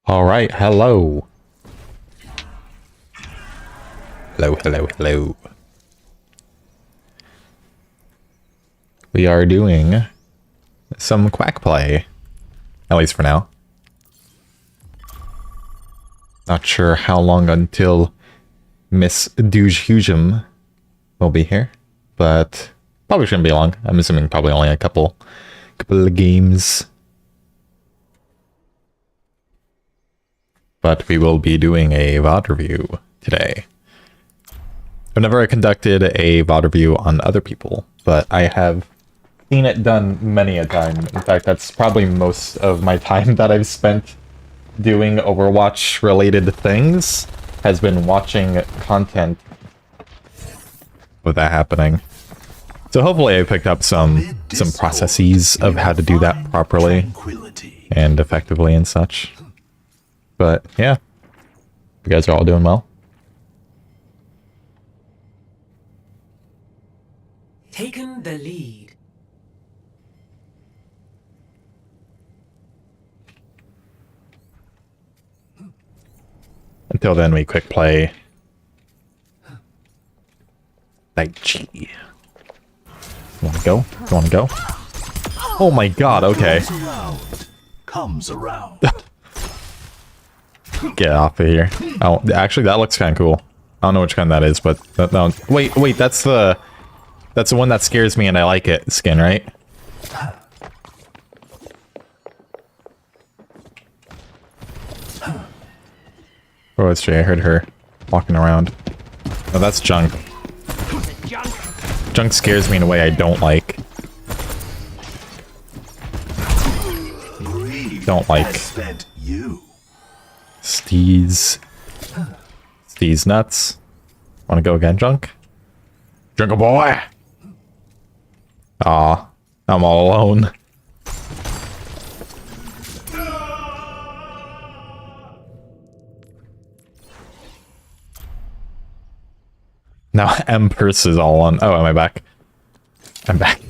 Alright, hello. Hello. We are doing some quack play. At least for now. Not sure how long until Miss Doogehugem will be here. But probably shouldn't be long. I'm assuming probably only a couple of games. But we will be doing a VOD review today. I've never conducted a VOD review on other people, but I have seen it done many a time. In fact, that's probably most of my time that I've spent doing Overwatch related things has been watching content with that happening. So hopefully I picked up some processes of how to do that properly and effectively and such. But yeah, you guys are all doing well. Taken the lead. Until then, we quick play. Like, gee. Wanna go? You wanna go? Oh my god, okay. Comes around. Get off of here. Oh, actually, that looks kind of cool. I don't know which kind that is, but no. Wait, that's the one that scares me and I like it. Skin, right? Oh, it's Jay. I heard her walking around. Oh, that's Junk. Junk scares me in a way I don't like. Don't like. Steez nuts. Wanna go again, Junk? Jungle boy! Aw, I'm all alone. Now M-Purse is all on. Oh, am I back? I'm back.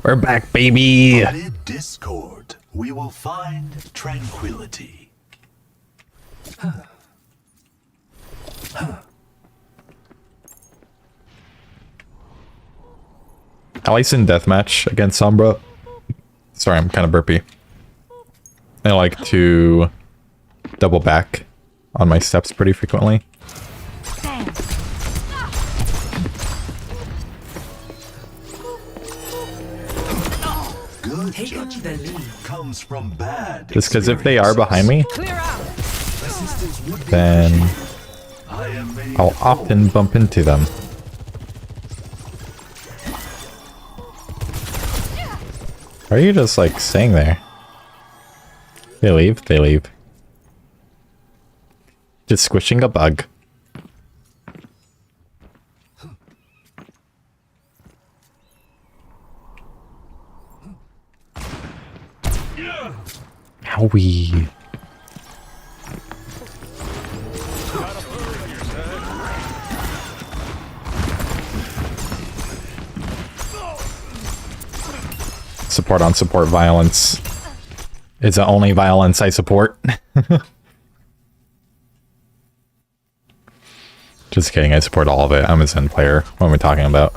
We're back, baby! Amid discord, we will find tranquility. Allison deathmatch against Sombra. Sorry, I'm kind of burpy. I like to double back on my steps pretty frequently. Good judgment comes from bad. Just because if they are behind me, then I'll often bump into them. Are you just like staying there? They leave, they leave. Just squishing a bug. Howie. Support on support violence is the only violence I support. Just kidding, I support all of it. I'm a Zen player. What am I talking about?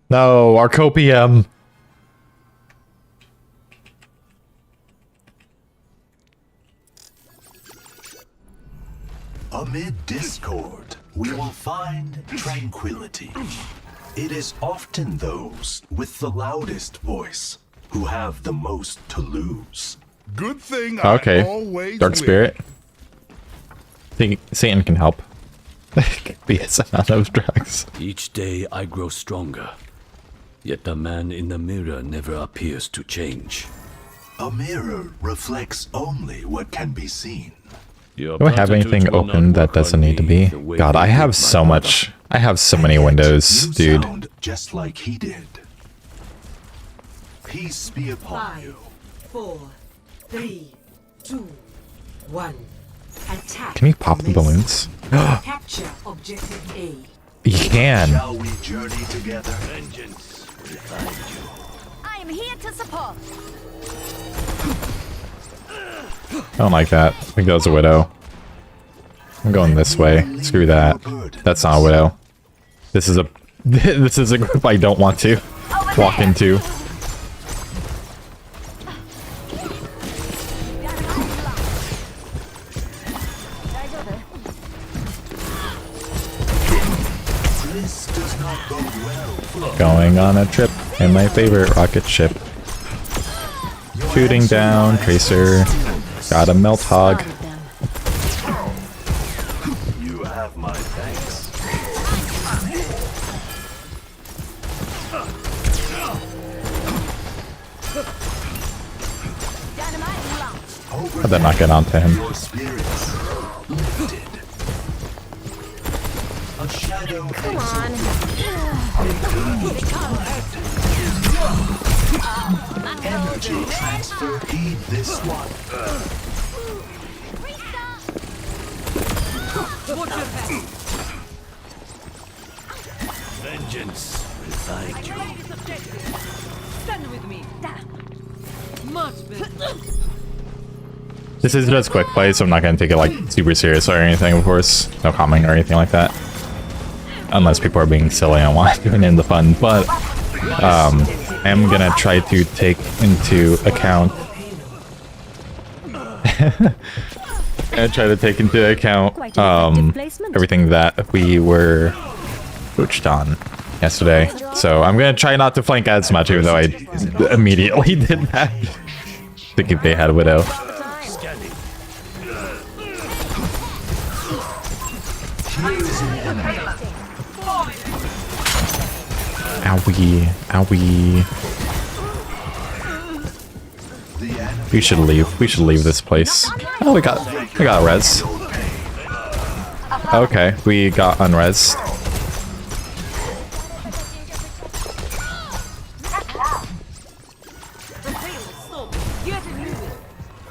No, our copium. Amid discord, we will find tranquility. It is often those with the loudest voice who have the most to lose. Good thing Okay, I always Dark win. Spirit. Satan can help. BS on those drugs. Each day I grow stronger, yet the man in the mirror never appears to change. A mirror reflects only what can be seen. Your Do I have anything platitudes will not open that work on doesn't need to me be? the way God, they I did have my so mother. much. I have so many Yet windows, you dude. sound just like he did. Peace be upon you. 5, 4, 3, 2, 1. Attack. Can you pop the balloons? Capture objective A. You can. Shall we journey together? Vengeance will find you. I am here to support. I don't like that. I think that was a widow. I'm going this way. Screw that. That's not a widow. This is a this is a group I don't want to walk into. This does not go well. Going on a trip in my favorite rocket ship. Shooting down, Tracer. Got a melt hog. You have my thanks. But then not get onto him. Your spirits lifted. A shadow Come on. energy transfer. Heed this one. Vengeance will find you. Stand with me. Much better. This is just quick play, so I'm not gonna take it like super serious or anything, of course. No commenting or anything like that. Unless people are being silly and want to tune in the fun. But I'm gonna try to take into account everything that we were coached on yesterday. So I'm gonna try not to flank as much, even though I immediately did that. Thinking they had a widow. Scanning. Owie, owie. We should leave. We should leave this place. Oh, we got res. Okay, we got unres.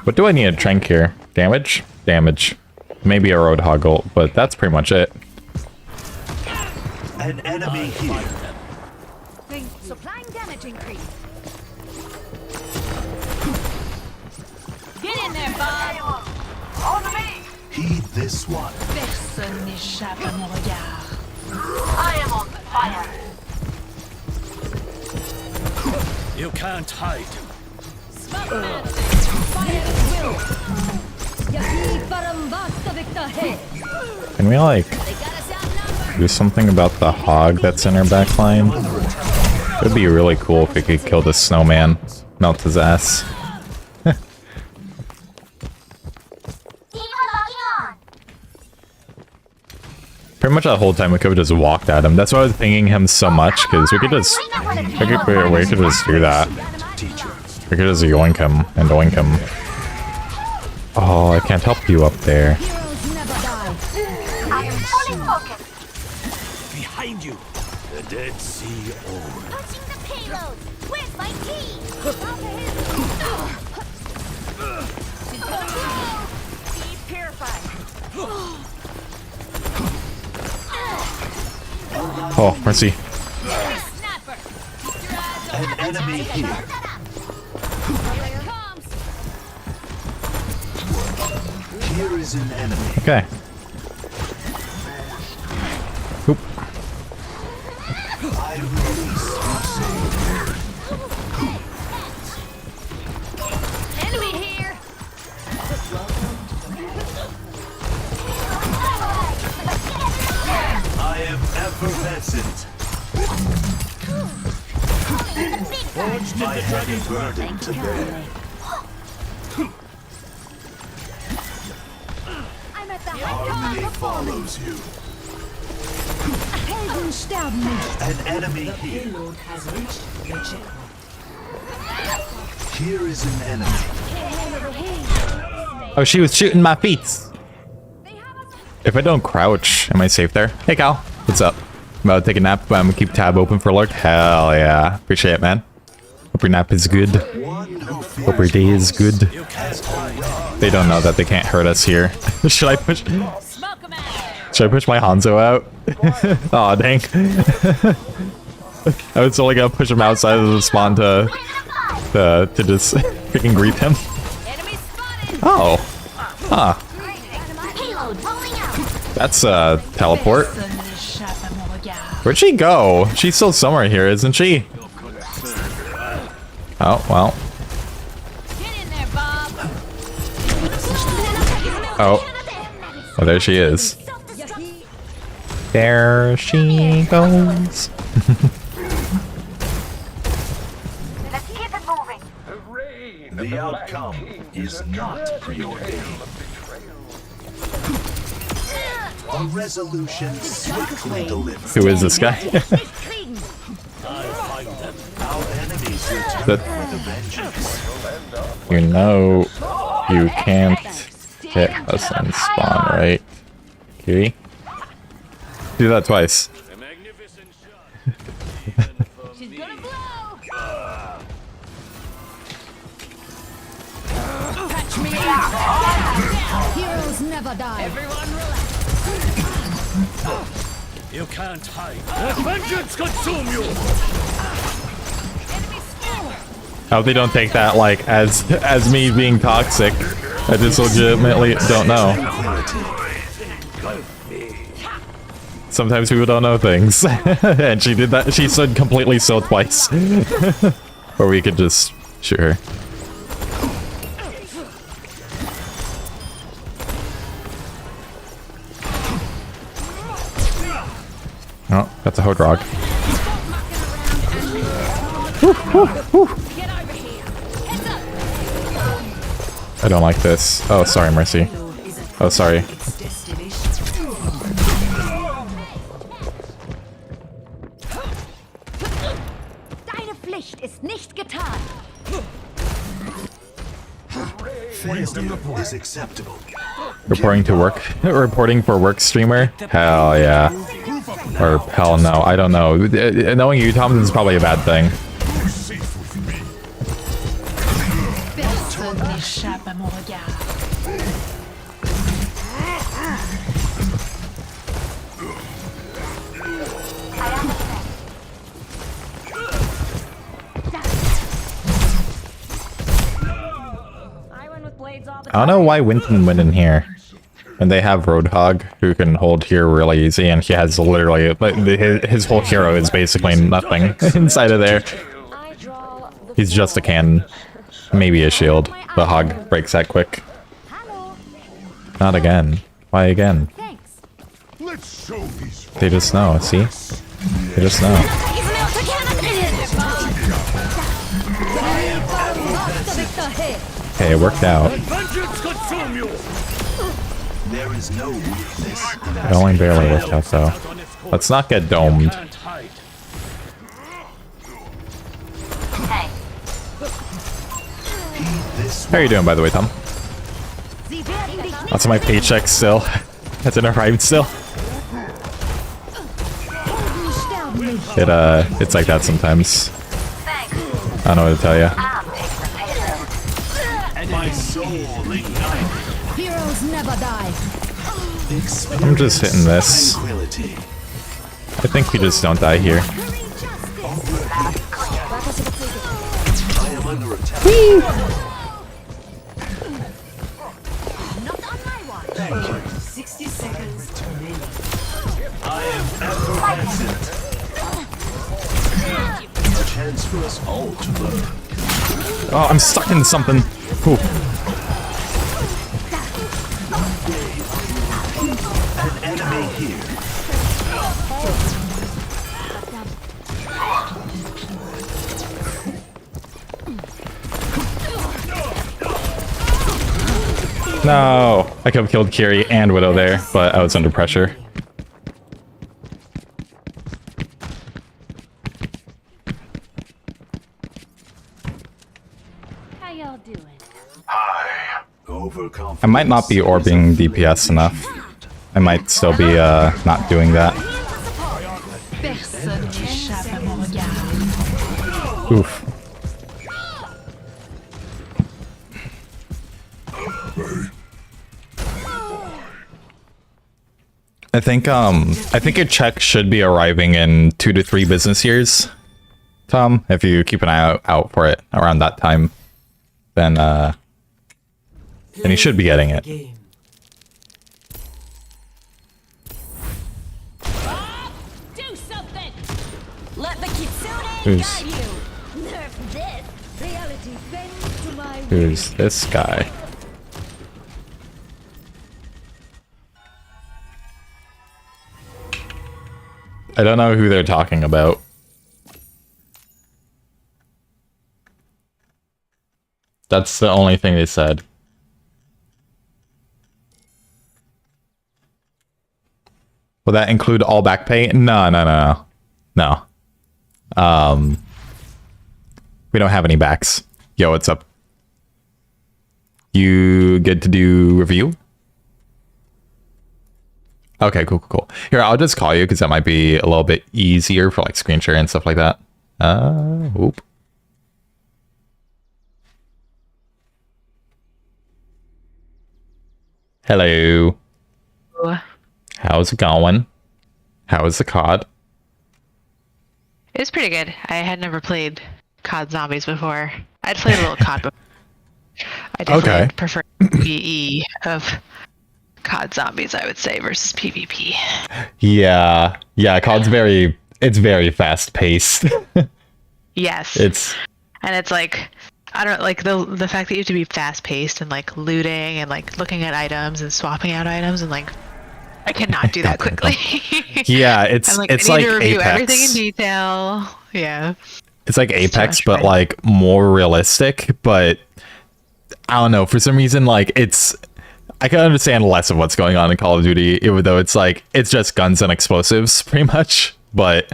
What do I need a trank here? Damage? Damage. Maybe a roadhog ult, but that's pretty much it. An enemy here. Supplying damage increase. Get in there, Bob. On me. Heed this one. Personne n'échappe à mon regard. I am on fire. You can't hide. Can we like do something about the hog that's in our backline? It would be really cool if we could kill this snowman, melt his ass. Pretty much that whole time we could have just walked at him. That's why I was pinging him so much, because we could just do that. We could just yoink him and oink him. Oh, I can't help you up there. I am fully focused. Behind you. The Dead Sea Old. Punching the payload. Where's my key? Be purified. Oh, mercy. Snapper. An enemy here. Here it comes. Here is an enemy. Okay. Oop. I release Enemy here. I am effervescent. My heavy burden to bear. I'm at the Harmony follows you. Helden sterben nicht. An enemy here. Payload has reached the checkpoint. Here is an enemy. Oh, she was shooting my feet. If I don't crouch, am I safe there? Hey, Cal. What's up? I'm about to take a nap, but I'm gonna keep tab open for lurk. Hell yeah. Appreciate it, man. Hope your nap is good. One who Hope your day is good. You can't hide. They don't know that they can't hurt us here. Should I push? Smoke 'em out. Should I push my Hanzo out? Aw, dang. I was only gonna push him outside of the spawn to just freaking greet him. Enemy spotted. Oh. Huh. Payload rolling out. That's a teleport. Where'd she go? She's still somewhere here, isn't she? Oh, well. Get in there, Bob. Oh. Oh, there she is. There she goes. Let's keep it moving. The outcome is not preordained. A resolution swiftly delivered. Who is this guy? Our enemies return That- with a vengeance. You know you can't hit us and spawn, right? Kitty? Do that twice. She's gonna blow. Catch me out. Heroes never die. Everyone relax. You can't hide. Let vengeance consume you! Enemy still. I hope they don't take that like as me being toxic. I just legitimately don't know. Sometimes people don't know things. And she did that. She stood completely still twice. Or we could just shoot her. Oh, that's a Hodrog. Get over here. Heads up. I don't like this. Oh, sorry, Mercy. Oh, sorry. Its destination. Deine Pflicht ist nicht getan. Failure is acceptable. Reporting to work. Reporting for work streamer? Hell yeah. Or hell no. I don't know. Knowing you, Thompson, is probably a bad thing. Personne n'échappe à mon regard. I win with blades all the I don't know why Winton went in here. And they have Roadhog, who can hold here really easy, and he has literally... His whole hero is basically nothing inside of there. I draw the He's just a cannon. Maybe a shield. The hog breaks that quick. Hello. Not again. Why again? Thanks. They just know, see? They just know. Hey, it worked out. Vengeance consume you! There is no weakness in It only barely worked out, though. Let's not get domed. Can't hide. Hey, this. How are you doing, by the way, Tom? That's my paycheck still. Has it arrived still? It's like that sometimes. thanks. I don't know what to tell you. I'm taking the payload. My soul ignited. Heroes never die. I'm just hitting this. Tranquility. I think we just don't die here. I am under attack. Not on my watch. 60 seconds remaining. I am effervescent. A chance for us all to learn. Oh, I'm stuck in something. Ooh. An enemy here. No, I could have killed Kiri and Widow there, but I was under pressure. How y'all doing? Overconfidence. I might not be orbing DPS enough. I might still be not doing that. Personne n'échappe à mon regard. Oof. I think your check should be arriving in 2 to 3 business years, Tom. If you keep an eye out for it around that time, then you should be getting it. Game. Do something! Let the kitsune Who's- guide you! Nerf this! Reality bends to my Who's this guy? I don't know who they're talking about. That's the only thing they said. Will that include all back pay? No. We don't have any backs. Yo, what's up? You get to do review? Okay, cool. Here, I'll just call you because that might be a little bit easier for like screen share and stuff like that. Oop. Hello. How's it going? How is the COD? It's pretty good. I had never played COD Zombies before. I'd played a little COD before. I definitely prefer PvE of COD Zombies, I would say, versus PvP. Yeah, COD's very fast paced. Yes. And it's like, I don't like the fact that you have to be fast paced and like looting and like looking at items and swapping out items and like I cannot do that quickly. Yeah, it's I it's need like to review Apex. everything in detail. Yeah. It's like Apex, much but fun. like more realistic. But I don't know, for some reason, like I can understand less of what's going on in Call of Duty, even though it's like it's just guns and explosives, pretty much. But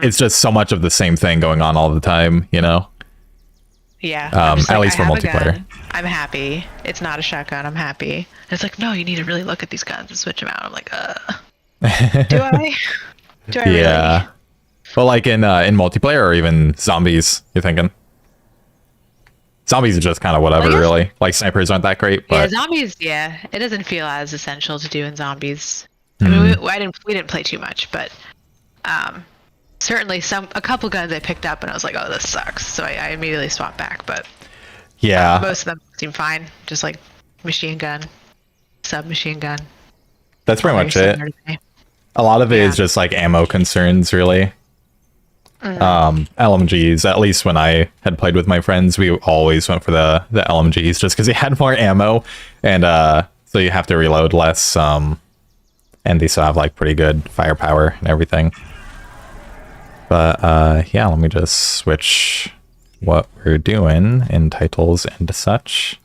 it's just so much of the same thing going on all the time, you know. Yeah. I'm just at like, least for I have a multiplayer. gun. I'm happy. It's not a shotgun. I'm happy. And it's like, no, you need to really look at these guns and switch them out. I'm like, do I? Do I Yeah. really? But like in multiplayer or even zombies, you're thinking? Zombies are just kind of whatever, Well, I guess- really. Like snipers aren't that great, Yeah, but zombies. Yeah, it doesn't feel as essential to do in zombies. Hmm. I mean, we didn't play too much, but certainly a couple guns I picked up and I was like, oh, this sucks. So I immediately swapped back. But yeah, most of them seem fine. Just like machine gun, submachine gun. that's pretty Very much it. similar to me. A lot of it is Yeah. just like ammo concerns, really. LMGs, at least when I had played with my friends, we always went for the LMGs just because they had more ammo, and so you have to reload less, and they still have like pretty good firepower and everything. But yeah, let me just switch what we're doing in titles and such.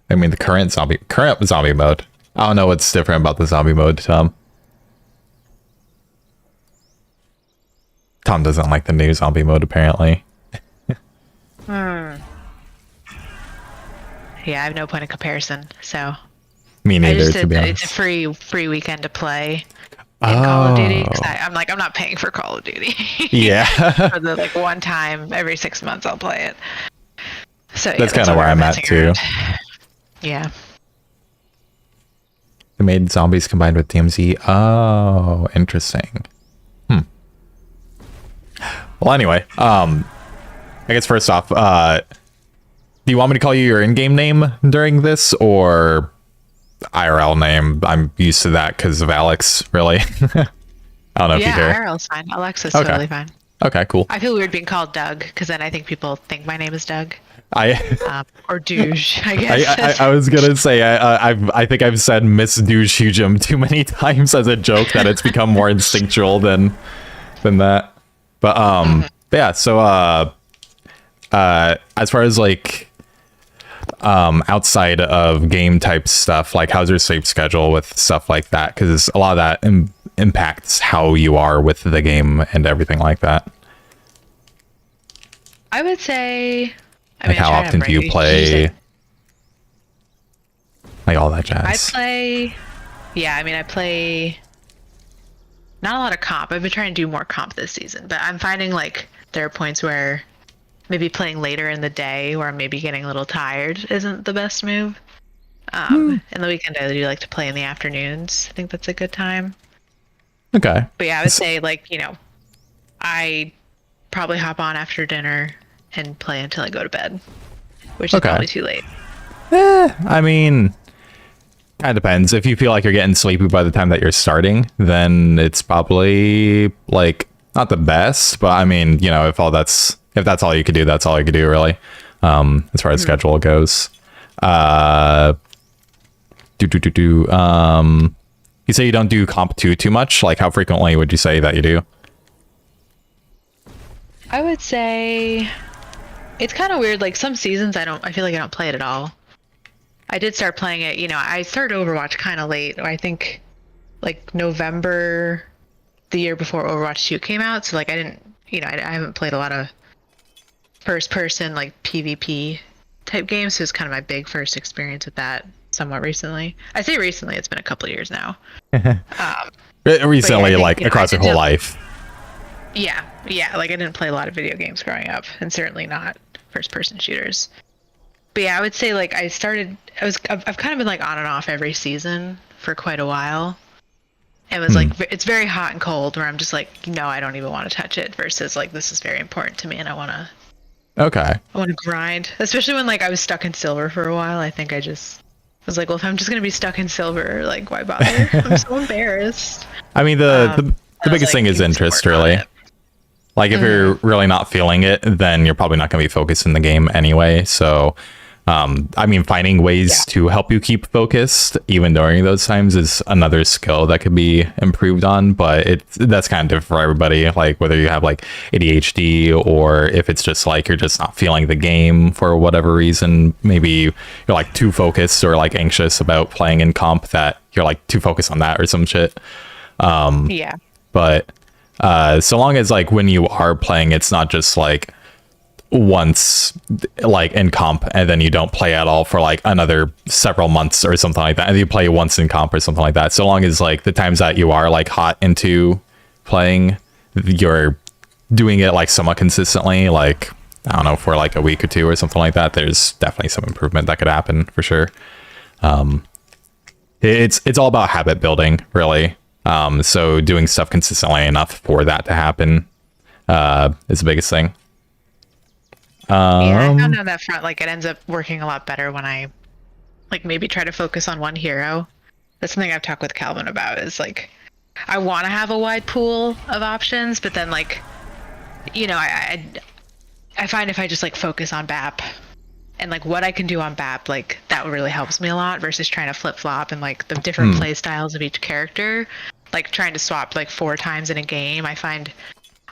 I mean, the current zombie mode. I don't know what's different about the zombie mode, Tom. Tom doesn't like the new zombie mode, apparently. Yeah, I have no point of comparison. So Me I neither, just to did. be It's honest. a free weekend to play in Call of Duty. 'Cause Oh. I'm like, I'm not paying for Call of Duty. Yeah, For the like one time every 6 months, I'll play it. So yeah, That's kinda what where we're I'm at, messing too. around. Yeah. they made zombies combined with DMZ. Oh, interesting. Well, anyway, I guess first off, do you want me to call you your in-game name during this, or IRL name? I'm used to that because of Alex, really. I don't know if you Yeah, care. IRL's fine. Alexa's Okay. totally fine. Okay, cool. I feel weird being called Doug because then I think people think my name is Doug I or Douche. I guess. I was gonna say I think I've said Miss Douche Hugem too many times as a joke that it's become more instinctual than that. But yeah, so as far as like outside of game type stuff, like how's your sleep schedule with stuff like that? Because a lot of that impacts how you are with the game and everything like that. I would say. I Like mean, I how try to often do you break- play? usually- Like all that I jazz. play. Yeah, I mean, I play. Not a lot of comp. I've been trying to do more comp this season, but I'm finding like there are points where maybe playing later in the day where I'm maybe getting a little tired isn't the best move. In the weekend, I do like to play in the afternoons. I think that's a good time. Okay. But yeah, I would say like, I probably hop on after dinner and play until I go to bed, which is probably too late. I mean, kind of depends. If you feel like you're getting sleepy by the time that you're starting, then it's probably like not the best, but I mean, if that's all you could do, that's all you could do really. As far as schedule goes. You say you don't do comp 2 too much? Like, how frequently would you say that you do? I would say it's kind of weird. Like some seasons I feel like I don't play it at all. I did start playing it, I started Overwatch kind of late. I think like November the year before Overwatch 2 came out. So like I didn't, I haven't played a lot of first person like PvP type games. So it's kind of my big first experience with that somewhat recently. I say recently, it's been a couple of years now. Recently, think, like across your whole life. Yeah. Like I didn't play a lot of video games growing up, and certainly not first-person shooters. But yeah, I would say like I've kind of been like on and off every season for quite a while. It was like it's very hot and cold, where I'm just like, no, I don't even want to touch it. Versus like this is very important to me, and I want to grind. Especially when like I was stuck in silver for a while. I think I was like, well, if I'm just gonna be stuck in silver, like why bother? I'm so embarrassed. I mean, the biggest thing is interest, really. Like, if you're really not feeling it, then you're probably not going to be focused in the game anyway. So, I mean, finding ways to help you keep focused even during those times is another skill that could be improved on. But that's kind of different for everybody. Like, whether you have like ADHD or if it's just like you're just not feeling the game for whatever reason. Maybe you're like too focused or like anxious about playing in comp that you're like too focused on that or some shit. But so long as like when you are playing, it's not just like once like in comp and then you don't play at all for like another several months or something like that, and you play once in comp or something like that. So long as like the times that you are like hot into playing, you're doing it like somewhat consistently, like I don't know, for like a week or two or something like that, there's definitely some improvement that could happen for sure. It's all about habit building, really. So doing stuff consistently enough for that to happen is the biggest thing. I found on that front, like it ends up working a lot better when I like maybe try to focus on one hero. That's something I've talked with Calvin about, is like I want to have a wide pool of options, but then like, I find if I just like focus on BAP and like what I can do on BAP, like that really helps me a lot versus trying to flip flop and like the different play styles of each character. Like trying to swap like 4 times in a game, I find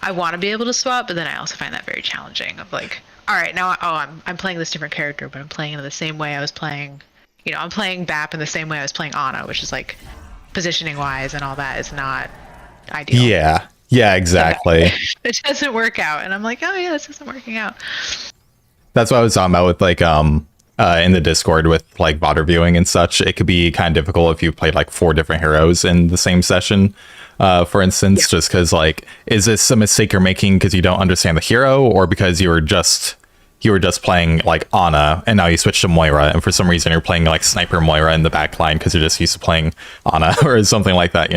I want to be able to swap, but then I also find that very challenging. Of like, all right, now I'm playing this different character, but I'm playing it in the same way I was playing. I'm playing BAP in the same way I was playing Ana, which is like positioning wise and all that is not ideal. Yeah, exactly. It doesn't work out, and I'm like, oh yeah, this isn't working out. That's what I was talking about with like in the Discord with like VOD reviewing and such. It could be kind of difficult if you played like 4 different heroes in the same session, for instance, just because like, is this a mistake you're making because you don't understand the hero, or because you were just playing like Ana and now you switch to Moira, and for some reason you're playing like Sniper Moira in the back line because you're just used to playing Ana or something like that,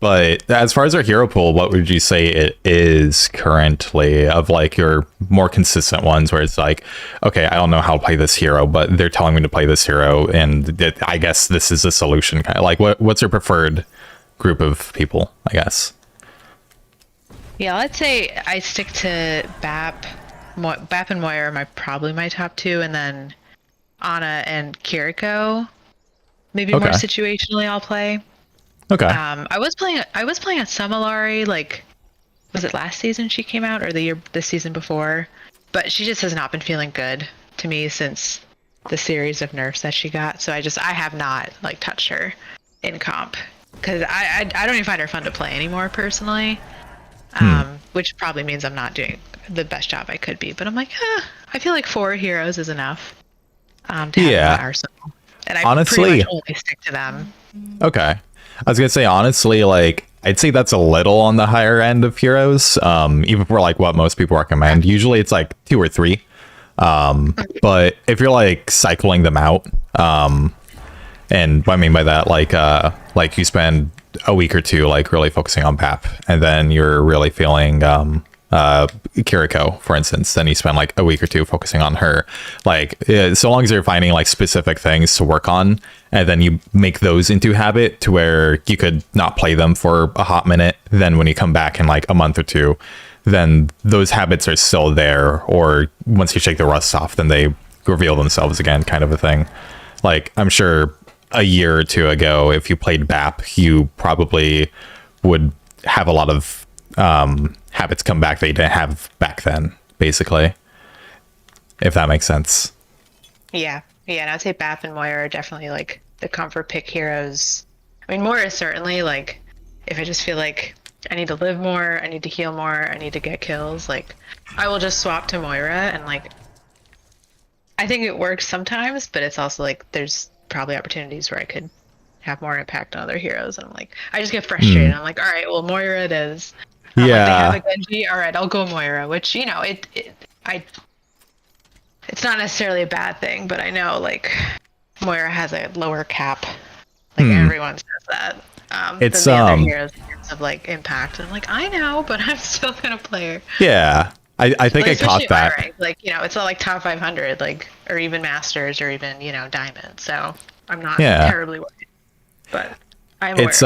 But as far as our hero pool, what would you say it is currently of like your more consistent ones where it's like, okay, I don't know how to play this hero, but they're telling me to play this hero, and I guess this is a solution. Kind of like, what's your preferred group of people, I guess? Yeah, let's say I stick to BAP. BAP and Moira are probably my top 2, and then Ana and Kiriko. Maybe more situationally I'll play. Okay. I was playing a Sumilari, like, was it last season she came out, or the season before? But she just has not been feeling good to me since the series of nerfs that she got. So I have not like touched her in comp because I don't even find her fun to play anymore personally. Which probably means I'm not doing the best job I could be. But I'm like, I feel like 4 heroes is enough to have in my arsenal, and I honestly pretty much only stick to them. Okay. I was gonna say, honestly, like I'd say that's a little on the higher end of heroes, even for like what most people recommend. Usually it's like 2 or 3. But if you're like cycling them out, and what I mean by that, like you spend a week or 2 like really focusing on Pap, and then you're really feeling Kiriko, for instance, then you spend like a week or 2 focusing on her. Like so long as you're finding like specific things to work on, and then you make those into habit to where you could not play them for a hot minute, then when you come back in like a month or 2, then those habits are still there, or once you shake the rust off, then they reveal themselves again, kind of a thing. Like I'm sure a year or 2 ago, if you played BAP, you probably would have a lot of habits come back that you didn't have back then, basically, if that makes sense. Yeah, and I'd say BAP and Moira are definitely like the comfort pick heroes. I mean, Moira is certainly like, if I just feel like I need to live more, I need to heal more, I need to get kills, like I will just swap to Moira, and like I think it works sometimes, but it's also like there's probably opportunities where I could have more impact on other heroes, and I'm like, I just get frustrated. I'm like, all right, well, Moira it is. Like, they have a Genji, all right, I'll go Moira, which, you know, it's not necessarily a bad thing, but I know like Moira has a lower cap, like everyone says that. It's than the other heroes in terms of like impact. And I'm like, I know, but I'm still gonna play her. Yeah, I think like, I caught that. Rank, like, you know, it's not like top 500, like, or even Masters, or even, you know, Diamond. So I'm not terribly worried. But I'm aware. It's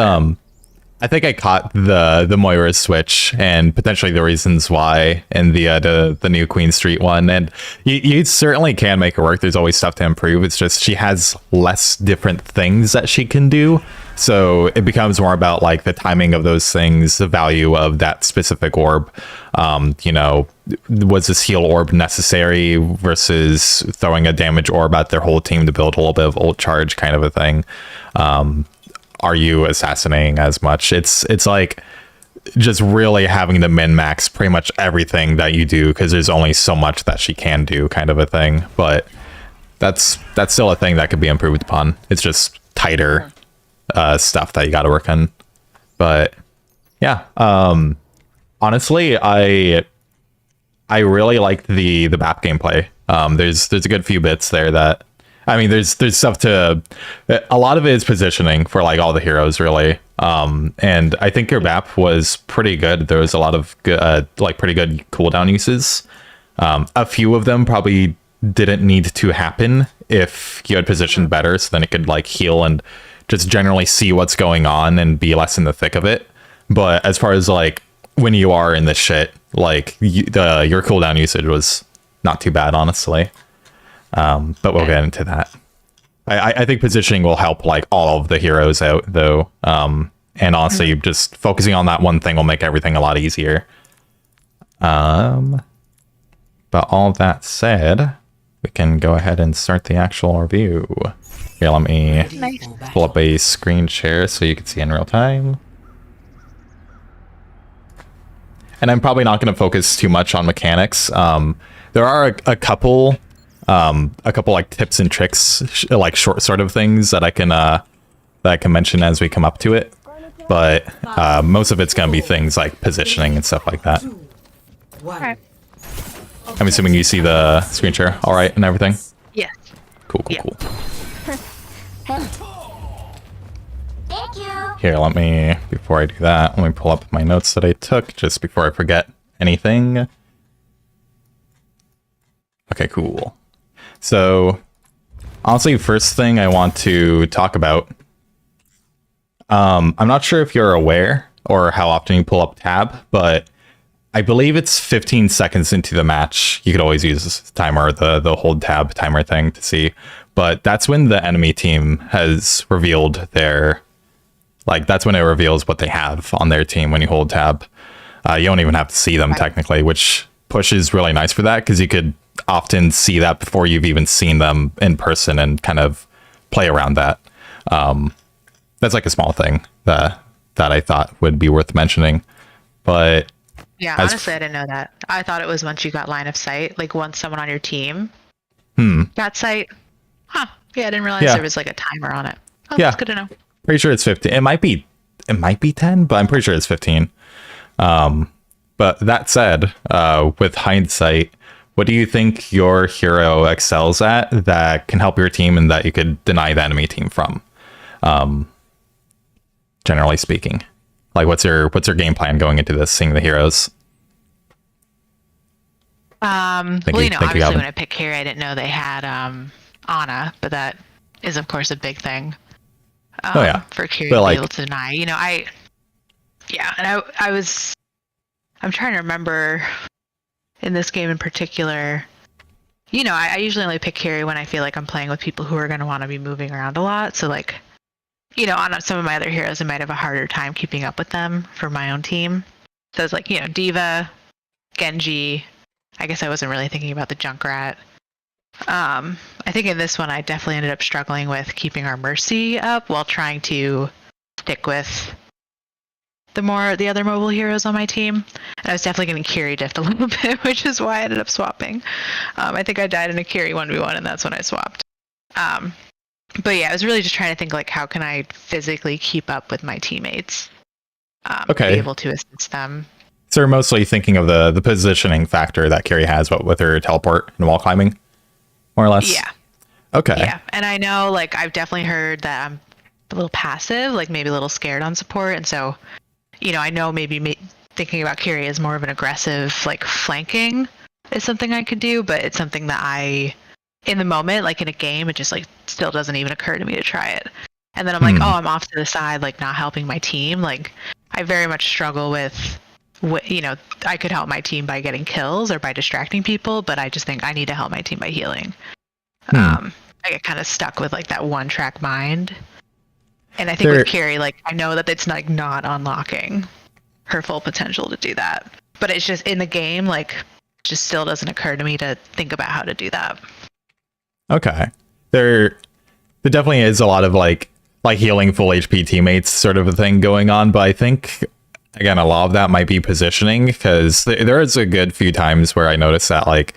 I think I caught the Moira switch and potentially the reasons why in the new Queen Street one, and you certainly can make it work. There's always stuff to improve. It's just she has less different things that she can do, so it becomes more about like the timing of those things, the value of that specific orb. You know, was this heal orb necessary versus throwing a damage orb at their whole team to build a little bit of ult charge, kind of a thing. Are you assassinating as much? It's like just really having to min-max pretty much everything that you do, because there's only so much that she can do, kind of a thing. But that's still a thing that could be improved upon. It's just tighter stuff that you got to work on. But yeah, honestly, I really liked the BAP gameplay. There's a good few bits there that, I mean, there's stuff to, a lot of it is positioning for like all the heroes, really. And I think your BAP was pretty good. There was a lot of good, like pretty good cooldown uses. A few of them probably didn't need to happen if you had positioned better, so then it could like heal and just generally see what's going on and be less in the thick of it. But as far as like when you are in this shit, like your cooldown usage was not too bad, honestly. But we'll get into that. I think positioning will help like all of the heroes out, though. And honestly, just focusing on that one thing will make everything a lot easier. But all that said, we can go ahead and start the actual review. Here, let me pull up a screen share so you can see in real time. And I'm probably not going to focus too much on mechanics. There are a couple like tips and tricks, like short sort of things that I can mention as we come up to it, but most of it's gonna be things like positioning and stuff like that. Okay. I'm assuming you see the screen share all right and everything. Yes. Cool. Thank you. Here, before I do that, let me pull up my notes that I took just before I forget anything. Okay, cool. So, honestly, first thing I want to talk about, I'm not sure if you're aware or how often you pull up tab, but I believe it's 15 seconds into the match. You could always use this timer, the hold tab timer thing to see, but that's when the enemy team has revealed that's when it reveals what they have on their team when you hold tab. You don't even have to see them technically, which push is really nice for that, because you could often see that before you've even seen them in person and kind of play around that. That's like a small thing that I thought would be worth mentioning. But yeah, honestly, I didn't know that. I thought it was once you got line of sight, like once someone on your team got sight. Huh. Yeah, I didn't realize there was like a timer on it. Oh, yeah. That's good to know. Pretty sure it's 15. It might be it might be 10, but I'm pretty sure it's 15. But that said, with hindsight, what do you think your hero excels at that can help your team and that you could deny the enemy team from? Generally speaking, like what's your game plan going into this, seeing the heroes? Obviously when I picked Carrie, I didn't know they had Ana, but that is of course a big thing. For Carrie to be able to deny. I'm trying to remember in this game in particular. I usually only pick Carrie when I feel like I'm playing with people who are going to want to be moving around a lot. So like, on some of my other heroes, I might have a harder time keeping up with them for my own team. So it's like, Diva, Genji. I guess I wasn't really thinking about the Junkrat. I think in this one, I definitely ended up struggling with keeping our Mercy up while trying to stick with the other mobile heroes on my team. And I was definitely getting Carrie diffed a little bit, which is why I ended up swapping. I think I died in a Carrie 1v1, and that's when I swapped. But yeah, I was really just trying to think, like, how can I physically keep up with my teammates? Be able to assist them. So you're mostly thinking of the positioning factor that Carrie has, but with her teleport and wall climbing, more or less? Yeah. Okay. Yeah, and I know, like, I've definitely heard that I'm a little passive, like maybe a little scared on support, and so, I know maybe thinking about Carrie as more of an aggressive, like, flanking is something I could do, but it's something that in the moment, like in a game, it just like still doesn't even occur to me to try it. And then I'm like, I'm off to the side, like not helping my team. Like I very much struggle with, I could help my team by getting kills or by distracting people, but I just think I need to help my team by healing. I get kind of stuck with like that one track mind. And I think with Carrie, like I know that it's like not unlocking her full potential to do that, but it's just in the game, like just still doesn't occur to me to think about how to do that. Okay. There definitely is a lot of like healing full HP teammates sort of a thing going on, but I think again a lot of that might be positioning, because there is a good few times where I noticed that like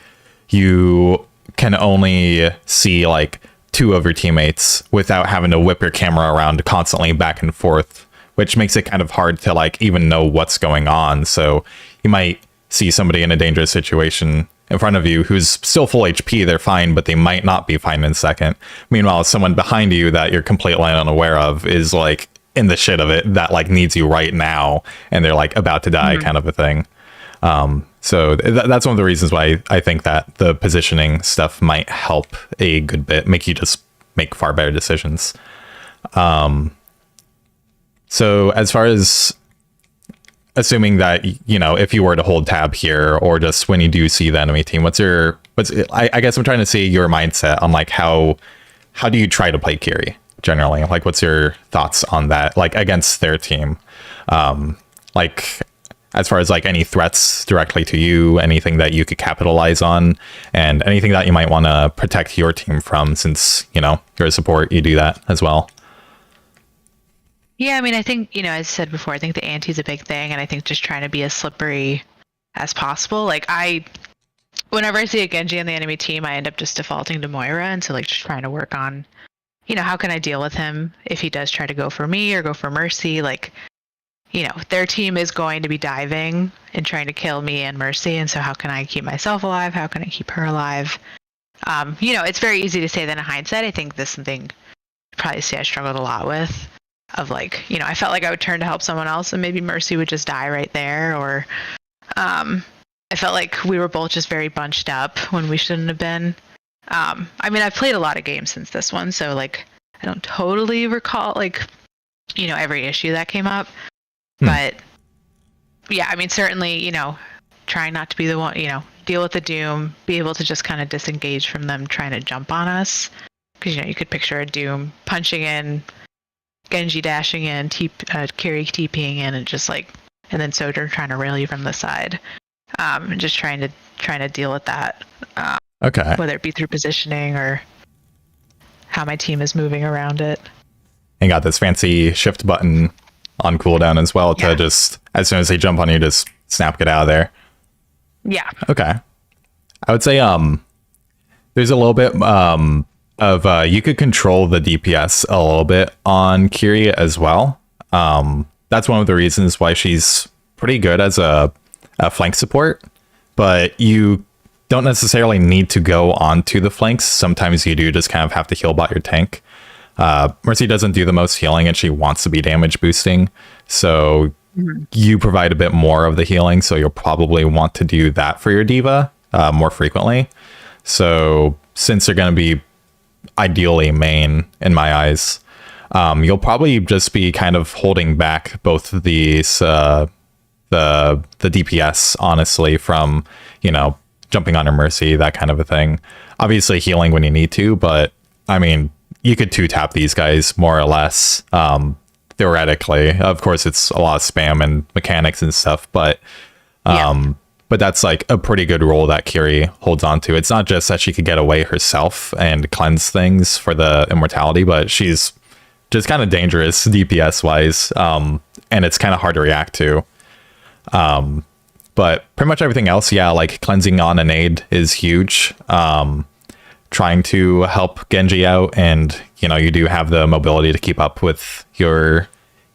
you can only see like two of your teammates without having to whip your camera around constantly back and forth, which makes it kind of hard to like even know what's going on. So you might see somebody in a dangerous situation in front of you who's still full HP, they're fine, but they might not be fine in a second. Meanwhile, someone behind you that you're completely unaware of is like in the shit of it that like needs you right now, and they're like about to die kind of a thing. So that's one of the reasons why I think that the positioning stuff might help a good bit, make you just make far better decisions. So as far as assuming that, if you were to hold tab here, or just when you do see the enemy team, I guess I'm trying to see your mindset on like how do you try to play Carrie generally? Like, what's your thoughts on that? Like against their team, like as far as like any threats directly to you, anything that you could capitalize on, and anything that you might want to protect your team from, since, you're a support, you do that as well. Yeah, I mean, I think, as I said before, I think the ante is a big thing, and I think just trying to be as slippery as possible. Like, whenever I see a Genji on the enemy team, I end up just defaulting to Moira, and so, like, just trying to work on, how can I deal with him if he does try to go for me or go for Mercy? Like, their team is going to be diving and trying to kill me and Mercy, and so how can I keep myself alive? How can I keep her alive? It's very easy to say that in hindsight. I think this is something you probably see I struggled a lot with. Of like, I felt like I would turn to help someone else and maybe Mercy would just die right there, or I felt like we were both just very bunched up when we shouldn't have been. I mean, I've played a lot of games since this one, so like I don't totally recall like, every issue that came up. But yeah, I mean, certainly, trying not to be the one, deal with the Doom, be able to just kind of disengage from them trying to jump on us. Because, you could picture a Doom punching in, Genji dashing in, Carrie TPing in, and just like, and then Sojourn trying to rail you from the side, and just trying to deal with that. Okay. Whether it be through positioning or how my team is moving around it. And got this fancy shift button on cooldown as well to just, as soon as they jump on you, just snap, get out of there. Yeah. Okay. I would say there's a little bit of you could control the DPS a little bit on Kyrie as well. That's one of the reasons why she's pretty good as a flank support, but you don't necessarily need to go onto the flanks. Sometimes you do just kind of have to heal bot your tank. Mercy doesn't do the most healing, and she wants to be damage boosting, so you provide a bit more of the healing, so you'll probably want to do that for your diva more frequently. So since you're going to be ideally main in my eyes, you'll probably just be kind of holding back both of these the DPS, honestly, from, you know, jumping on your Mercy, that kind of a thing. Obviously healing when you need to, but I mean, you could 2-tap these guys more or less, theoretically. Of course, it's a lot of spam and mechanics and stuff, but but that's like a pretty good role that Kiri holds on to. It's not just that she could get away herself and cleanse things for the immortality, but she's just kind of dangerous DPS wise, and it's kind of hard to react to. But pretty much everything else, yeah, like cleansing on an aid is huge. Trying to help Genji out, and you know, you do have the mobility to keep up with your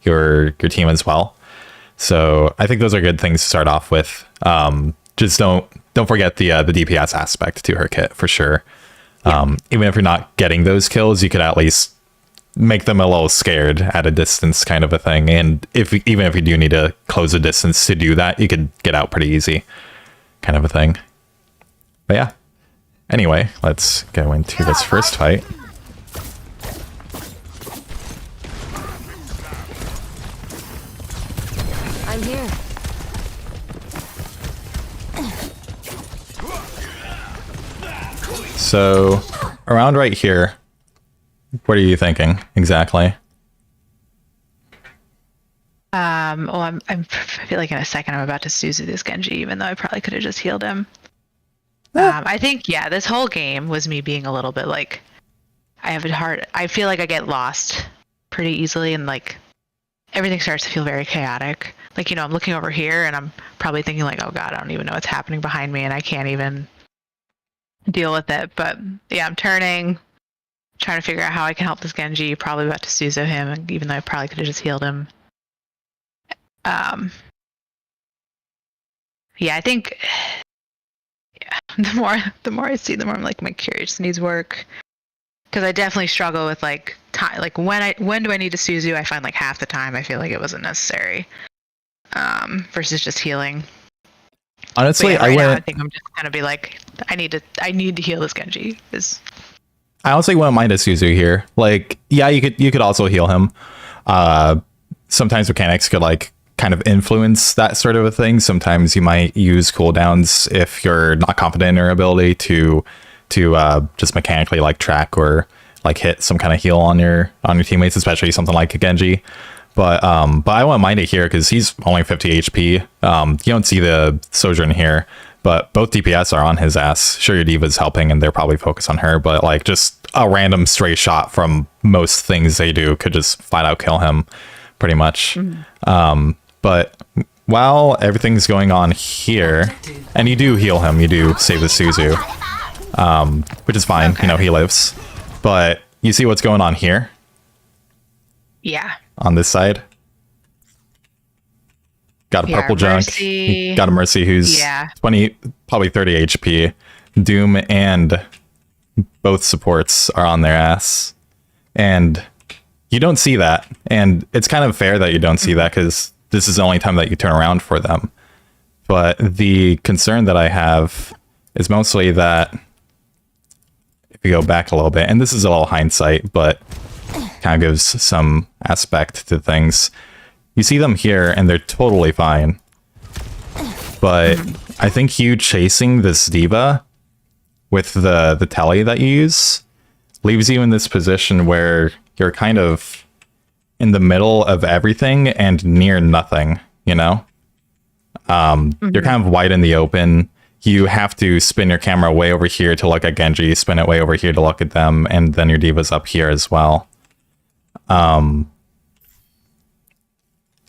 team as well. So I think those are good things to start off with. Just don't forget the DPS aspect to her kit for sure. Even if you're not getting those kills, you could at least make them a little scared at a distance, kind of a thing. And even if you do need to close a distance to do that, you could get out pretty easy, kind of a thing. But yeah. Anyway, let's go into this first fight. I'm here. So, around right here, what are you thinking exactly? Well, I feel like in a second I'm about to Suzu this Genji, even though I probably could have just healed him. I think, yeah, this whole game was me being a little bit like, I feel like I get lost pretty easily, and like everything starts to feel very chaotic. Like, you know, I'm looking over here and I'm probably thinking like, oh god, I don't even know what's happening behind me, and I can't even deal with it. But yeah, I'm turning, trying to figure out how I can help this Genji, probably about to Suzu him, even though I probably could have just healed him. Yeah, I think the more I see, the more I'm like, my curious needs work, because I definitely struggle with like time. Like when do I need to Suzu? I find like half the time I feel like it wasn't necessary, versus just healing. Honestly, yeah, now I think I'm just gonna be like, I need to heal this Genji. I honestly wouldn't mind a Suzu here. Like, yeah, you could also heal him. Sometimes mechanics could like kind of influence that sort of a thing. Sometimes you might use cooldowns if you're not confident in your ability to just mechanically like track or like hit some kind of heal on your teammates, especially something like a Genji. But I wouldn't mind it here because he's only 50 HP. You don't see the Sojourn here, but both DPS are on his ass. Sure, your Diva's helping and they're probably focused on her, but like just a random stray shot from most things they do could just flat out kill him pretty much. But while everything's going on here, and you do heal him, you do save the Suzu, which is fine. Okay. You know, he lives. But you see what's going on here? Yeah. On this side? Got a purple junk. Got a Mercy who's 20, probably 30 HP. Doom and both supports are on their ass. And you don't see that. And it's kind of fair that you don't see that, because this is the only time that you turn around for them. But the concern that I have is mostly that if you go back a little bit, and this is a little hindsight, but kind of gives some aspect to things. You see them here and they're totally fine. But I think you chasing this Diva with the telly that you use leaves you in this position where you're kind of in the middle of everything and near nothing, you know? You're kind of wide in the open. You have to spin your camera way over here to look at Genji, spin it way over here to look at them, and then your Diva's up here as well.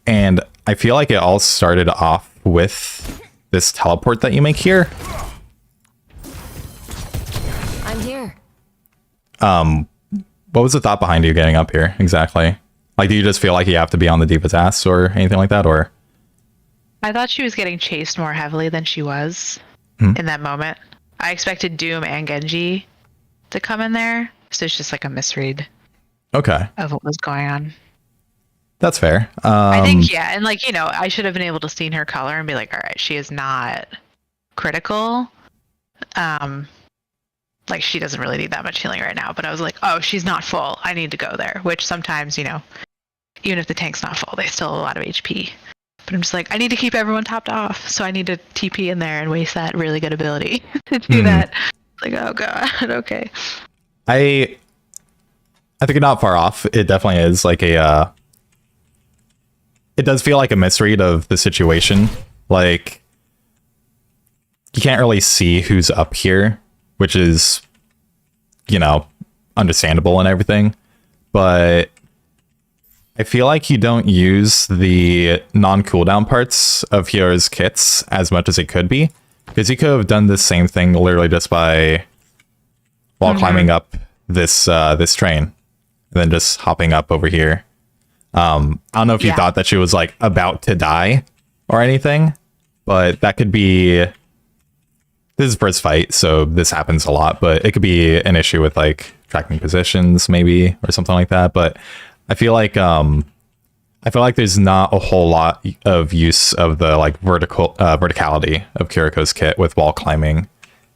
And I feel like it all started off with this teleport that you make here. I'm here. What was the thought behind you getting up here exactly? Like, do you just feel like you have to be on the D.Va's ass or anything like that, or? I thought she was getting chased more heavily than she was in that moment. I expected Doom and Genji to come in there, so it's just like a misread Okay. of what was going on. That's fair. I think, yeah, and like, you know, I should have been able to see her color and be like, all right, she is not critical. Like, she doesn't really need that much healing right now, but I was like, oh, she's not full. I need to go there, which sometimes, you know, even if the tank's not full, they still have a lot of HP. But I'm just like, I need to keep everyone topped off, so I need to TP in there and waste that really good ability to do that. Like, oh god, okay. I think you're not far off. It definitely is like a it does feel like a misread of the situation. Like, you can't really see who's up here, which is, you know, understandable and everything. But I feel like you don't use the non-cooldown parts of Hyo's kits as much as it could be. Because you could have done the same thing literally just by while climbing up this this train. And then just hopping up over here. I don't know if you thought that she was like about to die or anything, but that could be, this is first fight, so this happens a lot, but it could be an issue with like tracking positions maybe or something like that. But I feel like there's not a whole lot of use of the like verticality of Kiriko's kit with wall climbing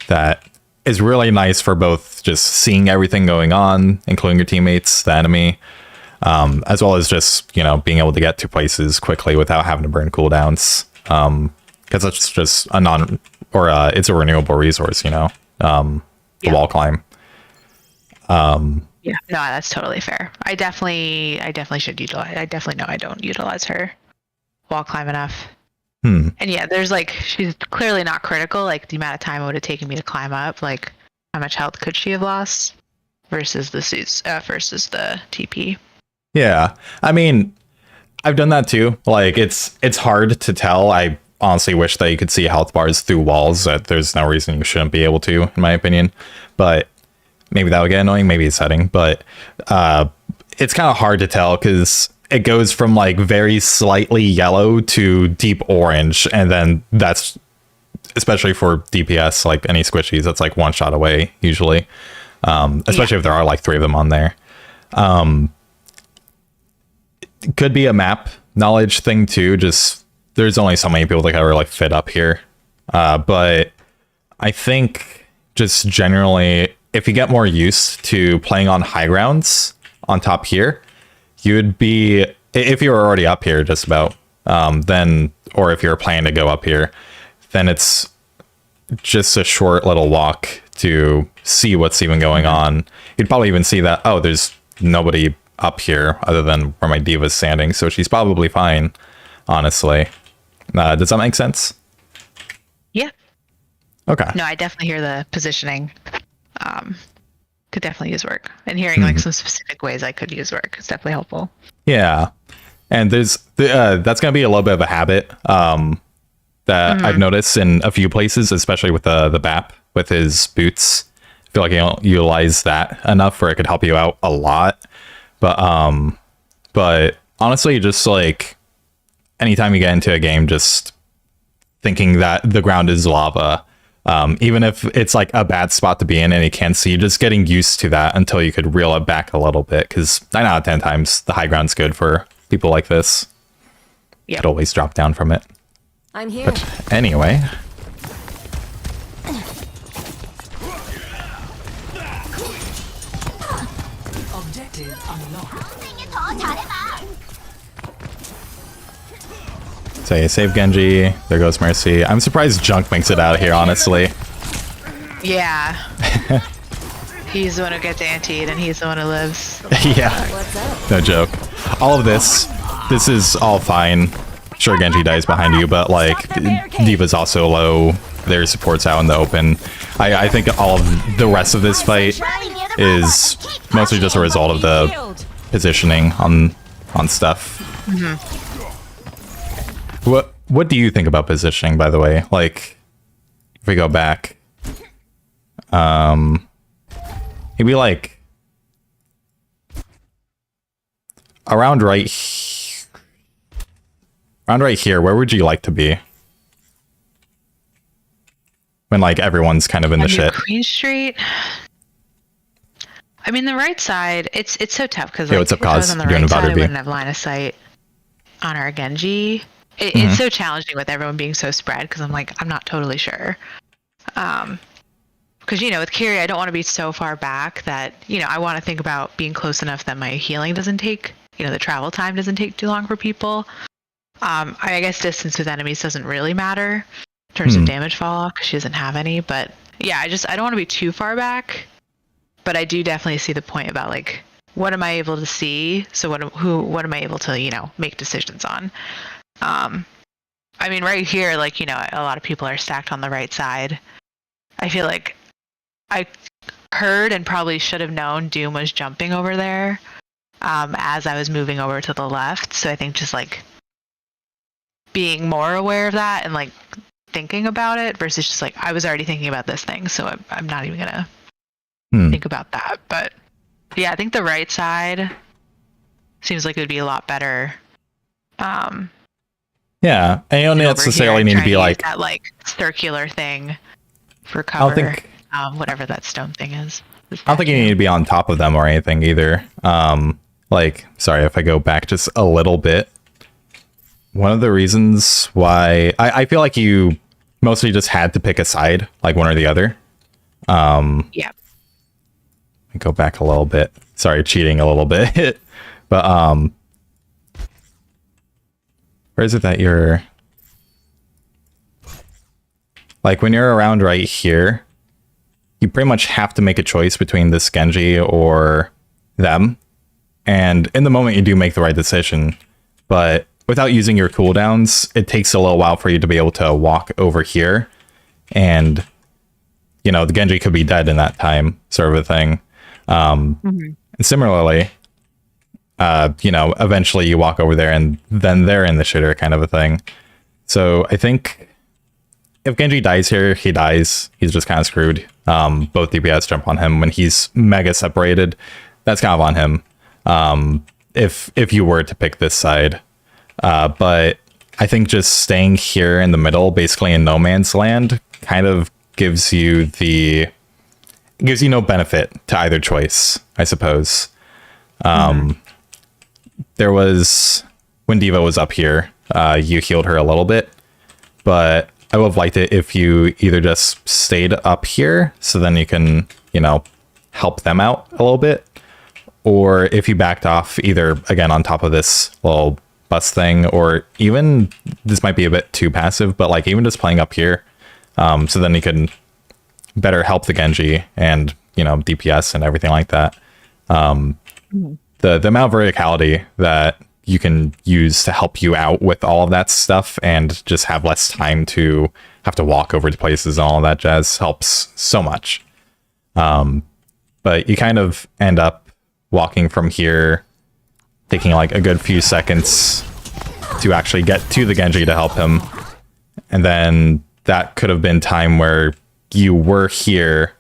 that is really nice for both just seeing everything going on, including your teammates, the enemy, as well as just, you know, being able to get to places quickly without having to burn cooldowns. Because it's just it's a renewable resource, you know, the wall climb. Yeah, no, that's totally fair. I definitely should utilize. I definitely know I don't utilize her wall climb enough. And yeah, there's like, she's clearly not critical. Like, the amount of time it would have taken me to climb up, like how much health could she have lost versus the TP. Yeah, I mean, I've done that too. Like, it's hard to tell. I honestly wish that you could see health bars through walls. That there's no reason you shouldn't be able to, in my opinion. But maybe that would get annoying. Maybe it's setting, but it's kind of hard to tell because it goes from like very slightly yellow to deep orange, and then that's, especially for DPS, like any squishies, that's like one shot away usually. Especially if there are like 3 of them on there. It could be a map knowledge thing too. Just there's only so many people that can really fit up here. But I think just generally, if you get more used to playing on high grounds on top here, you would be, if you were already up here just about, then, or if you're planning to go up here, then it's just a short little walk to see what's even going on. You'd probably even see that, oh, there's nobody up here other than where my D.Va's standing, so she's probably fine, honestly. Does that make sense? Yeah. Okay. No, I definitely hear the positioning. Could definitely use work, and hearing like some specific ways I could use work is definitely helpful. Yeah, and there's that's gonna be a little bit of a habit that I've noticed in a few places, especially with the BAP with his boots. I feel like you don't utilize that enough where it could help you out a lot. But honestly, just like anytime you get into a game, just thinking that the ground is lava, even if it's like a bad spot to be in and you can't see, just getting used to that until you could reel it back a little bit, because 9 out of 10 times the high ground's good for people like this. You could always drop down from it. I'm here. But anyway, Objective unlocked. say save Genji. There goes Mercy. I'm surprised Junk makes it out of here, honestly. Yeah. He's the one who gets antied, and he's the one who lives. Yeah, no joke. All of this is all fine. Sure, Genji dies behind you, but like D.Va's also low. There's supports out in the open. I think all of the rest of this fight is mostly just a result of the positioning on stuff. What do you think about positioning, by the way? Like, if we go back, maybe like, around around right here, where would you like to be? When like everyone's kind of in the shit. Queen Street. I mean, the right side. It's so tough because Yo, like what's up, if I was Cause? on the You're doing right a side, I VOD review. wouldn't have line of sight on our Genji. It's so challenging with everyone being so spread because I'm like, I'm not totally sure. Because, you know, with Kiri, I don't want to be so far back that, you know, I want to think about being close enough that my healing doesn't take, you know, the travel time doesn't take too long for people. I guess distance with enemies doesn't really matter in terms of damage fall off because she doesn't have any. But yeah, I don't want to be too far back. But I do definitely see the point about like, what am I able to see? So what am I able to, you know, make decisions on? I mean, right here, like, you know, a lot of people are stacked on the right side. I feel like I heard and probably should have known Doom was jumping over there as I was moving over to the left. So I think just like being more aware of that and like thinking about it versus just like I was already thinking about this thing. So I'm not even going to think about that. But yeah, I think the right side seems like it would be a lot better. Yeah, and you don't necessarily need to be like that like circular thing for cover. I don't think whatever that stone thing is. I don't think you need to be on top of them or anything either. Like, sorry if I go back just a little bit. One of the reasons why I feel like you mostly just had to pick a side, like one or the other. Yeah. Go back a little bit. Sorry, cheating a little bit. But where is it that you're like when you're around right here, you pretty much have to make a choice between this Genji or them. And in the moment you do make the right decision, but without using your cooldowns, it takes a little while for you to be able to walk over here. And, you know, the Genji could be dead in that time, sort of a thing. And similarly, you know, eventually you walk over there and then they're in the shitter kind of a thing. So I think if Genji dies here, he dies. He's just kind of screwed. Both DPS jump on him when he's mega separated. That's kind of on him. If you were to pick this side. But I think just staying here in the middle, basically in no man's land, kind of gives you no benefit to either choice, I suppose. There was when Diva was up here, you healed her a little bit, but I would have liked it if you either just stayed up here so then you can, you know, help them out a little bit, or if you backed off either again on top of this little bus thing, or even this might be a bit too passive, but like even just playing up here, so then you can better help the Genji and, you know, DPS and everything like that. The amount of verticality that you can use to help you out with all of that stuff and just have less time to have to walk over to places and all that jazz helps so much. But you kind of end up walking from here, taking like a good few seconds to actually get to the Genji to help him. And then that could have been time where you were here,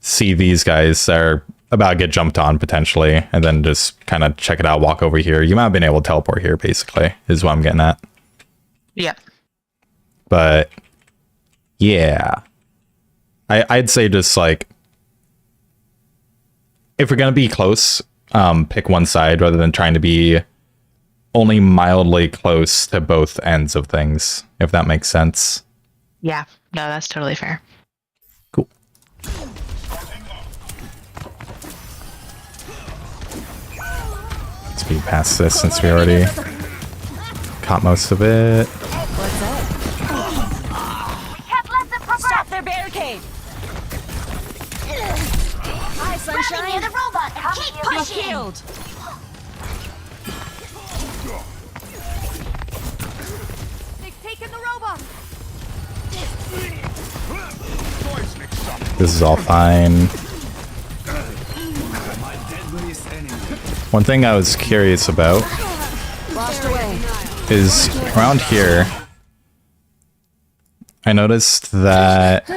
see these guys that are about to get jumped on potentially, and then just kind of check it out, walk over here. You might have been able to teleport here, basically, is what I'm getting at. Yeah. But yeah, I'd say just like, if we're going to be close, pick one side rather than trying to be only mildly close to both ends of things, if that makes sense. Yeah. No, that's totally fair. Cool. Speed past this since we already caught most of it. What's up? Can't let them progress. Stop their barricade! Hi, Grabbing sunshine! near the robot. Keep You're pushing. healed! They've taken the robot! This is all fine. One thing I was curious about Washed away. is around here, I noticed that...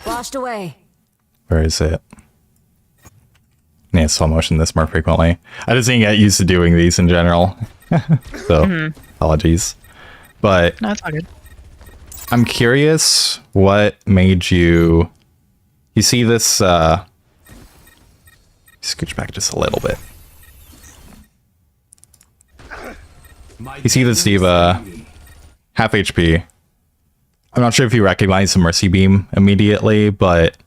Washed away. Where is it? Yeah, in slow motion this more frequently. I just didn't get used to doing these in general. So, apologies. But No, it's all good. I'm curious what made you... You see this... Scooch back just a little bit. You see this diva, half HP. I'm not sure if you recognize the Mercy Beam immediately, but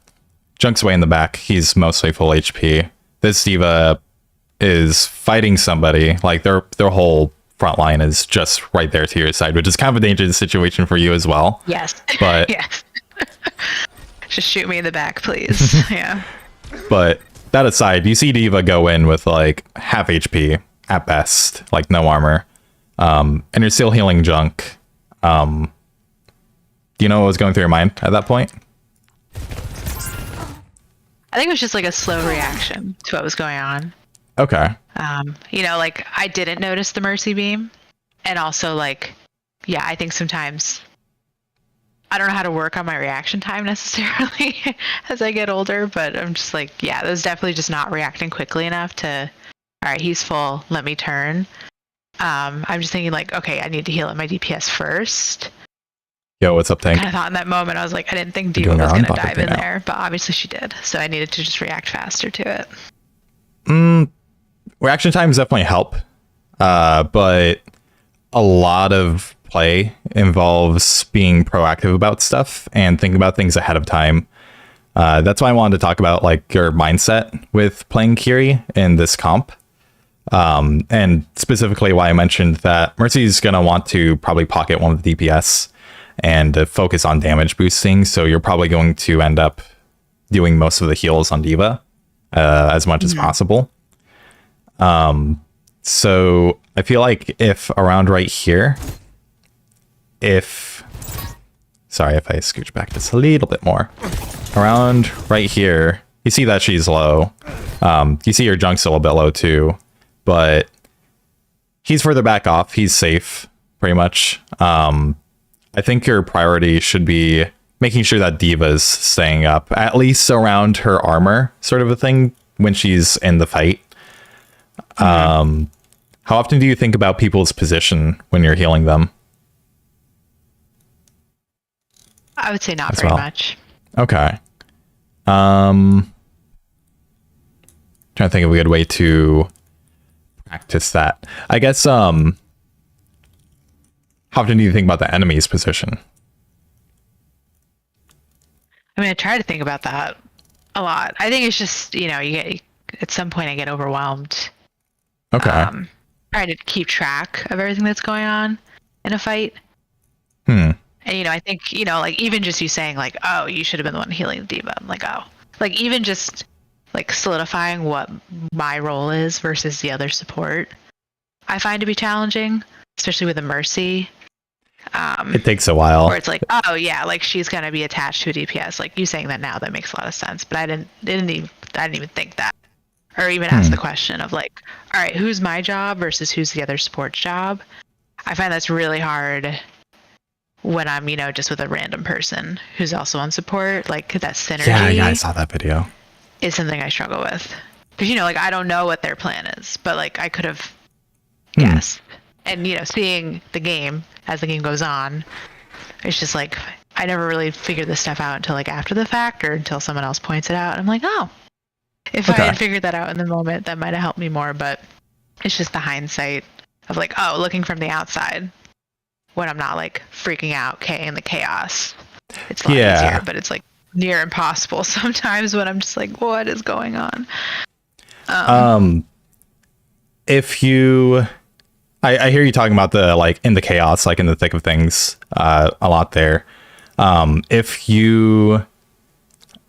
Junk's way in the back. He's mostly full HP. This diva is fighting somebody. Like, their whole front line is just right there to your side, which is kind of a dangerous situation for you as well. Yes. But yes. Just shoot me in the back, please. Yeah. But that aside, you see Diva go in with like half HP at best, like no armor. And you're still healing Junk. Do you know what was going through your mind at that point? I think it was just like a slow reaction to what was going on. Okay. You know, like I didn't notice the Mercy Beam. And also like, yeah, I think sometimes I don't know how to work on my reaction time necessarily as I get older, but I'm just like, yeah, that was definitely just not reacting quickly enough to, all right, he's full, let me turn. I'm just thinking like, okay, I need to heal at my DPS first. Yo, what's up, Tank? I thought in that moment, I was like, I didn't think Diva was going to dive in there, but obviously she did. So I needed to just react faster to it. Reaction times definitely help. But a lot of play involves being proactive about stuff and thinking about things ahead of time. That's why I wanted to talk about like your mindset with playing Kiri in this comp. And specifically why I mentioned that Mercy's going to want to probably pocket one of the DPS and focus on damage boosting. So you're probably going to end up doing most of the heals on Diva as much as possible. So I feel like if around right here, sorry if I scooch back just a little bit more, around right here, you see that she's low. You see your Junk's a little bit low too, but he's further back off. He's safe pretty much. I think your priority should be making sure that Diva's staying up, at least around her armor, sort of a thing, when she's in the fight. How often do you think about people's position when you're healing them? I would say not very much. Okay. Trying to think of a good way to practice that. I guess, how often do you think about the enemy's position? I mean, I try to think about that a lot. I think it's just, you know, at some point I get overwhelmed. Okay. Trying to keep track of everything that's going on in a fight. And, you know, I think, you know, like even just you saying like, oh, you should have been the one healing the Diva. I'm like, oh, like even just like solidifying what my role is versus the other support, I find to be challenging, especially with a Mercy. it takes a while. Where it's like, oh yeah, like she's gonna be attached to a DPS. Like you saying that now, that makes a lot of sense. But I didn't even think that, or even ask the question of like, all right, who's my job versus who's the other support's job. I find that's really hard when I'm, you know, just with a random person who's also on support. Like that synergy. Yeah, I saw that video. Is something I struggle with because, you know, like I don't know what their plan is, but like I could have guessed. And, you know, seeing the game as the game goes on, it's just like I never really figured this stuff out until like after the fact or until someone else points it out. I'm like, oh, if I had figured that out in the moment, that might have helped me more. But it's just the hindsight of like, oh, looking from the outside when I'm not like freaking out, in the chaos. It's a lot easier, but it's like near impossible sometimes when I'm just like, what is going on? If you... I hear you talking about the like in the chaos, like in the thick of things, a lot there. If we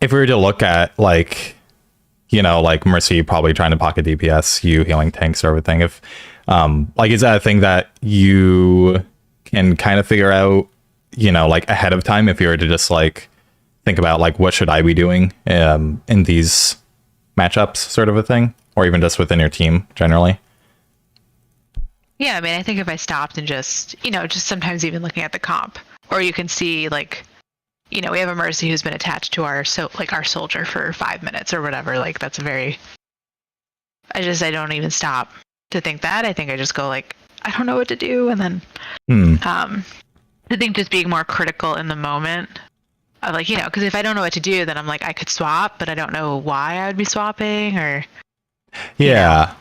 were to look at like, you know, like Mercy probably trying to pocket DPS, you healing tanks or everything. If like, is that a thing that you can kind of figure out, you know, like ahead of time, if you were to just like think about like what should I be doing in these matchups, sort of a thing, or even just within your team generally? Yeah, I mean, I think if I stopped and just, you know, just sometimes even looking at the comp, or you can see like, you know, we have a Mercy who's been attached to our soldier for 5 minutes or whatever. Like that's a very I don't even stop to think that. I think I just go like, I don't know what to do, and then I think just being more critical in the moment of like, because if I don't know what to do, then I'm like, I could swap, but I don't know why I would be swapping, or yeah.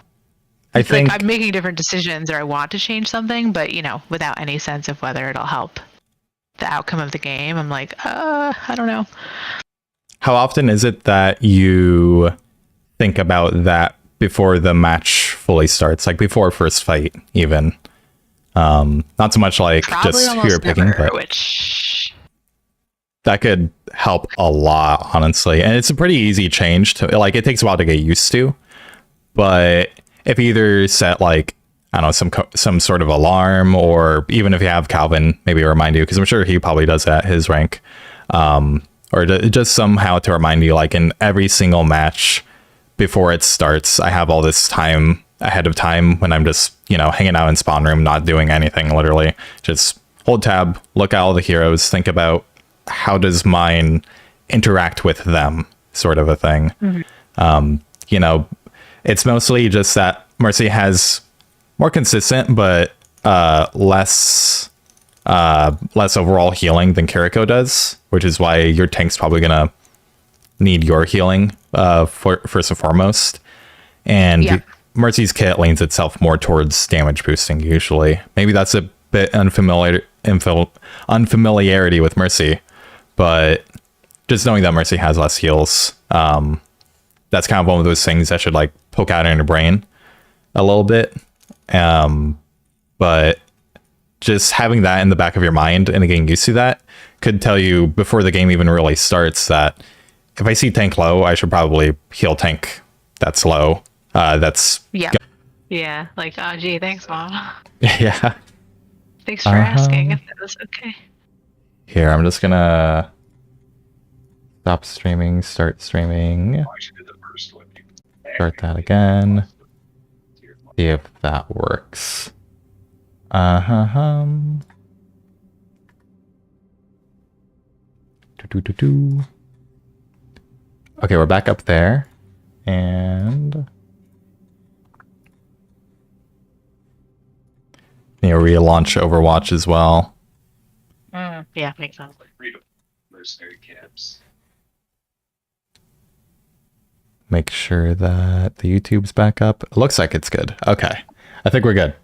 I think like I'm making different decisions, or I want to change something, but without any sense of whether it'll help the outcome of the game. I'm like, I don't know. How often is it that you think about that before the match fully starts, like before first fight, even? Not so much like Probably just who you're picking, never, but which that could help a lot, honestly. And it's a pretty easy change to like. It takes a while to get used to, but if you either set like, I don't know, some sort of alarm, or even if you have Calvin maybe remind you, because I'm sure he probably does that at his rank, or just somehow to remind you, like in every single match before it starts, I have all this time ahead of time when I'm just, hanging out in spawn room, not doing anything, literally. Just hold tab, look at all the heroes, think about how does mine interact with them, sort of a thing. It's mostly just that Mercy has more consistent, but less overall healing than Kiriko does, which is why your tank's probably gonna need your healing first and foremost. And Mercy's kit leans itself more towards damage boosting usually. Maybe that's a bit unfamiliarity with Mercy, but just knowing that Mercy has less heals, that's kind of one of those things that should like poke out in your brain a little bit. But just having that in the back of your mind and getting used to that could tell you before the game even really starts that if I see tank low, I should probably heal tank that's low. Yeah, like, oh gee, thanks, Mom. Yeah. Thanks for asking if that was okay. Here, I'm just gonna stop streaming, start streaming. Start that again. See if that works. Okay, we're back up there. And relaunch Overwatch as well. Yeah, makes sense. Mercenary camps. Make sure that the YouTube's back up. It looks like it's good. Okay. I think we're good.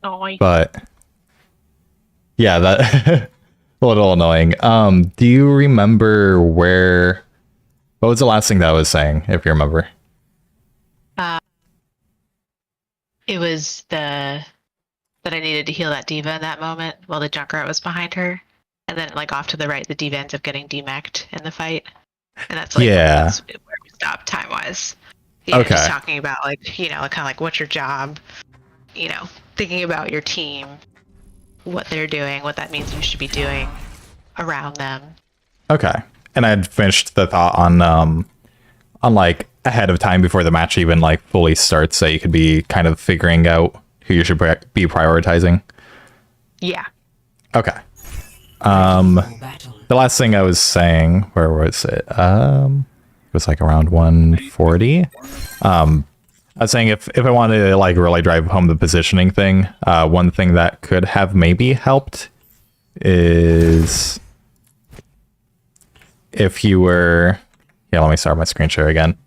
But yeah, that a little annoying. Do you remember what was the last thing that I was saying, if you remember? It was that I needed to heal that diva in that moment while the Junkrat was behind her. And then like off to the right, the diva ends up getting demeched in the fight. And that's like that's where we stop time wise. Okay. Just talking about like, kind of like what's your job, thinking about your team, what they're doing, what that means you should be doing around them. Okay. And I had finished the thought on like ahead of time before the match even like fully starts, so you could be kind of figuring out who you should be prioritizing. Yeah. Okay. The last thing I was saying, where was it? It was like around 140. I was saying if I wanted to like really drive home the positioning thing, one thing that could have maybe helped is if you were, let me start my screen share again.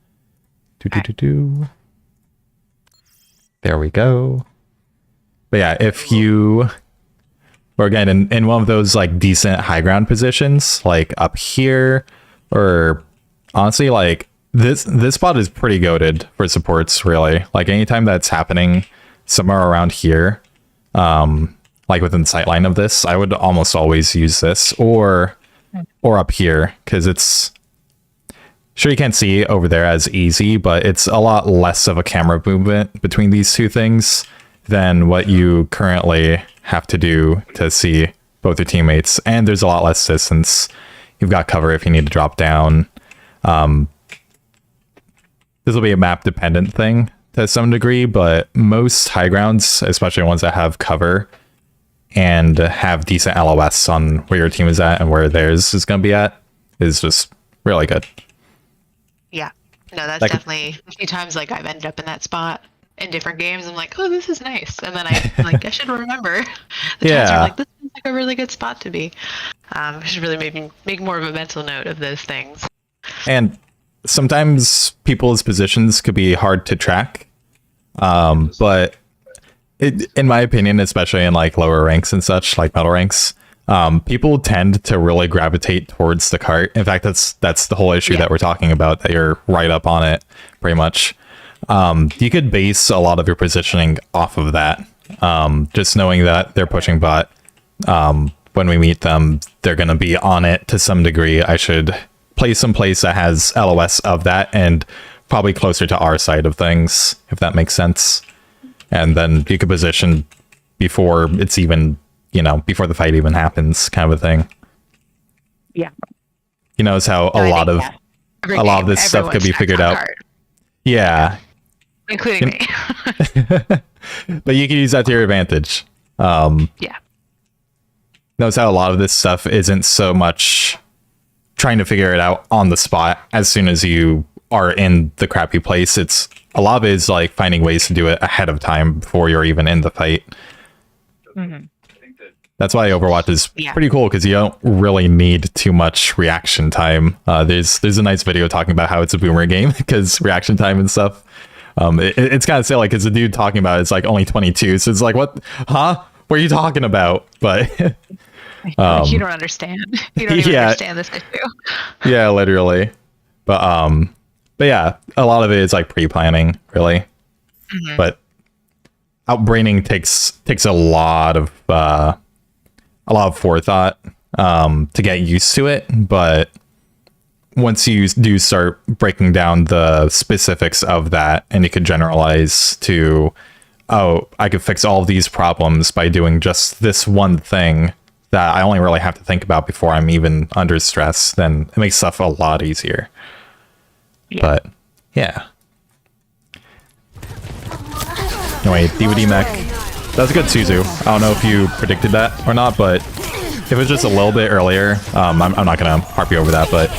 There we go. But yeah, if you were again in one of those like decent high ground positions, like up here, or honestly, like this spot is pretty goated for supports, really. Like anytime that's happening somewhere around here, like within sight line of this, I would almost always use this or up here, because it's sure you can't see over there as easy, but it's a lot less of a camera movement between these two things than what you currently have to do to see both your teammates, and there's a lot less distance. You've got cover if you need to drop down. This will be a map dependent thing to some degree, but most high grounds, especially ones that have cover and have decent LOS on where your team is at and where theirs is going to be at, is just really good. Yeah, No, that's That could- definitely a few times like I've ended up in that spot in different games. I'm like, oh, this is nice, and then I should remember the times where Yeah. I'm like, this is like a really good spot to be. I should really maybe make more of a mental note of those things. And sometimes people's positions could be hard to track. But in my opinion, especially in like lower ranks and such, like metal ranks, people tend to really gravitate towards the cart. In fact, that's the whole issue that we're talking about, that you're right up on it pretty much. You could base a lot of your positioning off of that. Just knowing that they're pushing bot. When we meet them, they're going to be on it to some degree. I should play someplace that has LOS of that and probably closer to our side of things, if that makes sense. And then you could position before it's even, before the fight even happens, kind of a thing. Yeah. It's how a lot of this stuff could be figured out. Yeah. Including me. But you can use that to your advantage. Yeah. Notice how a lot of this stuff isn't so much trying to figure it out on the spot as soon as you are in the crappy place. It's a lot of it is like finding ways to do it ahead of time before you're even in the fight. Mm-hmm. That's why Overwatch is pretty cool, because you don't really need too much reaction time. There's a nice video talking about how it's a boomer game because reaction time and stuff. It's kind of silly because the dude talking about it's like only 22, so it's like, what? Huh? What are you talking about? But you don't understand. You don't even understand this issue. Yeah, literally. But yeah, a lot of it is like pre-planning, really. Mm-hmm. But outbraining takes a lot of forethought to get used to it. But once you do start breaking down the specifics of that, and you could generalize to, oh, I could fix all of these problems by doing just this one thing that I only really have to think about before I'm even under stress, then it makes stuff a lot easier. Yeah. But yeah. Anyway, DVD mech. That's a good Suzu. I don't know if you predicted that or not, but if it was just a little bit earlier, I'm not gonna harp you over that, but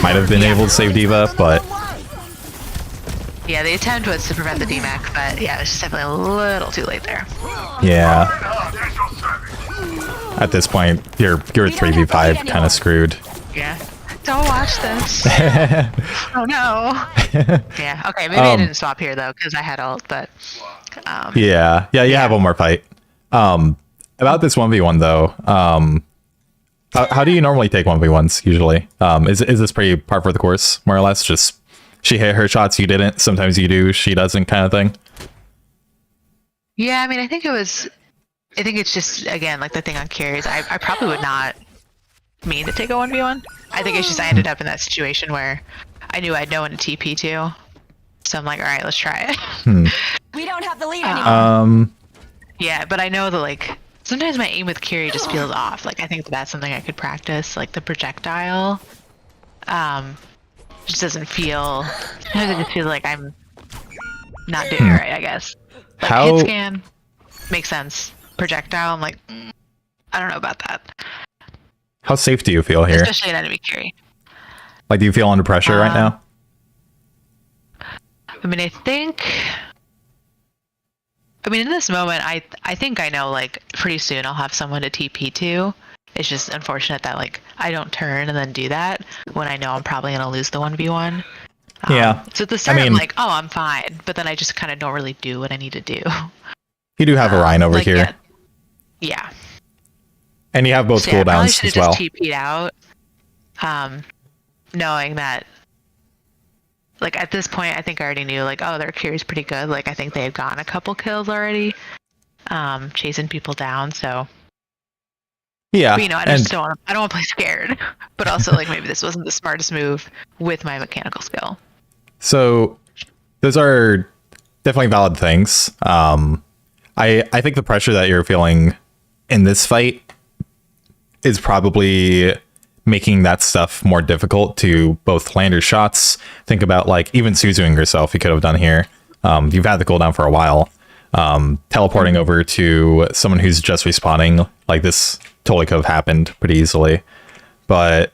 might have been able to save Diva, but yeah, the attempt was to prevent the DMAC, but yeah, it was just definitely a little too late there. Yeah. At this point, you're 3v5 kind of screwed. Yeah. Don't watch this. Oh no. Yeah. Okay. Maybe I didn't swap here though, because I had ult, but. Yeah. You have one more fight. About this 1v1 though. How do you normally take 1v1s usually? Is this pretty par for the course, more or less? Just she hit her shots, you didn't. Sometimes you do, she doesn't, kind of thing. Yeah. I mean, I think it's just, again, like the thing on carries. I probably would not mean to take a 1v1. I think it's just I ended up in that situation where I knew I had no one to TP to. So I'm like, all right, let's try it. We don't have the lead anymore. Yeah, but I know that like sometimes my aim with carry just feels off. Like I think that's something I could practice. Like the projectile, just doesn't feel. Sometimes it just feels like I'm not doing it right. I guess. Like, hit scan makes sense. Projectile, I'm like, I don't know about that. How safe do you feel here? Especially in enemy carry. Like, do you feel under pressure right now? I mean, in this moment, I think I know, like, pretty soon I'll have someone to TP to. It's just unfortunate that, like, I don't turn and then do that when I know I'm probably going to lose the 1v1. Yeah. So at the start, I'm like, oh, I'm fine. But then I just kind of don't really do what I need to do. You do have a Rhine over here. Yeah. And you have both cooldowns as well. I should have just TP'd out, knowing that, like, at this point, I think I already knew, like, oh, their carry's pretty good. Like, I think they had gotten a couple kills already, chasing people down, so. Yeah. But, I just don't want to play scared. But also, like, maybe this wasn't the smartest move with my mechanical skill. So, those are definitely valid things. I think the pressure that you're feeling in this fight is probably making that stuff more difficult to both land your shots. Think about, like, even Suzuing yourself, you could have done here. You've had the cooldown for a while. Teleporting over to someone who's just respawning, like, this totally could have happened pretty easily. But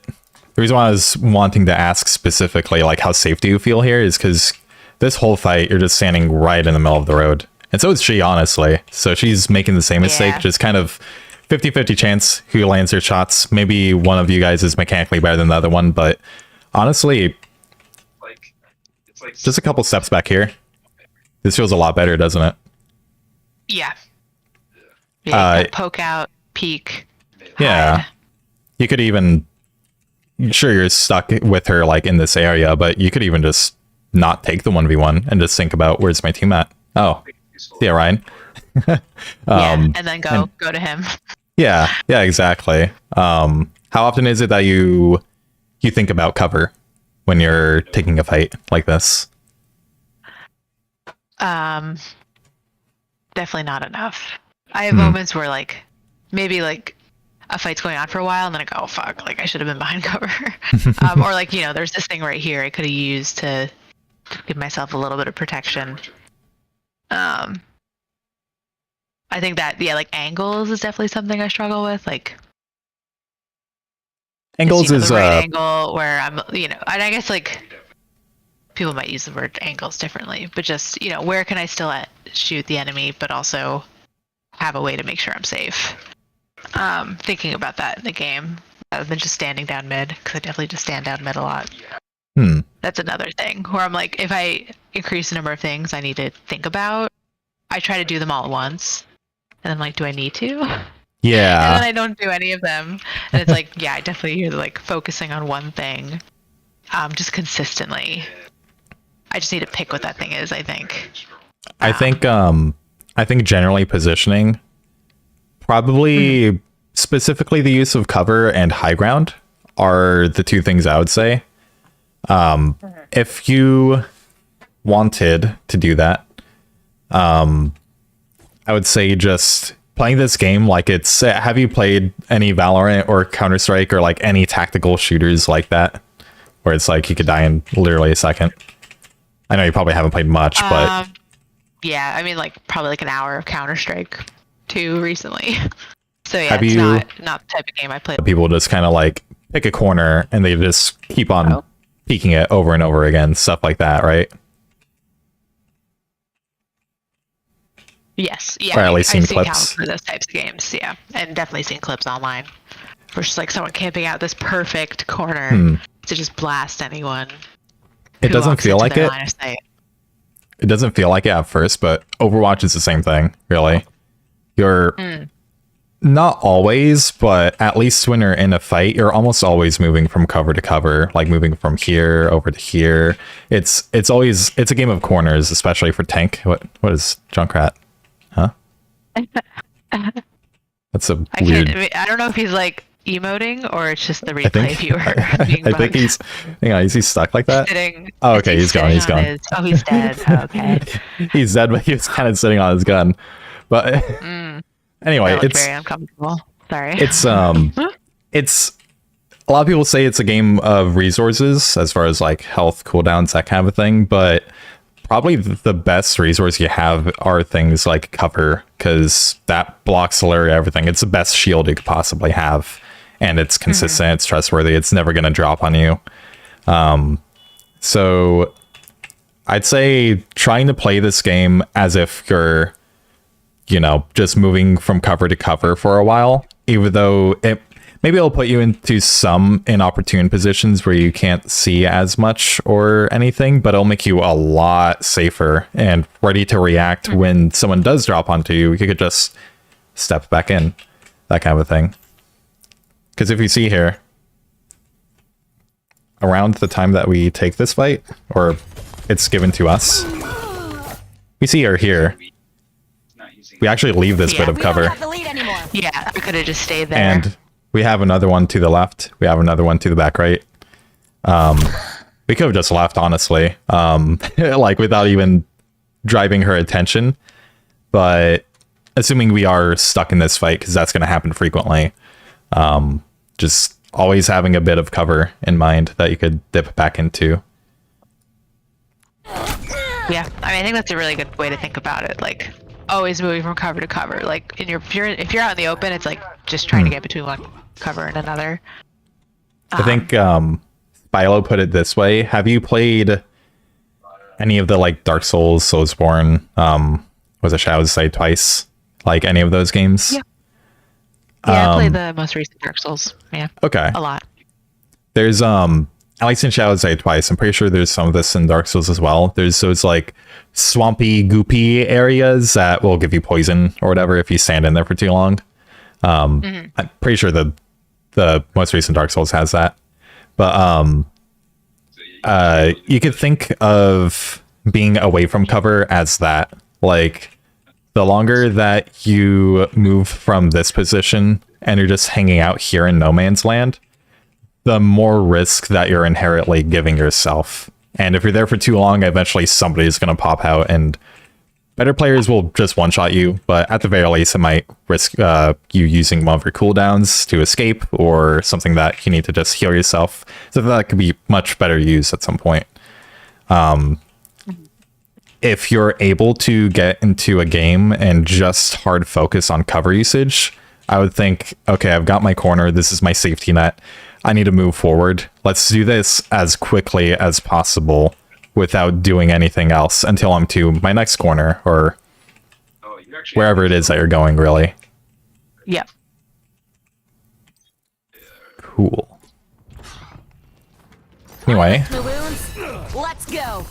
The reason why I was wanting to ask specifically, like, how safe do you feel here is because this whole fight, you're just standing right in the middle of the road. And so is she, honestly. So she's making the same mistake, just kind of 50-50 chance who lands her shots. Maybe one of you guys is mechanically better than the other one, but honestly, just a couple steps back here. This feels a lot better, doesn't it? Yeah. Yeah, poke out, peek. Yeah. Hide. You could even... Sure, you're stuck with her, like, in this area, but you could even just not take the 1v1 and just think about, where's my team at? Oh, yeah, Ryan. And then go to him. Yeah, exactly. How often is it that you think about cover when you're taking a fight like this? Definitely not enough. I have moments where, like, maybe, like, a fight's going on for a while, and then I go, oh, fuck, like, I should have been behind cover. Or, like, you know, there's this thing right here I could have used to give myself a little bit of protection. I think that, yeah, like, angles is definitely something I struggle with. Like, angles is the right angle where I'm, you know, and I guess, like, people might use the word angles differently, but just, you know, where can I still shoot the enemy, but also have a way to make sure I'm safe? Thinking about that in the game rather than just standing down mid, because I definitely just stand down mid a lot. That's another thing where I'm like, if I increase the number of things I need to think about, I try to do them all at once, and I'm like, do I need to? Yeah. And then I don't do any of them, and it's like, yeah, I definitely hear like focusing on one thing, just consistently. I just need to pick what that thing is, I think. I think generally positioning, probably specifically the use of cover and high ground are the two things I would say. If you wanted to do that, I would say just playing this game like it's... Have you played any Valorant or Counter-Strike or like any tactical shooters like that? Where it's like you could die in literally a second? I know you probably haven't played much, but... Yeah, I mean, like, probably like an hour of Counter-Strike 2 recently. So yeah, Have it's you- not the type of game I play. people just kind of like pick a corner and they just keep on peeking it over and over again, stuff like that, right? Yes, yeah. Or at least seen I've clips. counts for those types of games, yeah. And definitely seen clips online. Where it's just like someone camping out this perfect corner to just blast anyone. It who doesn't walks feel into like their it. line of sight. It doesn't feel like it at first, but Overwatch is the same thing, really. You're not always, but at least when you're in a fight, you're almost always moving from cover to cover, like moving from here over to here. It's a game of corners, especially for tank. What is Junkrat? Huh? That's a weird... I don't know if he's like emoting or it's just the replay viewer being I think bugged. hang on, is he stuck like that? Sitting, Oh, okay, he's gone. He's sitting on gone. Oh, he's dead. Oh, okay. He's dead, but he was kind of sitting on his gun. But anyway, That looked it's very uncomfortable. Sorry. it's it's a lot of people say it's a game of resources as far as like health cooldowns, that kind of a thing, but probably the best resource you have are things like cover, because that blocks literally everything. It's the best shield you could possibly have, and it's consistent, it's trustworthy, it's never going to drop on you. So I'd say trying to play this game as if you're, you know, just moving from cover to cover for a while, even though maybe it'll put you into some inopportune positions where you can't see as much or anything, but it'll make you a lot safer and ready to react when someone does drop onto you. You could just step back in, that kind of a thing. Because if you see here, around the time that we take this fight, or it's given to us, we see her here. We actually leave this bit of cover. Yeah, I could have just stayed there. And we have another one to the left. We have another one to the back right. We could have just left, honestly, like without even driving her attention. But assuming we are stuck in this fight, because that's going to happen frequently, just always having a bit of cover in mind that you could dip back into. Yeah, I mean, I think that's a really good way to think about it. Like, always moving from cover to cover. Like, if you're out in the open, it's like just trying to get between one cover and another. I think Spilo put it this way. Have you played any of the like Dark Souls, Soulsborne, was it Shadows Die Twice? Like any of those games? Yeah. Yeah, I played the most recent Dark Souls. Yeah. Okay. A lot. There's at least in Shadows Die Twice, I'm pretty sure there's some of this in Dark Souls as well. There's those like swampy, goopy areas that will give you poison or whatever if you stand in there for too long. I'm pretty sure the most recent Dark Souls has that. But you could think of being away from cover as that. Like, the longer that you move from this position and you're just hanging out here in no man's land, the more risk that you're inherently giving yourself. And if you're there for too long, eventually somebody's going to pop out, and better players will just one-shot you, but at the very least, it might risk you using one of your cooldowns to escape, or something that you need to just heal yourself. So that could be much better used at some point. If you're able to get into a game and just hard focus on cover usage, I would think, okay, I've got my corner. This is my safety net. I need to move forward. Let's do this as quickly as possible without doing anything else until I'm to my next corner or wherever it is that you're going, really. Yep. Cool. Anyway, My wounds. Let's go.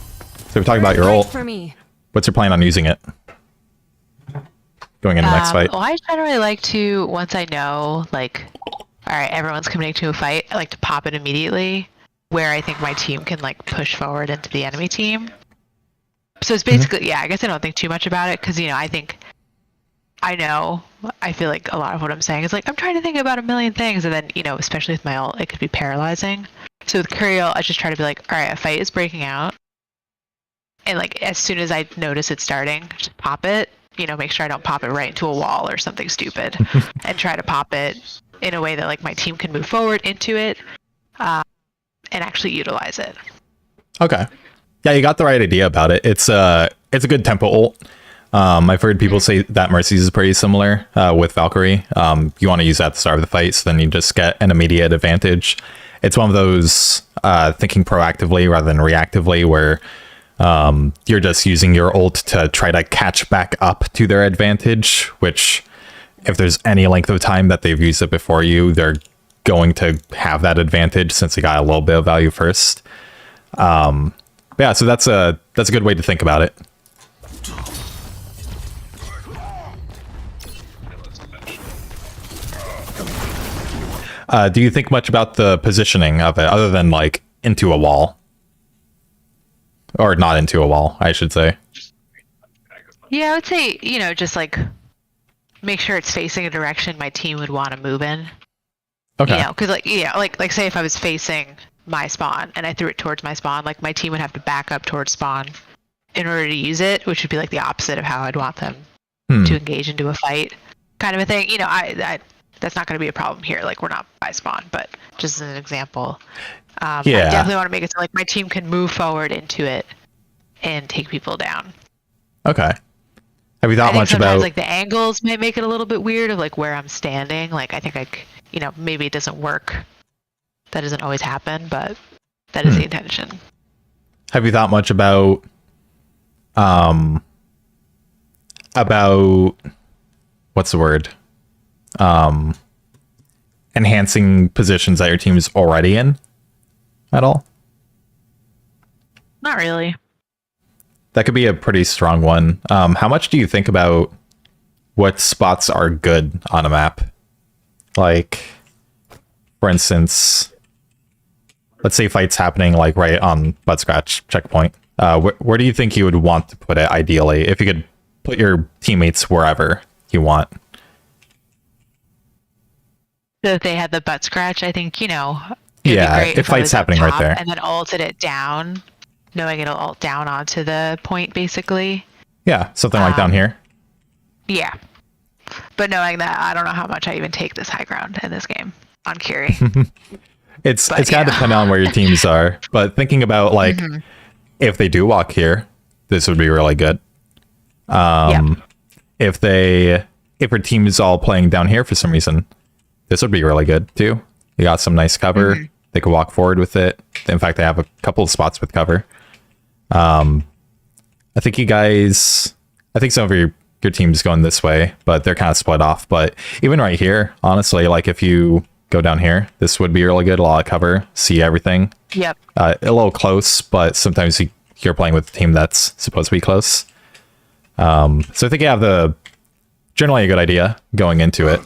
so we're talking about your Right ult. for me. What's your plan on using it? Going into the next fight? Well, I generally like to, once I know, like, all right, everyone's committing to a fight, I like to pop it immediately where I think my team can, like, push forward into the enemy team. So it's basically, yeah, I guess I don't think too much about it because, you know, I feel like a lot of what I'm saying is, like, I'm trying to think about a million things, and then, you know, especially with my ult, it could be paralyzing. So with Curiel, I just try to be like, all right, a fight is breaking out. And, like, as soon as I notice it starting, just pop it. You know, make sure I don't pop it right into a wall or something stupid. And try to pop it in a way that, like, my team can move forward into it and actually utilize it. Okay. Yeah, you got the right idea about it. It's a good tempo ult. I've heard people say that Mercy's is pretty similar with Valkyrie. You want to use that at the start of the fight, so then you just get an immediate advantage. It's one of those thinking proactively rather than reactively, where you're just using your ult to try to catch back up to their advantage, which if there's any length of time that they've used it before you, they're going to have that advantage since they got a little bit of value first. Yeah, so that's a good way to think about it. Do you think much about the positioning of it, other than like into a wall? Or not into a wall, I should say. Yeah, I would say, you know, just like make sure it's facing a direction my team would want to move in. Okay. You know, because like say if I was facing my spawn and I threw it towards my spawn, like my team would have to back up towards spawn in order to use it, which would be like the opposite of how I'd want them to engage into a fight, kind of a thing. You know, I that's not going to be a problem here. Like, we're not by spawn, but just as an example. I definitely want to make it so like my team can move forward into it and take people down. Okay. Have you thought much about like the angles might make it a little bit weird of like where I'm standing. Like I think you know, maybe it doesn't work. That doesn't always happen, but that is the intention. Have you thought much about what's the word? Enhancing positions that your team is already in at all? Not really. That could be a pretty strong one. How much do you think about what spots are good on a map? Like, for instance, let's say fight's happening like right on butt scratch checkpoint. Where do you think you would want to put it ideally, if you could put your teammates wherever you want? So if they had the butt scratch, I think, you know, yeah, if fight's happening right there. And then ulted it down, knowing it'll ult down onto the point, basically. Yeah, something like down here. Yeah. But knowing that, I don't know how much I even take this high ground in this game on Curie. It's gotta depend on where your teams are. But thinking about like if they do walk here, this would be really good. If your team is all playing down here for some reason, this would be really good too. You got some nice cover. They could walk forward with it. In fact, they have a couple of spots with cover. I think some of your team's going this way, but they're kind of split off. But even right here, honestly, like if you go down here, this would be really good. A lot of cover, see everything. Yep. A little close, but sometimes you're playing with a team that's supposed to be close. So I think you have generally a good idea going into it.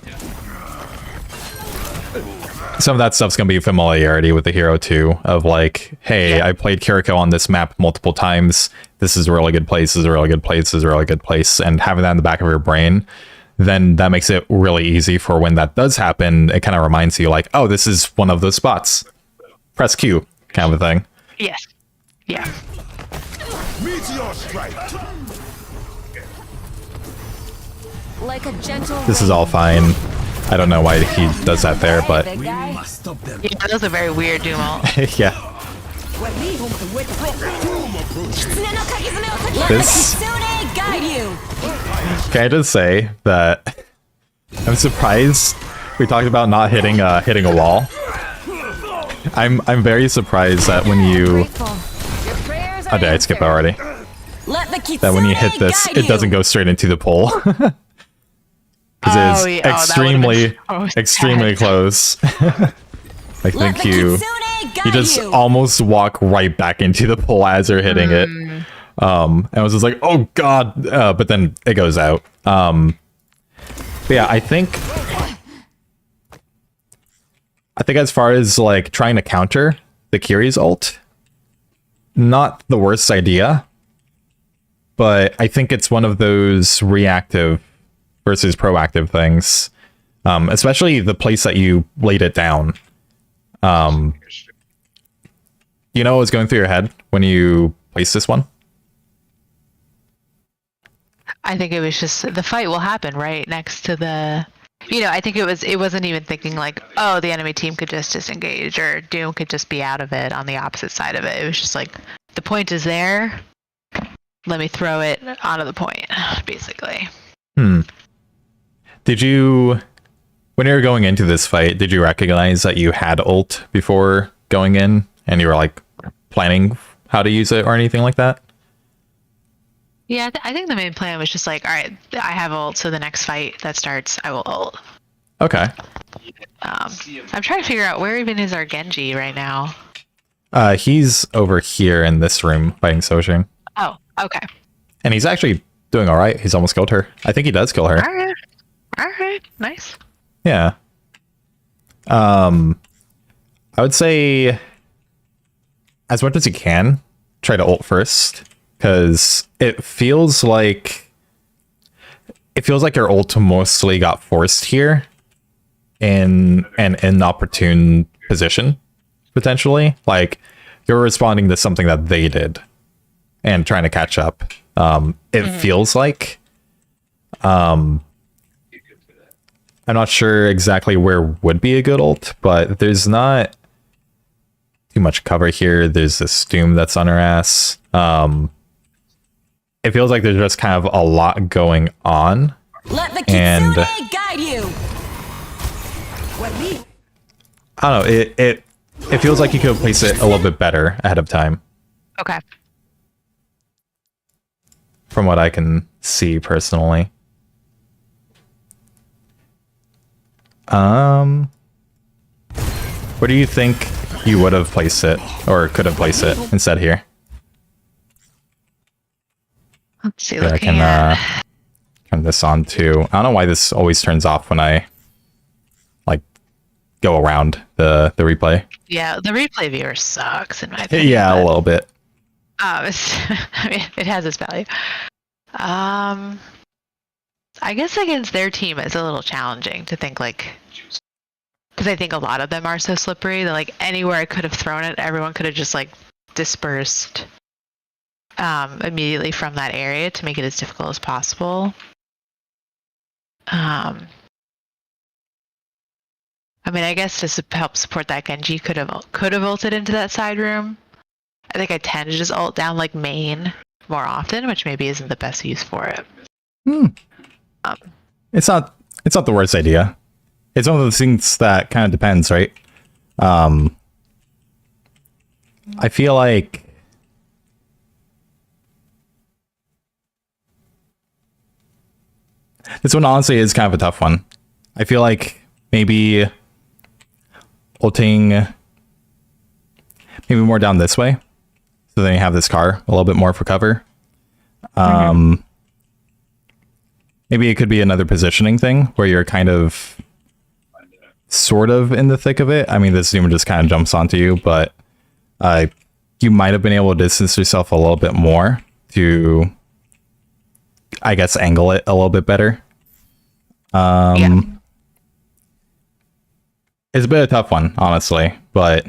Some of that stuff's going to be familiarity with the hero too, of like, hey, I played Kiriko on this map multiple times. This is a really good place, this is a really good place, this is a really good place. And having that in the back of your brain, then that makes it really easy for when that does happen. It kind of reminds you like, oh, this is one of those spots. Press Q kind of a thing. Yes. Yeah. Meteor strike. Like a gentle This is all fine. I don't know why he does that there, but big guy. Yeah, that was a very weird doom ult. yeah. This, Guide you. can I just say that I'm surprised we talked about not hitting a wall. I'm very surprised that when you oh, did I skip already? That when you hit this, it doesn't go straight into the pole. Because it's extremely close. I think you just almost walk right back into the pole as you're hitting it. And I was just like, oh god, but then it goes out. But yeah, I think as far as like trying to counter the Kiri's ult, not the worst idea, but I think it's one of those reactive versus proactive things, especially the place that you laid it down. You know what was going through your head when you placed this one? I think it was just the fight will happen right next to the. I think it wasn't even thinking like, oh, the enemy team could just disengage or Doom could just be out of it on the opposite side of it. It was just like the point is there. Let me throw it onto the point, basically. Did you, when you were going into this fight, did you recognize that you had ult before going in and you were like planning how to use it or anything like that? Yeah, I think the main plan was just like, all right, I have ult, so the next fight that starts, I will ult. Okay. I'm trying to figure out where even is our Genji right now. He's over here in this room fighting Sojin. Oh, okay. And he's actually doing all right. He's almost killed her. I think he does kill her. All right, nice. Yeah. I would say as much as you can, try to ult first, because it feels like your ult mostly got forced here in an inopportune position, potentially. Like you're responding to something that they did and trying to catch up. It feels like I'm not sure exactly where would be a good ult, but there's not too much cover here. There's this Doom that's on her ass. It feels like there's just kind of a lot going on. Let the and guide you. I don't know, it feels like you could place it a little bit better ahead of time. Okay. From what I can see personally. Where do you think you would have placed it, or could have placed it instead here? Let's see. Yeah, I can turn this on too. I don't know why this always turns off when I like go around the replay. Yeah, the replay viewer sucks in my opinion. Yeah, a little bit. I mean, it has its value. I guess against their team it's a little challenging to think like, because I think a lot of them are so slippery that like anywhere I could have thrown it, everyone could have just like dispersed immediately from that area to make it as difficult as possible. I mean, I guess to help support that, Genji could have ulted into that side room. I think I tend to just ult down like main more often, which maybe isn't the best use for it. It's not the worst idea. It's one of those things that kind of depends, right? I feel like this one honestly is kind of a tough one. I feel like maybe ulting maybe more down this way, so then you have this car a little bit more for cover. Maybe it could be another positioning thing where you're kind of sort of in the thick of it. I mean, this Zoom just kind of jumps onto you, but you might have been able to distance yourself a little bit more to, I guess, angle it a little bit better. It's a bit of a tough one, honestly, but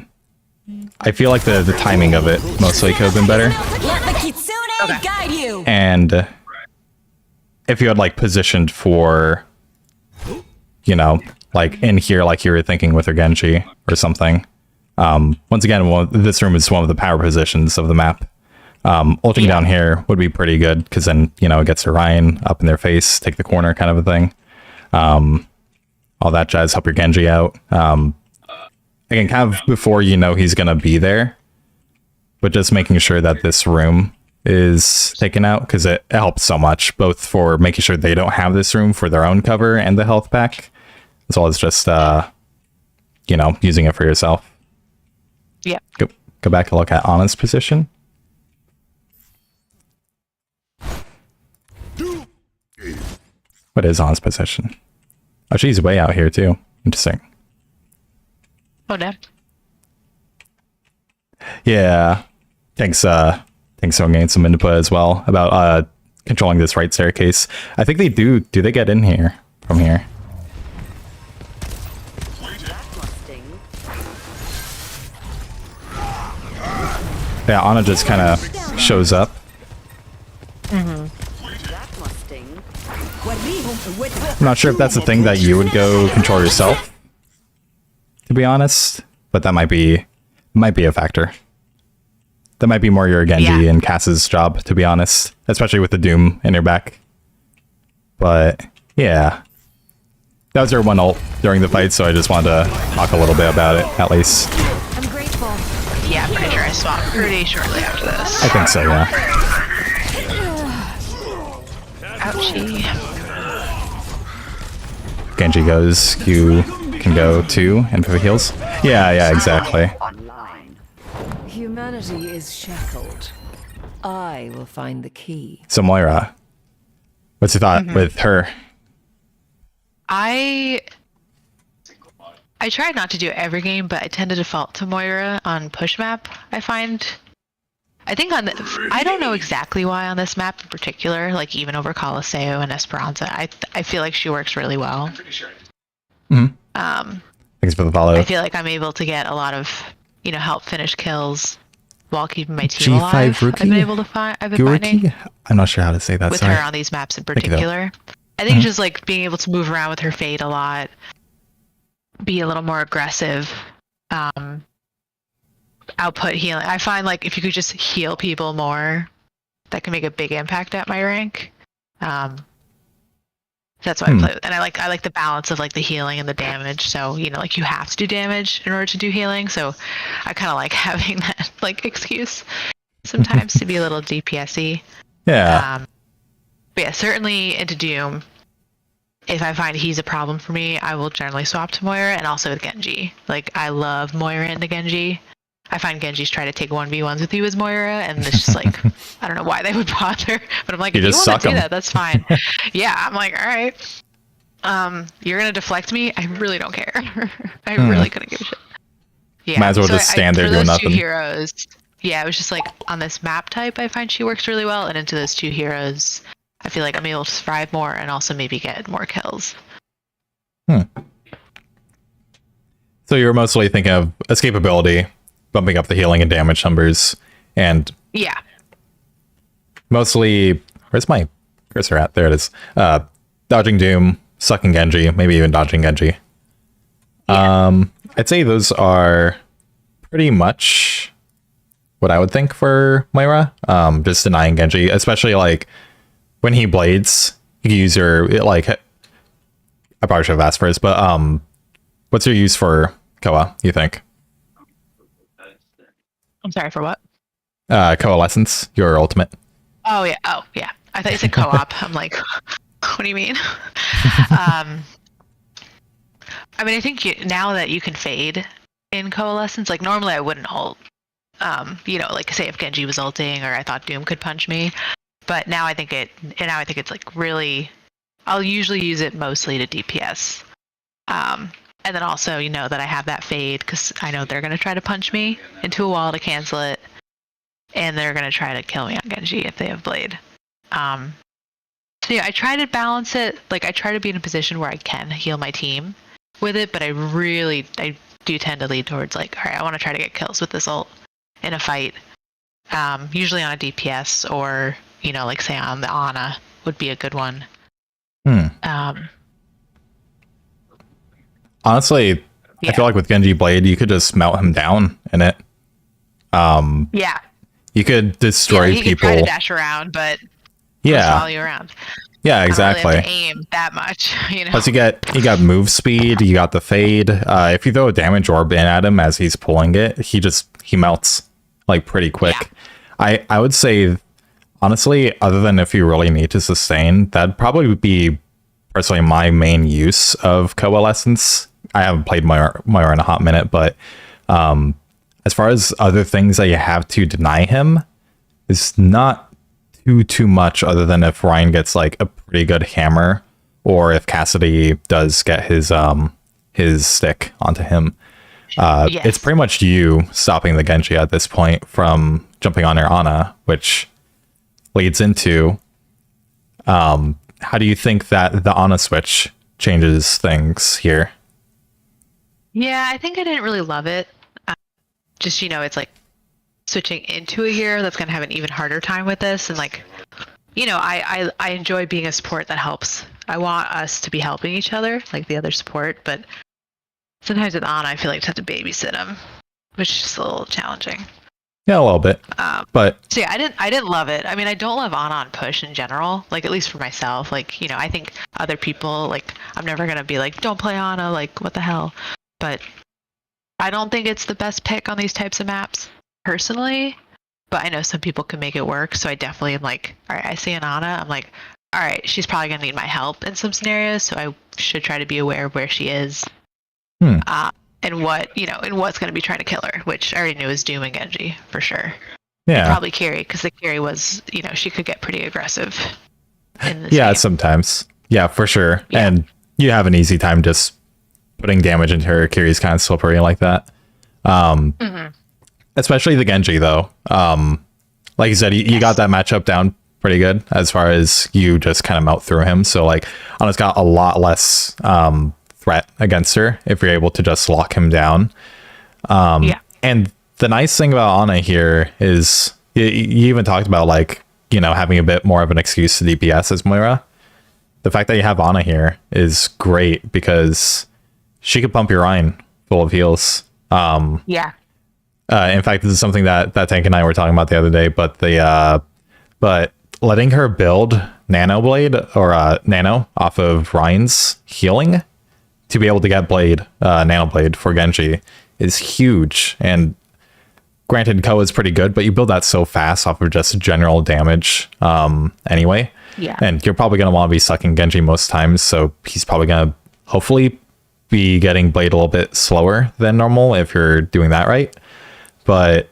I feel like the timing of it mostly could have been better. Let the kitsune guide you. And if you had like positioned for, you know, like in here, like you were thinking with her Genji or something. Once again, this room is one of the power positions of the map. Ulting down here would be pretty good because then, you know, it gets Orion up in their face, take the corner kind of a thing. All that jazz, help your Genji out. Again, kind of before you know he's going to be there, but just making sure that this room is taken out because it helps so much, both for making sure they don't have this room for their own cover and the health pack, as well as just, you know, using it for yourself. Yeah. Go back and look at Anna's position. What is Anna's position? Oh, she's way out here too. Interesting. Oh, damn. Yeah. Thanks for getting some input as well about controlling this right staircase. I think they do. Do they get in here from here? Yeah, Anna just kind of shows up. I'm not sure if that's the thing that you would go control yourself, to be honest, but that might be a factor. That might be more your Genji and Cass's job, to be honest, especially with the Doom in your back. But yeah, that was her one ult during the fight, so I just wanted to talk a little bit about it, at least. I'm grateful. Yeah, I'm pretty sure I swapped pretty shortly after this. I think so, yeah. Ouchie. Genji goes, Q can go too, and for heals. Yeah, exactly. Humanity is shackled. I will find the key. So Moira, what's your thought with her? I tried not to do it every game, but I tend to default to Moira on push map. I think I don't know exactly why on this map in particular, like even over Coliseo and Esperanza, I feel like she works really well. Thanks for the follow. I feel like I'm able to get a lot of, you know, help finish kills while keeping my team alive. Rookie? I've been able to find. I've been finding I'm not sure how to say that. with sorry. her on these maps in particular. I think just like being able to move around with her Fade a lot, be a little more aggressive, output healing. I find like if you could just heal people more, that can make a big impact at my rank. That's why I play with, and I like the balance of like the healing and the damage. So, you know, like you have to do damage in order to do healing. So I kind of like having that like excuse sometimes to be a little DPS-y. Yeah. But yeah, certainly into Doom, if I find he's a problem for me, I will generally swap to Moira, and also with Genji. Like, I love Moira into Genji. I find Genji's try to take 1v1s with you as Moira, and it's just like, I don't know why they would bother, but I'm like, if you want to do that, that's fine. Yeah, I'm like, all right. You're going to deflect me? I really don't care. I really couldn't give a shit. Yeah, might as well just stand there doing nothing. Two heroes, yeah, it was just like, on this map type, I find she works really well, and into those two heroes, I feel like I'm able to survive more and also maybe get more kills. So you're mostly thinking of escapability, bumping up the healing and damage numbers, and yeah, mostly, where's my cursor at? There it is. Dodging Doom, sucking Genji, maybe even dodging Genji. Yeah. I'd say those are pretty much what I would think for Moira. Just denying Genji, especially like when he blades, you can use your, like, I probably should have asked first, but what's your use for Koa, you think? I'm sorry, for what? Coalescence, your ultimate. Oh yeah. Oh yeah. I thought you said co-op. I'm like, what do you mean? I mean, I think now that you can fade in Coalescence, like normally I wouldn't ult. Like say if Genji was ulting or I thought Doom could punch me, but now I think it's like really. I'll usually use it mostly to DPS, and then also that I have that fade because I know they're gonna try to punch me into a wall to cancel it, and they're gonna try to kill me on Genji if they have Blade. So yeah, I try to balance it. Like I try to be in a position where I can heal my team with it, but I do tend to lead towards like, all right, I want to try to get kills with this ult in a fight. Usually on a DPS or like say on the Ana would be a good one. Honestly, yeah. I feel like with Genji Blade, you could just melt him down in it. Yeah. You could destroy he people. Could try to dash around, but follow you around. Yeah, exactly. I don't really have to aim that much, Plus, you got move speed. You got the fade. If you throw a damage orb in at him as he's pulling it, he melts like pretty quick. Yeah. I would say, honestly, other than if you really need to sustain, that'd probably be personally my main use of Coalescence. I haven't played Moira in a hot minute, but as far as other things that you have to deny him, is not too much other than if Ryan gets like a pretty good hammer or if Cassidy does get his stick onto him. Yes. It's pretty much you stopping the Genji at this point from jumping on your Ana, which leads into how do you think that the Ana switch changes things here? Yeah, I think I didn't really love it. Just it's like switching into a hero that's going to have an even harder time with this, and like I enjoy being a support that helps. I want us to be helping each other like the other support, but sometimes with Ana I feel like I have to babysit him, which is just a little challenging. Yeah, a little bit. But so yeah, I didn't love it. I mean, I don't love Ana on push in general, like at least for myself. Like I think other people, like I'm never gonna be like don't play Ana, like what the hell, but I don't think it's the best pick on these types of maps personally, but I know some people can make it work, so I definitely am like, all right, I see an Ana, I'm like, all right, she's probably gonna need my help in some scenarios, so I should try to be aware of where she is, and what and what's gonna be trying to kill her, which I already knew was Doom and Genji for sure. Yeah, and probably Carry, because the Carry was she could get pretty aggressive in this game. Sometimes, for sure, and you have an easy time just putting damage into her. Carry's kind of slippery like that. Especially the Genji though. Like you said, you got that matchup down pretty good as far as you just kind of melt through him. So like Ana's got a lot less threat against her if you're able to just lock him down. And the nice thing about Ana here is you even talked about like having a bit more of an excuse to DPS as Moira. The fact that you have Ana here is great because she could pump your Ryan full of heals. In fact, this is something that Tank and I were talking about the other day, but letting her build Nano Blade or Nano off of Ryan's healing to be able to get Nano Blade for Genji is huge. And granted, Ko is pretty good, but you build that so fast off of just general damage anyway. Yeah. And you're probably going to want to be sucking Genji most times, so he's probably going to hopefully be getting Blade a little bit slower than normal if you're doing that right. But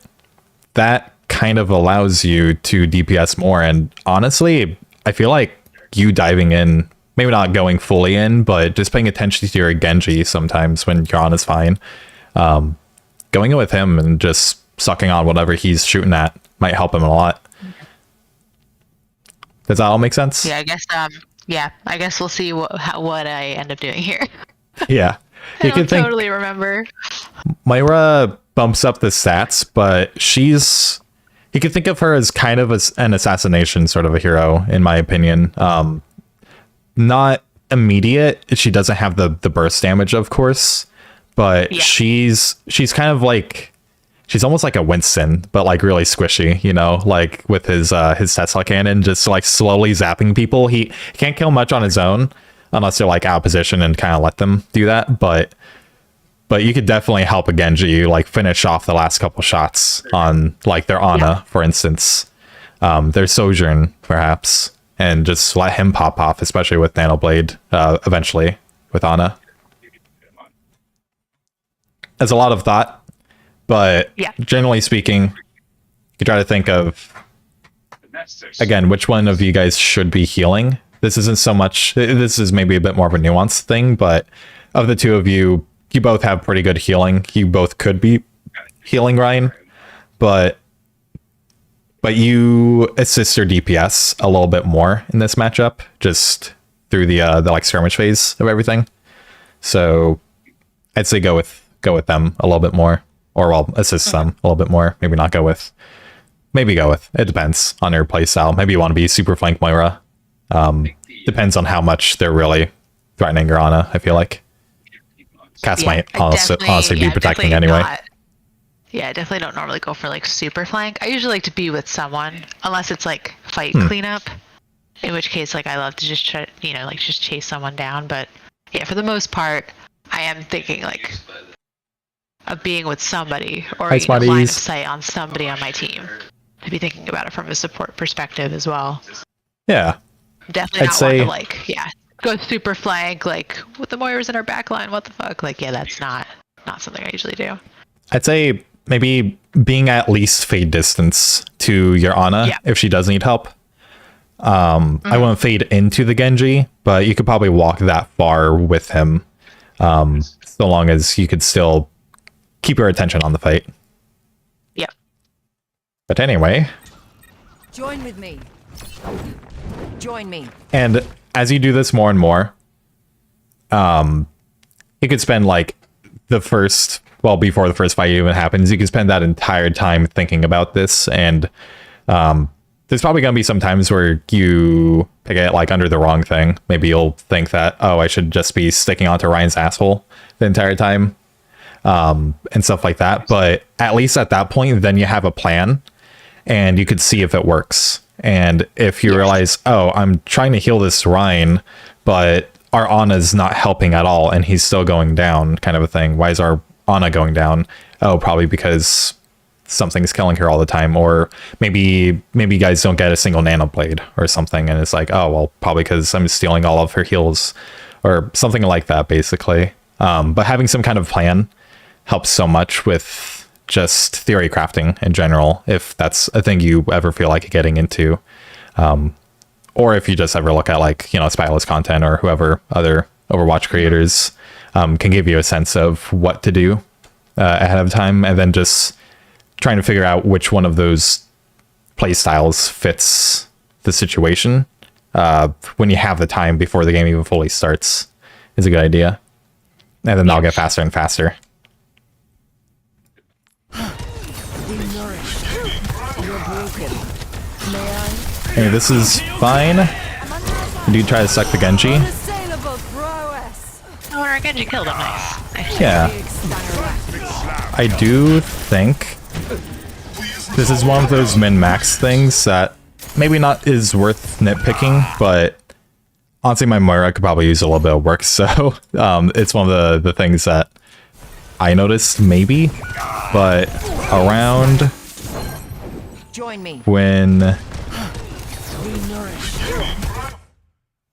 that kind of allows you to DPS more. And honestly, I feel like you diving in, maybe not going fully in, but just paying attention to your Genji sometimes when you're on is fine. Going in with him and just sucking on whatever he's shooting at might help him a lot. Does that all make sense? Yeah, I guess. I guess we'll see what I end up doing here. Yeah, I don't totally remember. Moira bumps up the stats, but you can think of her as kind of an assassination sort of a hero, in my opinion. Not immediate. She doesn't have the burst damage, of course, but she's kind of like, she's almost like a Winston, but like really squishy, like with his Tesla cannon, just like slowly zapping people. He can't kill much on his own unless they're like out of position and kind of let them do that. But but you could definitely help a Genji like finish off the last couple shots on like their Ana, for instance, their Sojourn perhaps, and just let him pop off, especially with Nanoblade eventually with Ana. There's a lot of thought, but generally speaking, you could try to think of, again, which one of you guys should be healing. This isn't so much, this is maybe a bit more of a nuanced thing, but of the two of you, you both have pretty good healing. You both could be healing Ryan, but you assist your DPS a little bit more in this matchup, just through the like skirmish phase of everything. So I'd say go with them a little bit more, or well, assist them a little bit more. Maybe not go with. Maybe go with. It depends on your playstyle. Maybe you want to be super flank Moira. Depends on how much they're really threatening your Ana, I feel like. Cass might honestly be protecting anyway. I definitely don't normally go for like super flank. I usually like to be with someone, unless it's like fight cleanup. In which case, like I love to just try, like just chase someone down. But yeah, for the most part, I am thinking like of being with somebody or line of sight on somebody on my team. To be thinking about it from a support perspective as well. Yeah. Definitely not want to like, go super flank, like with the Moiras in our backline, what the fuck? Like, that's not something I usually do. I'd say maybe being at least fade distance to your Ana if she does need help. I won't fade into the Genji, but you could probably walk that far with him, so long as you could still keep your attention on the fight. Yep. But anyway. Join with me. Join me. And as you do this more and more, you could spend like before the first fight even happens, you can spend that entire time thinking about this. And there's probably going to be some times where you pick it like under the wrong thing. Maybe you'll think that, oh, I should just be sticking onto Ryan's asshole the entire time, and stuff like that. But at least at that point, then you have a plan and you could see if it works. And if you realize, oh, I'm trying to heal this Ryan, but our Ana's not helping at all and he's still going down, kind of a thing. Why is our Ana going down? Oh, probably because something's killing her all the time. Or maybe you guys don't get a single Nanoblade or something. And it's like, oh, well, probably because I'm stealing all of her heals or something like that, basically. But having some kind of plan helps so much with just theory crafting in general, if that's a thing you ever feel like getting into, or if you just ever look at like Spyla's content or whoever other Overwatch creators can give you a sense of what to do ahead of time, and then just trying to figure out which one of those play styles fits the situation when you have the time before the game even fully starts is a good idea, and then they'll get faster and faster. Hey, this is fine. You do try to suck the Genji. Oh, our Genji killed him. Nice. Yeah. I do think this is one of those min-max things that maybe not is worth nitpicking, but honestly my Moira could probably use a little bit of work, so it's one of the things that I noticed maybe, but around when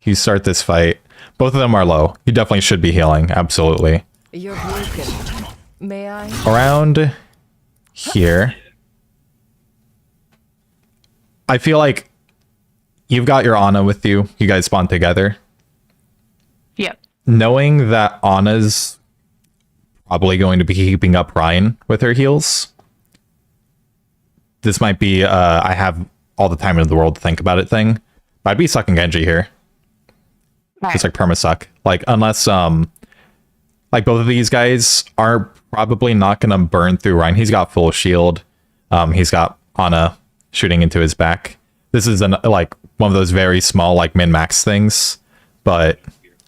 you start this fight, both of them are low. You definitely should be healing, absolutely. You're broken. May I? Around here, I feel like you've got your Ana with you. You guys spawn together. Yep. Knowing that Ana's probably going to be keeping up Ryan with her heals, this might be I have all the time in the world to think about it thing. But I'd be sucking Genji here. Right. Just like perma-suck. Like, unless like both of these guys are probably not gonna burn through Ryan. He's got full shield. He's got Ana shooting into his back. This is like one of those very small like min-max things. But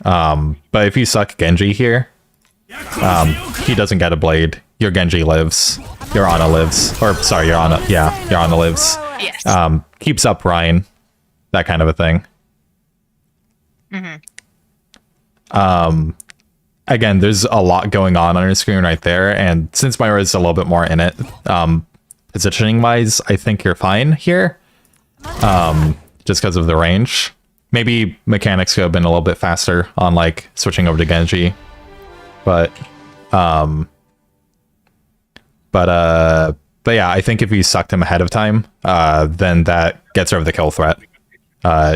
if you suck Genji here, he doesn't get a blade. Your Genji lives. Your Ana lives. Or sorry, your Ana. Yeah, your Ana lives. Yes. Keeps up Ryan. That kind of a thing. again, there's a lot going on your screen right there, and since Myra is a little bit more in it, positioning wise, I think you're fine here. Just because of the range. Maybe mechanics could have been a little bit faster on like switching over to Genji, but yeah, I think if you sucked him ahead of time, then that gets rid of the kill threat,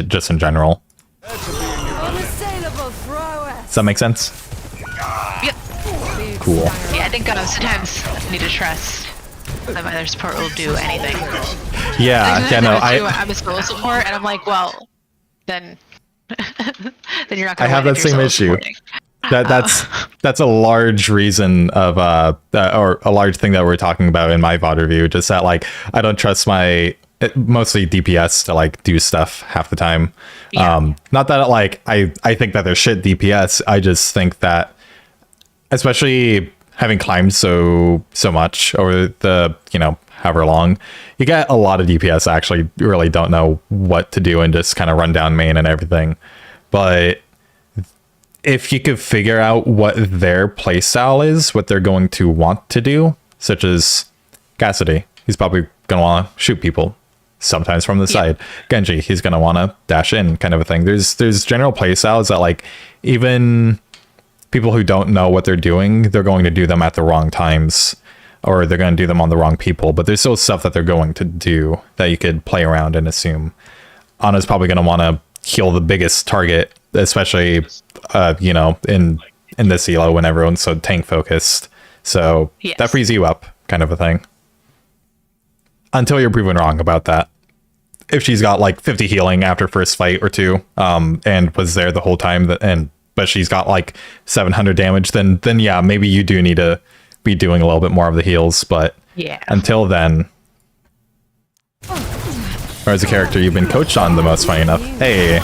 just in general. Unassailable thrower. Does that make sense? Yep. Cool. Yeah, I think sometimes you need to trust that my other support will do anything. Yeah, yeah, no, I'm a solo support, and I'm like, well, then you're not gonna I have that same issue. That's a large reason of or a large thing that we're talking about in my VOD review, just that like I don't trust my mostly DPS to like do stuff half the time. Yeah. Not that like I think that they're shit DPS. I just think that, especially having climbed so much over the, you know, however long, you get a lot of DPS actually really don't know what to do and just kind of run down main and everything. But if you could figure out what their playstyle is, what they're going to want to do, such as Cassidy, he's probably going to want to shoot people sometimes from the side. Genji, he's going to want to dash in, kind of a thing. There's general playstyles that like even people who don't know what they're doing, they're going to do them at the wrong times, or they're going to do them on the wrong people, but there's still stuff that they're going to do that you could play around and assume. Ana's probably going to want to heal the biggest target, especially you know, in this elo when everyone's so tank focused. So that frees you up, kind of a thing. Until you're proven wrong about that. If she's got like 50 healing after first fight or two, and was there the whole time, but she's got like 700 damage, then yeah, maybe you do need to be doing a little bit more of the heals. But Yeah. until then, or as a character you've been coached on the most, funny enough. Hey. I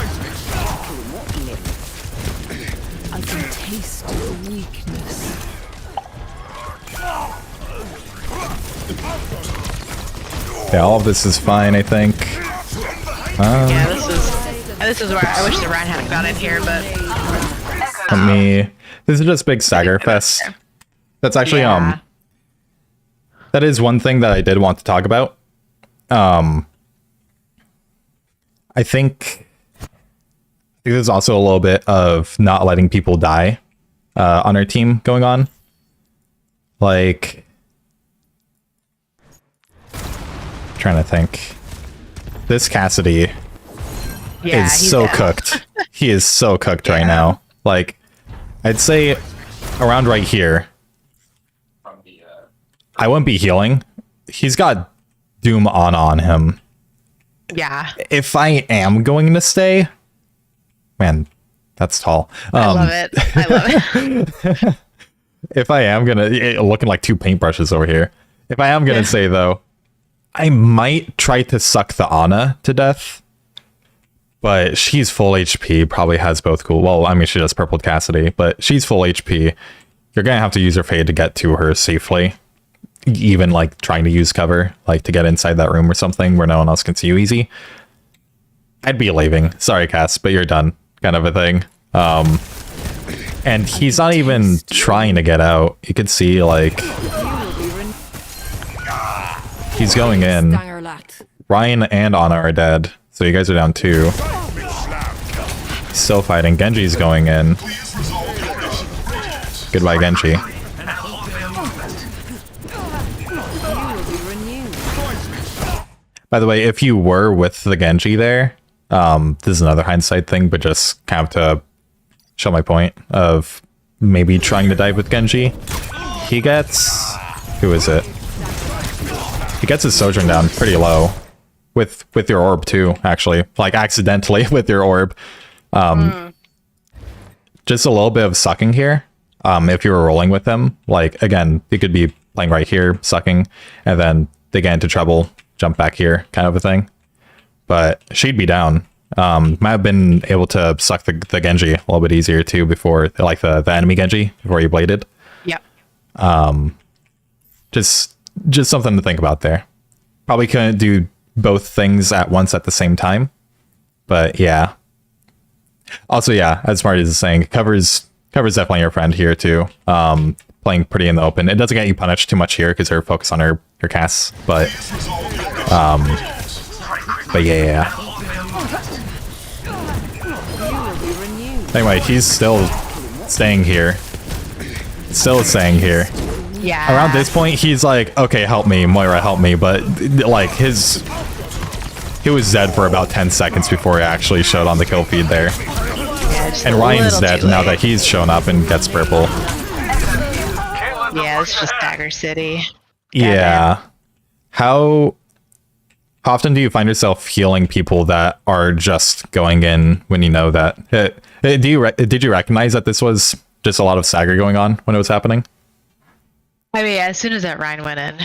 can taste your weakness. Yeah, all of this is fine, I think. Yeah, this is where I wish the Ryan hadn't got in here, but This is just big stagger fest. That's actually that is one thing that I did want to talk about. I think there's also a little bit of not letting people die on our team going on. Like, trying to think. This Cassidy is he's so down. cooked. He is so cooked right now. Like, I'd say around right here, I wouldn't be healing. He's got Doom on him. yeah. If I am going to stay, man, that's tall. I love it. I love it. If I am gonna, looking like two paintbrushes over here. If I am gonna say though, I might try to suck the Ana to death, but she's full HP, probably has both cool. Well, I mean, she does purple Cassidy, but she's full HP. You're gonna have to use your fade to get to her safely. Even like trying to use cover, like to get inside that room or something where no one else can see you easy. I'd be leaving. Sorry, Cass, but you're done, kind of a thing. And he's not even trying to get out. You could see like he's going in. Ryan and Ana are dead, so you guys are down 2. Still fighting. Genji's going in. Goodbye, Genji. By the way, if you were with the Genji there, this is another hindsight thing, but just kind of to show my point of maybe trying to dive with Genji. He gets... Who is it? He gets his Sojourn down pretty low. With your orb too, actually. Like accidentally with your orb. Just a little bit of sucking here. If you were rolling with him. Like, again, you could be playing right here, sucking, and then they get into trouble, jump back here, kind of a thing. But she'd be down. Might have been able to suck the Genji a little bit easier too before, like the enemy Genji, before you bladed. Yep. Just something to think about there. Probably couldn't do both things at once at the same time. But yeah. Also, yeah, as Marty is saying, cover's Cover's definitely your friend here too. Playing pretty in the open. It doesn't get you punished too much here because they're focused on her casts, but yeah. Anyway, he's still staying here. Still staying here. Yeah. Around this point, he's like, okay, help me, Moira, help me. But like he was dead for about 10 seconds before he actually showed on the kill feed there. Yeah, And Ryan's dead now that he's shown up and gets purple. Yeah, it's just Dagger City. Yeah. How often do you find yourself healing people that are just going in when you know that? Did you recognize that this was just a lot of stagger going on when it was happening? I mean, as soon as that Rhine went in,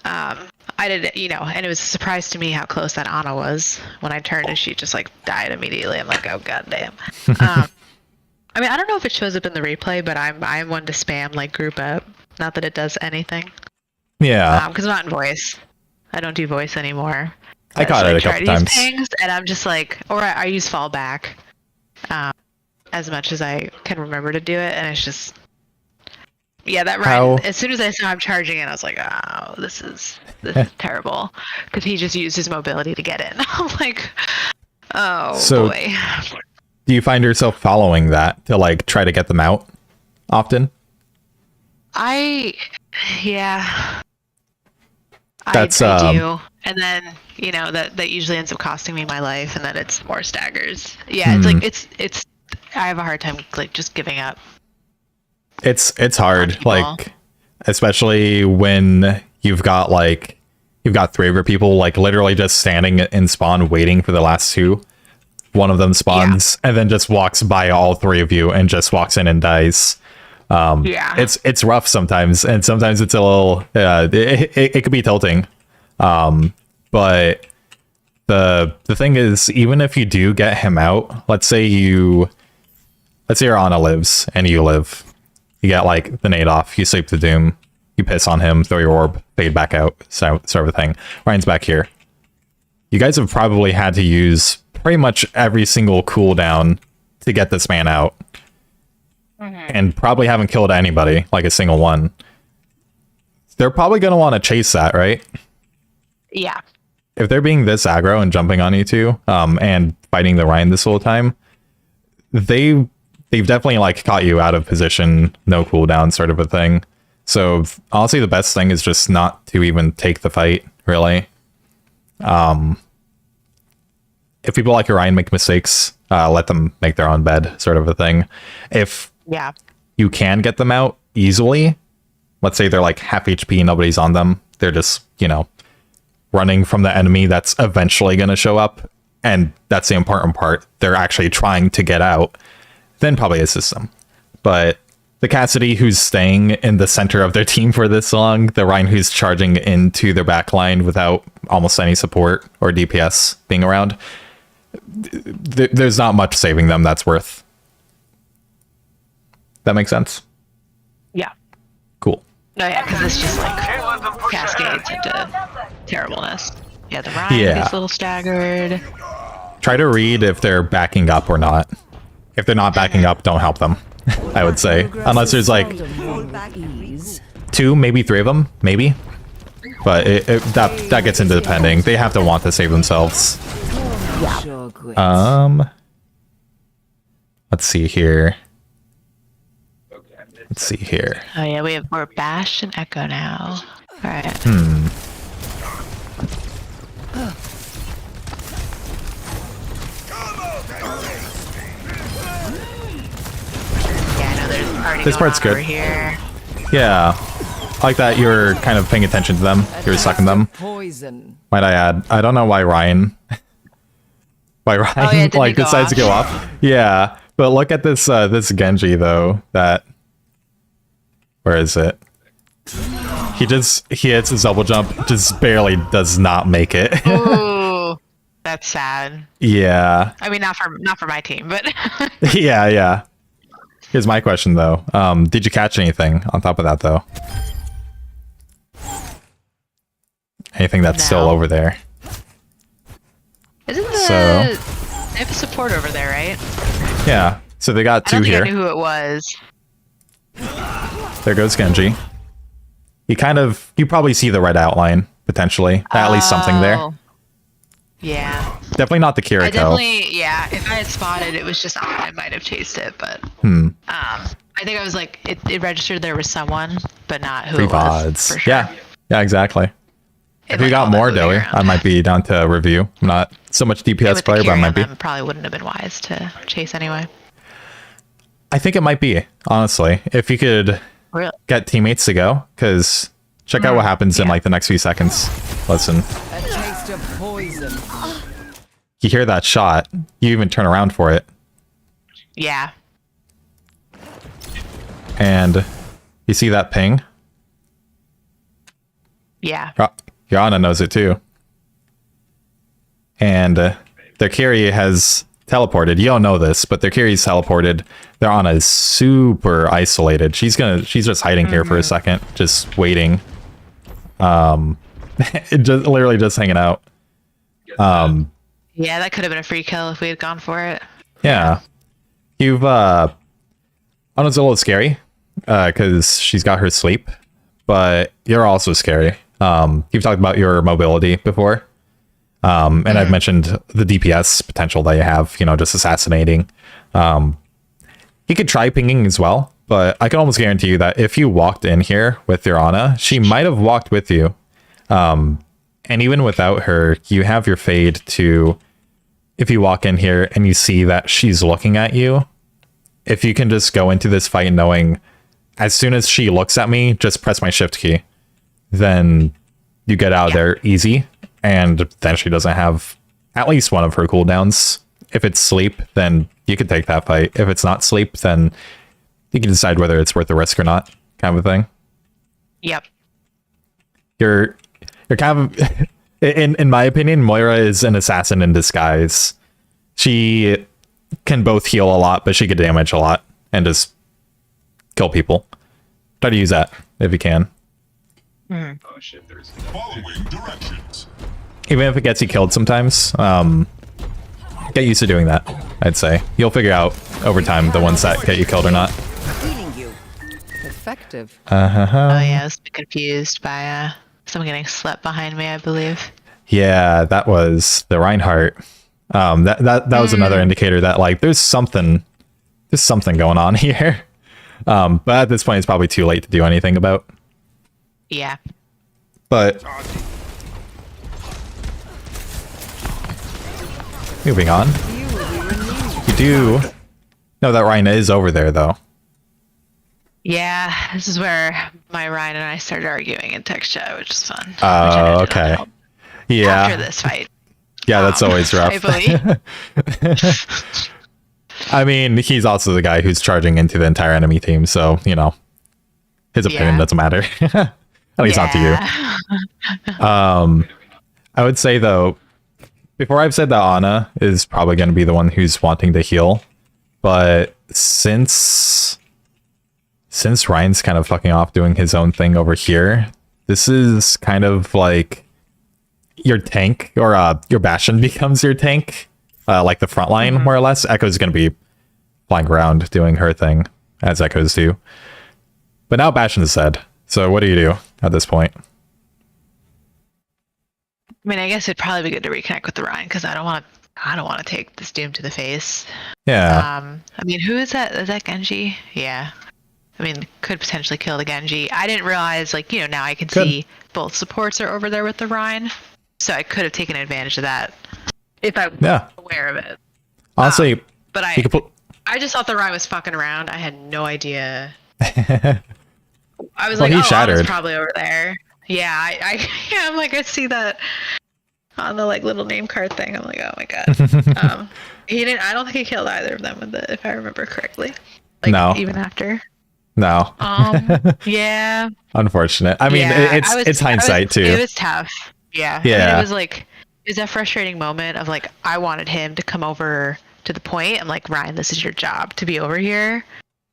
I did, and it was a surprise to me how close that Ana was. When I turned and she just like died immediately. I'm like, oh goddamn. I mean, I don't know if it shows up in the replay, but I'm one to spam like group up. Not that it does anything. Yeah. Because I'm not in voice. I don't do voice anymore. I caught it a couple times. Pings, and I'm just like, or I use fallback as much as I can remember to do it, and it's just, yeah, that Ryan, as soon as I saw him charging it, I was like, oh, this is terrible. Because he just used his mobility to get in. I'm like, oh, boy. Do you find yourself following that to like try to get them out often? Yeah. That's I do. And then, that usually ends up costing me my life, and then it's more staggers. Yeah, it's like it's I have a hard time like just giving up. It's hard, like especially when you've got three of your people like literally just standing in spawn waiting for the last two. One of them spawns and then just walks by all three of you and just walks in and dies. It's rough sometimes, and sometimes it's a little it could be tilting. But the thing is, even if you do get him out, let's say your Ana lives and you live, you get like the nade off, you sleep the doom, you piss on him, throw your orb, fade back out, sort of a thing. Ryan's back here. You guys have probably had to use pretty much every single cooldown to get this man out. And probably haven't killed anybody, like a single one. They're probably going to want to chase that, right? Yeah. If they're being this aggro and jumping on you two, and fighting the Ryan this whole time, they've definitely like caught you out of position, no cooldown sort of a thing. So honestly, the best thing is just not to even take the fight, really. If people like Ryan make mistakes, let them make their own bed, sort of a thing. If you can get them out easily, let's say they're like half HP, nobody's on them, they're just, running from the enemy that's eventually going to show up, and that's the important part, they're actually trying to get out, then probably assist them. But the Cassidy who's staying in the center of their team for this long, the Ryan who's charging into their backline without almost any support or DPS being around, there's not much saving them that's worth. That makes sense? Yeah. Cool. No, yeah, because it's just like cascades into terribleness. Yeah, the Ryan gets a little staggered. Try to read if they're backing up or not. If they're not backing up, don't help them, I would say. Unless there's like 2, maybe 3 of them, maybe. But that gets into depending. They have to want to save themselves. Let's see here. Oh yeah, we have more Bash and Echo now. Alright. Yeah, I know there's a party this part's going on good. Over here. Yeah. I like that you're kind of paying attention to them. You're sucking them. Poison. Might I add, I don't know why Ryan like decides to go off. Yeah. But look at this this Genji though, where is it? He hits his double jump, just barely does not make it. Ooh, that's sad. Yeah. I mean, not for my team, but yeah. Here's my question though. Did you catch anything on top of that though? Anything that's still over there? Isn't they have a support over there, right? Yeah. So they got 2 here. I knew who it was. there goes Genji. You probably see the red outline, potentially. At least something there. Oh. Yeah. Definitely not the Kiriko. If I had spotted it was just on, I might have chased it, but I think I was like, it registered there was someone, but not who it was. VODs. For sure. Yeah, exactly. If you got more, Doey, I might be down to review. I'm not so much DPS player, but I might be. Probably wouldn't have been wise to chase anyway. I think it might be, honestly. If you could get teammates to go, because check out what happens in like the next few seconds. Listen. A taste of poison. You hear that shot, you even turn around for it. Yeah. And you see that ping? Yeah. Yana knows it too. And their carry has teleported. You don't know this, but their carry's teleported. Their Ana is super isolated. She's just hiding here for a second, just waiting. Literally just hanging out. Yeah, that could have been a free kill if we had gone for it. Yeah. Ana's a little scary, because she's got her sleep, but you're also scary. You've talked about your mobility before. And I've mentioned the DPS potential that you have, just assassinating. You could try pinging as well, but I can almost guarantee you that if you walked in here with your Ana, she might have walked with you. And even without her, you have your fade to, if you walk in here and you see that she's looking at you, if you can just go into this fight knowing as soon as she looks at me, just press my shift key, then you get out of there easy. And then she doesn't have at least one of her cooldowns. If it's sleep, then you can take that fight. If it's not sleep, then you can decide whether it's worth the risk or not, kind of a thing. Yep. You're kind of, in my opinion, Moira is an assassin in disguise. She can both heal a lot, but she could damage a lot and just kill people. Try to use that if you can. Following directions. Even if it gets you killed sometimes, get used to doing that, I'd say. You'll figure out over time the ones that get you killed or not. Healing you. Effective. Oh yeah, I was confused by someone getting slept behind me, I believe. Yeah, that was the Reinhardt. That was another indicator that like there's something going on here. But at this point it's probably too late to do anything about. Yeah. But moving on. You do know that Ryan is over there though. Yeah, this is where my Ryan and I started arguing in text chat, which is fun. Oh, okay. Yeah. After this fight. Yeah, that's always rough. I believe. I mean, he's also the guy who's charging into the entire enemy team, so, his opinion doesn't matter. At least not to you. I would say, though, before I've said that Ana is probably going to be the one who's wanting to heal, but since Ryan's kind of fucking off doing his own thing over here, this is kind of like your tank, or your Bastion becomes your tank, like the front line, more or less. Echo's going to be flying around doing her thing, as Echoes do. But now Bastion is dead, so what do you do at this point? I mean, I guess it'd probably be good to reconnect with the Ryan, because I don't want to take this Doom to the face. Yeah. I mean, who is that? Is that Genji? Yeah. I mean, could potentially kill the Genji. I didn't realize, now I can see both supports are over there with the Rhine. So I could have taken advantage of that if I was aware of it. Honestly, but I just thought the Rhine was fucking around. I had no idea. I was he shattered. Ana's probably over there. Yeah, I'm like, I see that on the little name card thing. I'm like, oh my god. He didn't. I don't think he killed either of them with it, if I remember correctly. No. Even after. No. Yeah. Unfortunate. I mean, it's hindsight too. It was tough. Yeah. Yeah. I mean, it was a frustrating moment of I wanted him to come over to the point. I'm like, Ryan, this is your job to be over here.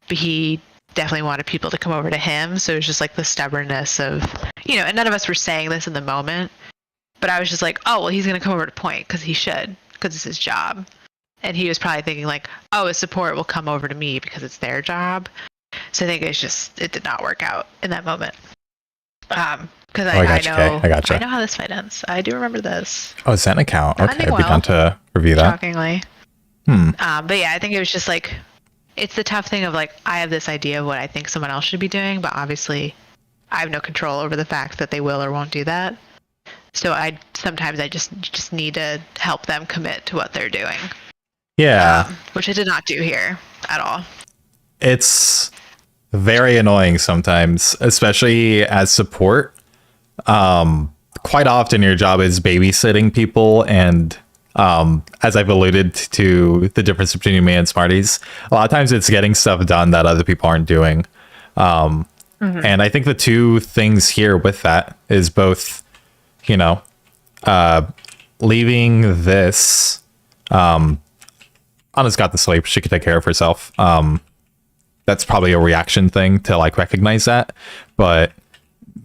But he definitely wanted people to come over to him. So it was just the stubbornness of, and none of us were saying this in the moment. But I was just like, oh, well, he's going to come over to point because he should, because it's his job. And he was probably thinking a support will come over to me because it's their job. So I think it did not work out in that moment. Because I I gotcha, know okay, I gotcha. I know how this fight ends. I do remember this. Oh, is that an account? Not Okay, ending I'd be well, down to review that. shockingly. But yeah, I think it was just like, it's the tough thing of like, I have this idea of what I think someone else should be doing, but obviously I have no control over the fact that they will or won't do that. So sometimes I just need to help them commit to what they're doing. Yeah. Which I did not do here at all. It's very annoying sometimes, especially as support. Quite often your job is babysitting people, and as I've alluded to the difference between me and Smarties, a lot of times it's getting stuff done that other people aren't doing. And I think the two things here with that is both, you know, leaving this, Anna's got the sleep, she can take care of herself. That's probably a reaction thing to like recognize that, but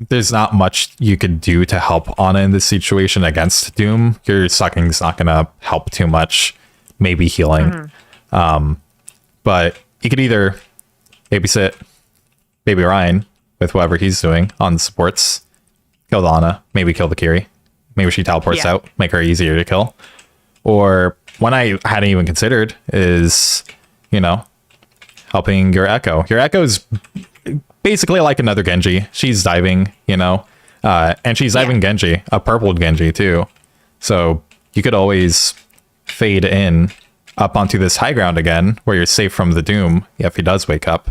there's not much you could do to help Anna in this situation against Doom. Your sucking's not gonna help too much, maybe healing. But you could either babysit baby Ryan with whoever he's doing on the supports, kill the Anna, maybe kill the Kiri, maybe she teleports out, make her easier to kill. Or one I hadn't even considered is, you know, helping your Echo. Your Echo's basically like another Genji. She's diving, you know, and she's diving Genji, a purple Genji too. So you could always fade in up onto this high ground again, where you're safe from the Doom if he does wake up.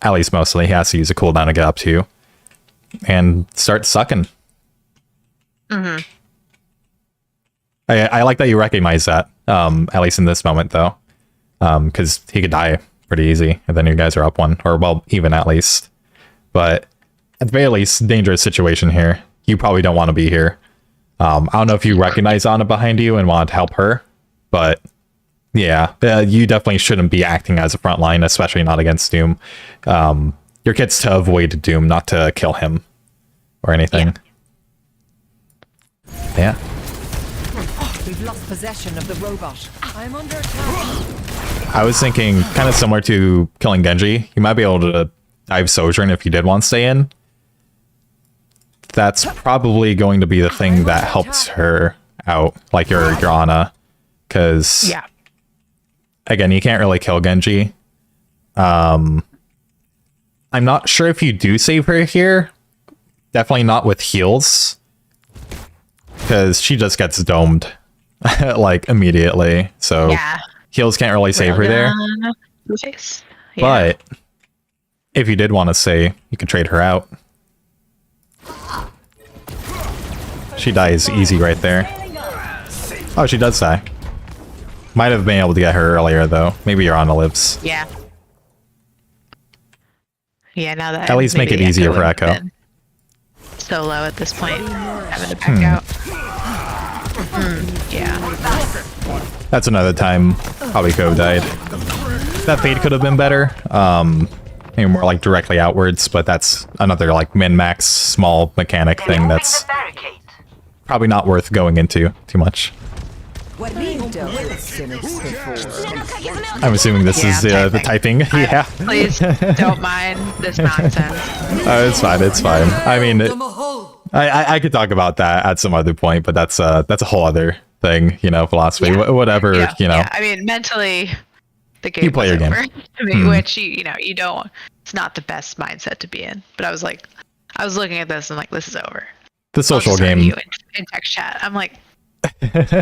At least mostly, he has to use a cooldown to get up to you, and start sucking. I like that you recognize that, at least in this moment though, because he could die pretty easy, and then you guys are up one, or well, even at least. But at the very least, dangerous situation here. You probably don't want to be here. I don't know if you recognize Anna behind you and want to help her, but yeah, you definitely shouldn't be acting as a front line, especially not against Doom. Your kid's to avoid Doom, not to kill him or anything. Yeah. We've lost possession of the robot. I'm under attack. I was thinking kind of similar to killing Genji. You might be able to dive Sojourn if you did want to stay in. That's probably going to be the thing that helps her out, like your Anna, because again, you can't really kill Genji. I'm not sure if you do save her here. Definitely not with heals, because she just gets domed like immediately. So heals can't really save her there. But if you did want to say, you could trade her out. She dies easy right there. Oh, she does die. Might have been able to get her earlier though. Maybe your Anna lives. Yeah, now that at least make it easier for Echo. So low at this point, having to back out. That's another time probably could have died. That fade could have been better. Maybe more like directly outwards, but that's another like min-max small mechanic thing that's probably not worth going into too much. I'm assuming this is the typing. Please don't mind this nonsense. It's fine. It's fine. I mean, I could talk about that at some other point, but that's a whole other thing, you know, philosophy, whatever, you know. I mean, mentally, the game you play your game, to me, which you don't. It's not the best mindset to be in. But I was looking at this and like, this is over. The social game. You in text chat, I'm like,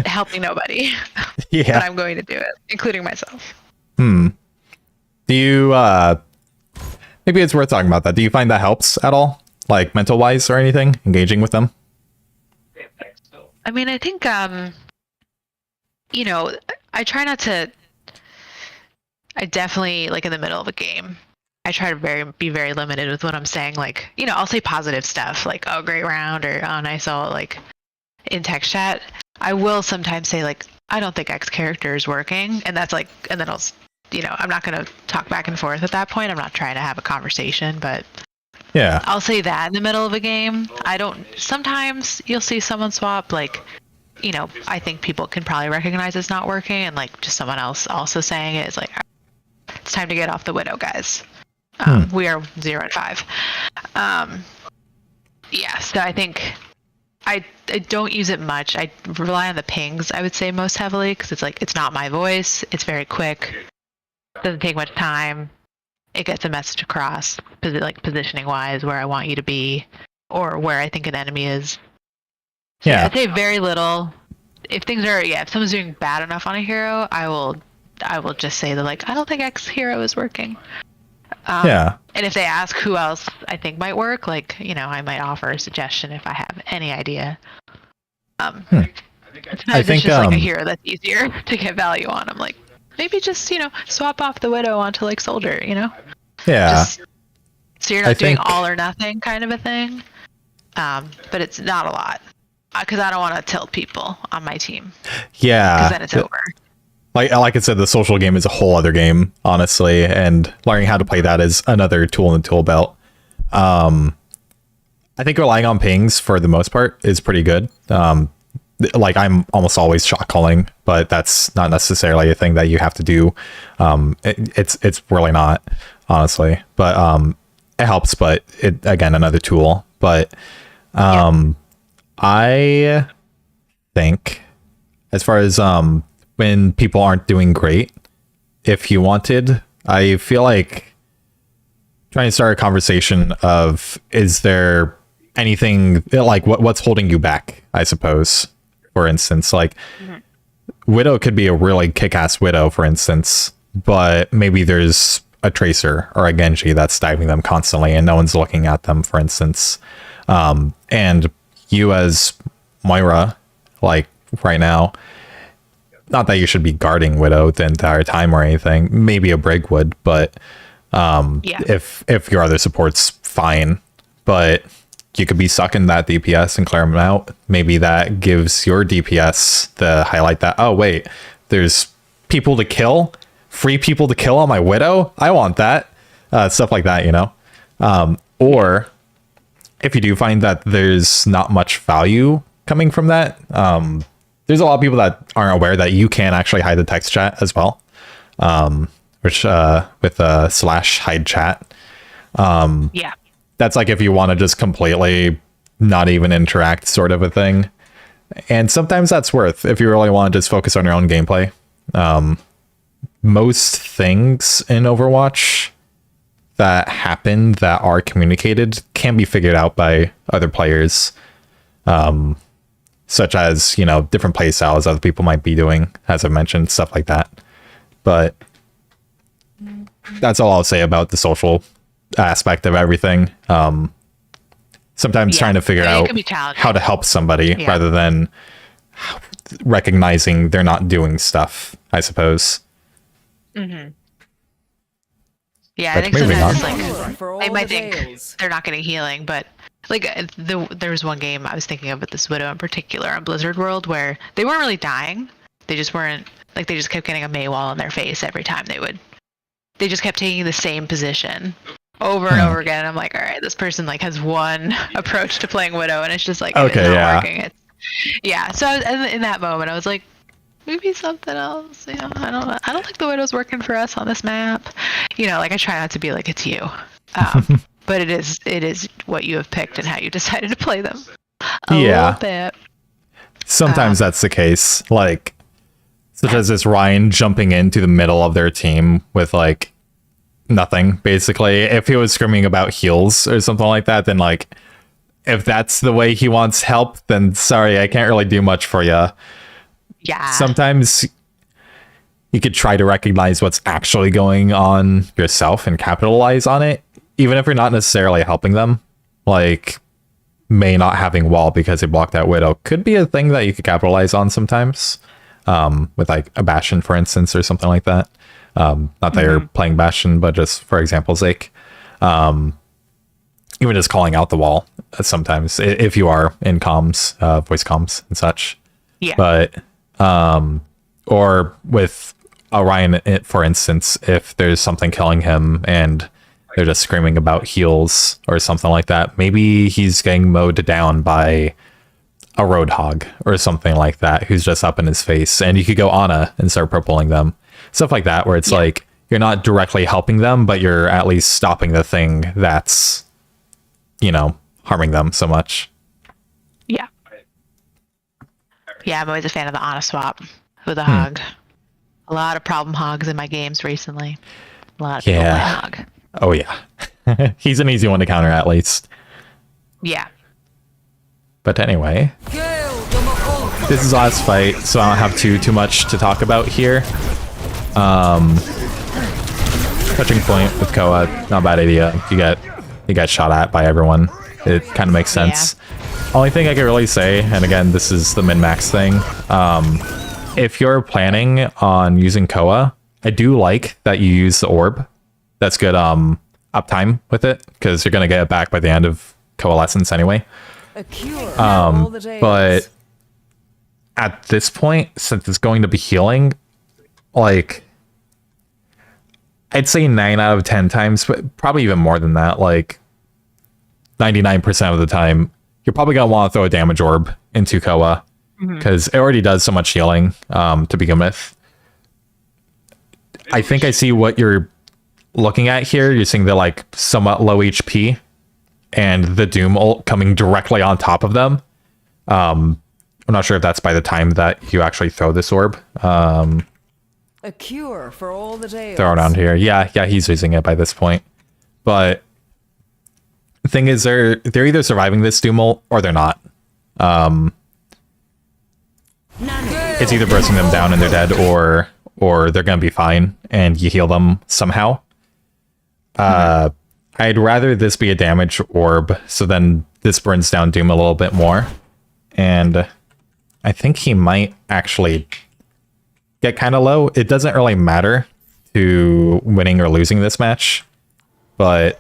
helping nobody. But I'm going to do it, including myself. Do you maybe it's worth talking about that. Do you find that helps at all, like mental wise or anything, engaging with them? I mean, I think you know, I try not to. I definitely, like, in the middle of a game, I try to be very limited with what I'm saying. Like, you know, I'll say positive stuff like, oh, great round, or oh, nice ult, like in text chat. I will sometimes say like, I don't think X character is working, and that's like, and then I'll, you know, I'm not going to talk back and forth at that point. I'm not trying to have a conversation, but yeah, I'll say that in the middle of a game. Sometimes you'll see someone swap, like, you know, I think people can probably recognize it's not working, and like just someone else also saying it is like, it's time to get off the Widow, guys. We are 0 and 5. Yeah, so I think I don't use it much. I rely on the pings, I would say, most heavily, because it's like, it's not my voice. It's very quick. Doesn't take much time. It gets a message across, like positioning wise, where I want you to be, or where I think an enemy is. So Yeah. I'd say very little. If things are, if someone's doing bad enough on a hero, I will just say that, like, I don't think X hero is working. Yeah. And if they ask who else I think might work, like, I might offer a suggestion if I have any idea. I Sometimes think it's just like a hero that's easier to get value on. I'm like, maybe just, swap off the Widow onto, like, Soldier, Yeah. Just, so you're not doing think- all or nothing kind of a thing. But it's not a lot. Because I don't want to tilt people on my team. Yeah. Because then it's over. Like I said, the social game is a whole other game, honestly, and learning how to play that is another tool in the tool belt. I think relying on pings for the most part is pretty good. Like, I'm almost always shot calling, but that's not necessarily a thing that you have to do. It's really not, honestly, but it helps. But again, another tool. But I think, as far as when people aren't doing great, if you wanted, I feel like trying to start a conversation of, is there anything, like, what's holding you back, I suppose. For instance, like, Widow could be a really kick-ass Widow, for instance, but maybe there's a Tracer or a Genji that's diving them constantly and no one's looking at them, for instance. And you as Moira, like, right now, not that you should be guarding Widow the entire time or anything. Maybe a Brig would, but if your other support's fine, but you could be sucking that DPS and clear them out. Maybe that gives your DPS the highlight that, oh wait, there's people to kill, free people to kill on my Widow. I want that. Stuff like that, or if you do find that there's not much value coming from that, there's a lot of people that aren't aware that you can actually hide the text chat as well, which with /hide chat. That's like if you want to just completely not even interact, sort of a thing. And sometimes that's worth, if you really want to just focus on your own gameplay. Most things in Overwatch that happen that are communicated can be figured out by other players. Such as, different play styles other people might be doing, as I mentioned, stuff like that. But that's all I'll say about the social aspect of everything. Sometimes trying to figure out how to help somebody rather than recognizing they're not doing stuff, I suppose. Yeah, But I think moving sometimes on. it's like, For all they might the think veils. they're not getting healing, but like there was one game I was thinking of with this Widow in particular on Blizzard World where they weren't really dying. They just weren't, like, they just kept getting a Mei wall in their face every time they just kept taking the same position over and over again. And I'm like, all right, this person like has one approach to playing Widow and it's just like, it's not working. So in that moment I was like, maybe something else. I don't think the Widow's working for us on this map. Like, I try not to be like, it's you. But it is what you have picked and how you decided to play them. A little bit. Sometimes that's the case. Like, such as this Ryan jumping into the middle of their team with, like, nothing, basically. If he was screaming about heals or something like that, then, like, if that's the way he wants help, then sorry, I can't really do much for you. Yeah. Sometimes you could try to recognize what's actually going on yourself and capitalize on it, even if you're not necessarily helping them. Like, Mei not having wall because they blocked that Widow could be a thing that you could capitalize on sometimes, with like a Bastion, for instance, or something like that. Not that you're playing Bastion, but just for example's sake. Even just calling out the wall sometimes, if you are in comms, voice comms and such. Yeah. But or with Orion, for instance, if there's something killing him and they're just screaming about heals or something like that, maybe he's getting mowed down by a Roadhog or something like that, who's just up in his face, and you could go Ana and start purpling them. Stuff like that, where it's like, you're not directly helping them, but you're at least stopping the thing that's, you know, harming them so much. Yeah. Yeah, I'm always a fan of the honest swap with a hog. A lot of problem hogs in my games recently. A lot of people play hog. Oh yeah. He's an easy one to counter at least. Yeah. But anyway, this is last fight, so I don't have too much to talk about here. Touching point with Koa, not a bad idea. You get shot at by everyone. It kind of makes sense. Only thing I can really say, and again, this is the min-max thing. If you're planning on using Koa, I do like that you use the orb. That's good uptime with it, because you're going to get it back by the end of Coalescence anyway. A cure for all the days. But at this point, since it's going to be healing, like, I'd say 9 out of 10 times, but probably even more than that, like 99% of the time, you're probably going to want to throw a damage orb into Koa, because it already does so much healing to begin with. I think I see what you're looking at here. You're seeing the like somewhat low HP and the Doom ult coming directly on top of them. I'm not sure if that's by the time that you actually throw this orb. A cure for all the days. Throw it on here. Yeah, he's using it by this point. But the thing is, they're either surviving this Doom ult or they're not. It's either bursting them down and they're dead, or they're gonna be fine and you heal them somehow. I'd rather this be a damage orb, so then this burns down Doom a little bit more. And I think he might actually get kind of low. It doesn't really matter to winning or losing this match, but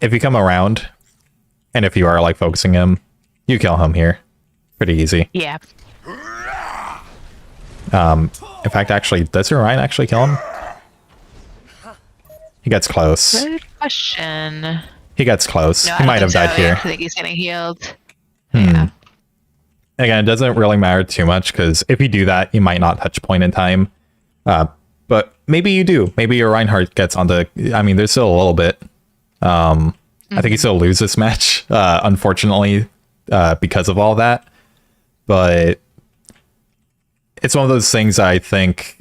if you come around and if you are like focusing him, you kill him here. Pretty easy. Yeah. In fact, actually, does your Ryan actually kill him? He gets close. Good question. He gets close. No, He might have died here. I think he's getting healed. Yeah. Again, it doesn't really matter too much, because if you do that, you might not touch point in time. But maybe you do. Maybe your Reinhardt gets onto... I mean, there's still a little bit. I think he still loses this match, unfortunately, because of all that. But it's one of those things I think,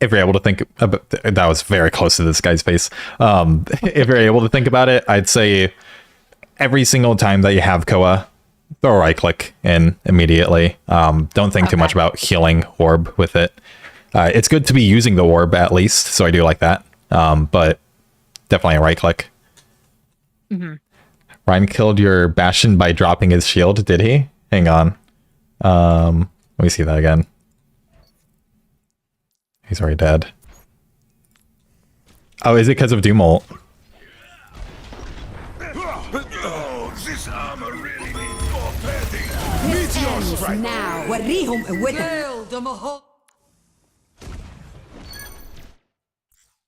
if you're able to think about... That was very close to this guy's face. If you're able to think about it, I'd say every single time that you have Koa, throw a right click in immediately. Don't think too much about healing orb with it. It's good to be using the orb at least, so I do like that. But definitely a right click. Ryan killed your Bastion by dropping his shield, did he? Hang on. Let me see that again. He's already dead. Oh, is it because of Doom ult? This armor really needs more padding. Meteor strike. Now, وريهم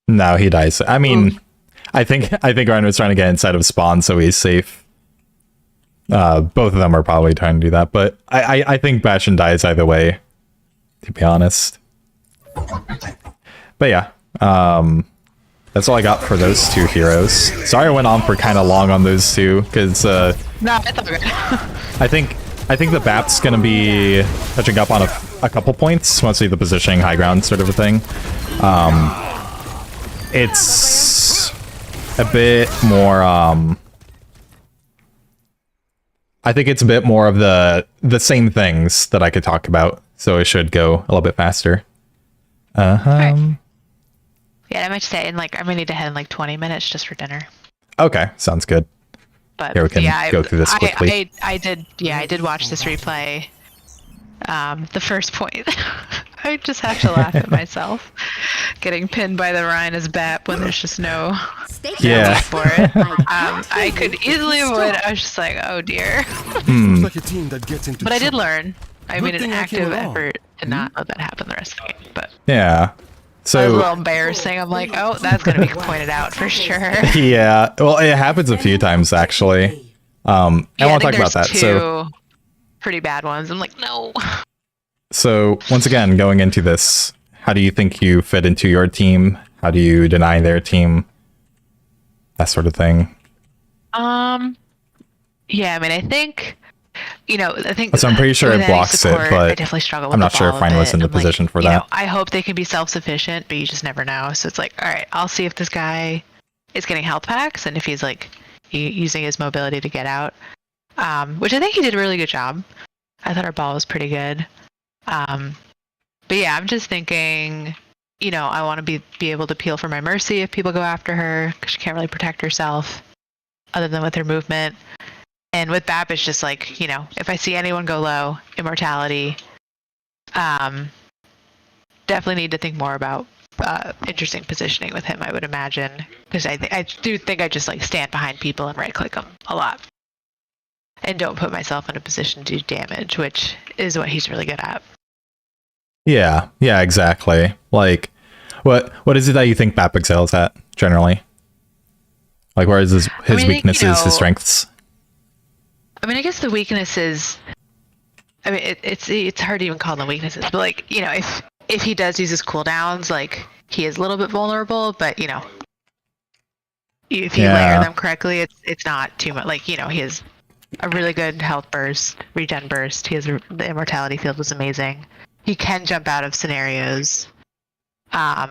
No, he dies. I mean, I think Ryan was trying to get inside of spawn, so he's safe. Both of them are probably trying to do that, but I think Bastion dies either way, to be honest. But yeah, that's all I got for those two heroes. Sorry I went on for kind of long on those two, because No, it's all good. I think the BAP's gonna be touching up on a couple points, mostly the positioning, high ground sort of a thing. It's a bit more, I think it's a bit more of the same things that I could talk about, so it should go a little bit faster. Right. Yeah, I might stay in like, I'm gonna need to head in like 20 minutes just for dinner. Okay, sounds good. But Here we can go through this quickly. I did watch this replay. The first point, I just have to laugh at myself. Getting pinned by the Rhine as BAP when there's just no Yeah. for it. I could easily avoid it. I was just like, oh dear. Like a team that gets into But I did trouble. learn. I made an active effort to not let that happen the rest of the game. But Yeah. it was a little So embarrassing. I'm like, oh, that's gonna be pointed out for sure. yeah, well, it happens a few times actually. I want to talk about that. Two So pretty bad ones. I'm like, no. So once again, going into this, How do you think you fit into your team? How do you deny their team? That sort of thing. Yeah, I mean, I think, So I'm pretty sure it blocks it, but I definitely struggle with I'm the not sure ball if a mine was bit. in the I'm like, position for that. I hope they can be self-sufficient, but you just never know. So it's like, all right, I'll see if this guy is getting health packs and if he's like using his mobility to get out, which I think he did a really good job. I thought our ball was pretty good. But yeah, I'm just thinking, I want to be able to peel for my Mercy if people go after her, because she can't really protect herself other than with her movement. And with Bap, it's just like, if I see anyone go low, immortality, definitely need to think more about interesting positioning with him, I would imagine. Because I do think I just like stand behind people and right-click them a lot. And don't put myself in a position to do damage, which is what he's really good at. Yeah, exactly. Like, what is it that you think Bap excels at, generally? Like, where is his weaknesses, his strengths? I mean, I guess the weakness is, I mean, it's hard to even call them weaknesses, but like, if he does use his cooldowns, like, he is a little bit vulnerable, but, if you layer them correctly, it's not too much. Like, he has a really good health burst, regen burst. The immortality field was amazing. He can jump out of scenarios. I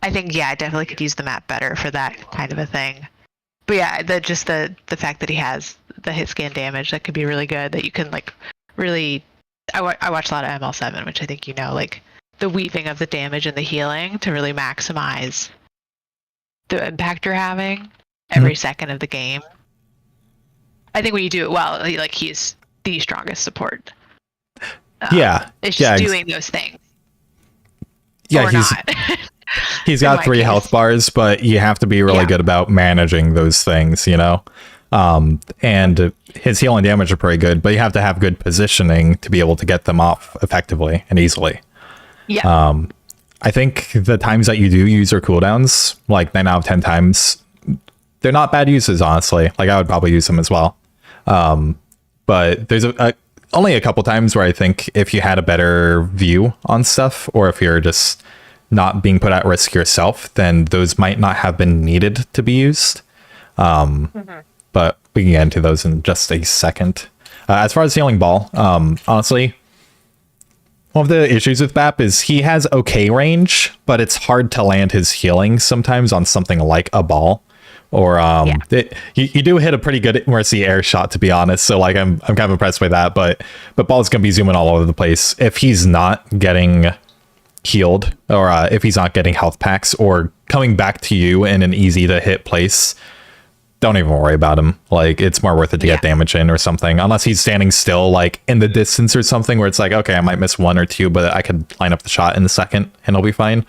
think, I definitely could use the map better for that kind of a thing. But yeah, the fact that he has the hit scan damage, that could be really good. That you can like really, I watch a lot of ML7, which I think like the weaving of the damage and the healing to really maximize the impact you're having every second of the game. I think when you do it well, like he's the strongest support. It's just doing those things. Yeah, he's got 3 health bars, but you have to be really good about managing those things, and his healing damage are pretty good, but you have to have good positioning to be able to get them off effectively and easily. I think the times that you do use your cooldowns, like 9 out of 10 times, they're not bad uses, honestly. Like, I would probably use them as well. But there's only a couple times where I think if you had a better view on stuff, or if you're just not being put at risk yourself, then those might not have been needed to be used. But we can get into those in just a second. As far as healing ball, honestly, one of the issues with Bap is he has okay range, but it's hard to land his healing sometimes on something like a ball. Or you do hit a pretty good Mercy air shot, to be honest. So like I'm kind of impressed by that, but ball's gonna be zooming all over the place if he's not getting healed, or if he's not getting health packs or coming back to you in an easy to hit place. Don't even worry about him. Like, it's more worth it to get damage in or something, unless he's standing still like in the distance or something where it's like, okay, I might miss 1 or 2, but I could line up the shot in a second and it'll be fine.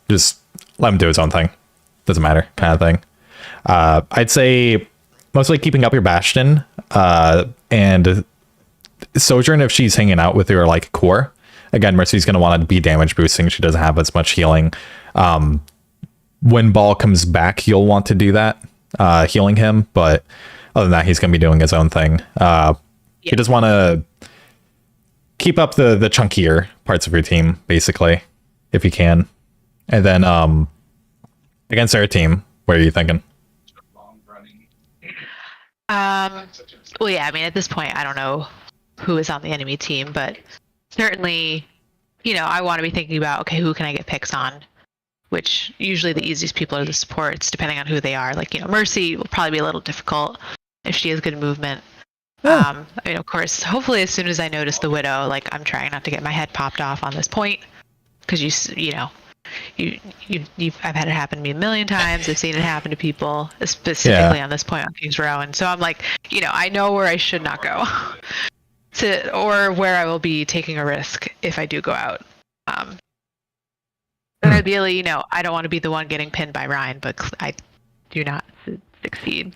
Just let him do his own thing. Doesn't matter, kind of thing. I'd say mostly keeping up your Bastion, and Sojourn if she's hanging out with your like core. Again, Mercy's going to want to be damage boosting. She doesn't have as much healing. When ball comes back, you'll want to do that, healing him. But other than that, he's going to be doing his own thing. You just want to keep up the chunkier parts of your team, basically, if you can. And then against our team, what are you thinking? Well, yeah, I mean, at this point, I don't know who is on the enemy team, but certainly, I want to be thinking about, okay, who can I get picks on? Which usually the easiest people are the supports, depending on who they are. Like, Mercy will probably be a little difficult if she has good movement. I mean, of course, hopefully as soon as I notice the Widow, like, I'm trying not to get my head popped off on this point, because I've had it happen to me a million times. I've seen it happen to people, specifically on this point on King's Row, and so I'm like, I know where I should not go, or where I will be taking a risk if I do go out. And ideally, I don't want to be the one getting pinned by Ryan, but I do not succeed.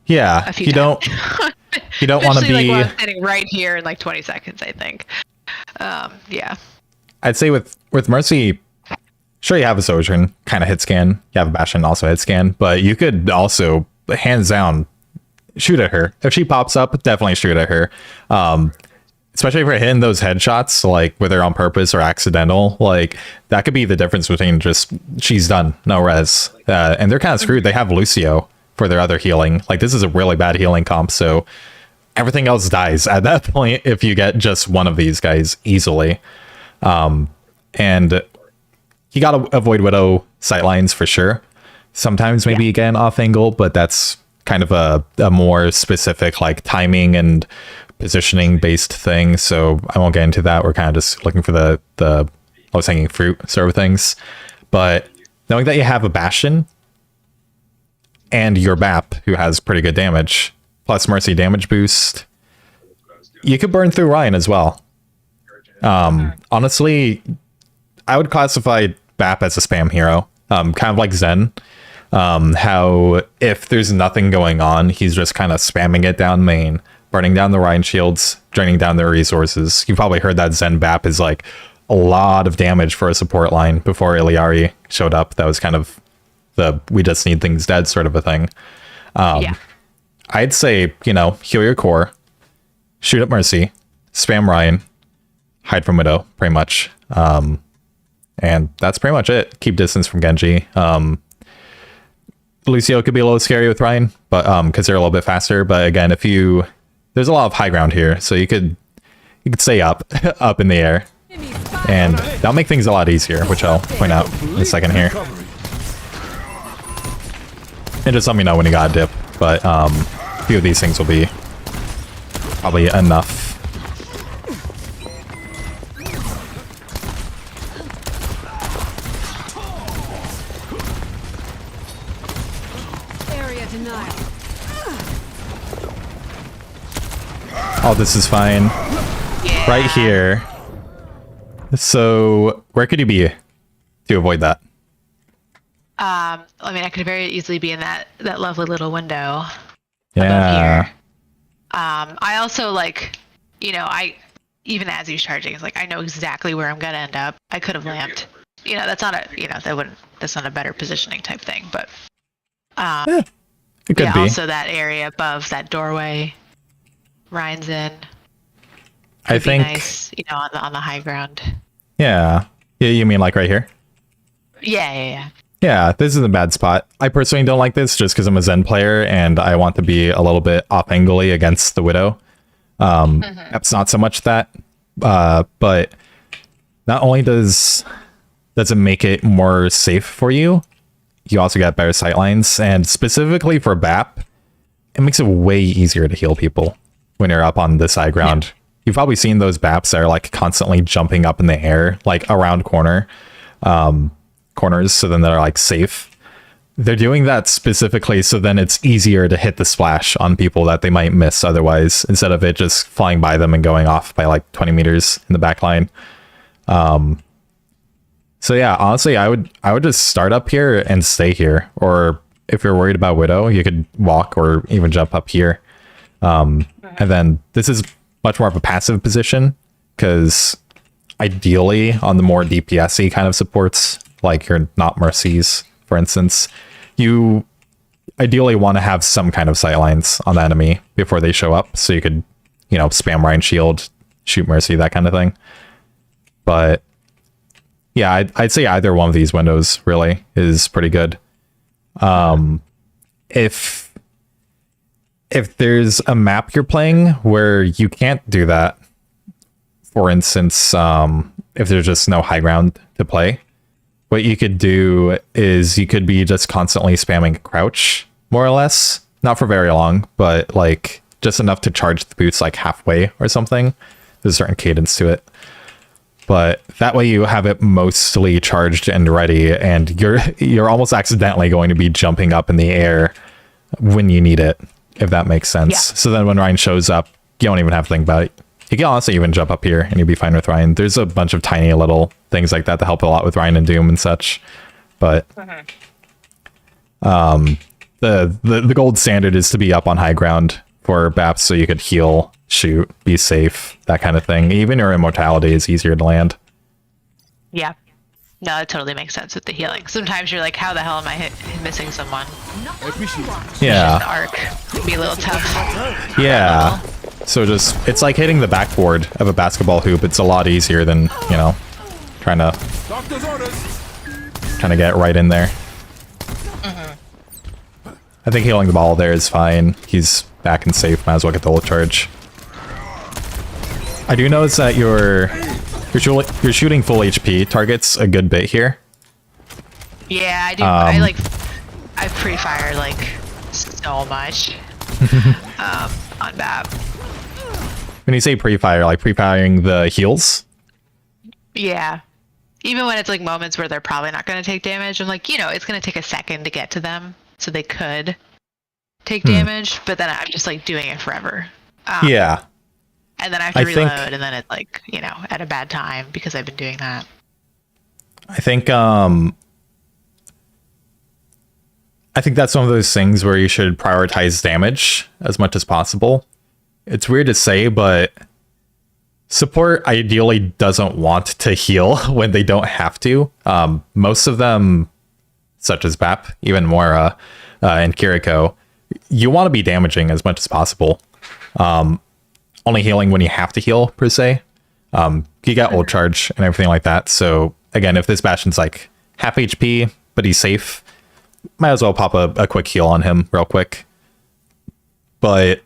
Yeah, you don't. You don't want to be like, I'm standing right here in like 20 seconds. I think. I'd say with Mercy. Sure, you have a Sojourn, kind of hit scan. You have a Bastion, also hit scan. But you could also, hands down, shoot at her. If she pops up, definitely shoot at her. especially if you're hitting those headshots, like whether on purpose or accidental, like that could be the difference between just she's done, no res. And they're kind of screwed. They have Lucio for their other healing. Like this is a really bad healing comp, so everything else dies at that point if you get just one of these guys easily. And you gotta avoid Widow sightlines for sure. Sometimes maybe you get an off angle, but that's kind of a more specific like timing and positioning based thing. So I won't get into that. We're kind of just looking for the lowest hanging fruit sort of things. But knowing that you have a Bastion and your BAP who has pretty good damage plus Mercy damage boost, you could burn through Ryan as well. Honestly, I would classify BAP as a spam hero, kind of like Zen. How if there's nothing going on, he's just kind of spamming it down main, burning down the Ryan shields, draining down their resources. You've probably heard that Zen BAP is like a lot of damage for a support line before Iliari showed up. That was kind of the we just need things dead sort of a thing. I'd say, you know, heal your core, shoot at Mercy, spam Ryan, hide from Widow, pretty much. And that's pretty much it. Keep distance from Genji. Lucio could be a little scary with Ryan, but because they're a little bit faster. But again, there's a lot of high ground here, so you could stay up in the air, and that'll make things a lot easier, which I'll point out in a second here. And just let me know when you got a dip, but a few of these things will be probably enough. Oh, this is fine. Yeah. Right here. So, where could you be to avoid that? I mean, I could very easily be in that lovely little window. Yeah. Above here. I also like, you know, even as he's charging, it's like I know exactly where I'm gonna end up. I could have lamped. You know, that's not a better positioning type thing, but Yeah, it could be. Also that area above that doorway. Ryan's in. I think nice, you know, on the high ground. Yeah, you mean like right here? Yeah. Yeah, this is a bad spot. I personally don't like this just because I'm a Zen player and I want to be a little bit off-angly against the Widow. That's not so much that, but not only does it make it more safe for you, you also get better sightlines, and specifically for BAP, it makes it way easier to heal people when you're up on this high ground. Yeah. You've probably seen those BAPs that are like constantly jumping up in the air, like around corners, so then they're like safe. They're doing that specifically so then it's easier to hit the splash on people that they might miss otherwise, instead of it just flying by them and going off by like 20 meters in the back line. So yeah, honestly, I would just start up here and stay here. Or if you're worried about Widow, you could walk or even jump up here. And then this is much more of a passive position, because ideally on the more DPS-y kind of supports, like your not Mercies, for instance, you ideally want to have some kind of sightlines on the enemy before they show up, so you could, you know, spam Ryan shield, shoot Mercy, that kind of thing. But yeah, I'd say either one of these windows really is pretty good. If there's a map you're playing where you can't do that, for instance, if there's just no high ground to play, what you could do is you could be just constantly spamming crouch, more or less. Not for very long, but like just enough to charge the boots like halfway or something. There's a certain cadence to it. But that way you have it mostly charged and ready, and you're almost accidentally going to be jumping up in the air when you need it, if that makes sense. Yeah. So then when Ryan shows up, you don't even have to think about it. You can honestly even jump up here and you'll be fine with Ryan. There's a bunch of tiny little things like that help a lot with Ryan and Doom and such. But the gold standard is to be up on high ground for BAPs so you could heal, shoot, be safe, that kind of thing. Even your immortality is easier to land. Yeah. No, it totally makes sense with the healing. Sometimes you're like, how the hell am I missing someone? Yeah. The arc can be a little tough. Yeah. So just, it's like hitting the backboard of a basketball hoop. It's a lot easier than, you know, trying to get right in there. I think healing the ball there is fine. He's back and safe. Might as well get the ult charge. I do notice that you're shooting full HP targets a good bit here. Yeah, I do. I pre-fire like so much on BAP. When you say pre-fire, like pre-firing the heals? Yeah. Even when it's like moments where they're probably not going to take damage, I'm like, you know, it's going to take a second to get to them, so they could take damage, but then I'm just like doing it forever. Yeah. And then I have to reload, and then it's like, you know, at a bad time because I've been doing that. I think that's one of those things where you should prioritize damage as much as possible. It's weird to say, but support ideally doesn't want to heal when they don't have to. Most of them, such as BAP, even more and Kiriko, you want to be damaging as much as possible. Only healing when you have to heal, per se. You got ult charge and everything like that. So again, if this Bastion's like half HP, but he's safe, might as well pop a quick heal on him real quick. But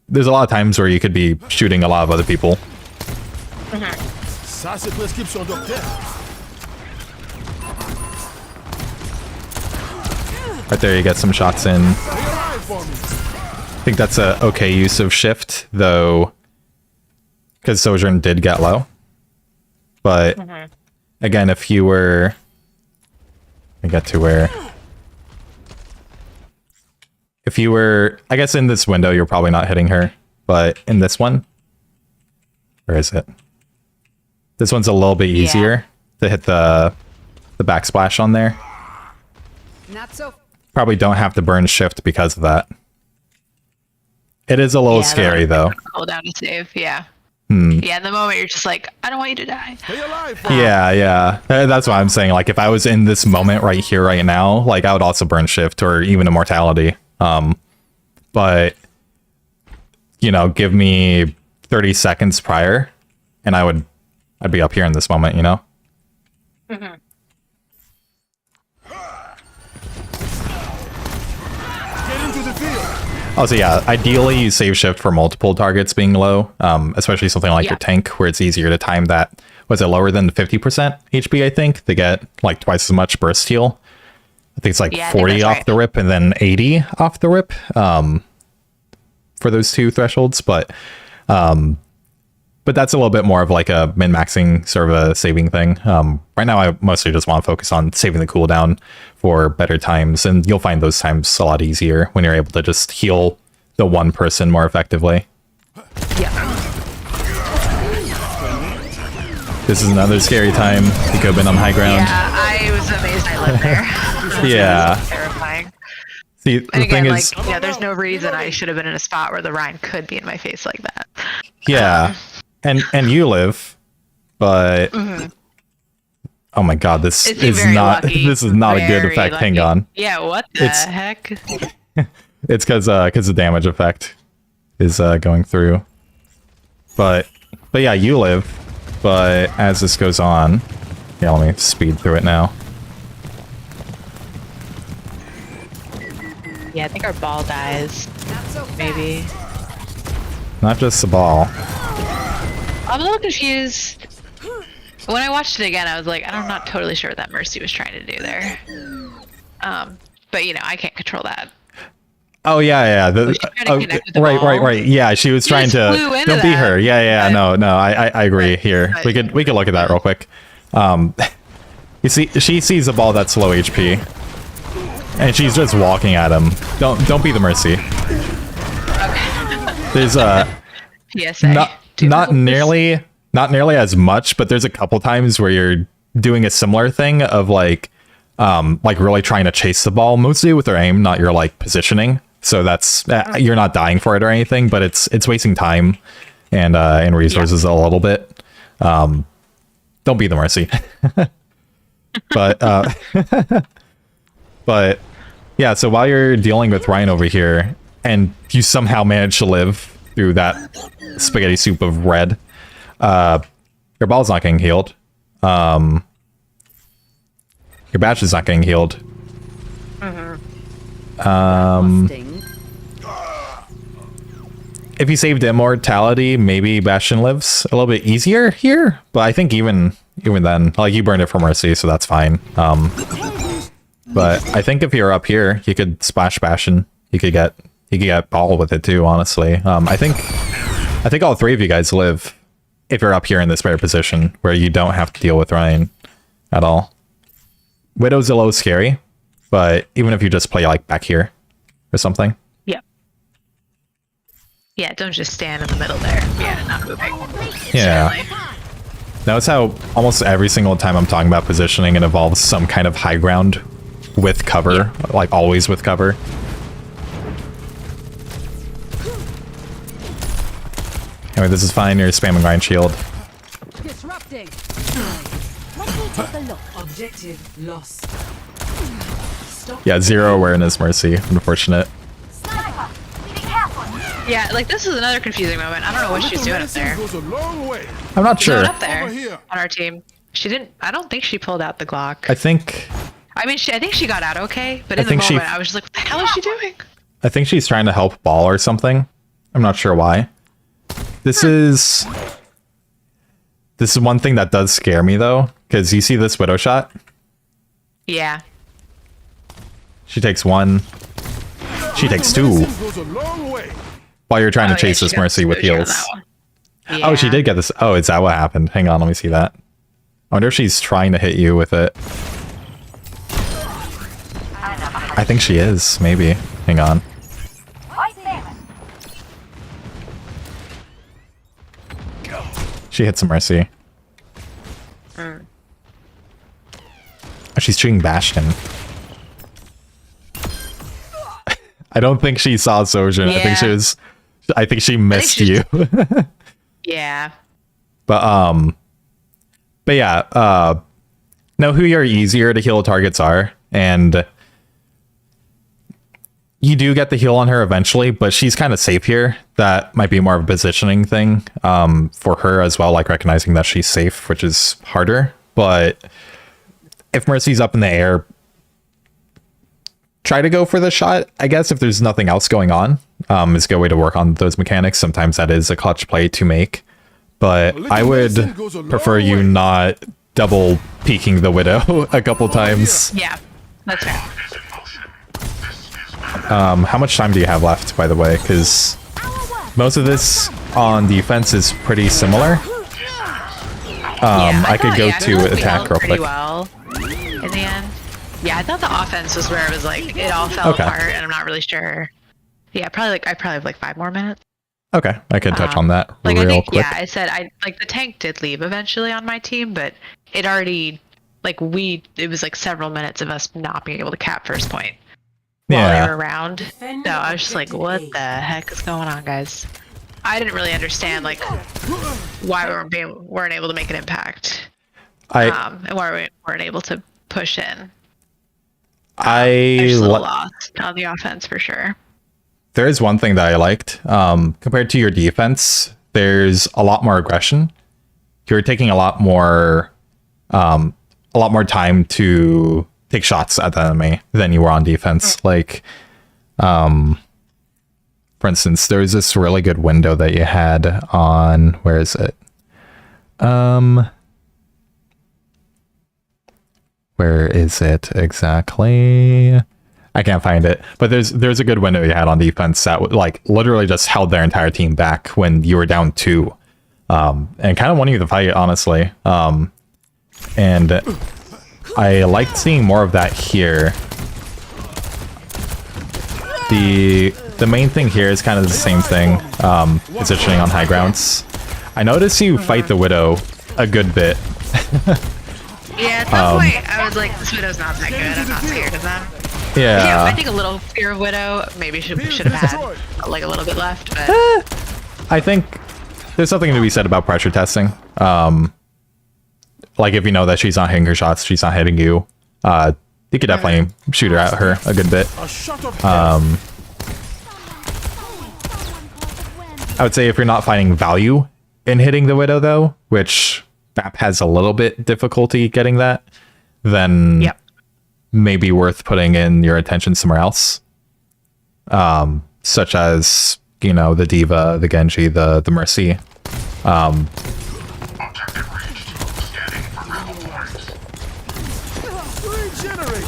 there's a lot of times where you could be shooting a lot of other people. Ça, c'est prescription docteur. Right there, you get some shots in. I think that's a okay use of shift, though, because Sojourn did get low. But again, if you were, I get to where, if you were, I guess in this window, you're probably not hitting her, but in this one, where is it? This one's a little bit easier to hit the backsplash on there. Not so. Probably don't have to burn shift because of that. It is a little scary though. Hold down to save, yeah. Yeah, in the moment you're just like, I don't want you to die. Yeah. That's why I'm saying, like, if I was in this moment right here, right now, like, I would also burn shift or even immortality. But, you know, give me 30 seconds prior and I'd be up here in this moment, you know? Also, yeah, ideally you save shift for multiple targets being low, especially something like your tank, where it's easier to time that. Was it lower than 50% HP, I think? They get like twice as much burst heal. I think it's like 40 off the rip and then 80 off the rip for those two thresholds. But that's a little bit more of like a min-maxing sort of a saving thing. Right now, I mostly just want to focus on saving the cooldown for better times. And you'll find those times a lot easier when you're able to just heal the one person more effectively. This is another scary time. You could have been on high ground. Yeah, I was amazed I lived there. Yeah. Terrifying. See, the thing is, like, yeah, there's no reason I should have been in a spot where the Rhine could be in my face like that. Yeah. And you live, but oh my god, this is not a good effect. Hang on. Yeah, what the heck? It's because the damage effect is going through. But yeah, you live. But as this goes on, yeah, let me speed through it now. Yeah, I think our ball dies. Maybe. Not just the ball. I'm a little confused. When I watched it again, I was like, I'm not totally sure what that Mercy was trying to do there. But you know, I can't control that. Oh yeah. Right. Yeah, she was trying to. Don't be her. Yeah. No. I agree. Here, we could look at that real quick. You see, she sees a ball that's low HP, and she's just walking at him. Don't be the Mercy. Okay. There's PSA. Not nearly as much, but there's a couple times where you're doing a similar thing of like really trying to chase the ball, mostly with your aim, not your like positioning. So that's you're not dying for it or anything, but it's wasting time and resources a little bit. Don't be the Mercy. But yeah, so while you're dealing with Ryan over here and you somehow manage to live through that spaghetti soup of red. Your ball's not getting healed. Your batch is not getting healed. If you saved immortality, maybe Bastion lives a little bit easier here. But I think even then, like, you burned it for Mercy, so that's fine. But I think if you're up here, you could splash Bastion. You could get ball with it too, honestly. I think all three of you guys live if you're up here in this better position where you don't have to deal with Ryan at all. Widow's a little scary, but even if you just play like back here or something. Yep. Yeah, don't just stand in the middle there. Yeah, not moving. Yeah. Certainly. Notice how almost every single time I'm talking about positioning, it involves some kind of high ground with cover, like always with cover. Anyway, this is fine. You're spamming Ryan Shield. Disrupting. Let me take a look. Objective lost. Stop. Yeah, 0 awareness, Mercy. Unfortunate. Sniper, be careful. Yeah, like this is another confusing moment. I don't know what she's doing up there. Goes a long way. I'm not She's sure. doing up there Over here. on our team. She didn't. I don't think she pulled out the Glock. I think I mean, I think she got out okay, but I in the think she- moment, I was just like, "What the hell is she doing?" she's trying to help Ball or something. I'm not sure why. This is one thing that does scare me though, because you see this Widow shot. Yeah. She takes 1. She takes 2 Goes a long way. while you're trying to Oh, yeah, chase she this got Mercy with exposure on heals. that one. Oh, she Yeah. did get this. Oh, is that what happened? Hang on, let me see that. I wonder if she's trying to hit you with it. I think she is, maybe. Hang on. Right there. She hits some Mercy. Oh, she's shooting Bastion. I don't think she saw Sojin. Yeah. I think she missed she's- you. Yeah. But yeah, know who your easier to heal targets are, and you do get the heal on her eventually, but she's kind of safe here. That might be more of a positioning thing for her as well, like recognizing that she's safe, which is harder. But if Mercy's up in the air, try to go for the shot, I guess, if there's nothing else going on. Is a good way to work on those mechanics. Sometimes that is a clutch play to make. But I would prefer you not double peeking the Widow a couple times. Yeah. That's fair. How much time do you have left, by the way? Because most of this on defense is pretty similar. I could go to attack real quick. Well in the end. Yeah, I thought the offense was where it was like it all fell Okay. apart, and I'm not really sure. Yeah, I probably have like 5 more minutes. Okay, I can touch on that Like real I think, quick. yeah, I said the tank did leave eventually on my team, but it already it was like several minutes of us not being able to cap first point while they were around. Defend So I was just like, objective what A. the heck is going on, guys? I didn't really understand like why we weren't able to make an impact, and why we weren't able to push in. I was a little lost on the offense for sure. There is one thing that I liked. Compared to your defense, there's a lot more aggression. You're taking a lot more time to take shots at the enemy than you were on defense. Like, for instance, there's this really good window that you had on, where is it? Where is it exactly? I can't find it, but there's a good window you had on defense that like literally just held their entire team back when you were down 2, and kind of won you the fight, honestly. And I liked seeing more of that here. The main thing here is kind of the same thing, positioning on high grounds. I noticed you fight the Widow a good bit. Yeah, at some point I was like, this Widow's not that good. I'm not scared of them. Yeah. I think a little fear of Widow. Maybe should have had like a little bit left, but I think there's something to be said about pressure testing. Like if you know that she's not hitting her shots, she's not hitting you. You could definitely shoot her at her a good bit. I would say if you're not finding value in hitting the Widow, though, which Bap has a little bit difficulty getting that, then maybe worth putting in your attention somewhere else. Such as, you know, the Diva, the Genji, the Mercy.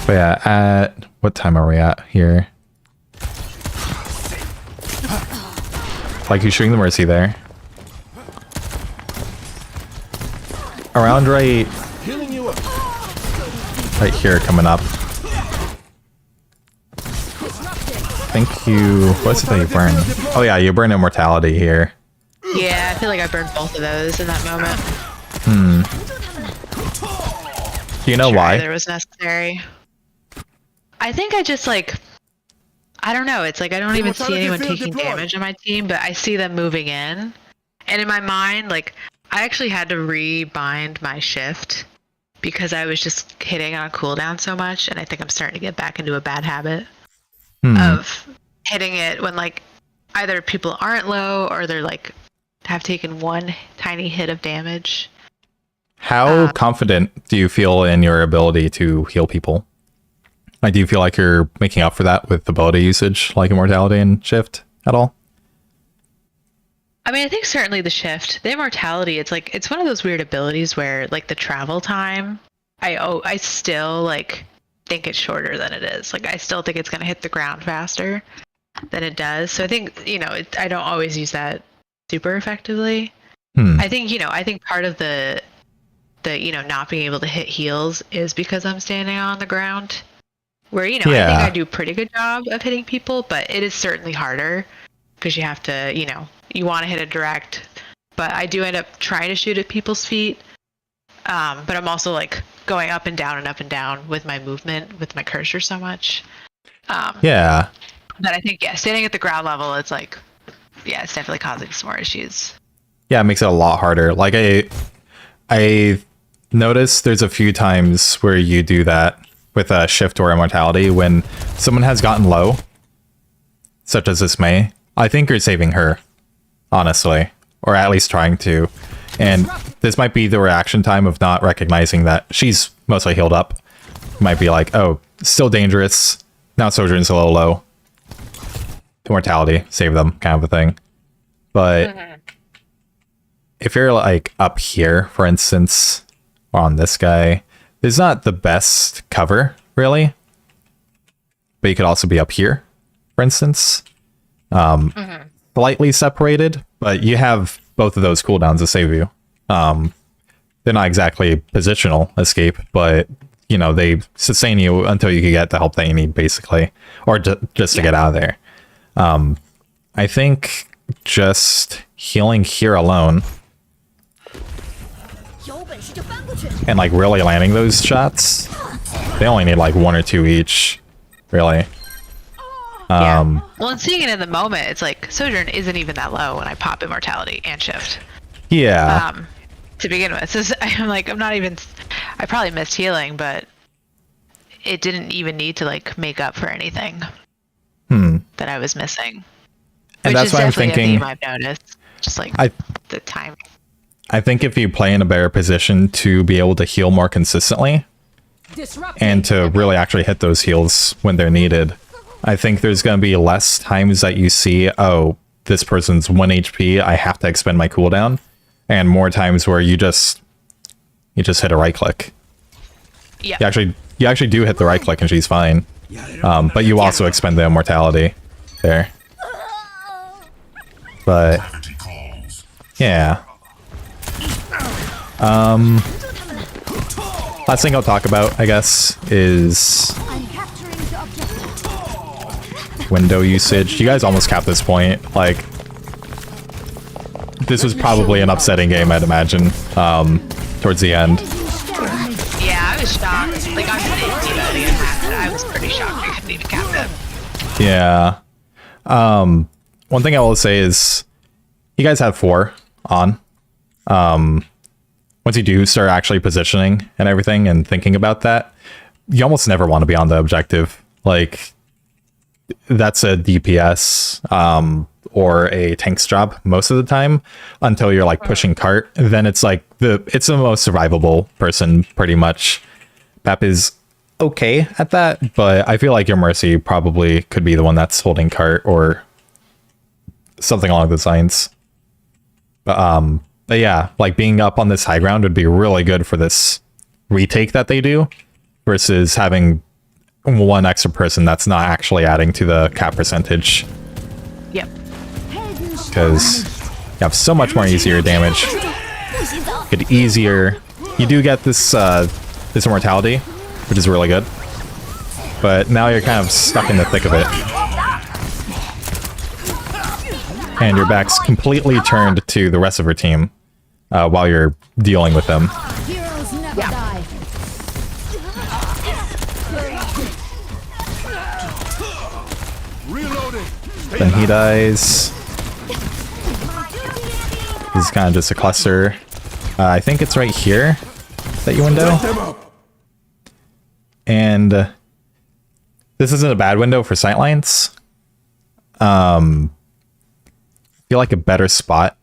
But yeah, at what time are we at here? Like, he's shooting the Mercy there. Around right here coming up. I think you... What's it that you burn? Oh yeah, you burn Immortality here. Yeah, I feel like I burned both of those in that moment. Do you know why? Either was necessary. I think I just like... I don't know, it's like I don't even see anyone taking damage on my team, but I see them moving in. And in my mind, like, I actually had to rebind my shift because I was just hitting on a cooldown so much, and I think I'm starting to get back into a bad habit of hitting it when, like, either people aren't low or they're, like, have taken one tiny hit of damage. How confident do you feel in your ability to heal people? Like, do you feel like you're making up for that with ability usage, like Immortality and Shift at all? I mean, I think certainly the Shift. The Immortality, it's like, it's one of those weird abilities where, like, the travel time, I still, like, think it's shorter than it is. Like, I still think it's going to hit the ground faster than it does. So I think, you know, I don't always use that super effectively. I think, you know, I think part of the, you know, not being able to hit heals is because I'm standing on the ground. Where, you know, I think I do a pretty good job of hitting people, but it is certainly harder because you have to, you know, you want to hit it direct. But I do end up trying to shoot at people's feet. But I'm also, like, going up and down with my movement, with my cursor so much. Yeah. But I think, yeah, standing at the ground level, it's like, yeah, it's definitely causing some more issues. Yeah, it makes it a lot harder. Like, I noticed there's a few times where you do that with a Shift or Immortality when someone has gotten low, such as this Mei. I think you're saving her, honestly, or at least trying to. And this might be the reaction time of not recognizing that she's mostly healed up. Might be like, oh, still dangerous. Now Sojourn's a little low. Immortality, save them, kind of a thing. But if you're like up here, for instance, or on this guy, it's not the best cover, really. But you could also be up here, for instance. Slightly separated, but you have both of those cooldowns to save you. They're not exactly positional escape, but, you know, they sustain you until you can get the help that you need, basically. Or just to get out of there. I think just healing here alone and, like, really landing those shots, they only need like 1 or 2 each, really. Well, and seeing it in the moment, it's like Sojourn isn't even that low when I pop Immortality and Shift. Yeah. To begin with, so I'm like, I probably missed healing, but it didn't even need to, like, make up for anything that I was missing. And that's why I'm thinking, I've noticed, just like the timing. I think if you play in a better position to be able to heal more consistently and to really actually hit those heals when they're needed, I think there's going to be less times that you see, oh, this person's 1 HP, I have to expend my cooldown, and more times where you just hit a right click. Yeah. You actually do hit the right click and she's fine. But you also expend the Immortality there. But yeah. Last thing I'll talk about, I guess, is window usage. You guys almost capped this point. Like, this was probably an upsetting game, I'd imagine, towards the end. Yeah, I was shocked. Like, I was pretty shocked I couldn't even cap it. Yeah. One thing I will say is, you guys have 4 on. Once you do start actually positioning and everything and thinking about that, you almost never want to be on the objective. Like, that's a DPS or a tank's job most of the time until you're like pushing cart. Then it's like it's the most survivable person pretty much. Bap is okay at that, but I feel like your Mercy probably could be the one that's holding cart or something along those lines. But yeah, like being up on this high ground would be really good for this retake that they do versus having one extra person that's not actually adding to the cap percentage. Yep. Because you have so much more easier damage. Get easier. You do get this this immortality, which is really good. But now you're kind of stuck in the thick of it. And your back's completely turned to the rest of her team while you're dealing with them. Heroes never die. Reloading. Then he dies. This is kind of just a cluster. I think it's right here that you window. Them up. And this isn't a bad window for sightlines. I feel like a better spot,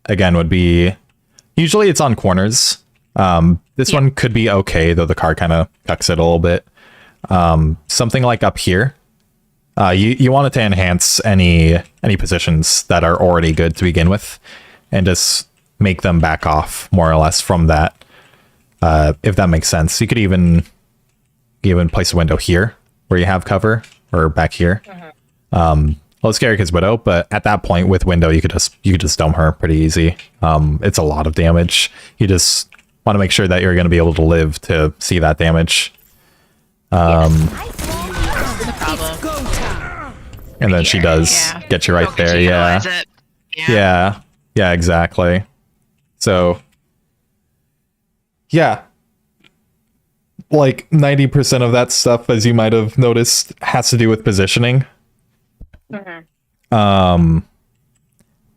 again, would be... Usually it's on corners. This one could be okay, though the car kind of cucks it a little bit. Something like up here. You want it to enhance any positions that are already good to begin with, and just make them back off more or less from that, if that makes sense. You could even place a window here where you have cover, or back here. A little scary because Widow, but at that point with Window you could just dome her pretty easy. It's a lot of damage. You just want to make sure that you're going to be able to live to see that damage. And then she does get you right there. Yeah, exactly. So yeah, like 90% of that stuff, as you might have noticed, has to do with positioning.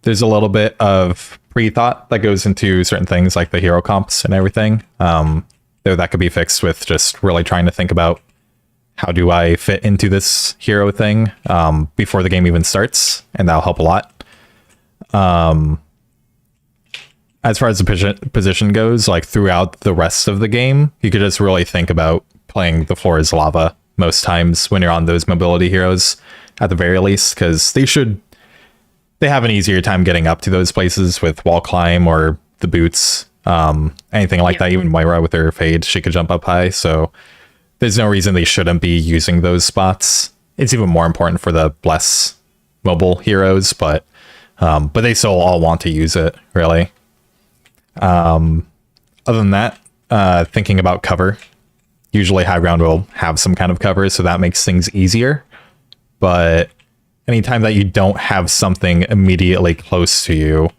There's a little bit of pre-thought that goes into certain things like the hero comps and everything. Though that could be fixed with just really trying to think about how do I fit into this hero thing before the game even starts, and that'll help a lot. As far as the position goes, like throughout the rest of the game, you could just really think about playing the floor as lava most times when you're on those mobility heroes, at the very least, because they have an easier time getting up to those places with wall climb or the boots, anything like that. Even Moira with her fade, she could jump up high, so there's no reason they shouldn't be using those spots. It's even more important for the less mobile heroes, but they still all want to use it, really. Other than that, thinking about cover, usually high ground will have some kind of cover, so that makes things easier. But anytime that you don't have something immediately close to you,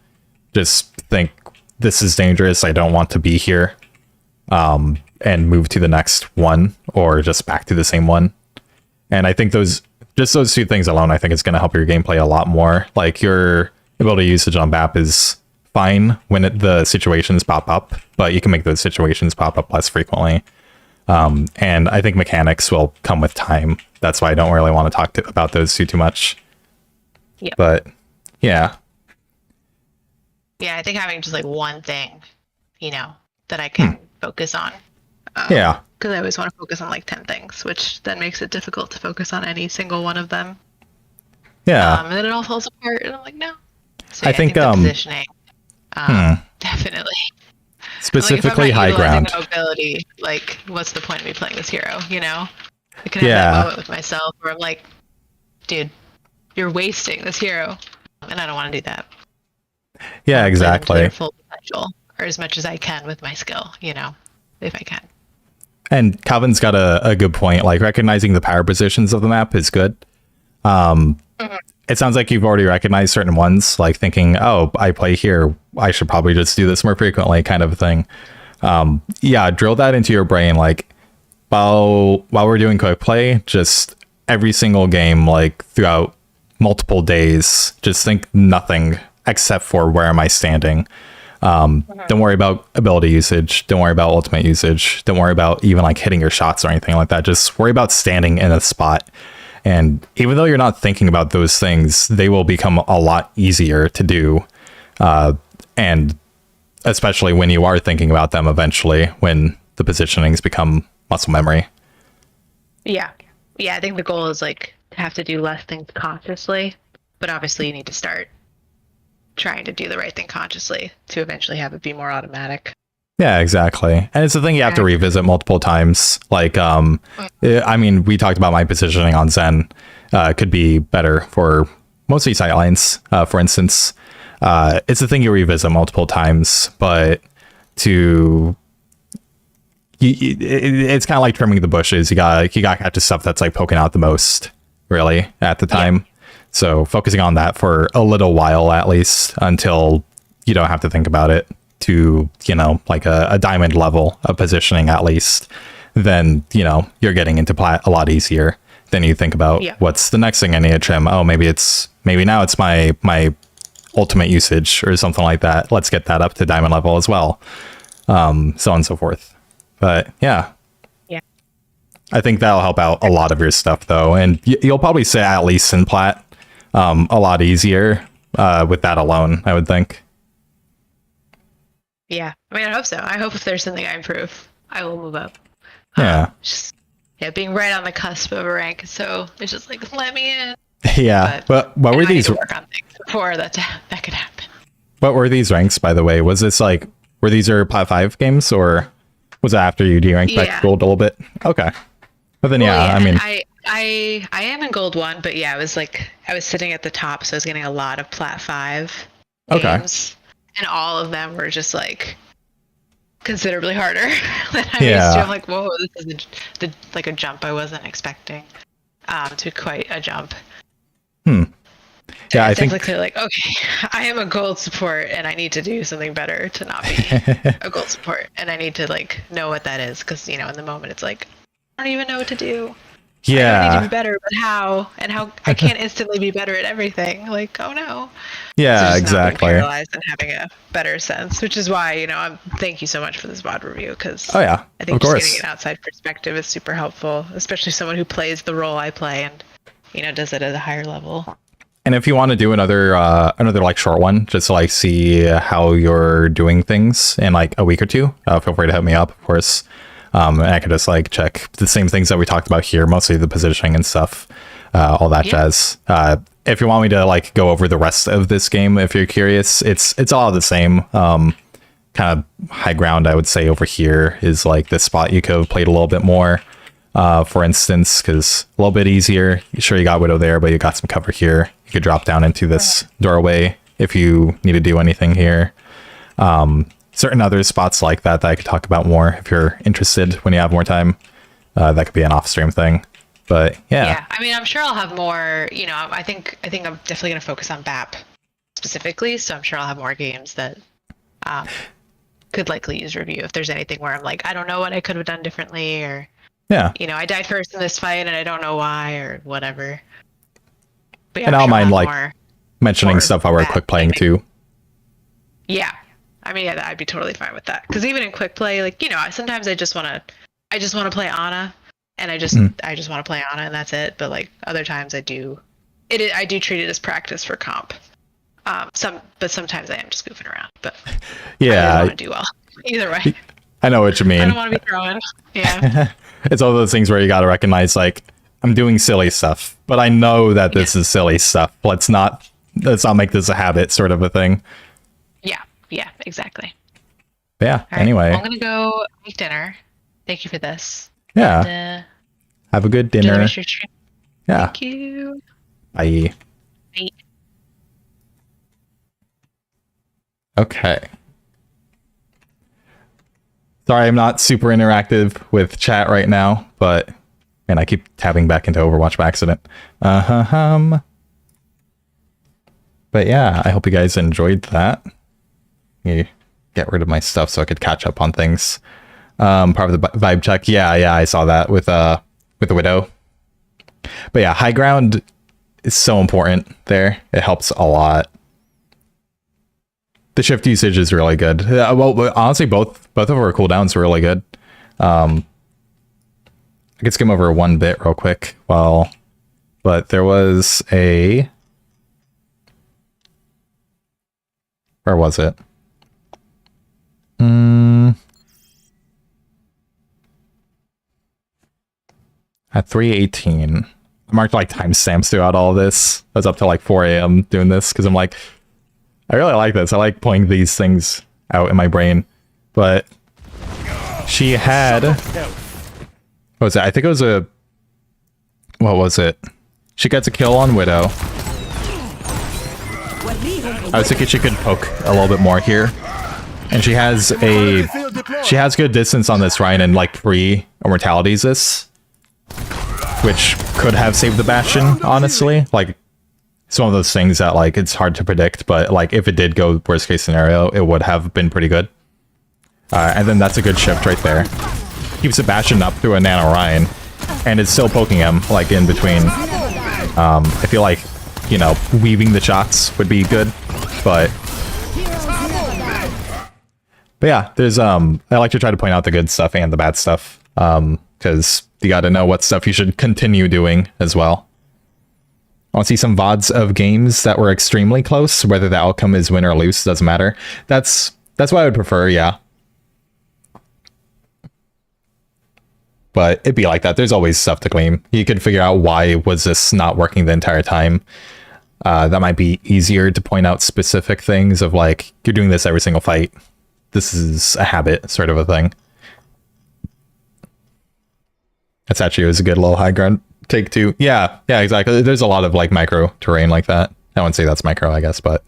just think, this is dangerous, I don't want to be here, and move to the next one, or just back to the same one. And I think those two things alone, I think is going to help your gameplay a lot more. Like, your ability usage on BAP is fine when the situations pop up, but you can make those situations pop up less frequently. And I think mechanics will come with time. That's why I don't really want to talk about those too much. Yeah. But yeah. Yeah, I think having just like one thing, that I can focus on. Yeah. Because I always want to focus on like 10 things, which then makes it difficult to focus on any single one of them. Yeah. And then it all falls apart, and I'm like, no. So I think the positioning, definitely. Specifically like, high ground. Mobility, like, what's the point of me playing this hero? I can have that moment with myself where I'm like, dude, you're wasting this hero, and I don't want to do that. Yeah, exactly. Their full potential, or as much as I can with my skill, if I can. And Calvin's got a good point. Like, recognizing the power positions of the map is good. It sounds like you've already recognized certain ones, like thinking, oh, I play here, I should probably just do this more frequently, kind of a thing. Yeah, drill that into your brain. Like, while we're doing quick play, just every single game, like throughout multiple days, just think nothing except for where am I standing. Don't worry about ability usage. Don't worry about ultimate usage. Don't worry about even like hitting your shots or anything like that. Just worry about standing in a spot And even though you're not thinking about those things, they will become a lot easier to do. And especially when you are thinking about them eventually, when the positionings become muscle memory. Yeah. Yeah, I think the goal is like to have to do less things consciously, but obviously you need to start trying to do the right thing consciously to eventually have it be more automatic. Yeah, exactly. And it's the thing you have to revisit multiple times. Like, I mean, we talked about my positioning on Zen. Could be better for mostly sightlines, for instance. It's the thing you revisit multiple times, but it's kind of like trimming the bushes. You got to catch the stuff that's like poking out the most, really, at the time. Yeah. So focusing on that for a little while, at least, until you don't have to think about it to, you know, like a diamond level of positioning, at least, then, you know, you're getting into plat a lot easier. Then you think about what's the next thing I need to trim. Oh, maybe now it's my ultimate usage or something like that. Let's get that up to diamond level as well. So on and so forth. But yeah. I think that'll help out a lot of your stuff though. And you'll probably say at least in plat a lot easier with that alone, I would think. Yeah, I mean, I hope so. I hope if there's something I improve, I will move up. Yeah. Being right on the cusp of a rank, so it's just like, let me in. Yeah, but what were these? I need to work on things before that could happen. What were these ranks, by the way? Was this like, were these your Plat 5 games, or was it after you ranked back to gold a little bit? Okay. But then, I mean, I am in gold 1, but yeah, it was like I was sitting at the top, so I was getting a lot of Plat 5 games. And all of them were just like considerably harder than I used to. I'm like, whoa, this is like a jump I wasn't expecting. To quite a jump. Yeah, I think like, okay, I am a gold support and I need to do something better to not be a gold support. And I need to like know what that is, because, you know, in the moment it's like, I don't even know what to do. Yeah. I need to be better, but how? And how I can't instantly be better at everything. Like, oh no. Yeah, so exactly. Not being paralyzed and having a better sense, which is why, you know, thank you so much for this VOD review, because I think just getting an outside perspective is super helpful, especially someone who plays the role I play and, you know, does it at a higher level. And if you want to do another like short one, just to like see how you're doing things in like a week or two, feel free to hit me up, of course. And I could just like check the same things that we talked about here, mostly the positioning and stuff, all that jazz. If you want me to like go over the rest of this game, if you're curious, it's all the same. Kind of high ground, I would say, over here is like this spot you could have played a little bit more, for instance, because a little bit easier. Sure, you got Widow there, but you got some cover here. You could drop down into this doorway if you need to do anything here. Certain other spots like that I could talk about more if you're interested when you have more time. That could be an off-stream thing. But yeah, I mean, I'm sure I'll have more, you know, I think I'm definitely going to focus on BAP specifically, so I'm sure I'll have more games that could likely use review if there's anything where I'm like, I don't know what I could have done differently, or you know, I died first in this fight and I don't know why, or whatever. But yeah, and I don't mind like mentioning stuff while we're quick playing too. Yeah, I mean, yeah, I'd be totally fine with that, because even in quick play, like, you know, sometimes I just want to play Ana. And I just want to play Ana, and that's it. But like other times, I do treat it as practice for comp. But sometimes I am just goofing around. But I want to do well either way. I know what you mean. I don't want to be throwing. Yeah. It's all those things where you got to recognize, like, I'm doing silly stuff, but I know that this is silly stuff. Let's not make this a habit, sort of a thing. Yeah, exactly. But yeah. Right, anyway, I'm gonna go make dinner. Thank you for this. Yeah. And, have a good dinner. Yeah. Thank you. Bye. Bye. Okay. Sorry, I'm not super interactive with chat right now, but I keep tabbing back into Overwatch by accident. But yeah, I hope you guys enjoyed that. You get rid of my stuff so I could catch up on things. Part of the vibe check. Yeah, I saw that with the Widow. But yeah, high ground is so important there. It helps a lot. The shift usage is really good. Well, honestly, both of our cooldowns are really good. I could skim over one bit real quick while but there was a... Where was it? At 3:18. I marked like timestamps throughout all of this. I was up till like 4 a.m. doing this because I'm like, I really like this. I like pointing these things out in my brain. But she had... What was it? I think it was a... What was it? She gets a kill on Widow. I was thinking she could poke a little bit more here. And she has a... She has good distance on this Ryan and like pre-immortalities this. Which could have saved the Bastion, honestly. Like, it's one of those things that like it's hard to predict, but like if it did go worst case scenario, it would have been pretty good. And then that's a good shift right there. Keeps the Bastion up through a Nano Ryan. And it's still poking him, like, in between. I feel like, you know, weaving the shots would be good, but yeah, there's, I like to try to point out the good stuff and the bad stuff, because you gotta know what stuff you should continue doing as well. I want to see some VODs of games that were extremely close, whether the outcome is win or lose, doesn't matter. That's what I would prefer, yeah. But it'd be like that. There's always stuff to glean. You could figure out why was this not working the entire time. That might be easier to point out specific things of like, you're doing this every single fight. This is a habit, sort of a thing. That's actually was a good low high ground take too. Yeah, exactly. There's a lot of like micro terrain like that. I wouldn't say that's micro, I guess, but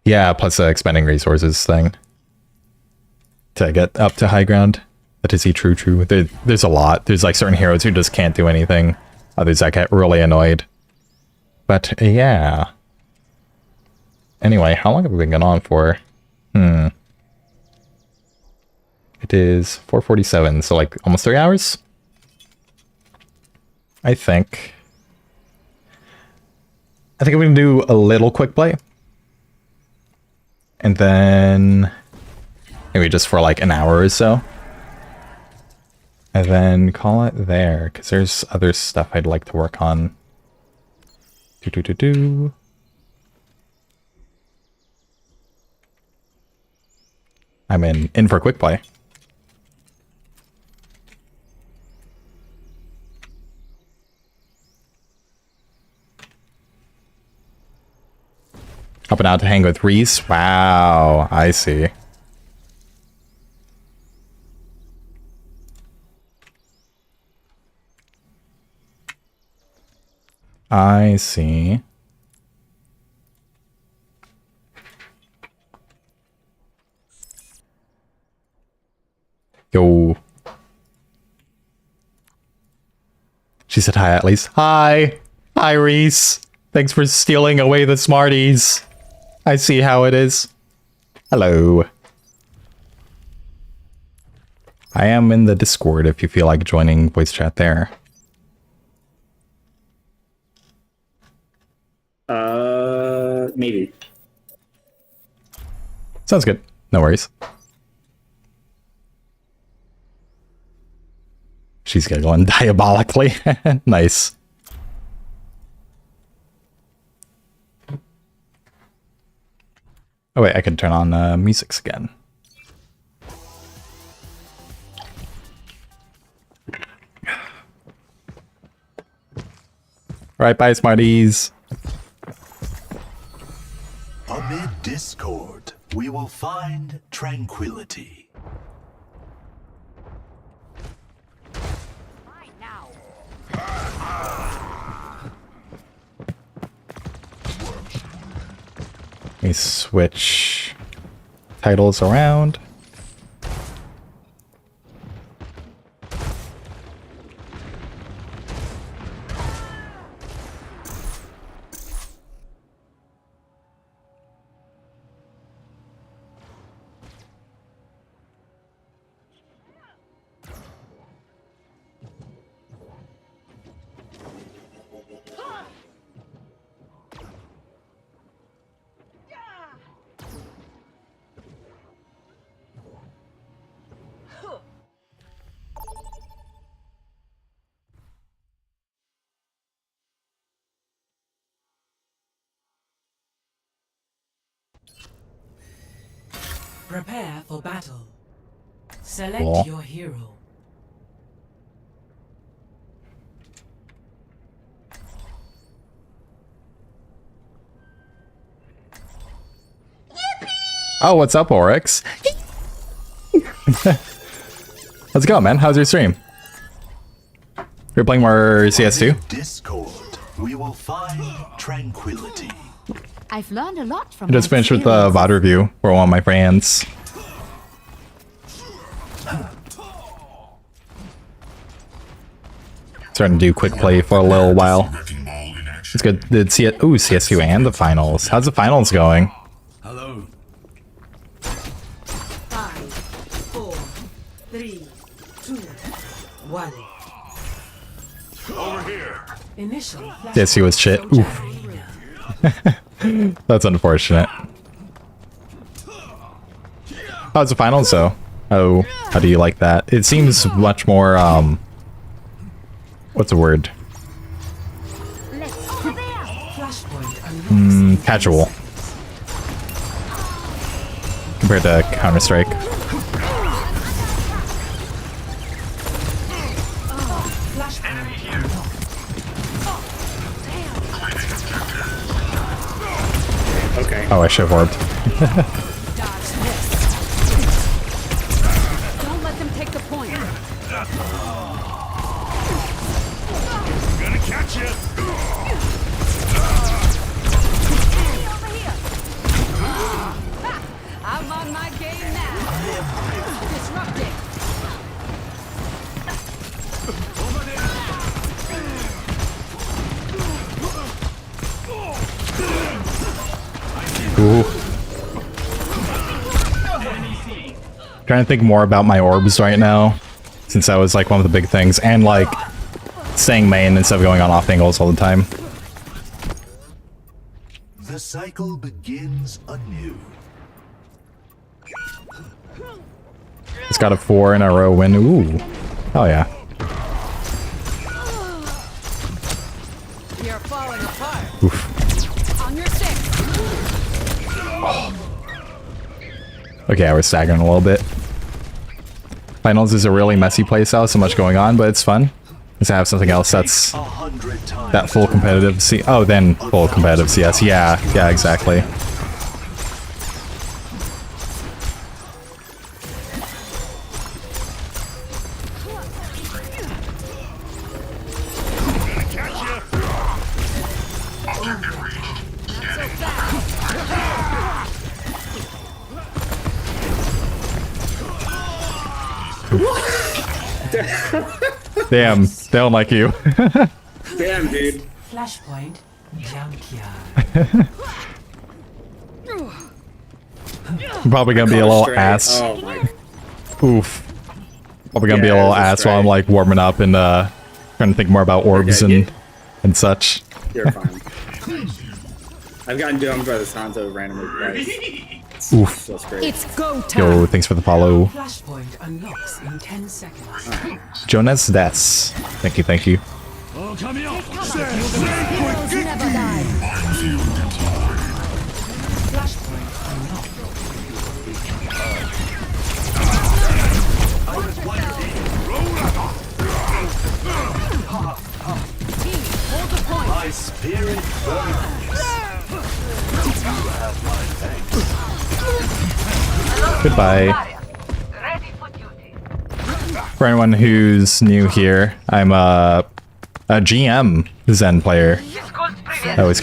yeah, plus the expending resources thing to get up to high ground. That is true. There's a lot. There's like certain heroes who just can't do anything. Others that get really annoyed. But yeah. Anyway, how long have we been going on for? It is 4:47, so like almost 3 hours? I think I'm gonna do a little quick play. And then maybe just for like an hour or so. And then call it there, because there's other stuff I'd like to work on. I'm in for quick play. Helping out to hang with Reese. Wow, I see. I see. Yo. She said hi at least. Hi. Hi, Reese. Thanks for stealing away the Smarties. I see how it is. Hello. I am in the Discord if you feel like joining voice chat there. Maybe. Sounds good. No worries. She's giggling diabolically. Nice. Oh wait, I can turn on musics again. Alright, bye Smarties. Amid discord, we will find tranquility. Let me switch titles around. Prepare for battle. Select Cool. your hero. Oh, what's up, Oryx? How's it going, man? How's your stream? You're playing more CS2? Discord, we will find tranquility. I've learned a lot from I just finished with the VOD review for one of my friends. Starting to do quick play for a little while. It's good. Did CS2 and the finals. How's the finals going? Hello. 5, 4, 3, 2, 1. Over here. Initial CS2 was shit. Oof. That's unfortunate. How's the finals though? Oh, how do you like that? It seems much more what's the word? Casual compared to Counter-Strike. Okay. Oh, I should have orbed. Don't let them take the point. Gonna catch you. I'm on my game now. Disrupting. Ooh. Trying to think more about my orbs right now, since that was like one of the big things, and like staying main instead of going on off angles all the time. The cycle begins anew. It's got a 4 in a row win. Ooh. Oh yeah. You're falling apart. Oof. On your six. Okay, I was staggering a little bit. Finals is a really messy playstyle, so much going on, but it's fun. Just have something else that's 100 times. that full competitive C. Oh, then full competitive CS. Yeah, exactly. Damn, they don't like you. Damn, dude. Flashpoint junkyard. I'm probably gonna be a little Straight. ass. Oh my. Oof. Probably gonna be a Yeah, little it was a ass while I'm strike. like warming up and trying to think more about orbs Okay, and such. You're fine. I've gotten domed by the Santo randomly twice. Oof. So it's great. It's go time. Yo, thanks for the follow. Flashpoint unlocks in 10 seconds. Jonas Des. Thank you, thank you. Oh, come here. Heroes never die. Flashpoint unlocked. Hold the point. My spirit burns. You have my thanks. Goodbye. Ready for duty. For anyone who's new here, I'm a GM Zen player. School's previous. I was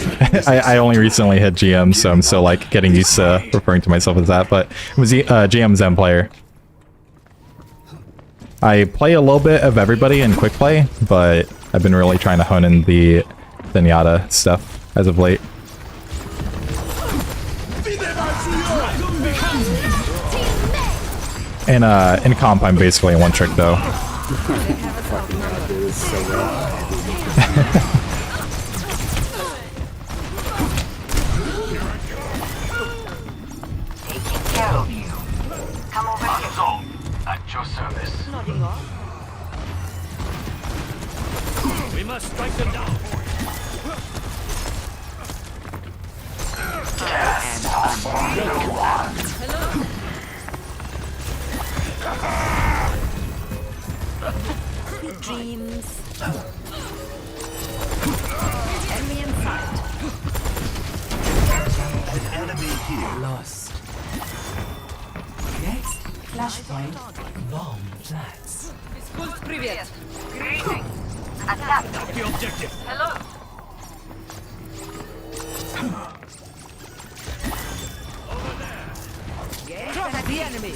I only recently hit GM, so I'm still like getting used to referring to myself as that, but it was GM Zen player. I play a little bit of everybody in quick play, but I've been really trying to hone in the Zenyatta stuff as of late. In comp, I'm basically a one trick though. Fucking god, dude. This is so good. Taking care of you. Come over here. At your service. We must strike them down. Sweet dreams. Enemy in sight. An enemy here. Lost. Next, flashpoint, bomb plants. Привет. The objective. Track the enemy.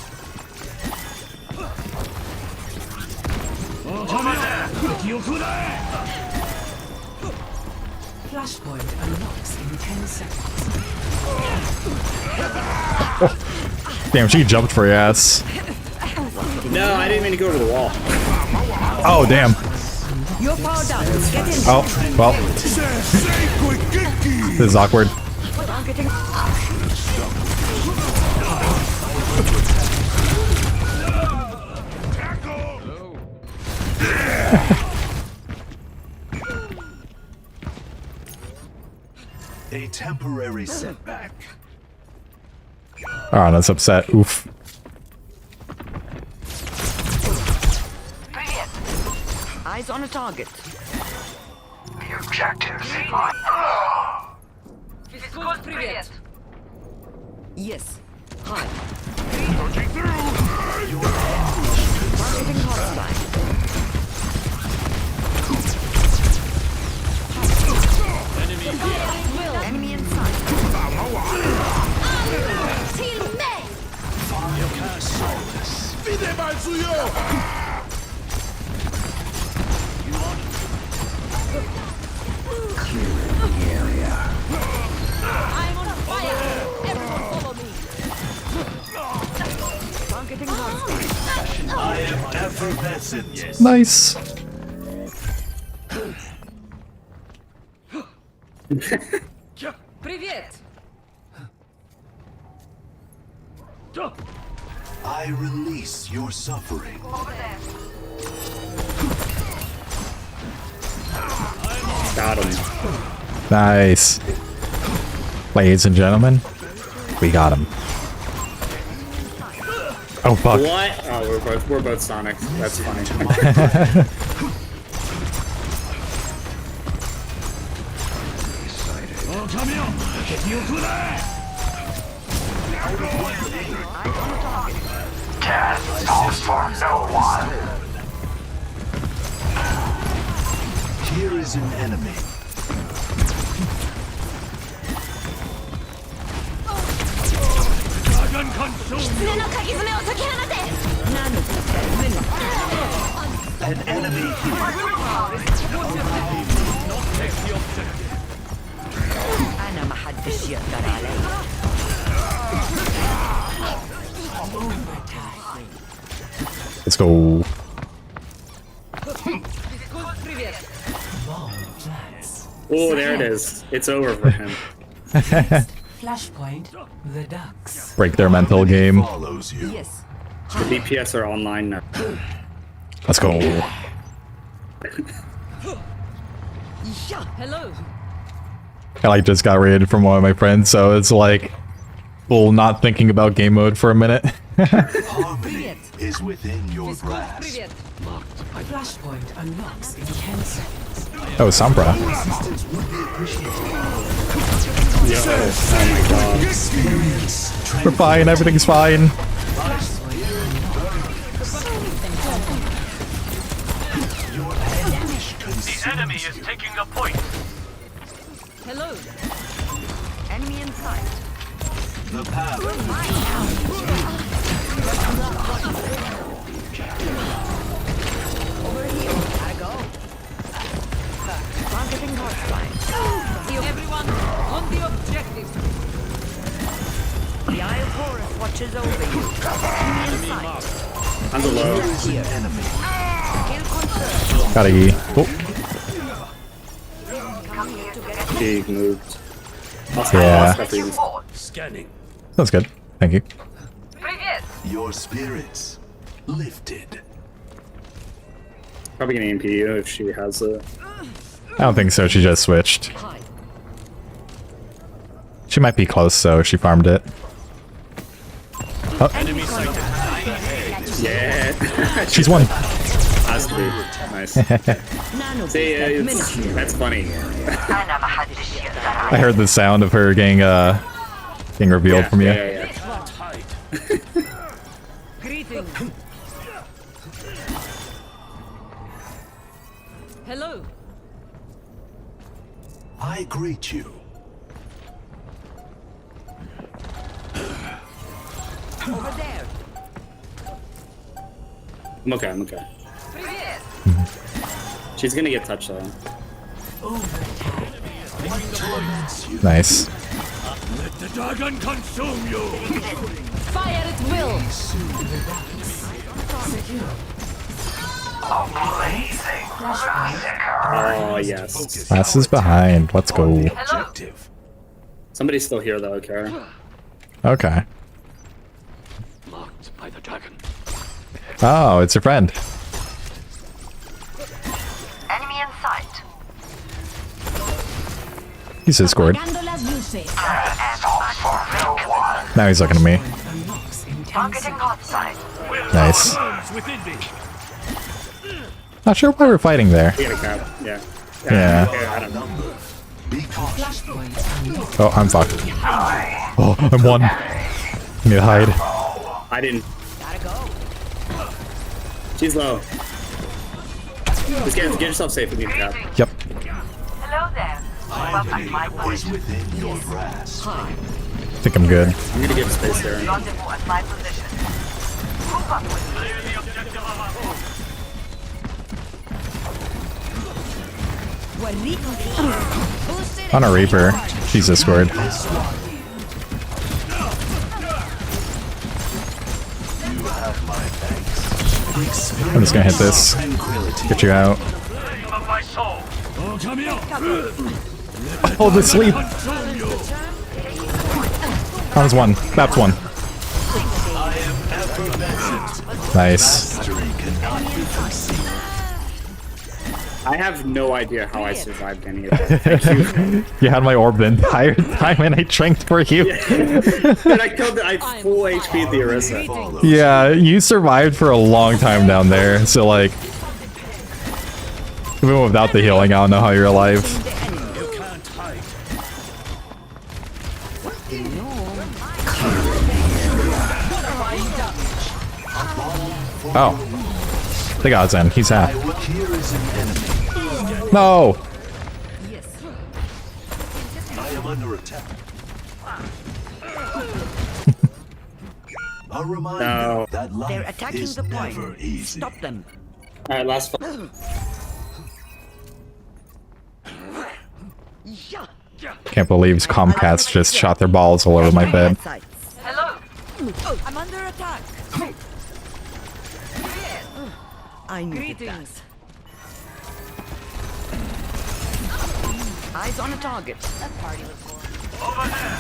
Flashpoint unlocks in 10 seconds. Damn, she jumped for your ass. No, I didn't mean to go over the wall. Oh, damn. You're powered down. Get in. Oh, well. This is awkward. Targeting. A temporary setback. Oh, that's upset. Oof. Eyes on a target. The objectives in mind. Привет. Yes. Hi. Pushing through. Targeting hostile. Enemy in sight. Till May. Pide mal suyo. I'm on fire. Everyone follow me. Targeting hostile. I am effervescent. Nice. Привет. I release your suffering. Got him. Nice. Ladies and gentlemen, we got him. Oh, fuck. What? Oh, we're both Sonics. That's funny. Death falls for no one. Here is an enemy. Dragon consumed. An enemy here. أنا ما حدش يقدر علي. Let's go. Привет. Bomb plants. Oh, there it is. It's over for him. Flashpoint, the ducks. Break their mental game. Follows you. Yes. The DPS are online now. Let's go. Yeah. Hello. I like just got raided from one of my friends, so it's like full not thinking about game mode for a minute. Harmony is within your grasp. Привет. Flashpoint unlocks in 10 seconds. Oh, Sombra. Assistance would be appreciated. Yo, oh my god. We're fine, everything's fine. The enemy is taking a point. Hello. Enemy in sight. The path. Over here. I go. Targeting hostline. Everyone on the objective. The Eye of Horus watches over you. Enemy in sight. On the low. Here. Kill confirmed. Gotta eat. Oh, Come here to get He moved. Yeah. Scanning. that's good. Thank you. Your spirits lifted. Probably gonna EMP you if she has a. I don't think so. She just switched. high. She might be close, so she farmed it. Enemy contact. Yeah. She's won. Has to be. Nice. See, that's funny. I heard the sound of her getting revealed from you. Yeah. Greetings. Hello. I greet you. Over there. I'm okay. She's gonna get touched though. Nice. Let the dragon consume you. Fire at will. Oh yes. Class is behind. Let's go. Objective. Somebody's still here though, okay? Okay. Marked by the dragon. Oh, it's your friend. Enemy in sight. He's Discord. Gandolas you say. Now he's looking at me. Unlocks in 10 Targeting seconds. hot side. Nice. Within me. Not sure why we're fighting there. We got a cap. Yeah. Yeah. I don't know. Be cautious. Flashpoint unlocked. Oh, I'm fucked. Oh, I'm one. I need to hide. I didn't. Gotta go. She's low. Just get yourself safe with me, cap. Yep. Hello there. Welcome to my Is point. within your grasp. I think I'm good. I'm gonna give space there. Rendezvous at my position. Move up with me. On a Reaper. She's Discord. I'm just gonna hit this. Get you out. Of my soul. Oh, come here. Hold the sleep. Consume you. That was one. That's one. Nice. I have no idea how I survived any of that. Thank you. You had my orb the entire time and I tranked for you. Dude, I killed I full HP the Orisa. Yeah, you survived for a long time down there. So like, even without the healing, I don't know how you're alive. You can't hide. Oh. The God's End. He's half. Here is an enemy. No! I am under attack. A reminder No. that life They're attacking is the point. never easy. Stop them. Alright, last Can't believe Comcast just shot their balls all over my bed. Hello. I'm under attack. I need that. Eyes on a target. That party was boring. Over there.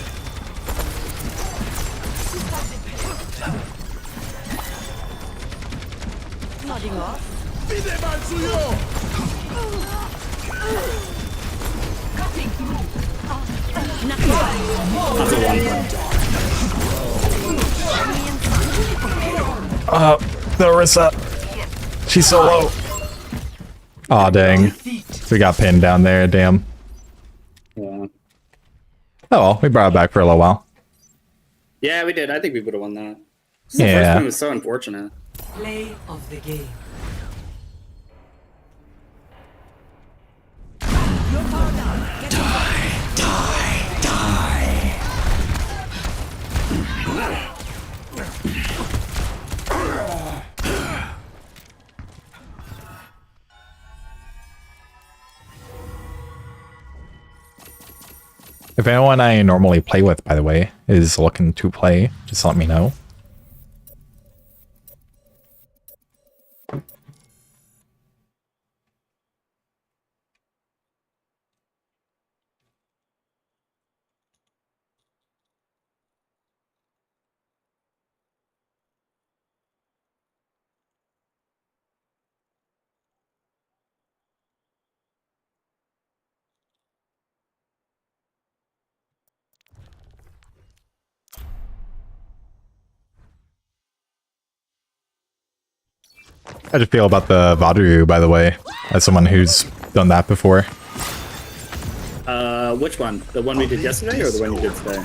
Nodding off. Pide mal suyo. The Orisa. She's so low. Aw, dang. We got pinned down there, damn. Yeah. Oh well, we brought it back for a little while. Yeah, we did. I think we would have won that. The first Yeah. one was so unfortunate. Play of the game. If anyone I normally play with, by the way, is looking to play, just let me know. How do you feel about the VOD review, by the way, as someone who's done that before? Which one? The one we did yesterday or the one you did today?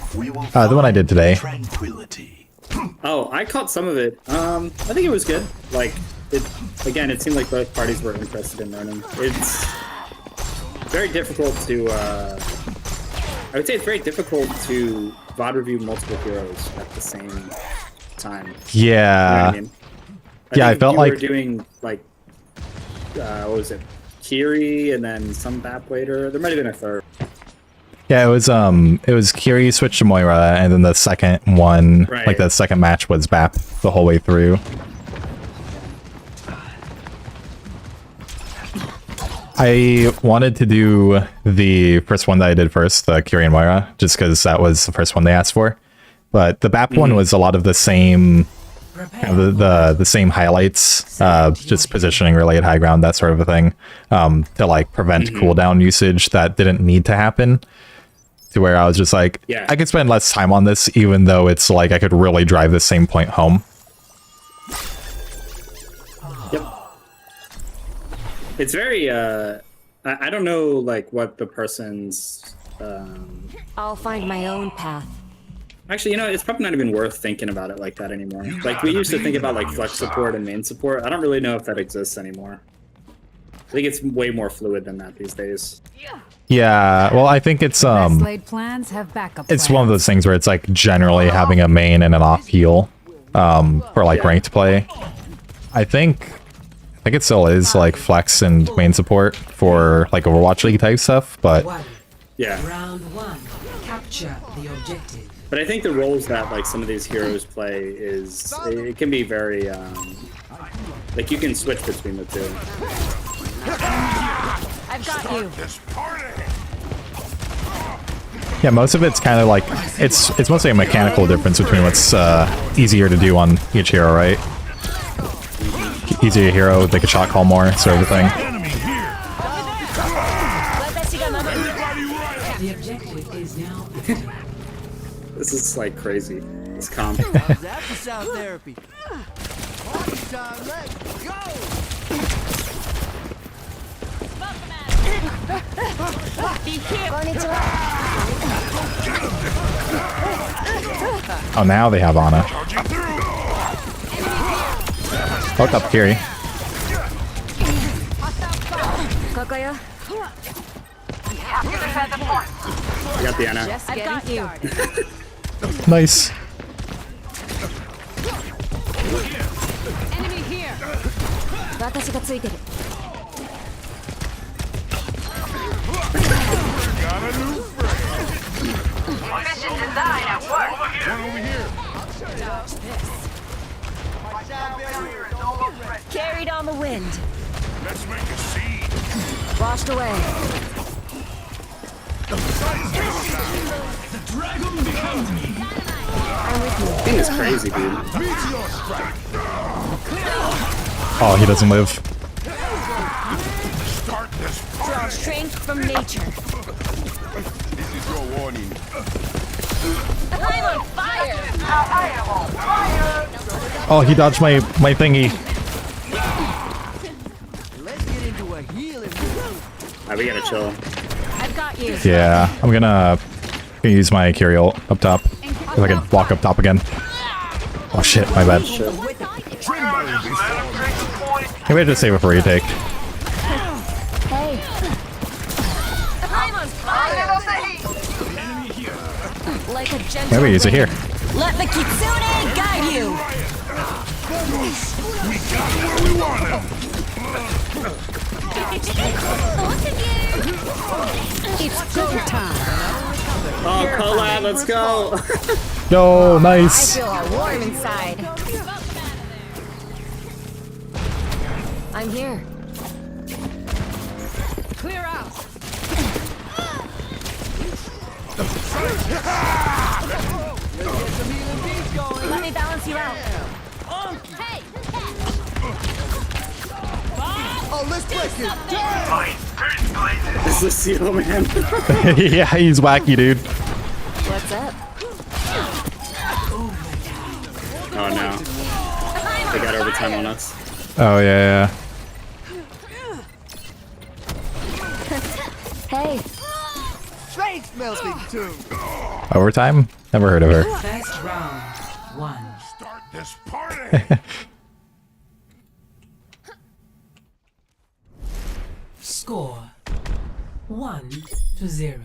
The one I did today. Tranquility. Oh, I caught some of it. I think it was good. Like, it seemed like both parties were interested in learning. It's very difficult to, I would say it's very difficult to VOD review multiple heroes at the same time. Yeah. You know what I mean? I think felt you like... were doing, like, what was it? Kiri and then some BAP later. There might have been a third. Yeah, it was Kiri switched to Moira, and then the second one, like the second match was BAP the whole way through. I wanted to do the first one that I did first, the Kiri and Moira, just because that was the first one they asked for. But the BAP one was a lot of the same, the same highlights, just positioning really at high ground, that sort of a thing, to like prevent cooldown usage that didn't need to happen. To where I was just like, I could spend less time on this, even though it's like I could really drive the same point home. Yep. It's very, I don't know, like, what the person's, I'll find my own path. Actually, you know, it's probably not even worth thinking about it like that anymore. Like, we used to think about, like, flex support and main support. I don't really know if that exists anymore. I think it's way more fluid than that these days. Yeah, well, I think it's Laid plans have backup it's one of those things where it's like generally having a main and an off heal for like ranked play. I think it still is like flex and main support for like Overwatch League type stuff, but yeah. Round one. Capture the objective. But I think the roles that like some of these heroes play is it can be very like you can switch between the two. I've got you. yeah, most of it's kind of like it's mostly a mechanical difference between what's easier to do on each hero, right? Easier hero, they could shot call more, sort of thing. The objective is now. This is like crazy. This comp. Sound therapy. Let's go. Oh, now they have Ana. Hook up Kiri. I got the Ana. I've got you. Nice. Enemy here. 私がついてる. Mission design at work. Over here. Carried on the wind. Let's make a scene. Washed away. The dragon becomes me. I'm with you. This thing is crazy, dude. Meteor strike. Oh, he doesn't live. Start this fire. Draw strength from nature. This is your warning. I'm on fire. I am on fire. Oh, he dodged my thingy. Let's get into a healing mood. Alright, we gotta chill. I've got you. Yeah, I'm gonna use my Kiri ult up top. If I can walk up top again. Oh shit, my bad. Maybe I just save it for retake. Hey. I'm on fire. Like a gentle Maybe use it here. Let the kitsune guide you. We got where we want him. It's go time. Oh, collab, let's go! Yo, nice. I feel all warm inside. I'm here. Clear out. Let me balance you out. Hey. Oh, let's break it. This is Seal, man. Yeah, he's wacky, dude. What's up? Oh no. They got overtime on us. Oh yeah, Hey, Train smells me too. yeah. Overtime? Never heard of her. First round. 1. Start this party. Score 1-0.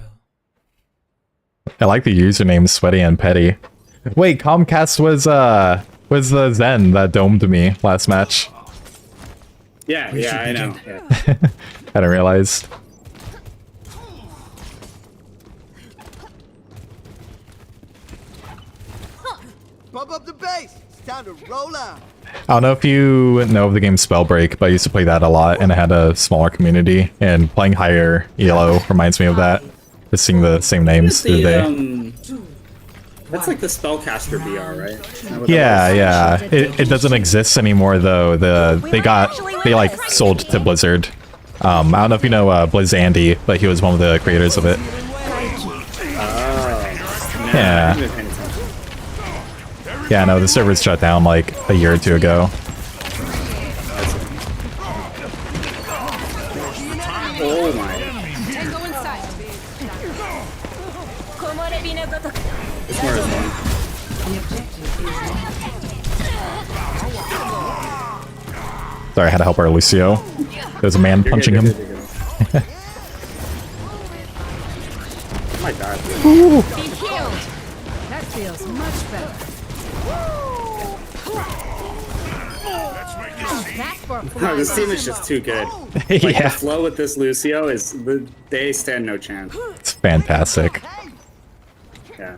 I like the username Sweaty and Petty. Wait, Comcast was the Zen that domed me last match. Yeah, I know. Yeah. I didn't realize. Bump up the bass. It's time to roll out. I don't know if you know of the game Spellbreak, but I used to play that a lot, and it had a smaller community, and playing higher ELO reminds me of that. Just seeing the same names through the day. That's like the Spellcaster VR, right? Isn't that what Yeah, that was? yeah. It doesn't exist anymore though. They like sold to Blizzard. I don't know if you know Blizz Andy, but he was one of the creators of it. Nah, Yeah. I haven't been paying attention. Yeah, no, the servers shut down like a year or two ago. Oh my. Tango inside. It's more as one. The objective is now. Sorry, I had to help our Lucio. There's a man punching him. You're good. I might die. Be healed. That feels much better. That's for No, this team is just too good. Like, the Yeah, flow with this Lucio is they stand no chance. it's fantastic. Yeah.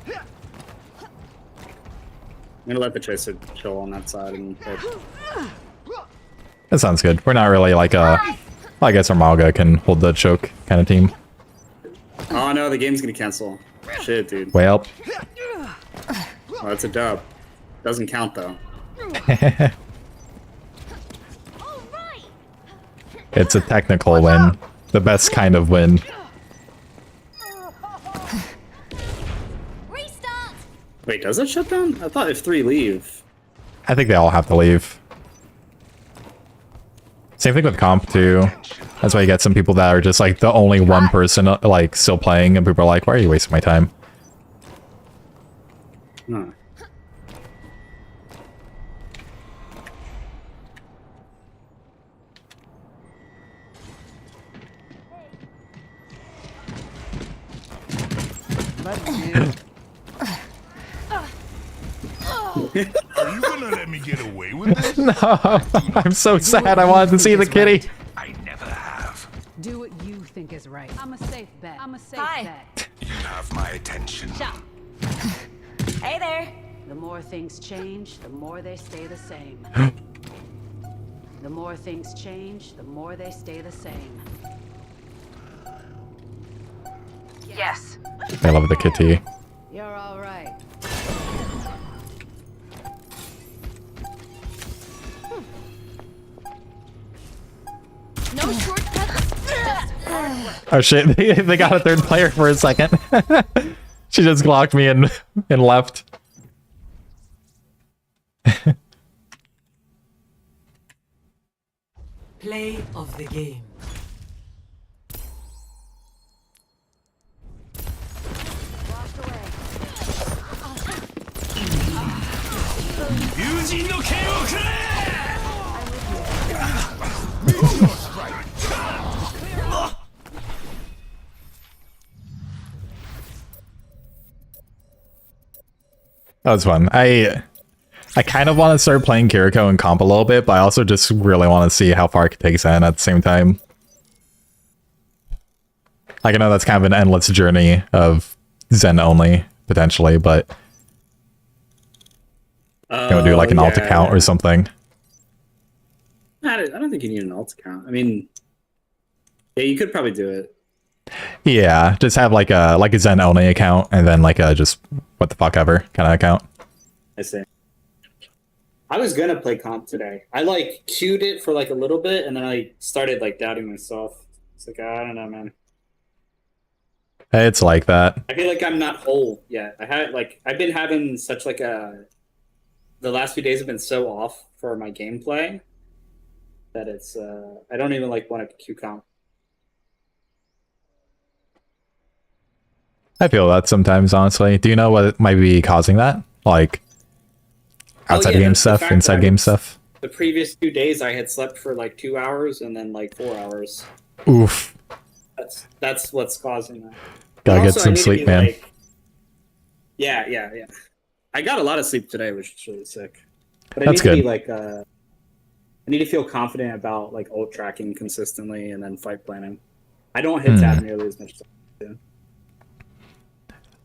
I'm gonna let the Tracer chill on that side and hit. That sounds good. We're not really like a, well, I guess Armalga can hold the choke kind of team. Oh no, the game's gonna cancel. Shit, dude. Well, Oh, that's a dub. Doesn't count though. it's a technical win. The best kind of win. restart. Wait, does it shut down? I thought if 3 leave. I think they all have to leave. Same thing with comp too. That's why you get some people that are just like the only one person like still playing, and people are like, "Why are you wasting my time?" Huh. Are you gonna let me get away with this? No, I'm so sad. I wanted to see the kitty. I never have. Do what you think is right. I'm a safe bet. bet. You have my attention. Hey there. The more things change, the more they stay the same. The more things change, the more they stay the same. Yes. I love the kitty. You're all right. No shortcuts. Oh shit, they got a third player for a second. She just glocked me and left. Play of the game. That was fun. I kind of want to start playing Kiriko and comp a little bit, but I also just really want to see how far I can take Zen at the same time. Like, I know that's kind of an endless journey of Zen only, potentially, but do like an alt account or something. I don't think you need an alt account. I mean, yeah, you could probably do it. Yeah, just have like a Zen only account and then like a just what the fuck ever kind of account. I see. I was gonna play comp today. I like queued it for like a little bit and then I started like doubting myself. It's like, I don't know, man. It's like that. I feel like I'm not whole yet. I've been having such like the last few days have been so off for my gameplay that it's I don't even like want to Q comp. I feel that sometimes, honestly. Do you know what might be causing that? Like, outside game stuff, inside game stuff? The previous 2 days I had slept for like 2 hours and then like 4 hours. Oof. That's what's causing that. Gotta get some sleep, man. Like, yeah. I got a lot of sleep today, which is really sick. But I That's need to good. be like I need to feel confident about like ult tracking consistently and then fight planning. I don't hit tab nearly as much as I do.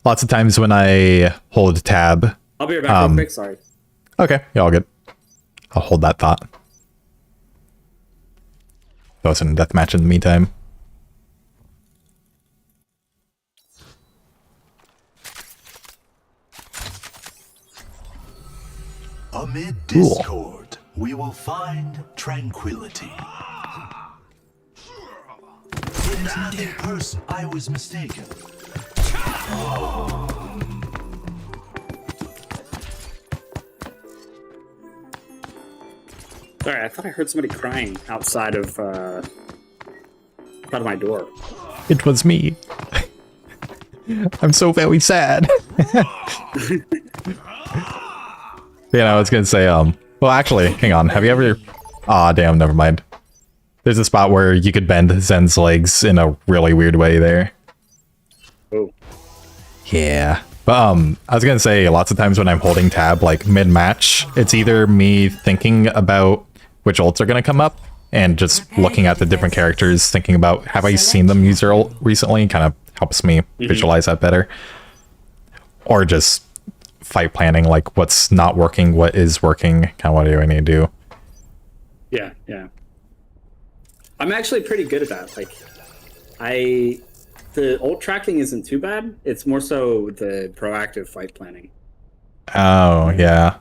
Lots of times when I hold tab. I'll be right back real quick, sorry. Okay, yeah, all good. I'll hold that thought. Throw us in a deathmatch in the meantime. Amid discord, we will find tranquility. It is not a person. I was mistaken. Sorry, I thought I heard somebody crying outside of my door. It was me. I'm so very sad. Yeah, I was gonna say, well, actually, hang on. Have you ever... Aw, damn, never mind. There's a spot where you could bend Zen's legs in a really weird way there. Oh. Yeah. But, I was gonna say, lots of times when I'm holding tab, like, mid-match, it's either me thinking about which ults are gonna come up, and just looking at the different characters, thinking about, have I seen them use their ult recently? Kind of helps me visualize that better. Or just fight planning, like what's not working, what is working, kind of what do I need to do. Yeah. I'm actually pretty good at that. Like, the ult tracking isn't too bad. It's more so the proactive fight planning. Oh, yeah.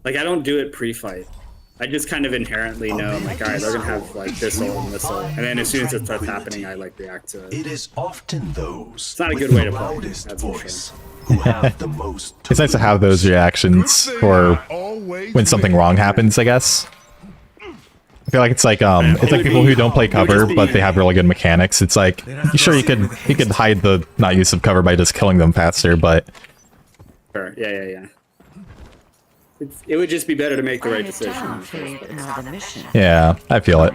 Like, I don't do it pre-fight. I just kind of inherently know, I'm like, alright, they're gonna have like this ult and this ult. And then as soon as it starts happening, I like react to it. It is often those It's not a good way to play. That's for sure. who have the most. It's nice to have those reactions for when something wrong happens, I guess. I feel like it's like people who don't play cover but they have really good mechanics. It's like, sure, you could hide the not use of cover by just killing them faster, but Sure. Yeah. It would just be better to make the right decision. yeah, I feel it.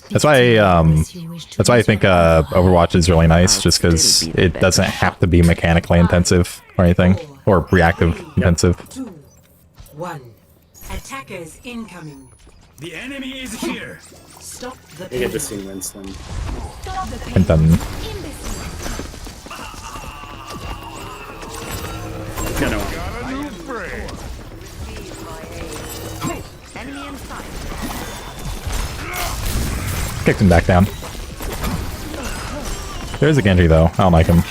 That's why I think Overwatch is really nice, just because it doesn't have to be mechanically intensive or anything, or reactive intensive. 2, 1. Attackers incoming. The enemy is here. Stop the I get to see Winston. And then kicked him back down. There's a Genji though. I don't like him.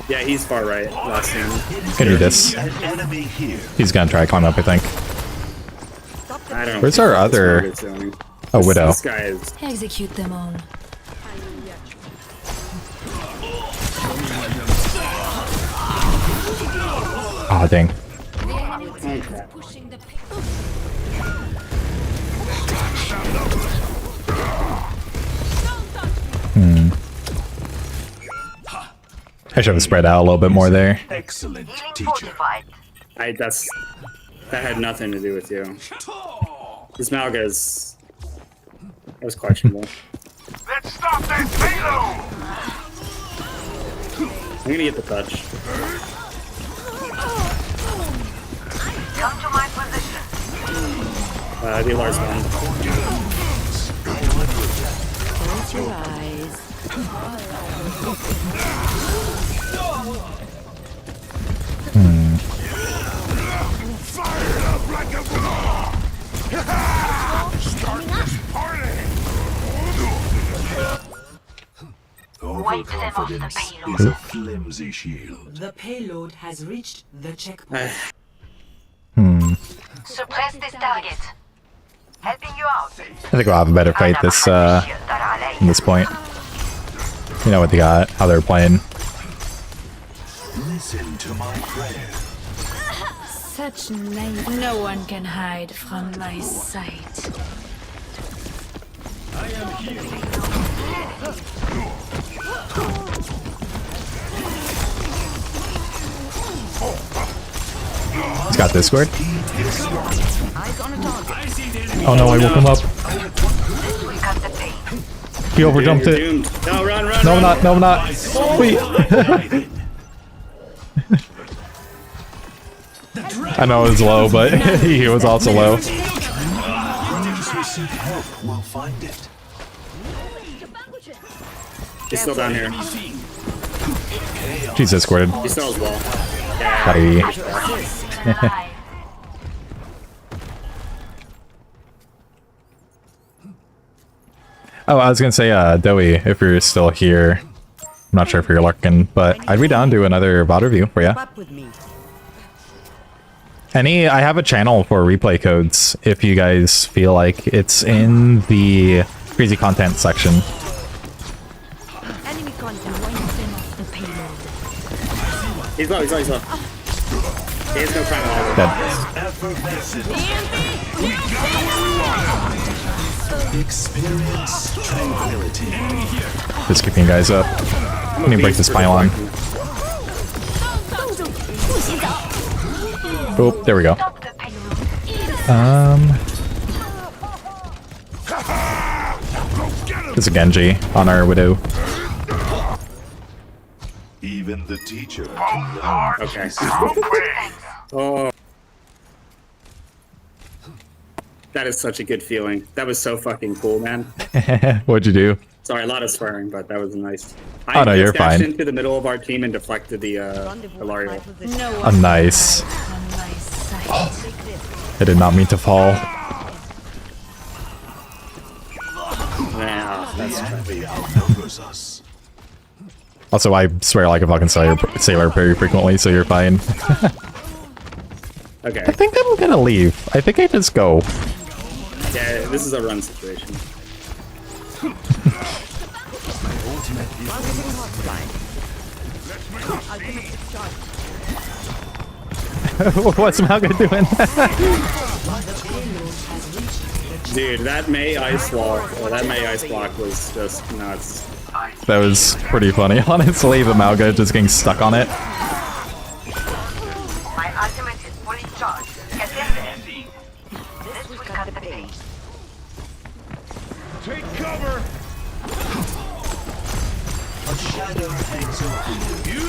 Yeah, he's far right. Last name. Can do this. He's gonna try to climb up, I think. I don't know. Where's our other? Oh, Widow. This guy is. Execute them all. Oh, dang. I should have spread out a little bit more there. Excellent teacher. That had nothing to do with you. This Malga is... That was questionable. Let's stop that payload! I'm gonna get the touch. Come to my position. The Lars one. Close your eyes. Fired up like a start this party! Overconfidence is a flimsy shield. The payload has reached the checkpoint. Suppress this target. Helping you out. I think we'll have a better fight this from this point. You know what they got, how they're playing. Listen to my prayer. Such night. No one can hide from my sight. I am here. He's got Discord. Oh no, I woke him up. He overjumped it. No, run, run, no, run. not. No, not. Wait. I know it was low, but he was also low. We'll find it. He's still down here. Jesus, squared. He's still as well. Buddy. Oh, I was gonna say, Doey, if you're still here, I'm not sure if you're lurking, but I'd be down to another VOD review for you. I have a channel for replay codes if you guys feel like it's in the crazy content section. Enemy contact. Off the payload. He's low, he's low, he's low. He has no time Experience tranquility. Just keeping guys up. I need to break this pylon. Oh, there we go. There's a Genji on our Widow. Even the teacher can learn. Okay. Oh. That is such a good feeling. That was so fucking cool, man. What'd you do? Sorry, a lot of swearing, but that was nice. Oh no, you're fine. I into the middle of our team and deflected the Ilario. Oh, nice. Oh, I did not mean to fall. Yeah, that's us. Also, I swear like a fucking sailor very frequently, so you're fine. Okay. I think I'm gonna leave. I think I just go. Yeah, this is a run situation. What's Malga doing? Dude, that Mei ice wall, or that Mei ice block was just nuts. That was pretty funny, honestly. The Malga just getting stuck on it. My ultimate is fully charged. Get in there. This will cut the pace. Take cover. A shadow hangs over you.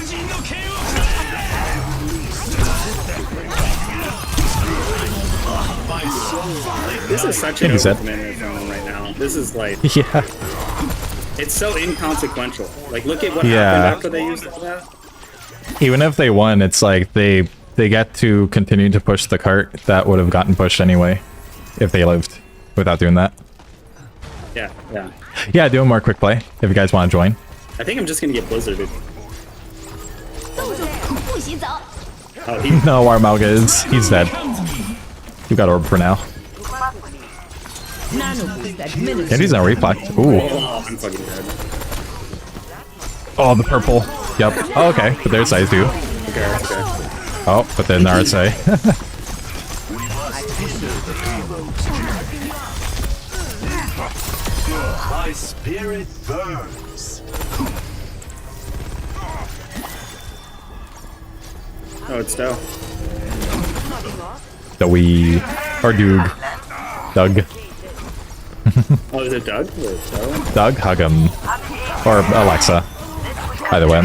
This is such an overcommitment from right now. This is like, yeah, it's so inconsequential. Like, look at what happened after they used all that. Even if they won, it's like they get to continue to push the cart that would have gotten pushed anyway if they lived without doing that. Yeah, yeah. Yeah, doing more quick play if you guys want to join. I think I'm just gonna get blizzarded. Oh, No, our Malga is. He's dead. You got orb for now. And he's not reflect. Ooh. Oh, I'm fucking dead. Oh, the purple. Yep. Oh, okay. But there's size too. Okay, okay. Oh, but then RSA. My spirit burns. Oh, it's Doe. Doey. Or Doug. Doug. Oh, is it Doug? Or Doe? Doug, hug him. Or Alexa. Either way.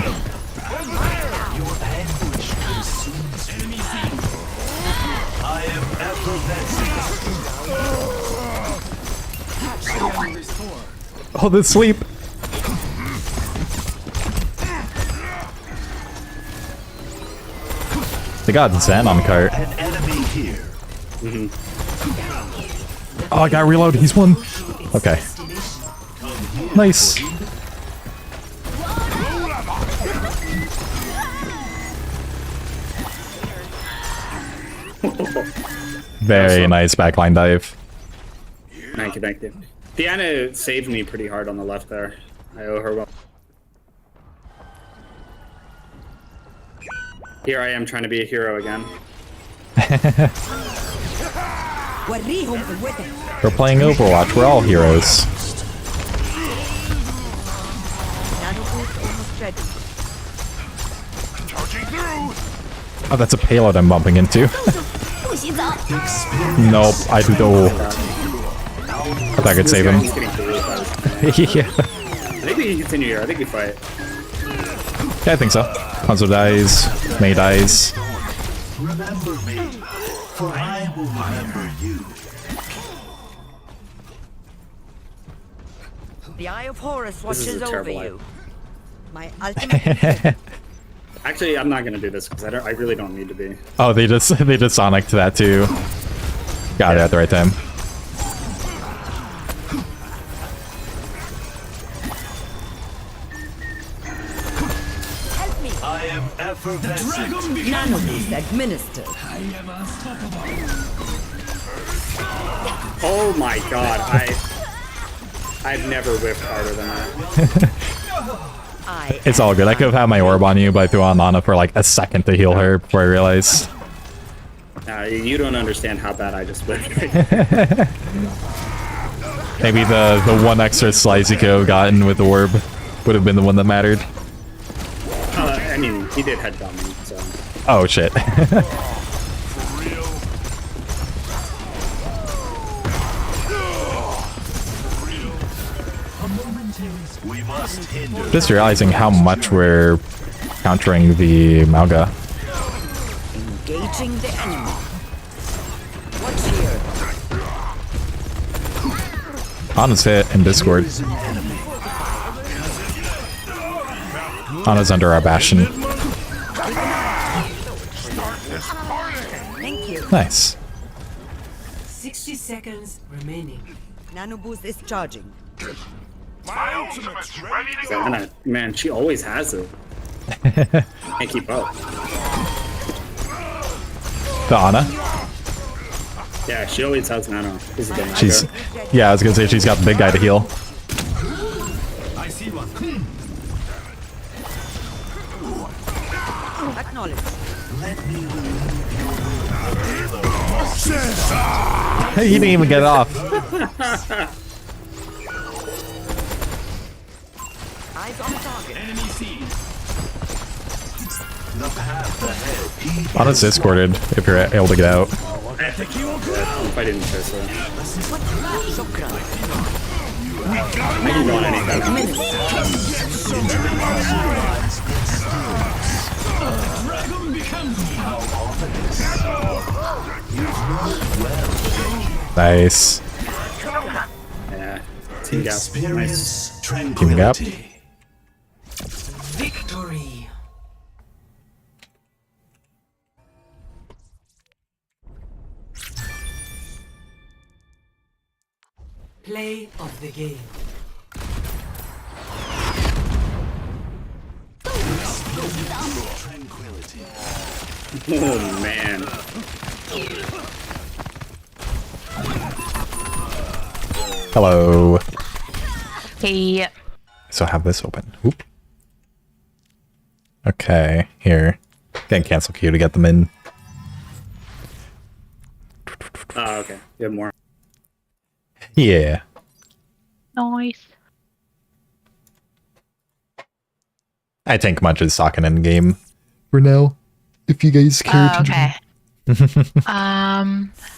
Oh, the sleep. They got Zen on cart. An enemy here. Oh, I got reload. He's won. Okay. Nice. Very nice backline dive. Thank you, thank you. Diana saved me pretty hard on the left there. I owe her well. Here I am trying to be a hero again. We're playing Overwatch. We're all heroes. Oh, that's a payload I'm bumping into. Nope, I do. I thought I could save him. Yeah. I think we can continue here. I think we fight. Yeah, I think so. Hanzo dies. Mei dies. Remember me, for I will remember you. The Eye of Horus watches over terrible you. My ultimate. Actually, I'm not gonna do this because I really don't need to be. Oh, they just Sonic to that too. Got it at the right time. I am effervescent. Nanoboost administered. Oh my god, I've never whiffed harder than that. It's all good. I could have had my orb on you, but I threw on Ana for like a second to heal her before I realized. You don't understand how bad I just whiffed. Maybe the one extra slice you could have gotten with the orb would have been the one that mattered. I mean, he did headbutt me, so. Oh shit. Just realizing how much we're countering the Mauga. Engaging the enemy. Watch here. Ana's hit in Discord. Ana's under our bastion. Thank you. Nice. 60 seconds remaining. Nanoboost is charging. My ultimate's ready to go. Ana, man, she always has it. Can't keep up. The Ana? Yeah, she always has Nano. This is the She's, yeah, I was gonna say she's got the big guy to heal. I see one. Acknowledge. Let me He didn't even get it off. Eyes on target. Enemy seen. the path ahead. Ana's discorded if you're able to get out. If I didn't say so. I didn't want anything. Nice. Yeah. Team gap. Nice. Team gap. Victory. Play of the game. Oh man. Hello. Hey. So I have this open. Oop. Okay, here. Can cancel queue to get them in. Oh, okay. You have more. Yeah. Nice. I think much is talking in game for now. If you guys care to. Okay.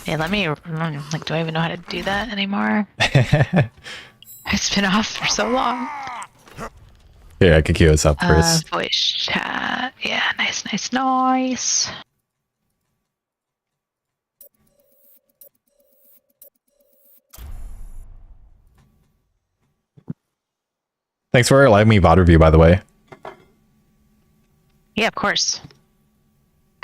Yeah, let me, like, do I even know how to do that anymore? It's been off for so long. Here, I could queue us up first. Voice chat. Yeah, nice, nice, nice. Thanks for allowing me VOD review, by the way. Yeah, of course.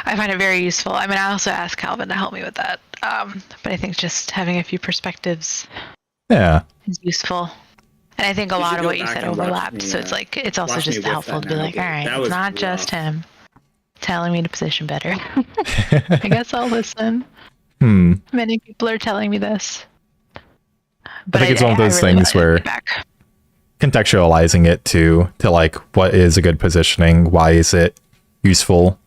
I find it very useful. I mean, I also asked Calvin to help me with that. But I think just having a few perspectives is useful. And I think a lot of what you said overlapped. So it's like, it's also just helpful to be like, all right, it's not just him telling me to position better. I guess I'll listen. Many people are telling me this. But I think it's one of those things where contextualizing it to like what is a good positioning, why is it useful,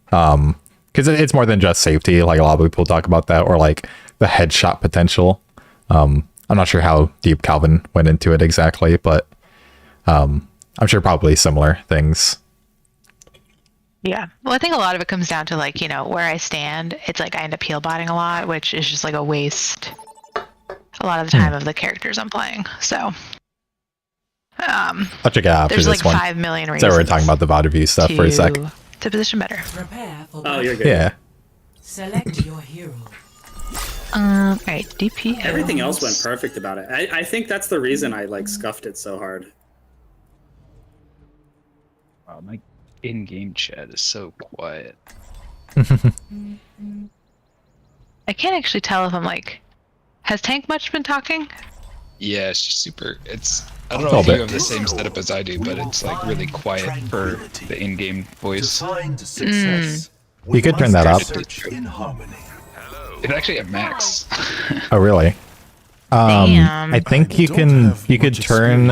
because it's more than just safety. Like a lot of people talk about that, or like the headshot potential. I'm not sure how deep Calvin went into it exactly, but I'm sure probably similar things. Yeah. Well, I think a lot of it comes down to like, you know, where I stand. It's like I end up heal botting a lot, which is just like a waste a lot of the time of the characters I'm playing. So I'll check it out after there's this like one. 5 million reasons. So we're talking about the VOD review stuff for a sec. To position better. Prepare for Oh, you're good. Yeah. Select your hero. Alright, DP. Everything else went perfect about it. I think that's the reason I like scuffed it so hard. Wow, my in-game chat is so quiet. I can't actually tell if I'm like, has Tank much been talking? Yeah, it's just super. I don't know if you have the same setup as I do, but it's like really quiet for the in-game voice. You could turn that up. It's actually at max. Oh, really? I think you could turn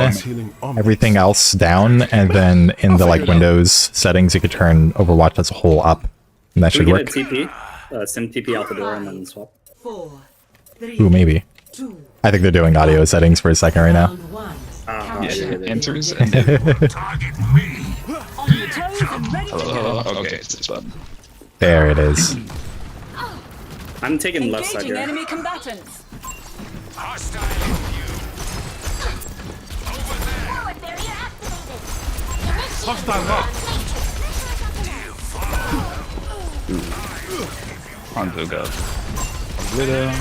everything else down, and then in the like Windows settings, you could turn Overwatch as a whole up, and that should work. Can we get a TP? Send TP out the door and then swap. 4, 3, Ooh, maybe. 2, I think they're doing audio settings for a second right now. 1. Yeah, answers. And hello. Okay, it's fun. There it is. I'm taking left side here. Enemy combatants. Hanzo go. Widow.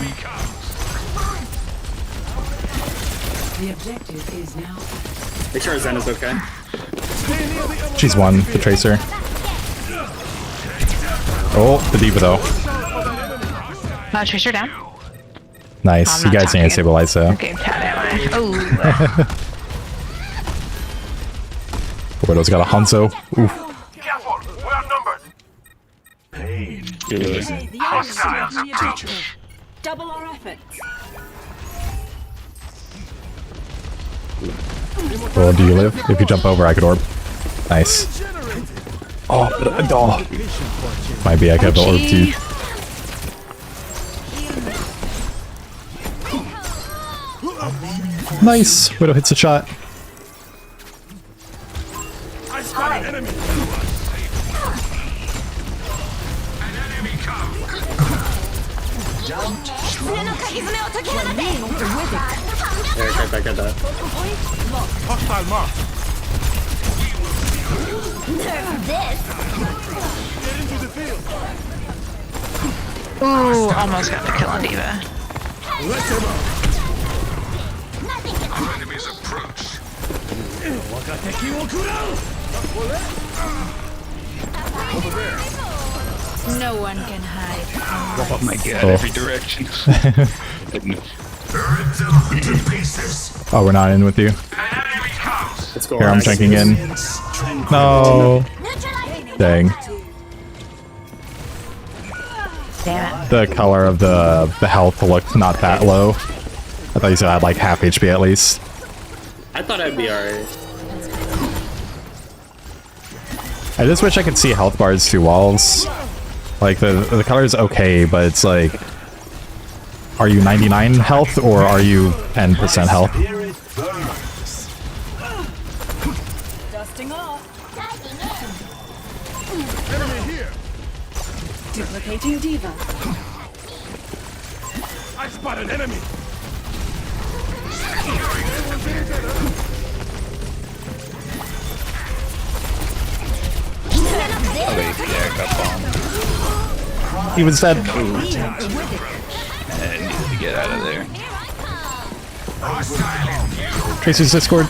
The objective is now. Make sure Zen is okay. She's one, the Tracer. Oh, the Diva though. Tracer down. Nice. You guys need to stabilize though. Okay, am I? Oh. Widow's got a Hanzo. Oof. Careful, we're outnumbered. Pain Good. is an excellent teacher. Double our efforts. Oh, do you live? If you jump over, I could orb. Nice. Oh, but might be I could have the orb too. Nice. Widow hits a shot. I spot an enemy. An enemy comes. Yeah, get that. Hostile mark. Ooh, almost got the kill on Diva. Our enemies approach. No one can hide. Oh my god, every direction. To pieces. Oh, we're not in with you. Let's go. Here, I'm checking in. No. Dang. Damn it. The color of the health looked not that low. I thought you said I had like half HP at least. I thought I'd be alright. I just wish I could see health bars through walls. Like the color's okay, but it's like, are you 99 health or are you 10% health? Dusting off. Enemy here. Duplicating Diva. I spot an enemy. Oh wait, yeah, I got bombed. He was dead. I needed to get out of there. Tracer's Discord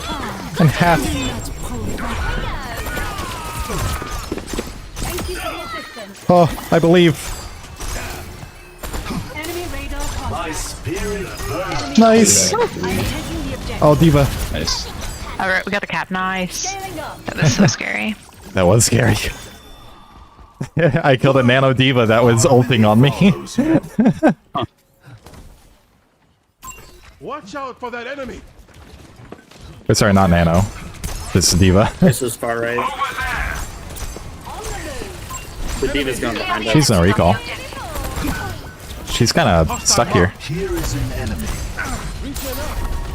and half. Oh, I believe. My spirit burns. Nice. Oh, Diva. Nice. Alright, we got the cap. Nice. That was so scary. That was scary. I killed a Nano Diva that was ulting on me. Watch out for that enemy. Oh, sorry, not Nano. This is Diva. This is far right. The D.Va's going behind us. She's no recall. She's kind of stuck here. Here is an enemy.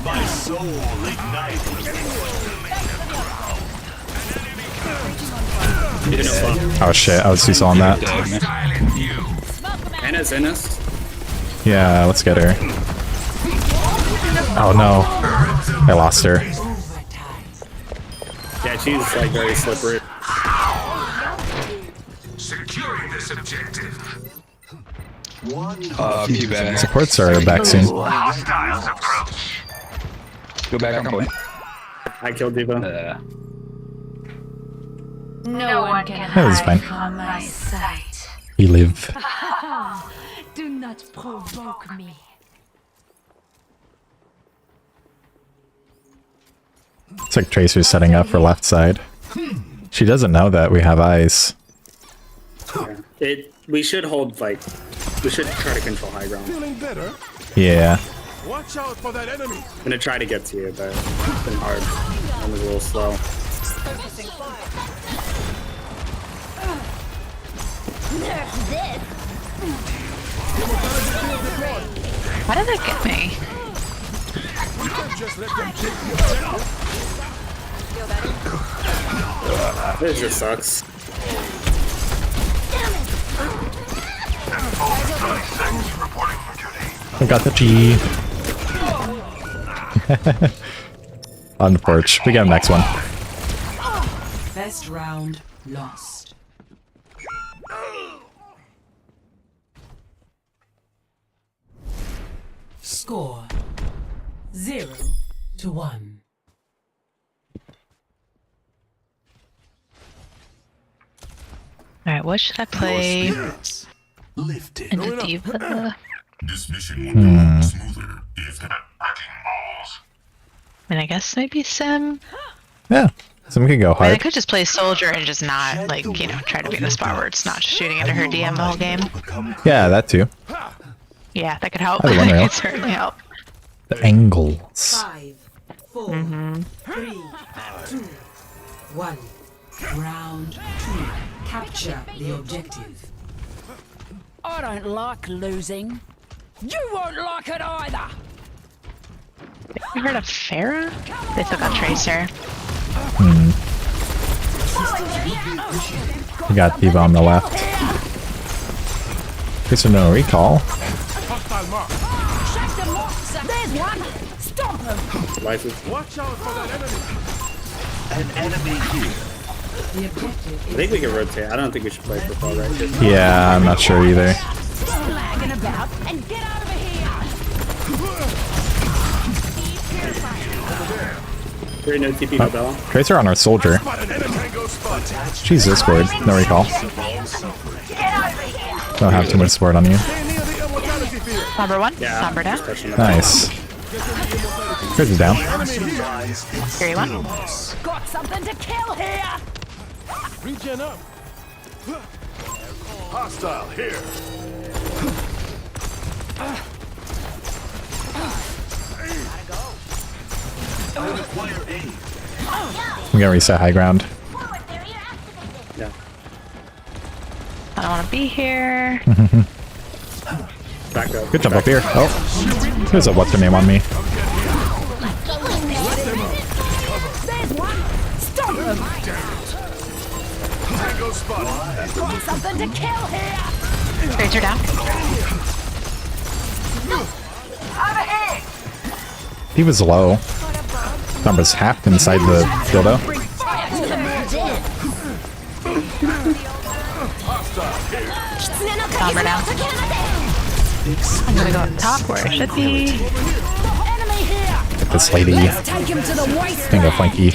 My soul ignites. Oh shit, I was too slow on that. Anna's in us. Yeah, let's get her. Oh no. I lost her. Yeah, she's like very slippery. Securing this objective. Few back. Supports are back soon. Hostiles approach. Go back on point. I killed D.Va. No one can That was hide fine. from my sight. You live. Do not provoke me. It's like Tracer's setting up for left side. She doesn't know that we have eyes. We should hold like we should try to control high ground. Feeling better? Yeah. Watch out for that enemy. I'm gonna try to get to you, but it's been hard. I was a little slow. Why did that get me? Just let them take the objective. This just sucks. I got the G. On the porch. We got the next one. Best round lost. Score 0-1. Alright, what should I play? Lifted. In the D.Va? This mission will go smoother if that wrecking balls. I mean, I guess maybe Sim? Yeah. Someone can go I mean, I hard. could just play Soldier and just not, like, you know, try to be in the spot where it's not just shooting into her DM the whole game. Yeah, that too. Yeah, that could help. Either one, That really. could certainly help. The angles. 5, 4, 3, 2, 1. Round 2. Capture the objective. I don't like losing. You won't like it either. You heard of Farah? They took on Tracer. We got D.Va on the left. Tracer no recall. There's one. Stop him. Life is. Watch out for that enemy. An enemy here. The objective I think we can rotate. I don't think we should play for fall right here. Yeah, I'm not sure either. Stop lagging about and get out of here. Great no TP, no Bella. Tracer on our soldier. She's Discord. No recall. Don't have too much support on you. Number 1, Yeah. number down. Nice. Crazy's down. Here you want. Got something to kill here. Regen up. Hostile here. We gotta reset high ground. Yeah. I don't want to be here. Back up. Good jump up here. Oh, there's a what's her name on me. There's one. Stop him. Got something to kill here. Tracer down. Over here! He was low. Number's half inside the dildo. Number down. I'm gonna go up top where it should be. Enemy here. Get this lady. Take him to the waist. Gonna go flanky.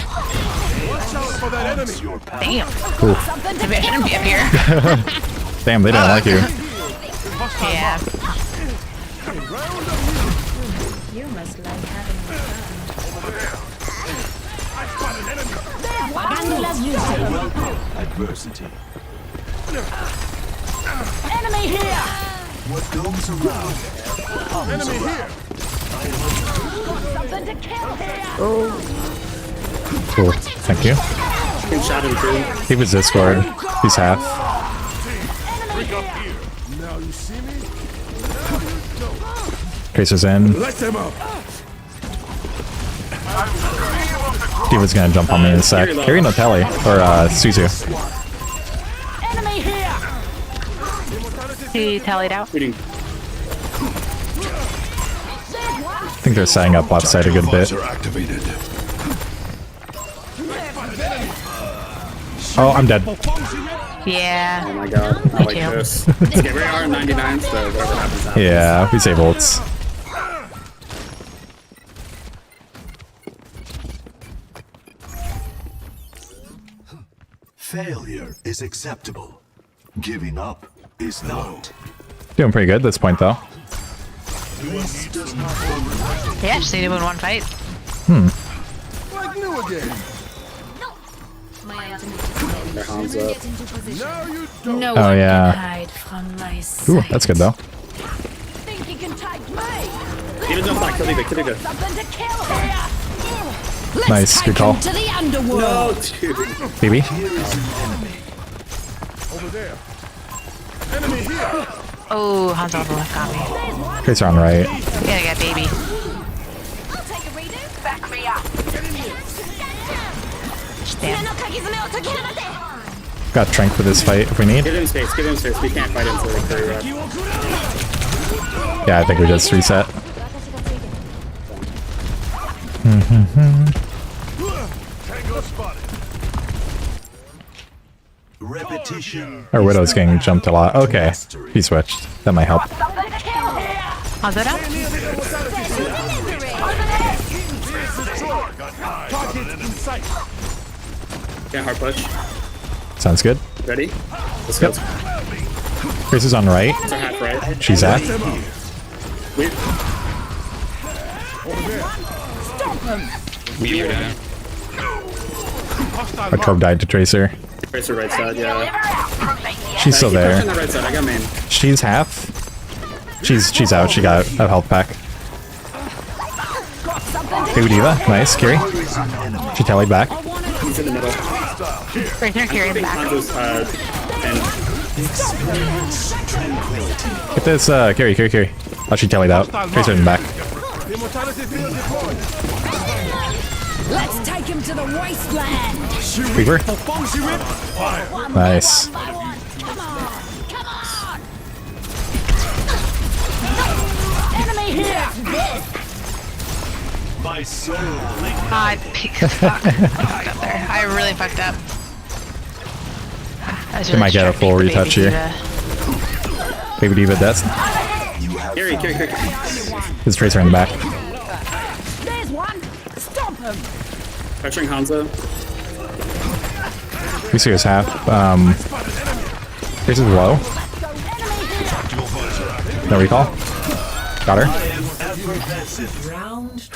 Damn. Ooh. Maybe I shouldn't be up here. Damn, they didn't like you. Yeah. You must like having Adversity. Enemy here. What goes around comes around. Something to kill here. Cool. Thank you. Good shot him too. He was Discord. He's half. Tracer's in. Let them up. Diva's gonna jump on me in a sec. Carry no tally. Or Suzu. Enemy here. He tallied out. I think they're setting up left side a good bit. Oh, I'm dead. Yeah. Oh my god, I like this. Let's get rid of 99, so whatever happens happens. Yeah, we save ults. Failure is acceptable. Giving up is not. Doing pretty good at this point, though. This does not Yeah, just need to win one fight. Like new again. Their hands up. No Oh, one yeah. can hide from my sight. Ooh, that's good, though. Think you can take me? Even jump back, kill Diva, kill Diva. Something to kill here. Let's Nice, take good call. him to the underworld. No, dude. Baby. Over there. Enemy here. Oh, Hanzo on the left got me. Tracer on right. We gotta get baby. I'll take a reading. Back me up. Damn. Got Trank for this fight if we need. Give him space, give him space. We can't fight him until the curry rep. Yeah, I think we just reset. Tango spotted. repetition. Our Widow's getting jumped a lot. Okay, he switched. That might help. Hanzo down. Okay, hard push. Sounds good. Ready? Let's go. Chris is on right. It's a half right. She's at. Wait. Meteor down. Our Torb died to Tracer. Tracer right side, yeah. She's still Keep there. pushing the right side. I got main. She's half. She's out. She got a health pack. Baby Diva. Nice. Carry. She tallied back. He's in the middle. Right there, carry him back. Hanzo's, and Get this, carry. Oh, she tallied out. Tracer in the back. Let's take him to the wasteland. Reaper. Nice. Enemy here. My soul. I fucked up there. I really fucked up. I was They might get a full distracting retouch here. Baby Diva death. Carry. There's Tracer in the back. There's one. Stop him. Pressuring Hanzo. We see his half. Tracer's low. No recall. Got her.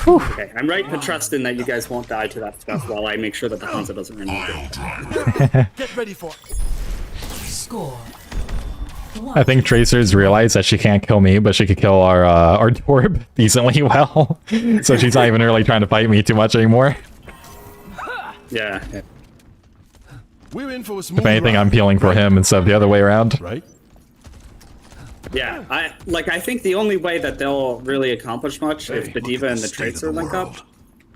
Okay, I'm right to trust in that you guys won't die to that stuff while I make sure that the Hanzo doesn't run into it. Get ready for Score. I think Tracer's realized that she can't kill me, but she could kill our Torb decently well. So she's not even really trying to fight me too much anymore. Yeah. We're in for a smooth If anything, ride. I'm peeling for him instead of the other way around. Right? Yeah, I think the only way that they'll really accomplish much if the Diva and the Tracer link up.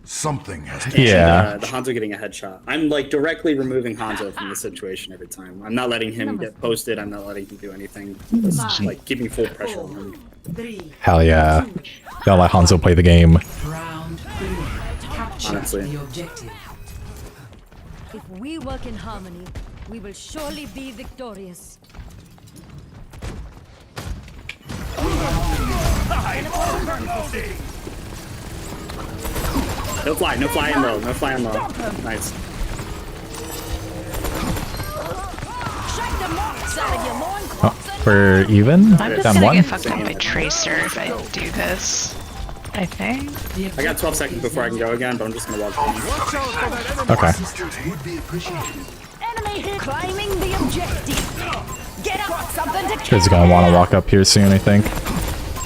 Something has And, Yeah. the Hanzo getting a headshot. I'm like directly removing Hanzo from the situation every time. I'm not letting him get posted. I'm not letting him do anything. Just like keeping full pressure on him. 3, Hell yeah. Don't let Hanzo play the game. round 3. Capture Honestly. the objective. If we work in harmony, we will surely be victorious. No fly in low. No fly in low. Nice. Shake the mox out of your loin. Oh, we're even? I'm just Down gonna one? get fucked up by Tracer if I do this. I think. I got 12 seconds before I can go again, but I'm just gonna walk in. Okay. Would be appreciated. Enemy here. Claiming the objective. Get up. Something to She's gonna want to walk up here soon, I think.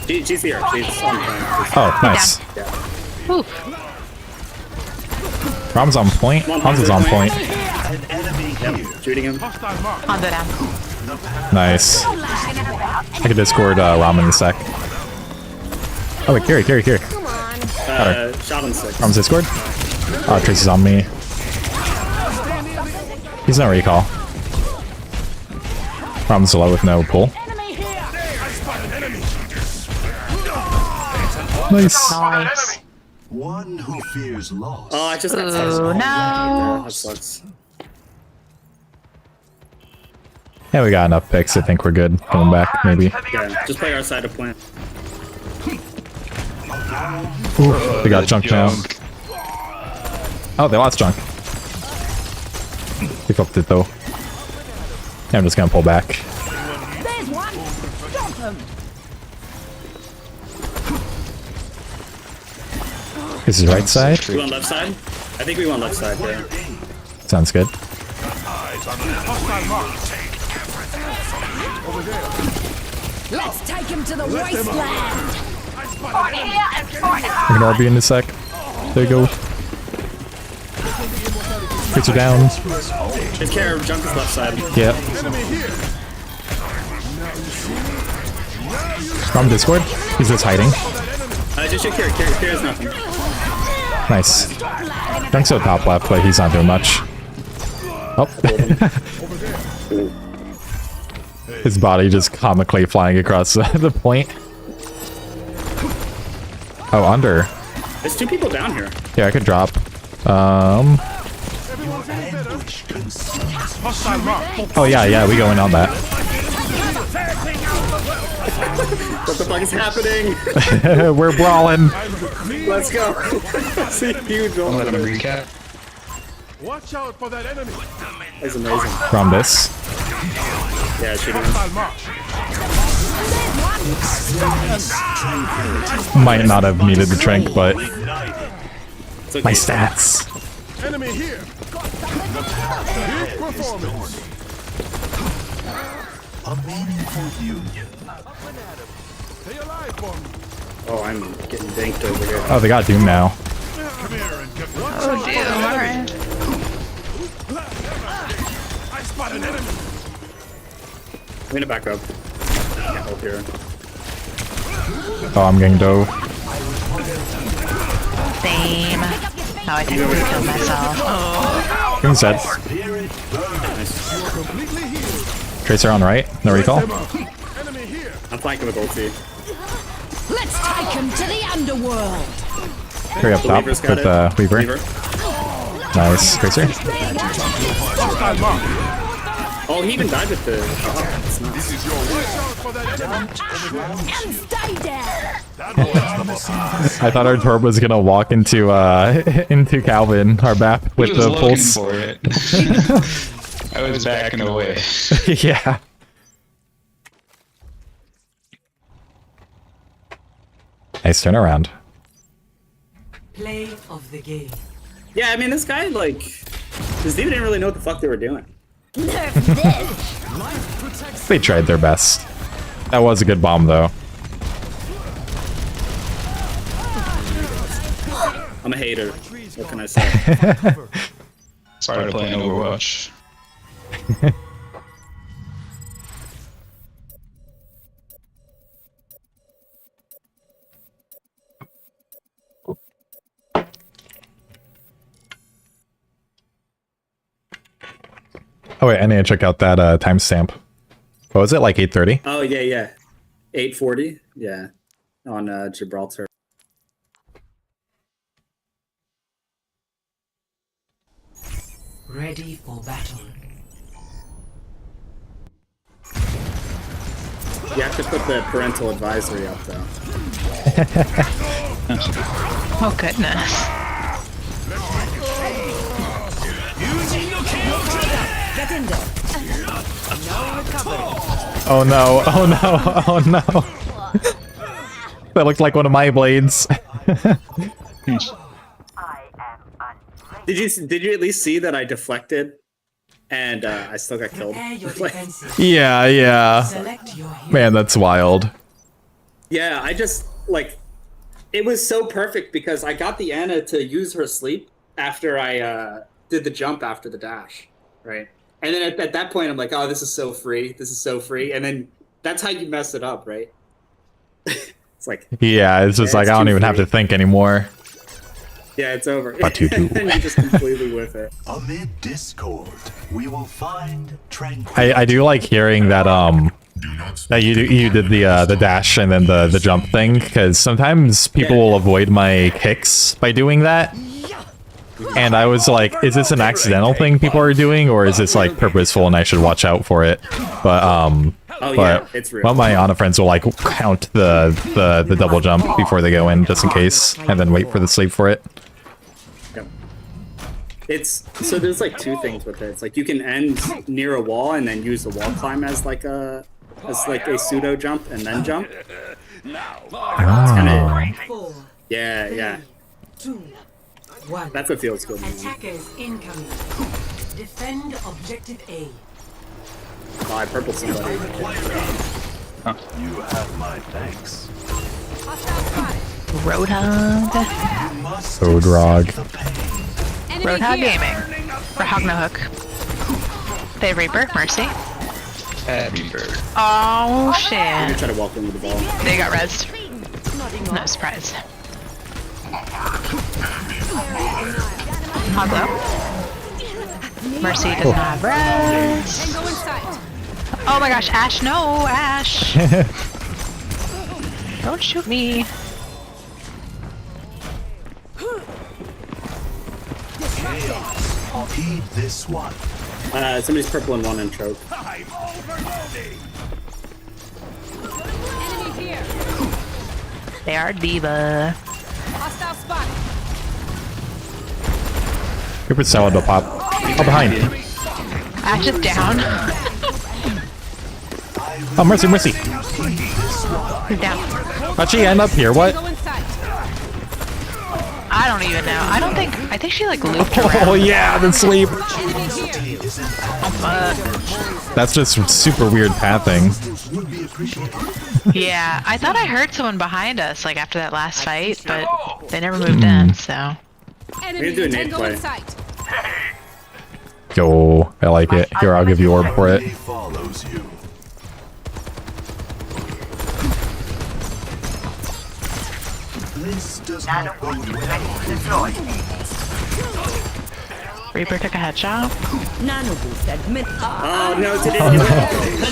She's here. She's on point. Oh, nice. Ooh. Rom's on point. Hanzo's on point. Yep. Shooting him. Hanzo down. Nice. I can Discord Ramen in a sec. Oh wait, carry. Shot him 6. Ramen's Discord? Oh, Tracy's on me. He's no recall. Ramen's low with no pull. Nice. One who fears loss. Oh, I just got Oh, no. That sucks. Yeah, we got enough picks. I think we're good. Coming back, maybe. Yeah, just play our side of plant. Ooh, they got junk now. Oh, they lost junk. We flipped it though. Yeah, I'm just gonna pull back. There's one. Stop him. This is right side. We want left side? I think we want left side, yeah. Sounds good. Let's take him to the wasteland. Ignore B in a sec. There you go. Hits are down. Take care of junk is left side. Yep. From Discord. He's just hiding. Just check here. Here is nothing. Nice. Junk's at top left, but he's not doing much. Oh. His body just comically flying across the point. Oh, under. There's 2 people down here. Yeah, I could drop. Oh yeah, we go in on that. What the fuck is happening? We're brawling. Let's go. That's a huge one. Let him recap. Watch out for that enemy. That's amazing. From this. Yeah, shooting him. Might not have needed the trank, but Okay. my stats. Enemy here. Big performance. A meaningful union. Stay alive for me. Oh, I'm getting danked over here. Oh, they got Doom now. Come here and get one. Oh, dude, alright. I spot an enemy. I'm gonna back up. Can't help here. Oh, I'm getting dove. Same. Oh, I technically killed myself. Oh. Doom's dead. Tracer on right. No recall. I'm flanking with ulti. Let's take him to the underworld. Hurry up top Weaver's with got it. Weaver. Weaver. Nice. Tracer. Oh, he even died with the. Oh, that's nice. And stay there. I thought our Torb was gonna walk into into Calvin, our BAP, with He was the looking pulse. for it. I was backing away. Yeah. Nice turnaround. Play of the game. Yeah, I mean, this guy, like, this dude didn't really know what the fuck they were doing. They tried their best. That was a good bomb, though. I'm a hater. What can I say? Started playing Overwatch. Oh wait, I need to check out that timestamp. What was it, like 8:30? Oh, yeah. 8:40? Yeah. On Gibraltar. Ready for battle. You have to put the parental advisory up, though. Oh, goodness. Get in there. No recovery. Oh no! Oh no! Oh no! That looked like one of my blades. Did you at least see that I deflected and I still got killed? Yeah. Man, that's wild. Yeah, I just like it was so perfect because I got the Anna to use her sleep after I did the jump after the dash, right? And then at that point, I'm like, oh, this is so free. This is so free. And then that's how you mess it up, right? It's like, yeah, it's just like I don't even have to think anymore. yeah, it's over. But you do. And you just completely with it. Amid discord, we will find tranquility. I do like hearing that that you did the dash and then the jump thing, because sometimes people will avoid my kicks by doing that. And I was like, is this an accidental thing people are doing, or is this like purposeful and I should watch out for it? But yeah, it's real. well, my Ana friends will like count the double jump before they go in just in case, and then wait for the sleep for it. It's so there's like two things with it. It's like you can end near a wall and then use the wall climb as like a pseudo jump and then jump. Oh. Yeah, yeah. 2, 1. That's what feels good. Attackers incoming. Defend objective A. Oh, I purpled somebody. You have my thanks. Roadhog. Odrog. Roadhog Gaming. For Hog No Hook. They have Reaper, Mercy. Reaper. Oh I'm shit. gonna try to walk into the ball. They got rezzed. No surprise. Hog low. Mercy does not have res. Oh my gosh, Ash, no, Ash. Don't shoot me. Heed this one. Somebody's purple and one in choke. They are diva. Reaper's salad will pop. Oh, behind. Ash is down. Oh, Mercy, Mercy. He's down. How'd she end up here? What? I don't even know. I think she like looped around. Oh yeah, then sleep. That's just super weird pathing. Yeah, I thought I heard someone behind us like after that last fight, but they never moved in, so. We're gonna do a nade play. Yo, I like it. Here, I'll give you orb for it. Follows you. This does not bode well. Reaper took a headshot. Nano boost admit. Oh no, today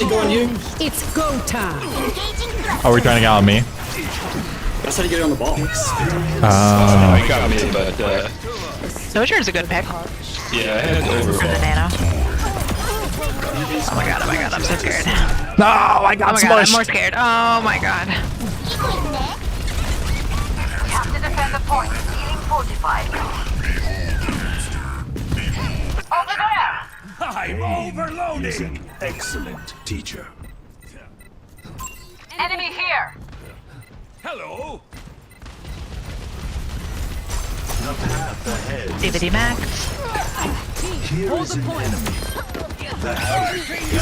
go on you. It's go time. Oh, we're trying to get on me. That's how you get it on the ball. I got me, but Sojourn's a good pick. yeah, I had For the overall. nano. Oh my god, I'm so scared. No, I got Oh my god, I'm smushed. more scared. Oh my god. We have to defend the point. Feeling fortified. Over there! I'm overloading. Excellent teacher. Enemy here! Hello. The path ahead. DVD Max. Here is an enemy. The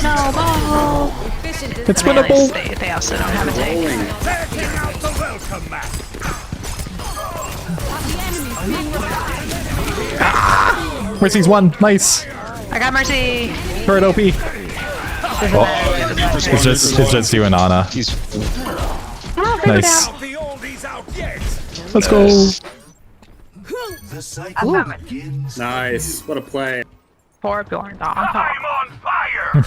No ball. It's winnable. They also don't have a tank. Taking out the welcome mat. Mercy's one. Nice. I got Mercy. Turret OP. Oh, it's just you and Ana. Nice. The oldies out yet. Let's go. The cycle begins. Nice. What a play. Poor Bjorn. I'm on fire.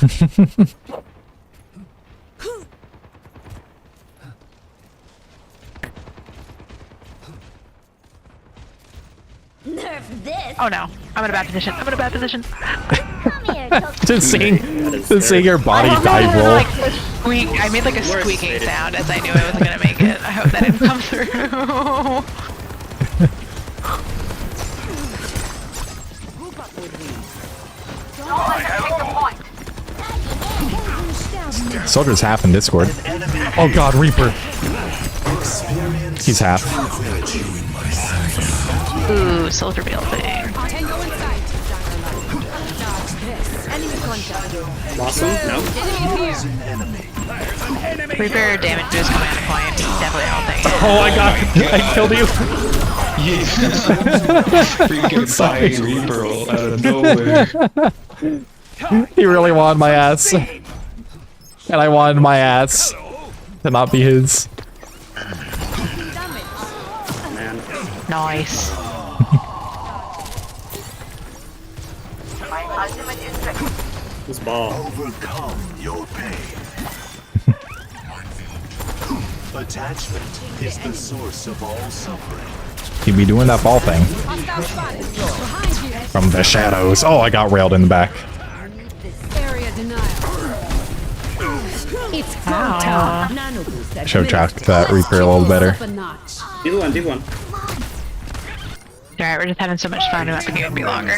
Nerf this. Oh no. I'm in a bad position. Just seeing your body dive roll. Like, squeak. I made like a squeaking sound as I knew I wasn't gonna make it. I hope that didn't come through. Soldier's half in Discord. Oh god, Reaper. He's half. Ooh, soldier building. Lost him? No. Reaper damage to his command point. Definitely all thing. Oh my god, I killed you. Freaking fire Reaper out of nowhere. He really wanted my ass. And I wanted my ass to not be his. Man. Nice. My ultimate is ready. This ball. Overcome your pain. Attachment is the source of all suffering. He'd be doing that ball thing. From the shadows. Oh, I got railed in the back. Area denial. It's go time. Nano boost. Should track that Reaper a little better. Deep one. Alright, we're just having so much fun, it's gonna be longer.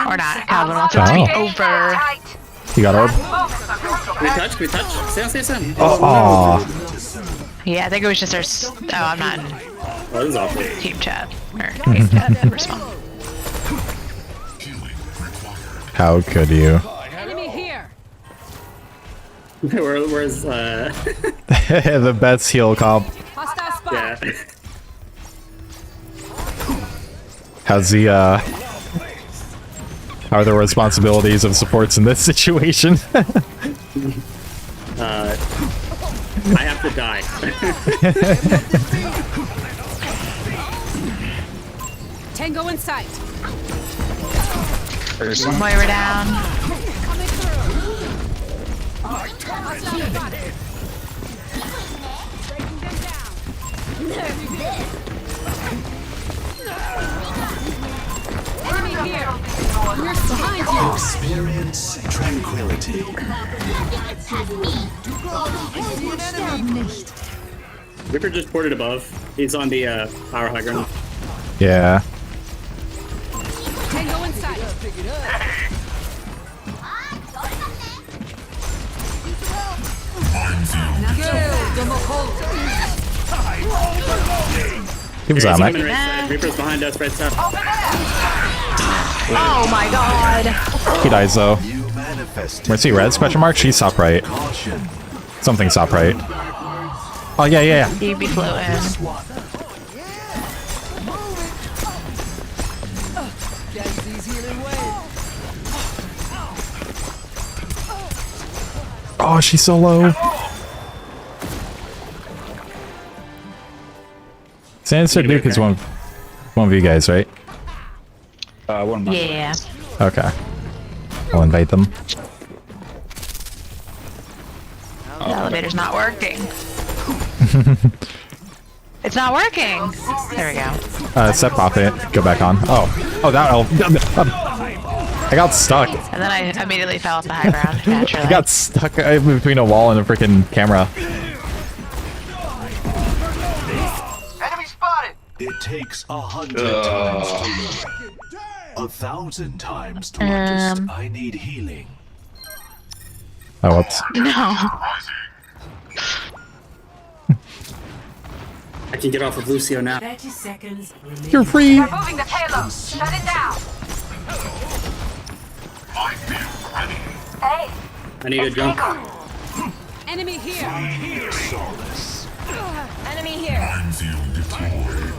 Or not. Calvin wants it to be over. You got orb? Can we touch? Stay on. Oh, Yeah, I think it was just our. Oh, I'm not in Oh, this is awful. team chat. Or game chat. Respond. how could you? Enemy here. Where's The best heal comp. Hostile spot. yeah. How's the how are the responsibilities of supports in this situation? I have to die. Tango in sight. Person. Moira down. Coming through. Hostile spotted. Breaking them down. Enemy here. We're behind you. Experience tranquility. Reaper just ported above. He's on the power high ground. Yeah. Tango in sight. He was He's on coming that. right side. Reaper's behind us, right side. Oh my god. He dies though. You manifest. Where's he? Red? Question mark? She's top right. Caution. Something's top right. Oh yeah. You'd be floating. Oh, she's so low. Sinister Duke is one of you guys, right? One more. Yeah. Okay. I'll invite them. The elevator's not working. It's not working. There we go. Step off it. Go back on. Oh, that. I got stuck. And then I immediately fell off the high ground, naturally. I got stuck between a wall and a freaking camera. Enemy spotted. It takes 100 times to learn. 1,000 times to understand. I need healing. Oh, whoops. No. I can get off of Lucio now. 30 seconds remaining. You're free. They're moving the payload. Shut it down. Hey. I need a jump. Enemy here. Solace. Enemy here. Minefield deployed.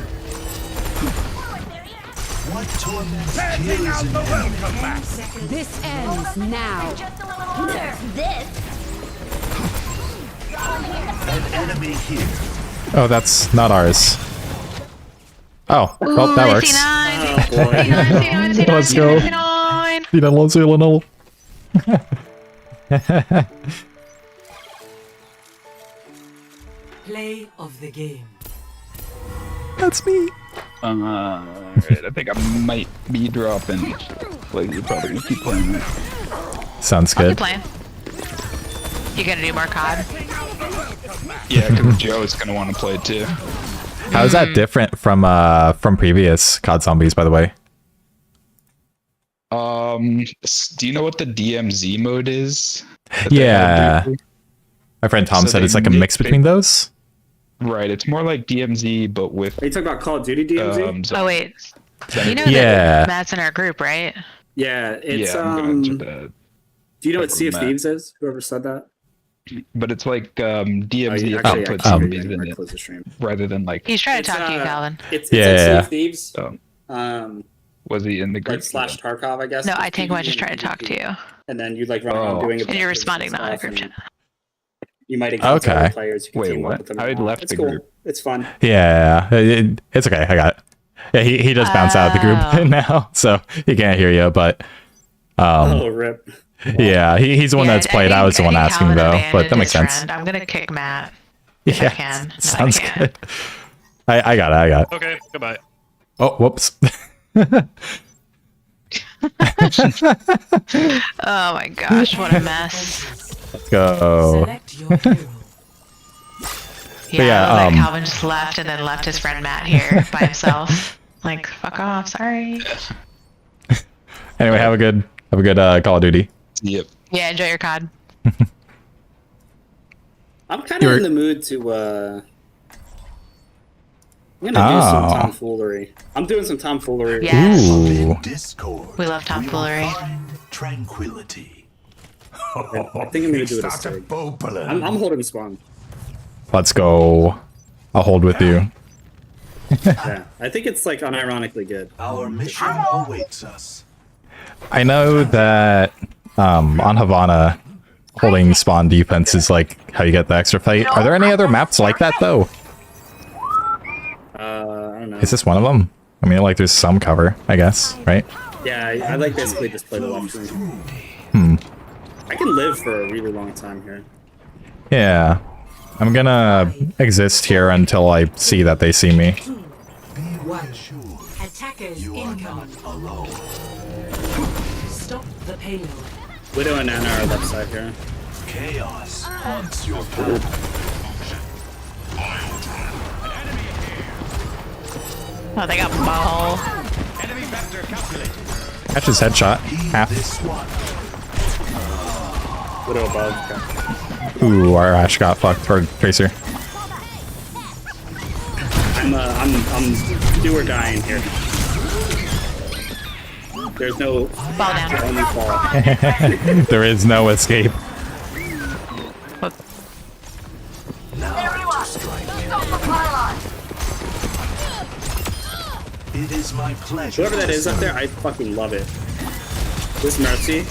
What torment kills an enemy? This ends now. An enemy here. Oh, that's not ours. Oh, well, that works. Oh boy. Let's go. Play of the game. That's me. Alright, I think I might be dropping. Like, you're probably gonna keep playing that. Sounds I'll good. keep playing. You gonna do more COD? Yeah, because Joe's gonna want to play it too. How is that different from previous COD Zombies, by the way? Do you know what the DMZ mode is? Yeah. My friend Tom said it's like a mix between those. Right, it's more like DMZ, but with. Are you talking about Call of Duty DMZ? Oh wait. You know Yeah. that Matt's in our group, right? Yeah, it's I'm gonna enter that. Do you know what Sea of Matt. Thieves is? Whoever said that? But it's like DMZ Actually, if you put I zombies in might it, close the stream. rather than like. He's trying to talk to you, Calvin. It's Yeah, like Sea yeah. of Thieves. Oh. Was he in the group? Like slash Tarkov, I guess. No, Just I think I PvE just and trying to talk to you. And then you like run around doing And you're objectives responding not in a stuff, group and chat. You might encounter Okay. other players. You can Wait, team up what? with them I or had not. left It's the cool. group. It's fun. Yeah, it's okay. I got it. Yeah, he just bounced out of the Oh. group now, so he can't hear you. But Oh, rip. yeah, he's the one that's played. I was the one asking Colin though, but abandoned that makes his sense. friend. I'm gonna kick Matt. If I Yeah, can. No, sounds I can't. good. I got it. I got it. Okay, goodbye. Oh, whoops. Oh my gosh, what a mess. Let's go. Select your hero. Yeah, yeah, like Calvin just left and then left his friend Matt here by himself. Like, fuck off, sorry. Anyway, have a good Call of Duty. Yep. Yeah, enjoy your COD. I'm kind of in the mood to. I'm gonna do some tomfoolery. I'm doing some tomfoolery. Yes. Ooh. Discord. We love tomfoolery. Tranquility. I think I'm gonna do it as third. I'm holding spawn. Let's go. I'll hold with you. Yeah, I think it's like unironically good. Our mission awaits us. I know that on Havana, holding spawn defense is like how you get the extra fight. Are there any other maps like that though? I don't know. Is this one of them? I mean, like there's some cover, I guess, right? Yeah, I like basically just play the left Hmm. wing. I can live for a really long time here. Yeah. I'm gonna exist here until I see that they see me. One. Attackers incoming. Alone. Stop the payload. Widow and Anna are left side here. Chaos haunts your path. Oh, they got ball. Catch his headshot. Half. Widow above. Okay. Ooh, our Ash got fucked for Tracer. I'm do or die in here. There's no Fall down. only fall. There is no escape. It is my pleasure. Whoever that is up there, I fucking love it. This Mercy.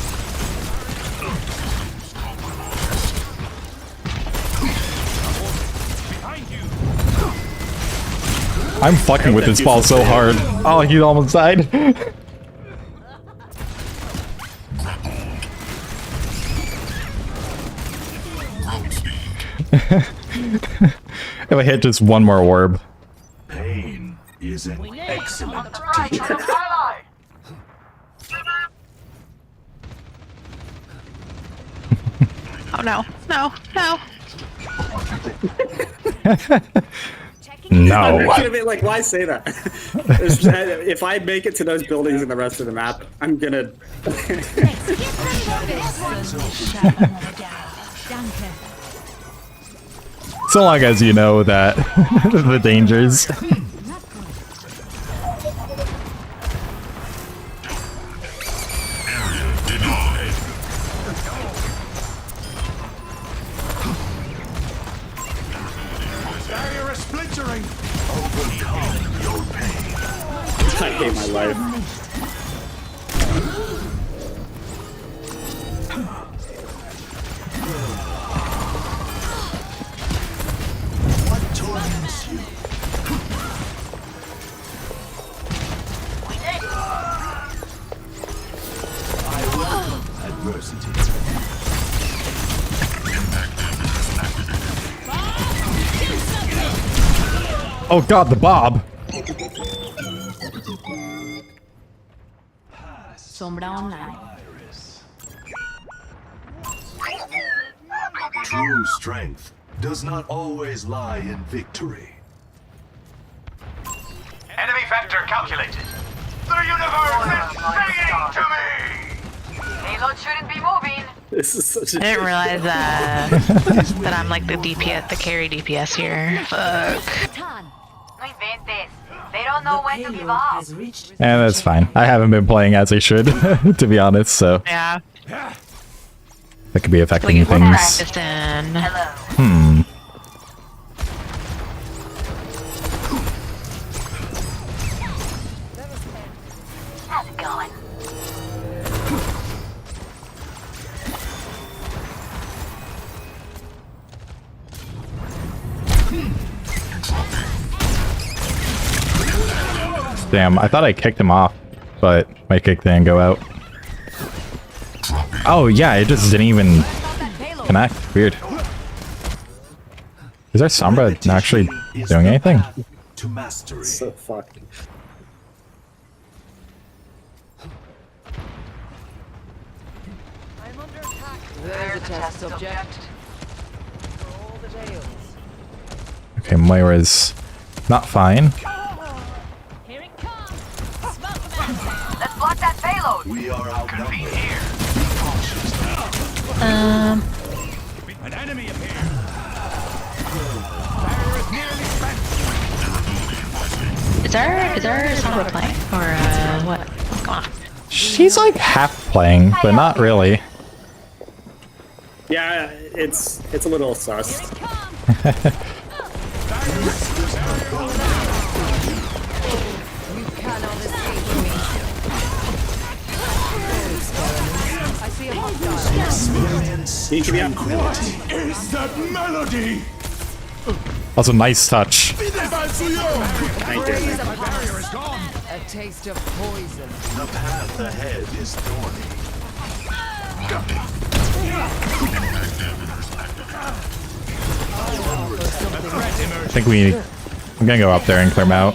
I'm fucking with this ball so hard. Oh, he almost died. If I hit just one more orb. Pain is an excellent teacher. Oh no, no, no. No. I'm gonna be like, why say that? If I make it to those buildings and the rest of the map, I'm gonna. So long as you know that the dangers. Barrier is splintering. Overcome your pain. I hate my life. What torments you? I welcome adversity. Oh god, the Bob. Sombra online. True strength does not always lie in victory. Enemy vector calculated. The universe is singing to me! Payload shouldn't be moving. This is such a. I didn't realize that that I'm like the DPS, the carry DPS here. Fuck. No inventes. They don't know The when to give payload up. has reached. And that's fine. I haven't been playing as I should, to be honest, so Yeah. that could be affecting Like, things. practiced in. Hmm. Damn, I thought I kicked him off, but my kick didn't go out. Oh yeah, it just didn't even connect. Weird. Is our Sombra actually doing anything? To mastery. So fucked. There's a test subject. For all the tales. Okay, Moira's not fine. Here it comes. Smoke them out. Let's block that payload. We are outnumbered. Here. An enemy appeared. Is our Sombra playing? Or, what? What's going on? She's like half playing, but not really. Yeah, it's a little sus. Here it comes. You cannot escape me. I see a hostile. Experience You can be out. tranquility. Is that melody? Also, nice touch. Thank you. A taste of poison. The path ahead is thorny. I think I'm gonna go up there and clear him out.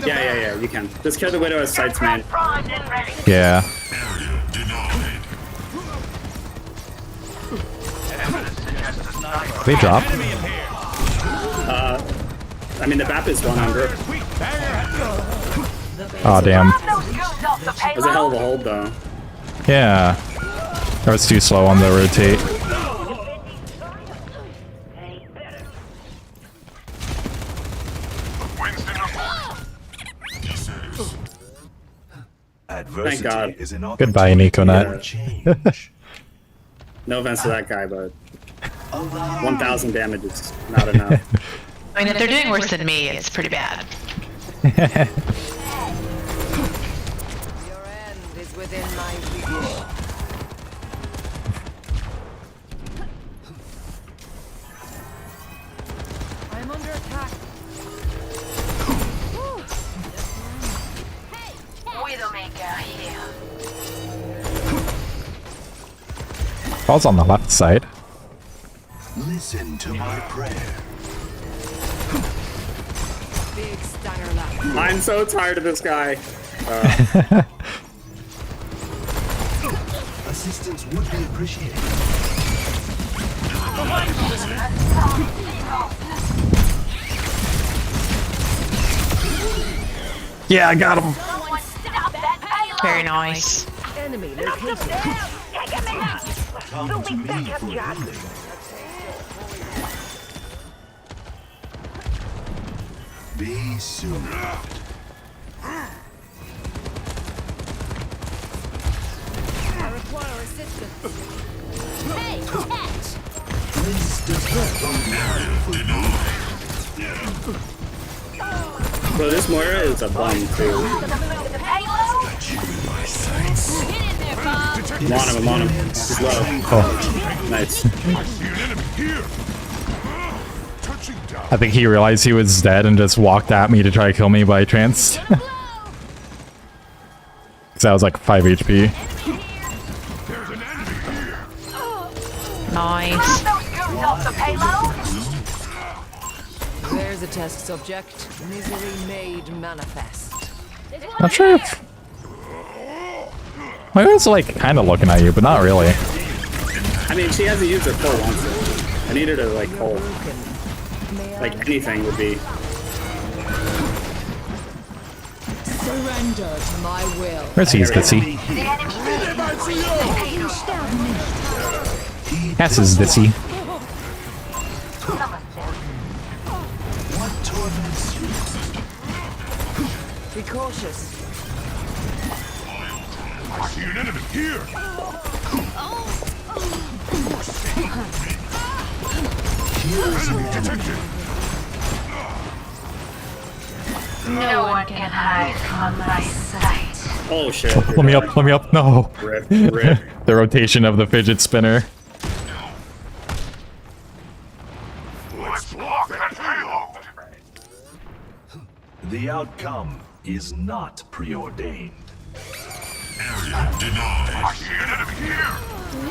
Yeah, you can. Just kill the Widow as sights, man. Primed and ready. Yeah. They drop. I mean, the BAP is 100. Oh damn. Those goons off the That was a hell of a payload. hold, though. Yeah. That was too slow on the rotate. Winston report. Adversity God. is an Goodbye, Nikonut. change. No offense to that guy, but 1,000 damage is not enough. I mean, if they're doing worse than me, it's pretty bad. Your end is within my reach. I'm under attack. Widowmaker here. Falls on the left side. Listen to my prayer. Big stunner lap. I'm so tired of this guy. Assistance would be appreciated. Yeah, I got him. Someone stop that payload. Very nice. Enemy location. Take him out. Come to me for healing. Be soothed. I require assistance. Hey, catch. Bro, this Moira is a bum, too. The payload. Get in there, Bob. I'm on him. He's low. Oh, Nice. I see an enemy here. Touching down. I think he realized he was dead and just walked at me to try to kill me by chance. Because I was like 5 HP. There's an enemy here. Nice. Those goons off the payload. There's a test subject. Misery made manifest. Not sure if... My was like kind of looking at you, but not really. I mean, she hasn't used her full once. I need her to, like, hold. Like, anything would be. Surrender to my will. Where's he, Ditsy? The enemy. Yes, is Ditsy. What torments you? Be cautious. I see an enemy here. Enemy detected. No one can hide from my sight. Oh, shit. Let me up, let me up. No. Rip, rip. The rotation of the fidget spinner. Let's block that payload. The outcome is not preordained. Area denied. I see an enemy here!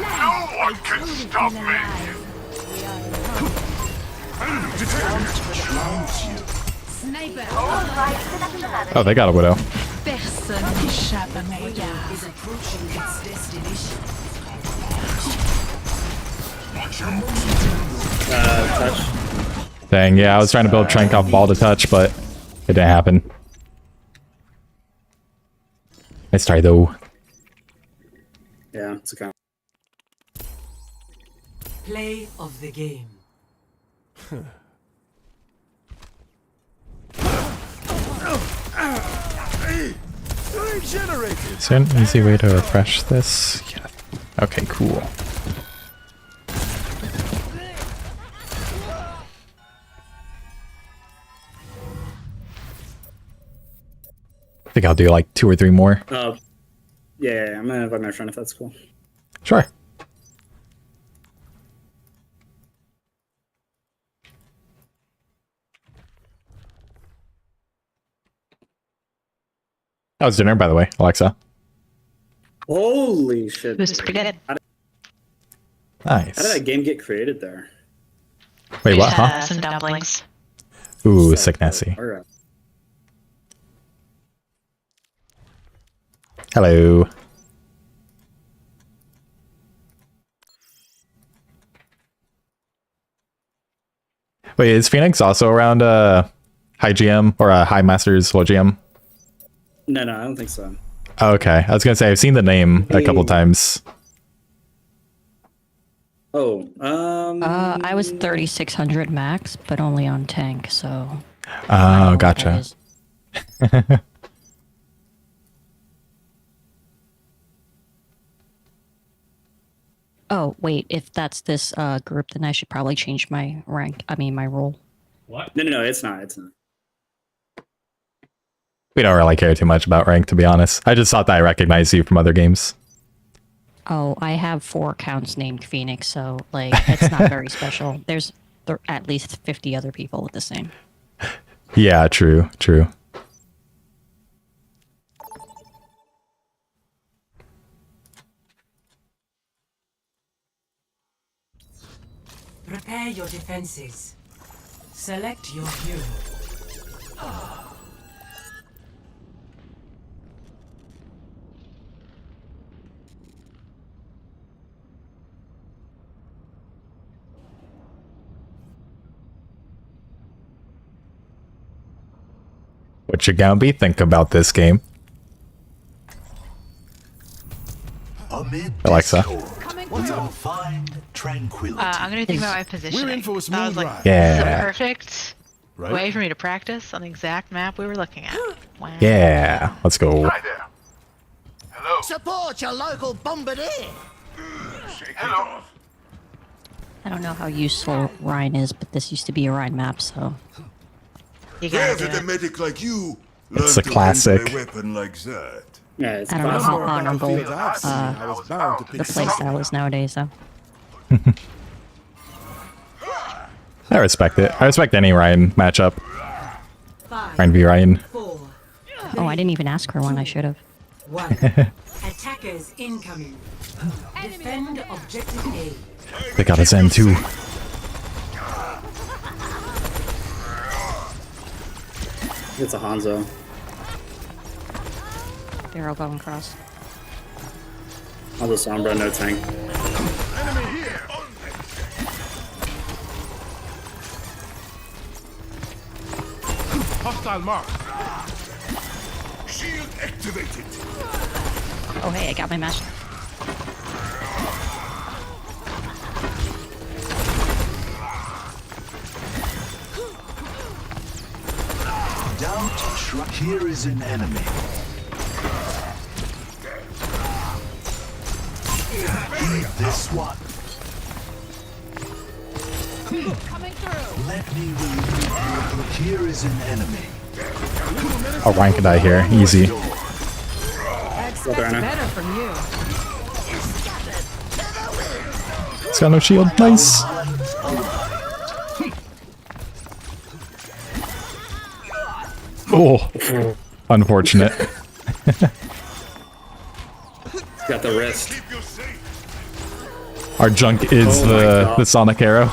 No one can stop me! Sniper. Oh, they got a widow. Personne n'échappe à mon regard. Is approaching its destination. Touch. Dang, yeah, I was trying to build Trank off ball to touch, but it didn't happen. Nice try though. Yeah, it's a count. Play of the game. Is there an easy way to refresh this? Yeah. Okay, cool. I think I'll do like 2 or 3 more. Oh, yeah, I'm gonna invite my friend if that's cool. Sure. That was dinner, by the way, Alexa. Holy shit! It was pretty good. Nice. How did that game get created there? Wait, what? Huh? Some dumplings. Ooh, sick Nessie. Alright. Hello. Wait, is Phoenix also around High GM or High Masters Low GM? No, I don't think so. Oh, okay, I was gonna say I've seen the name a couple times. Oh, I was 3600 max, but only on tank, so. Oh, gotcha. Oh, wait, if that's this group, then I should probably change my rank. I mean, my role. What? No, it's not. It's not. We don't really care too much about rank, to be honest. I just thought that I recognized you from other games. Oh, I have 4 accounts named Phoenix, so, like, it's not very special. There's at least 50 other people with the same. Yeah, true. Prepare your defenses. Select your hero. What you gonna be think about this game? Amid Alexa. discord, we will find tranquility. I'm gonna think about my positioning. We're in for a That smooth was like ride. Yeah. the perfect way for me to practice on the exact map we were looking at. Wow. Yeah, let's go. Hi there. Hello. Support your local bombardier. Hello. I don't know how useful Rhine is, but this used to be a Rhine map, so. You gotta Where do did a it. medic like you It's learn a to classic. handle a weapon like that? Yeah, it's I don't know classic. how honorable I was bound to the pick playstyle is nowadays, though. I respect it. I respect any Ryan matchup. 5, Ryan v Ryan. 4, Oh, I didn't even ask her one. I should have. 1. Attackers incoming. Defend objective A. They got his M2. It's a Hanzo. They're all going cross. Hanzo Sombra, no tank. Hostile mark. Shield activated. Oh, hey, I got my master. Doubt shrug. Here is an enemy. Eat this one. Coming through. Let me relieve you. Here is an enemy. Oh, Ryan could die here. Easy. Expect better from you. He's got no shield. Nice. Oh. Unfortunate. Got the wrist. Our junk is the Sonic Arrow.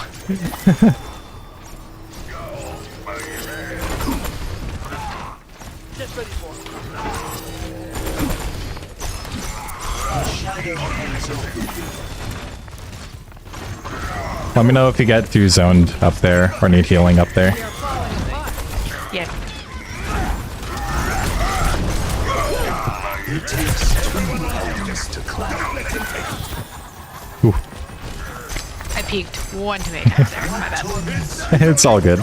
Let me know if you get too zoned up there or need healing up there. Yeah. It takes 2 hands to clap. Ooh. I peeked one too many times there. My bad. It's all good.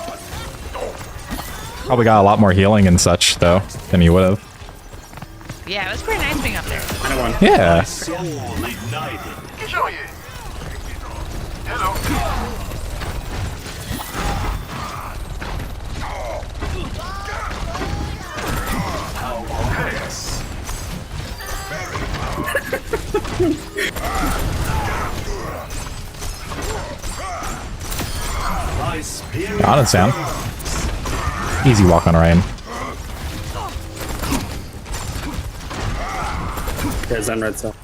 Probably got a lot more healing and such, though, than you would have. Yeah, it was pretty nice being up there. Yeah. Got it, Sam. Easy walk on Ryan. There's on red cell.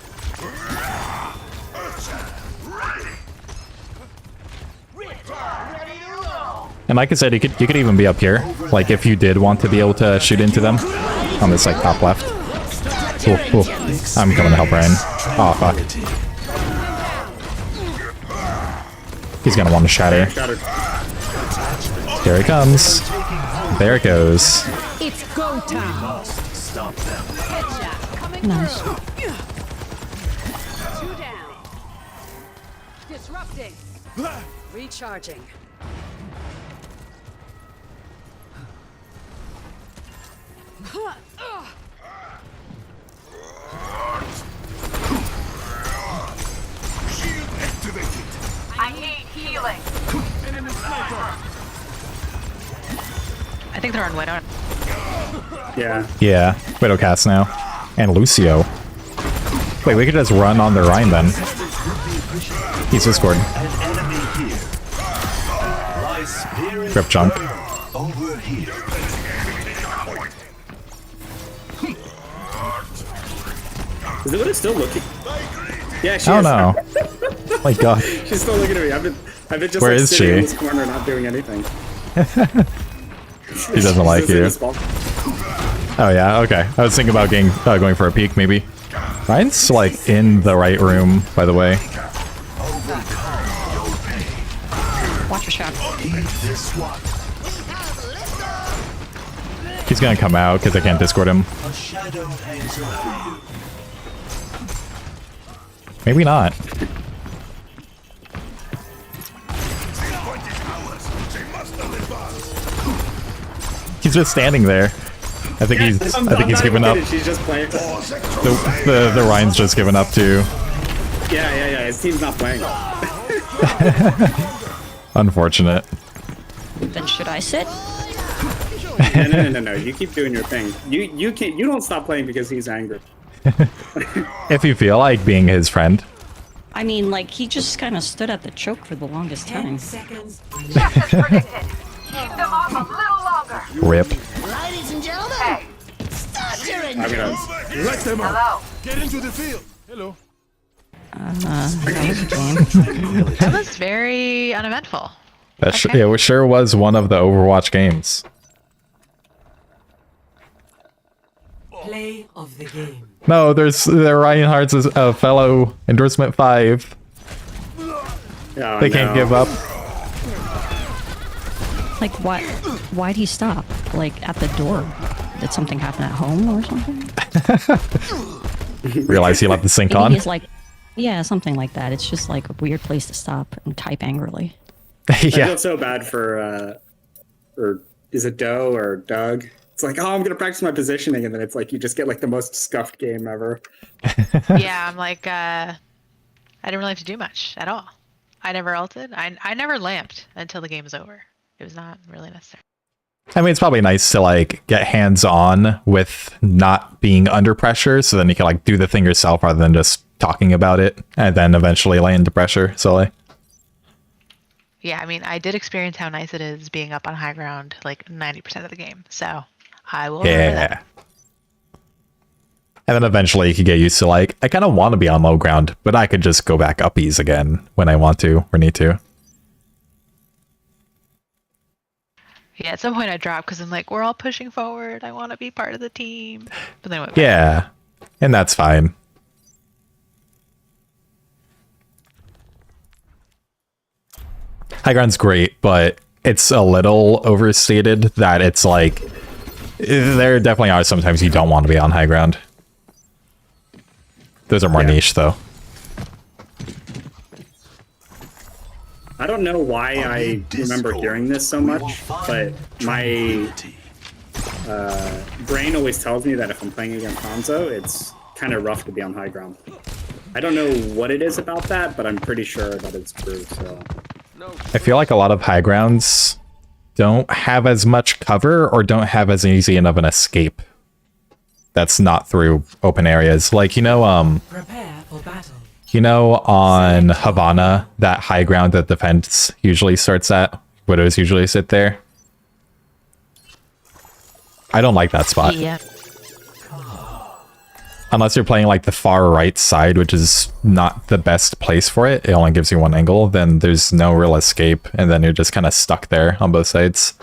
And like I said, you could even be up here. Like if you did want to be able to shoot into them on this like top left. Cool, cool. I'm coming to help Ryan. Oh fuck. He's gonna want to shatter. Here he comes. There it goes. It's go time. Stop them. Nice. 2 down. Disrupting. Recharging. I need healing. I think they're on Widow. Yeah. Yeah, Widow cast now. And Lucio. Wait, we could just run on the Rhine then. He's Discord. Grip jump. Over here. Is the Widow still looking? Yeah, she Oh is. no. My god. She's still looking at me. I've been just Where like is sitting she? in this corner not doing anything. He doesn't like you. Oh yeah, okay. I was thinking about going for a peek maybe. Ryan's like in the right room, by the way. Watch your shot. He's gonna come out because I can't Discord him. A shadow hangs over you. Maybe not. He's just standing there. I think he's given up. She's just playing. The Ryan's just given up too. Yeah. His team's not playing. Unfortunate. Then should I sit? No. You keep doing your thing. You don't stop playing because he's angry. If you feel like being his friend. I mean, like, he just kind of stood at the choke for the longest time. 10 seconds. Just as predicted. Keep them off a little longer. Rip. Ladies and gentlemen, Hey, start your I'm gonna. engines. Let them out. hello. Get into the field. Hello. That was a game. That was very uneventful. That Okay. yeah, it sure was one of the Overwatch games. Play of the game. No, there Ryan Hart's a fellow endorsement 5. Oh, They can't give up. Like, why'd he stop? Like, at the door? Did something happen at home or something? Realize he left the sync Maybe on. he's like, yeah, something like that. It's just like a weird place to stop and type angrily. I Yeah. feel so bad for is it Doe or Doug? It's like, oh, I'm gonna practice my positioning, and then it's like you just get like the most scuffed game ever. Yeah, I'm like, I didn't really have to do much at all. I never ulted. I never lamped until the game was over. It was not really necessary. I mean, it's probably nice to like get hands-on with not being under pressure, so then you can like do the thing yourself rather than just talking about it and then eventually lay into pressure. So like, Yeah, I mean, I did experience how nice it is being up on high ground like 90% of the game. So I will remember yeah, that. And then eventually you could get used to like, I kind of want to be on low ground, but I could just go back uppies again when I want to or need to. Yeah, at some point I dropped because I'm like, we're all pushing forward. I want to be part of the team. But then I went back. Yeah, and that's fine. High ground's great, but it's a little overstated that it's like, there definitely are sometimes you don't want to be on high ground. Those are more niche, though. I don't know why I remember hearing this so much, but my brain always tells me that if I'm playing against Hanzo, it's kind of rough to be on high ground. I don't know what it is about that, but I'm pretty sure that it's true, so... I feel like a lot of high grounds don't have as much cover or don't have as easy enough an escape. That's not through open areas. Like, you know, Prepare for battle. you know, on Havana, that high ground that defense usually starts at, widows usually sit there. I don't like that spot. Yeah. Unless you're playing like the far right side, which is not the best place for it. It only gives you one angle, then there's no real escape, and then you're just kind of stuck there on both sides.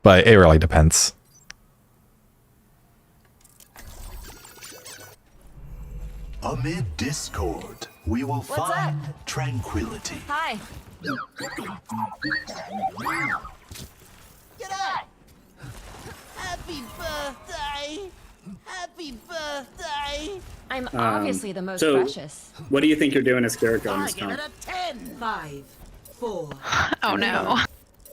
But it really depends. Amid discord, we will find tranquility. Hi. G'day! Happy birthday! Happy birthday! I'm obviously the most so, precious. what do you think you're doing as Kiriko in this Give count? it a 10! 5, 4. Oh no.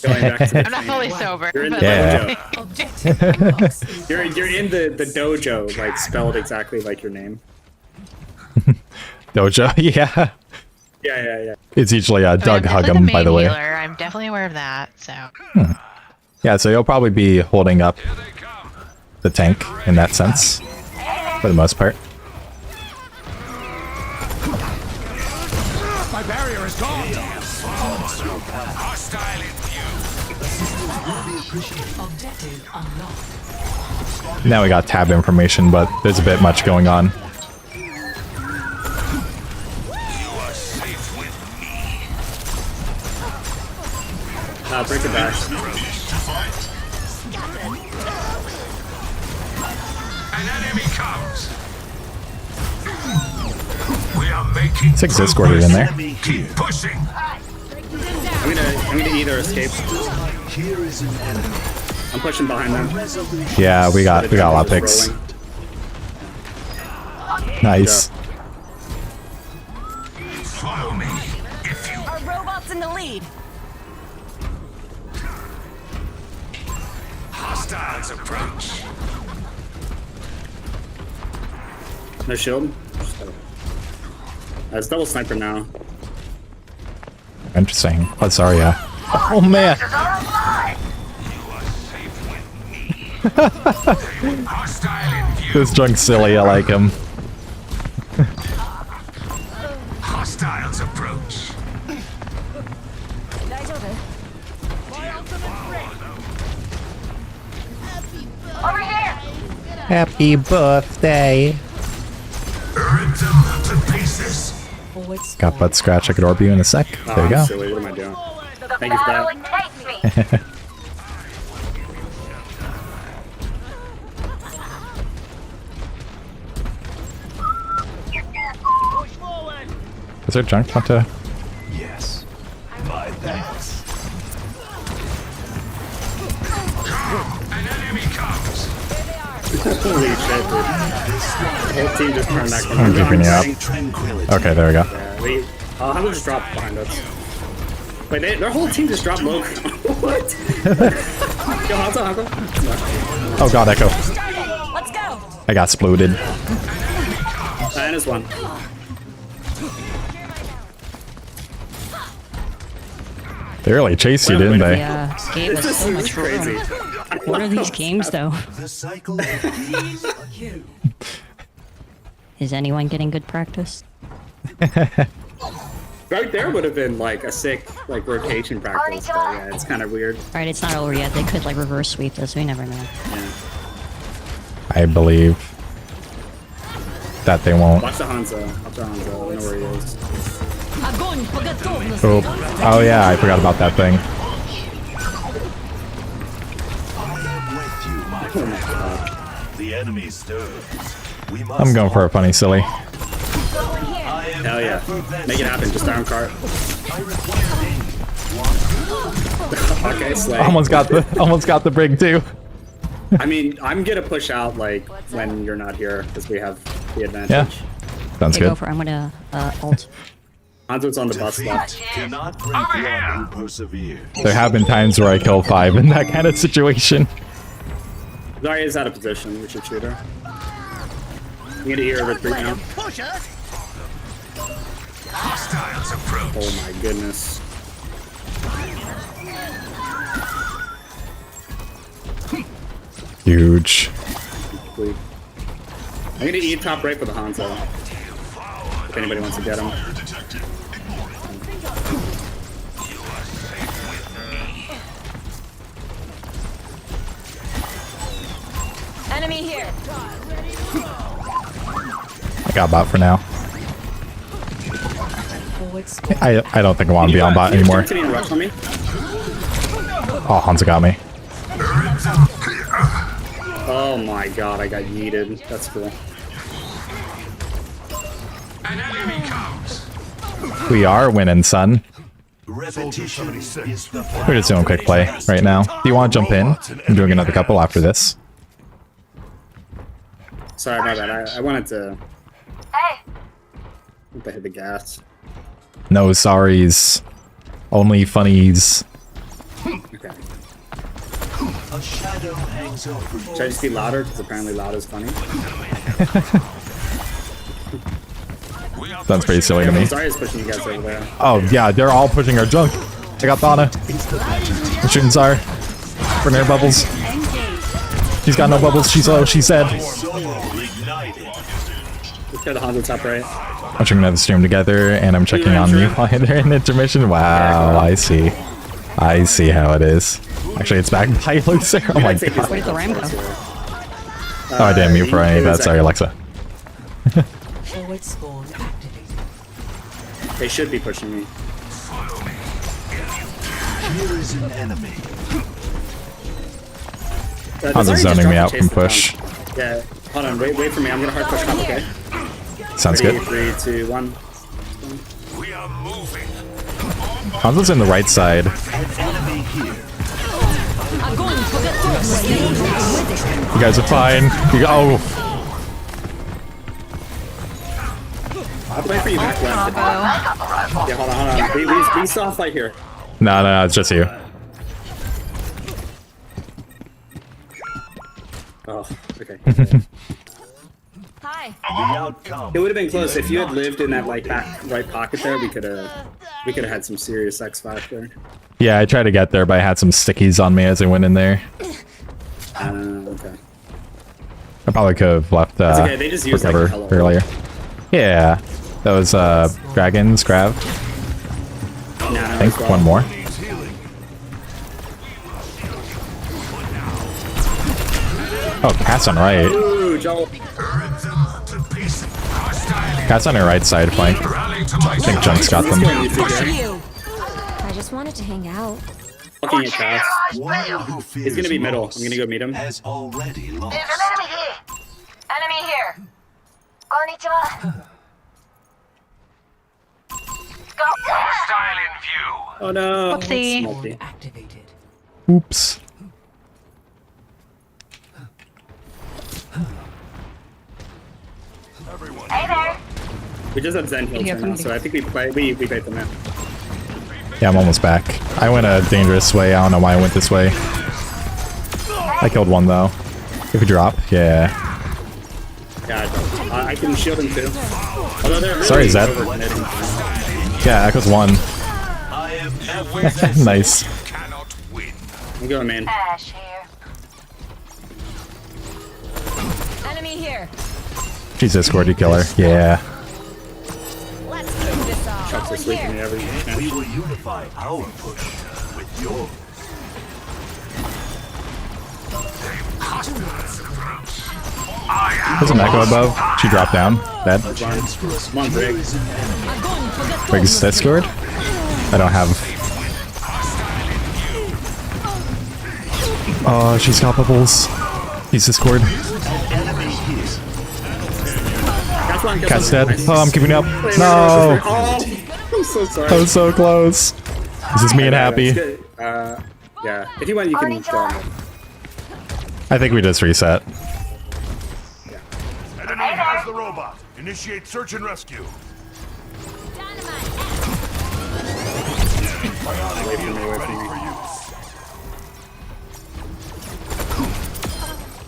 Going back to the I'm not fully sober. You're in the but- Yeah. Objective. You're in the dojo, like spelled exactly like your name. Dojo, yeah. Yeah. It's usually I mean, Doug I'm definitely Huggum, the by the main way. healer. I'm definitely aware of that. So Yeah, so you'll probably be holding up the tank in that sense, for the most part. My barrier is gone. Hostile in view. Objective unlocked. Now we got tab information, but there's a bit much going on. Break it back. An enemy comes. We are making 6 escorted in there. Keep pushing. I'm gonna either escape. Here is an enemy. I'm pushing behind them. Yeah, we got a lot of picks. Nice. Follow me. If you Our robot's in the lead. hostiles approach. No shield. It's double sniper now. Interesting. Oh, sorry, yeah. Oh man. This drunk's silly, I like him. Hostiles approach. Over here. Happy birthday. Rip them to pieces. Got butt scratch. I could orb you in a sec. There you go. Silly. What am I doing? Thank you for that. Is there junk want to? Yes. My thanks. An enemy comes. Holy shit, dude. The whole team just turned back I'm keeping you up. Tranquility. Okay, there we go. Yeah, Hanzo just dropped behind us. Wait, their whole team just dropped low. What? Yo, Hanzo. Oh god, Echo. Let's go. I got splooted. And is one. They really chased you, didn't they? Yeah, gave us so much Crazy. room. What are these games, though? The cycle begins anew. Is anyone getting good practice? Right there would have been like a sick like rotation practice, but yeah, it's kind of weird. Alright, it's not over yet. They could like reverse sweep this. We never know. Yeah. I believe that they won't. Watch the Hanzo. Watch the Hanzo. I know where he is. Oh yeah, I forgot about that thing. The enemy stirs. I'm going for a funny silly. Hell yeah. Make it happen. Just down cart. Okay, slay. Almost got the brig too. I mean, I'm gonna push out like when you're not here because we have the advantage. Yeah. Sounds Okay, good. go for it. I'm gonna ult. Hanzo's on the bus left. Cannot break one who perseveres. There have been times where I kill 5 in that kind of situation. Zarya is out of position. We should shoot her. I'm gonna hear her retreat now. Oh my goodness. Huge. I'm gonna eat top right for the Hanzo. If anybody wants to get him. Enemy here. I got bot for now. I don't think I want to be on bot anymore. Can you rush on me? Oh, Hanzo got me. Oh my god, I got yeeted. That's cool. We are winning, son. Repetition is the We're just doing quick play right now. Do you want to jump in? I'm doing another couple after this. Sorry about that. I wanted to. Hey. I hit the gas. No sorries. Only funnies. Okay. A shadow hangs over. Should I just be louder? Because apparently loud is funny. Sounds pretty silly to me. Sorry, is pushing you guys over there. Oh yeah, they're all pushing our junk. I got Thana. I'm shooting Zar. Bring her bubbles. She's got no bubbles. She's low. She said. Let's go to Hanzo top right. Watching another stream together, and I'm checking on you while they're in intermission. Wow, I see. I see how it is. Actually, it's back by Lucer. Oh my god. Where did the ram go? Oh, I didn't mute for any of that. Sorry, Alexa. Forward spawn activated. They should be pushing me. Here is an enemy. Hanzo's zoning me out from push. Yeah, hold on, wait for me. I'm gonna hard push top, okay? Sounds good. 3, 2, 1. We are moving. Hanzo's in the right side. Enemy here. You guys are fine. Oh. I'll play for you back left. Yeah, hold on. We still have fight here. No, it's just you. Oh, okay. Hi. The outcome. It would have been close if you had lived in that like back right pocket there. We could have had some serious X factor. Yeah, I tried to get there, but I had some stickies on me as I went in there. Okay. I probably could have left okay, they just used, like, recover hello. earlier. Yeah, that was Dragon's Grab. I think one more. Oh, Cat's on right. Ooh, Joel. Cat's on your right side flank. I think Junk's got them. I just wanted to hang out. Looking at Cass. He's gonna be middle. I'm gonna go meet him. Has already lost. There's an enemy here. Enemy here. Konnichiwa. Go. Hostile in view. Oh no. Whoopsie. Multi. Activated. Oops. Hey there. We just have Zen heals right now, so I think we bait them in. Yeah, I'm almost back. I went a dangerous way. I don't know why I went this way. I killed one though. If you drop, yeah. Yeah, I can shield him too. Although they're really Sorry, Zed. over-committing. Yeah, Echo's one. Nice. I'm going, man. Ash here. Enemy here. She's a squirty killer. Yeah. Let's kick this off. to sweeping me every chance. We will unify our push with yours. There's an echo above. She dropped down. Dead. Come on, Briggs. Briggs discord. I don't have. Oh, she's got bubbles. He's discord. Cat's dead. Oh, I'm keeping up. No! I'm so sorry. I was so close. This is me and Happy. Yeah. If you want, you can join. I think we just reset. Enemy has the robot. Initiate search and rescue. Away from me, away from me.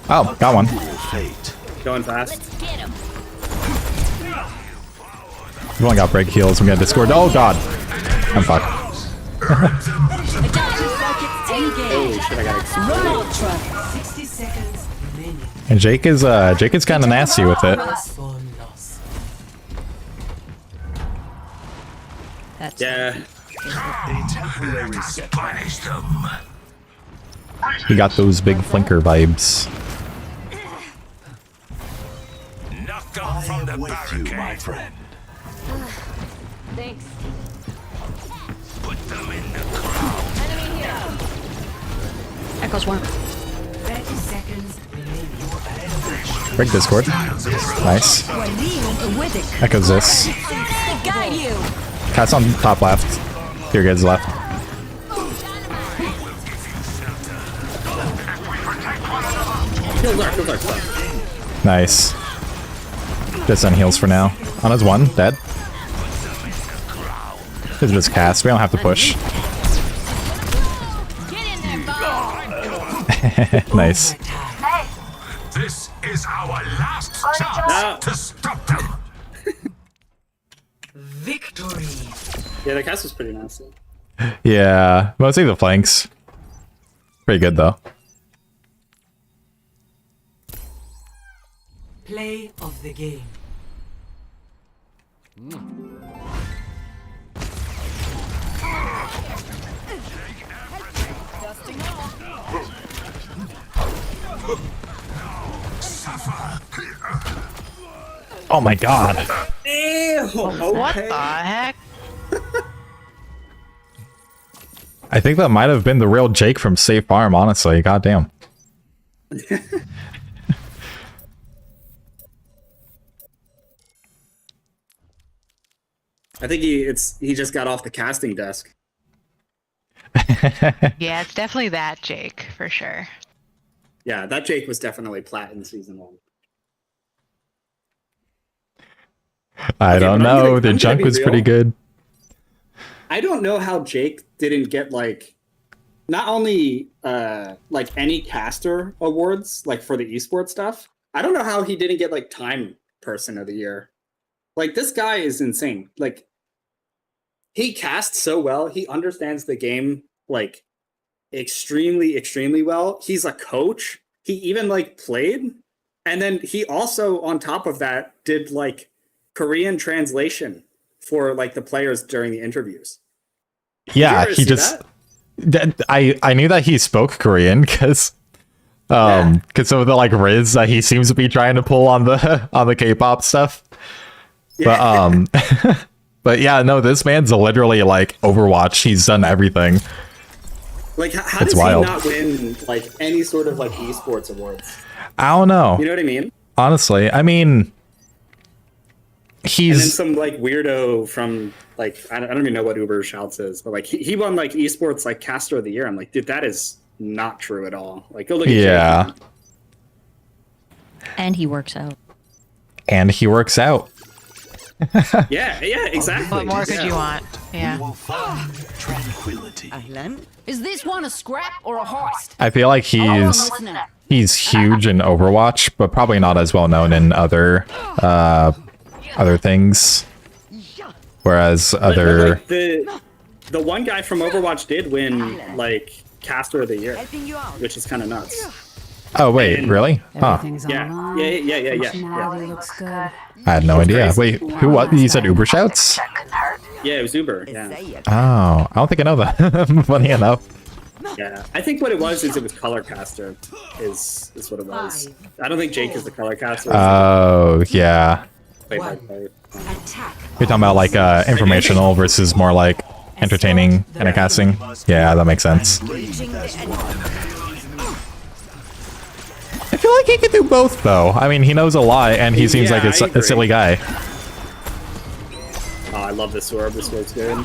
Oh, got one. Going fast. We've only got break heals. I'm gonna discord. Oh god. I'm fucked. Holy shit, I got exploded. 60 seconds remaining. And Jake is kind of nasty with it. That's Yeah. He got those big flinker vibes. Knocked off from the barricade, you, my friend. Thanks. Put them in the crowd. Enemy here. Echoes one. 30 seconds remaining. Break discord. Nice. Echoes this. Guide you. Cat's on top left. Here guys left. Heals are. Nice. Just on heals for now. On his one, dead. This is just cast. We don't have to push. Nice. Hey, This is our last No. to stop them. Victory. Yeah, the cast was pretty nice. Yeah, mostly the flanks. Pretty good though. Play of the game. Oh my god. What the heck? I think that might have been the real Jake from Safe Farm, honestly. Goddamn. I think he just got off the casting desk. Yeah, it's definitely that Jake for sure. Yeah, that Jake was definitely plat in season 1. I don't know. The junk was pretty good. I don't know how Jake didn't get like not only like any caster awards like for the esports stuff. I don't know how he didn't get like Time Person of the Year. Like this guy is insane. Like he casts so well. He understands the game like extremely, extremely well. He's a coach. He even like played. And then he also on top of that did like Korean translation for like the players during the interviews. Yeah, he just I knew that he spoke Korean because some of the like riz that he seems to be trying to pull on the K-pop stuff. Yeah. But but yeah, no, this man's literally like Overwatch. He's done everything. Like how does wild. he not win like any sort of like esports awards? I don't know. You know what I mean? Honestly, I mean, he's and then some like weirdo from like I don't even know what Uber Shouts is, but like he won like esports like caster of the year. I'm like, dude, that is not true at all. Like go look at yeah. Jake. And he works out. And he works out. Yeah, exactly. What more could you want? Yeah. Tranquility. Is this one a scrap or a hoist? I feel like he's huge in Overwatch, but probably not as well known in other things. Whereas other like, the one guy from Overwatch did win like caster of the year, which is kind of nuts. Oh wait, really? Huh. Yeah. Looks good. I had no idea. Wait, who? What? You said Uber Shouts? Yeah, it was Uber. Yeah. Oh, I don't think I know that. Funny enough. Yeah, I think what it was is it was color caster. Is what it was. I don't think Jake is the color caster. Oh, yeah. Play by play. You're talking about like informational versus more like entertaining kind of casting? Yeah, that makes sense. I feel like he could do both though. I mean, he knows a lot and he seems like a silly guy. Oh, I love this orb. This orb's good.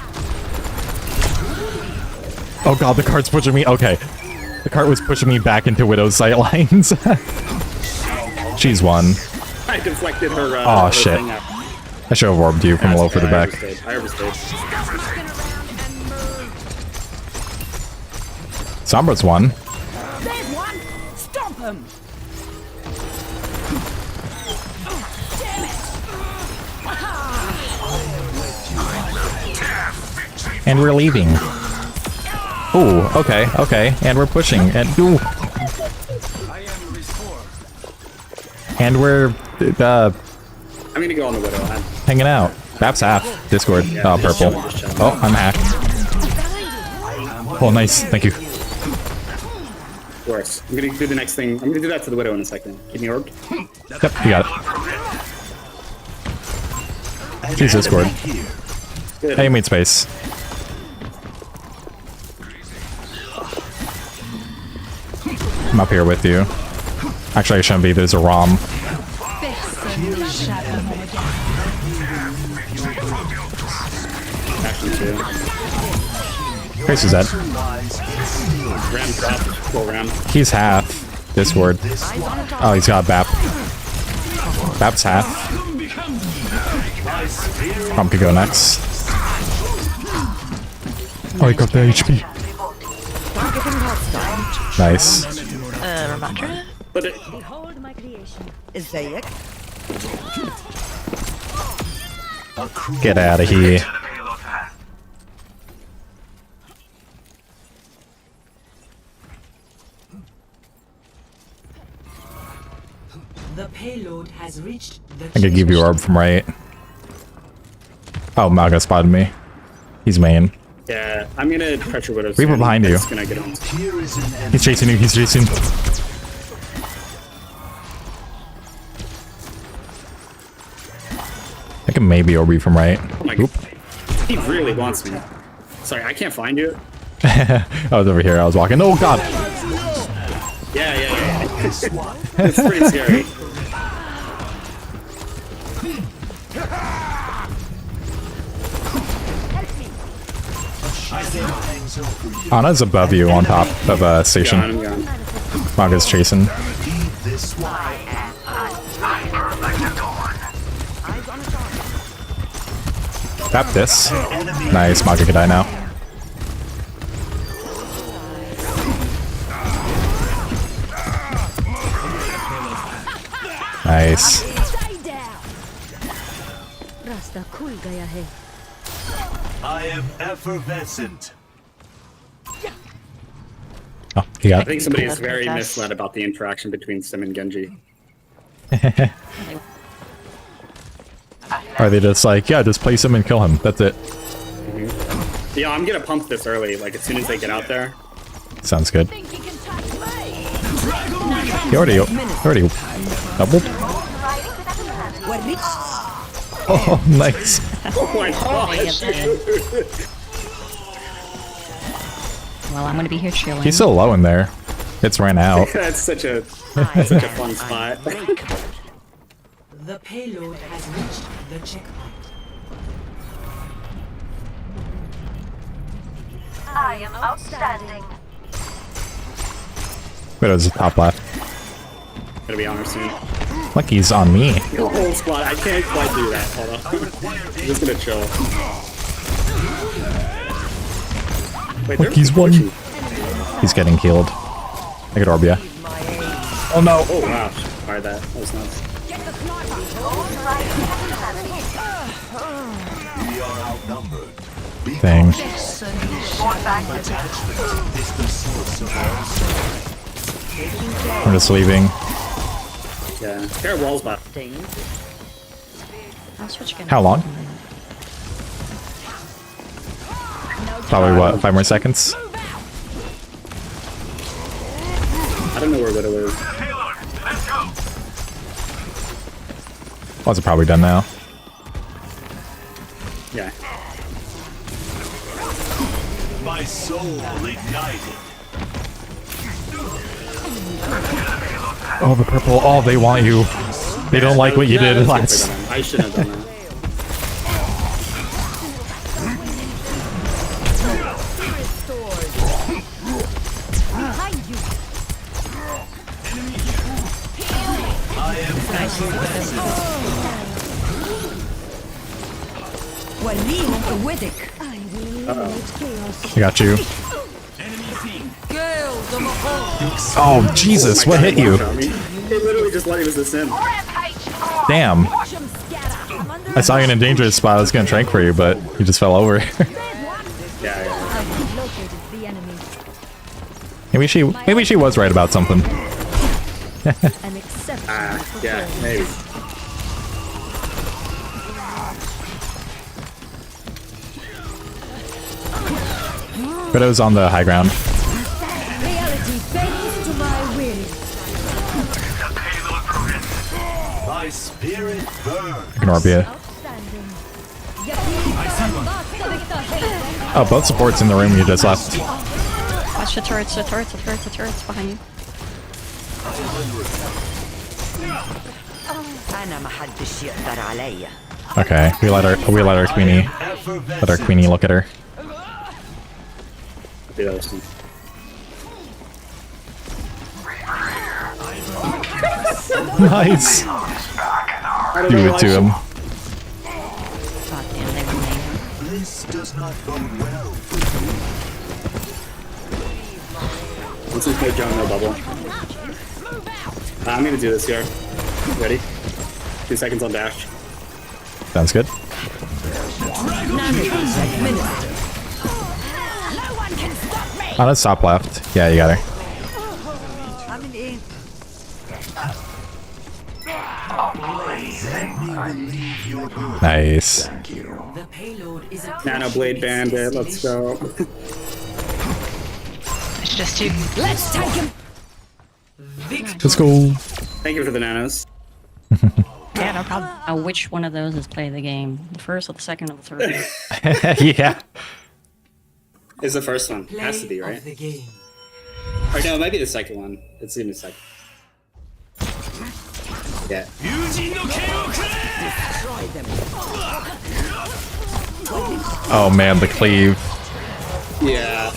Oh god, the cart's pushing me. Okay. The cart was pushing me back into Widow's sight lines. She's won. I deflected her. Oh her shit. thing out. I should have orbed you from low for the back. I overstayed. Sombra's won. There's one! Stomp him! And we're leaving. Ooh, okay, okay. And we're pushing. And ooh. And we're I'm gonna go on the Widow. hanging out. That's half. Discord. Oh, purple. Oh, I'm hacked. Oh, nice. Thank you. Of course. I'm gonna do the next thing. I'm gonna do that to the Widow in a second. Keep me orbed. Yep, you got it. Choose Discord. Hey, you made space. I'm up here with you. Actually, I shouldn't be. There's a ROM. Grace is dead. Ram drop. Full ram. He's half. Discord. Oh, he's got BAP. BAP's half. Pump could go next. Oh, he got the HP. Nice. Ramatra? But it... Behold my creation. ازيك؟ Get out of here. The payload has reached the I could give you orb from right. Oh, Maga spotted me. He's main. Yeah, I'm gonna pressure Widow. Reaper behind you. Gonna get on. He's chasing you. He's chasing. I can maybe orb from right. Oh my God. He really wants me. Sorry, I can't find you. I was over here. I was walking. Oh god. Yeah. It's pretty scary. Anna's above you on top of a station. I'm gone. Maga's chasing. Tap this. Nice. Maga could die now. Nice. I am effervescent. Oh, he got I think somebody is very misled about the interaction between Sim and Genji. Are they just like, yeah, just place him and kill him. That's it. Yeah, I'm gonna pump this early, like as soon as they get out there. Sounds good. He already doubled. Oh, nice. Oh my gosh. Well, I'm gonna be here chilling. He's still low in there. It's ran out. That's such a fun spot. The payload has reached the checkpoint. I am outstanding. Widow's top left. Gonna be on her soon. Look, he's on me. The whole squad. I can't quite do that. Hold on. I'm just gonna chill. Wait, Look, he's one. He's getting killed. I could orb ya. Oh no. Oh wow. Alright, that was nuts. We are outnumbered. Thing. I'm just leaving. Yeah. Pair of walls back. I'll switch again. How long? Probably what, 5 more seconds? I don't know where Widow is. Well, it's probably done now. Yeah. My soul ignited. Oh, the purple. Oh, they want you. They don't like what you did last. I shouldn't have done that. I got you. Oh, Jesus, what hit you? It literally just let me was in. Damn. I saw you in a dangerous spot. I was gonna trank for you, but you just fell over. Yeah. Maybe she was right about something. Yeah, maybe. But it was on the high ground. Reality bends to my will. My spirit burns. Ignore Orbia. Oh, both supports in the room you just left. Watch the turrets, the turrets, the turrets, the turrets behind you. Okay, we let our queenie look at her. Nice. Do it to him. This does not bode well for Let's just play John no bubble. I'm gonna do this here. Ready? 2 seconds on dash. Sounds good. On its top left. Yeah, you got her. Nice. Nano Blade Bandit, let's go. It's just too. Let's take him. Let's go. Thank you for the nanos. Yeah, no problem. Which one of those is play the game? The first or the second or the third? Yeah. It's the first one. Has to be, right? Or no, it might be the second one. It's in the second. Yeah. Oh man, the cleave. Yeah.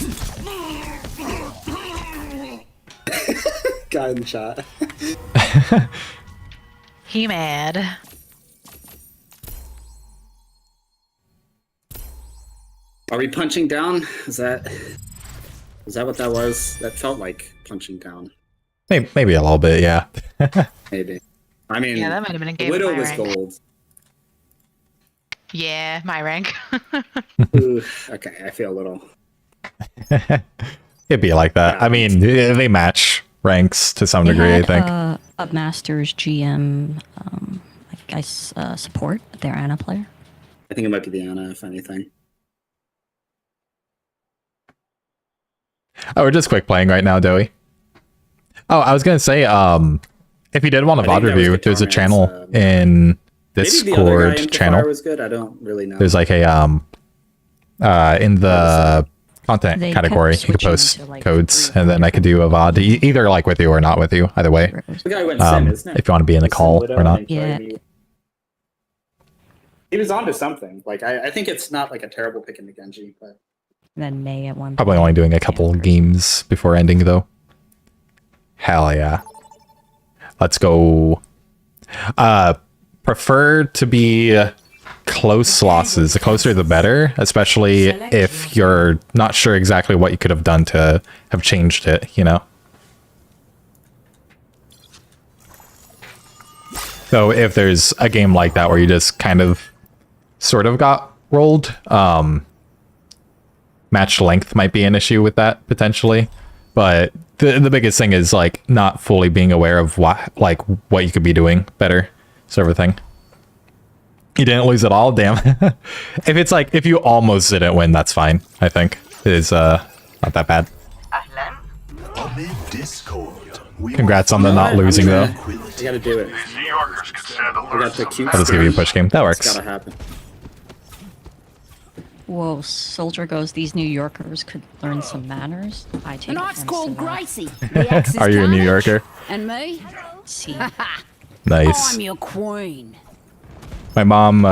Guy in the shot. He mad. Are we punching down? Is that what that was? That felt like punching down. Maybe a little bit, yeah. Maybe. I mean, Yeah, that might have been a game. Widow of my was rank. gold. Yeah, my rank. Ooh, okay, I feel a little. It'd be like that. I mean, they match ranks to some degree, I think. A Masters GM, support their Ana player. I think it might be the Ana, if anything. Oh, we're just quick playing right now, Doey. Oh, I was gonna say, if you did want a VOD review, there's a channel in Discord channel. Was good. I don't really know. There's like a in the content They category, you kept could post switching to, like, codes, and then I could do a VOD, either like with you or not with you, either way. The guy went Sin, isn't it? If you want to be in the call Widow, or not. Yeah. He was onto something. Like I think it's not like a terrible pick in the Genji, but Then May at one Probably point. only doing a couple games before ending, though. Hell yeah. Let's go. Prefer to be close losses. The closer the better, especially if you're not sure exactly what you could have done to have changed it, you know? So if there's a game like that where you just kind of sort of got rolled, match length might be an issue with that potentially. But the biggest thing is like not fully being aware of what you could be doing better, sort of thing. You didn't lose at all? Damn. If it's like, if you almost didn't win, that's fine, I think. It is not that bad. Amid discord, Congrats on the not losing, though. You gotta do it. I got the cute I'll just give you a push game. That works. It's gotta happen. Whoa, Soldier goes, these New Yorkers could learn some manners. I take And offense I've to called that. Gracie. The ex is Are you a New Carnage. Yorker? And me? See. Nice. I'm your queen. My mom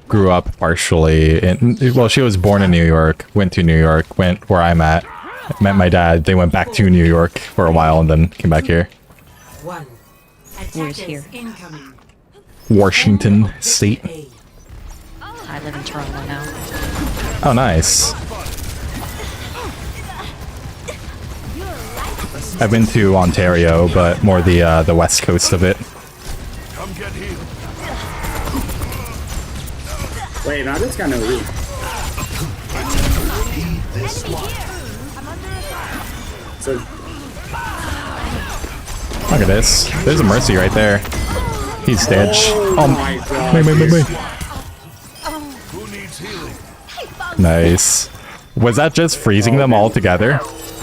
grew up partially in, well, she was born in New York, went to New York, went where I'm at, met my dad, they went back to New York for a while and then came back here. One. Where's here? Incoming. Washington State. I live in Toronto now. Oh, nice. I've been to Ontario, but more the west coast of it. Come get healed. Wait, I just got no heat. So, Look at this. There's a Mercy right there. He's dead. oh my god. Wait. Who needs healing? Nice. Was that just freezing them all together?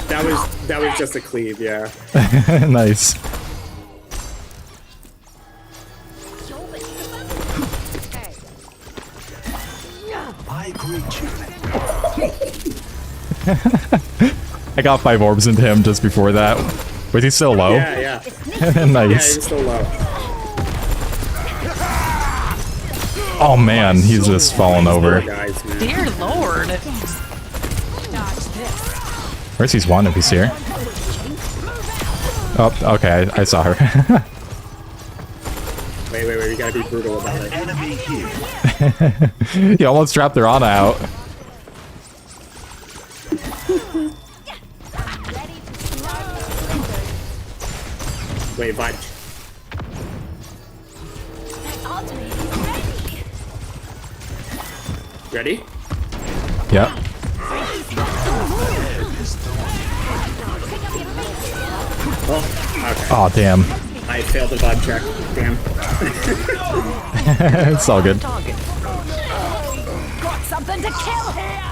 That was just a cleave, yeah. Nice. I greet you. I got 5 orbs into him just before that. Was he still low? Yeah. Nice. Yeah, he's still low. Oh man, he's just falling over. Guys, man. Dear Lord. Mercy's one if he's here. Oh, okay, I saw her. Wait, we gotta be brutal about it. Enemy here. You almost dropped their Ana out. Wait, Vine. Ready? Yep. Oh, okay. Oh, damn. I failed the vibe check. Damn. It's all good. Got something to kill here.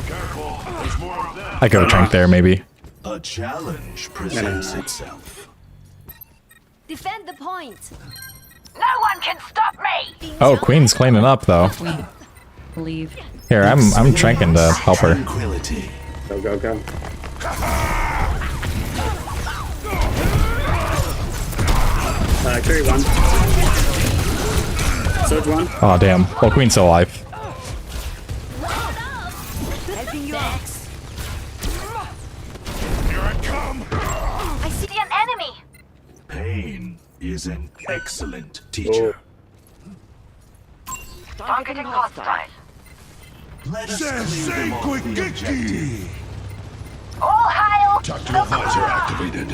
Careful. There's more of them. I go Trank there, maybe. A challenge presents itself. Defend the point. No one can stop me! Oh, Queen's cleaning up though. Believe. Here, I'm Tranking to help her. Tranquility. Go. Carry one. Surge one. Oh, damn. Well, Queen's still alive. Helping you out. Here I come. I see an enemy! Pain is an excellent teacher. Targeting hostile. Let us Sensei clear them off the objective. Quickiki. All hail! Tactical visor activated.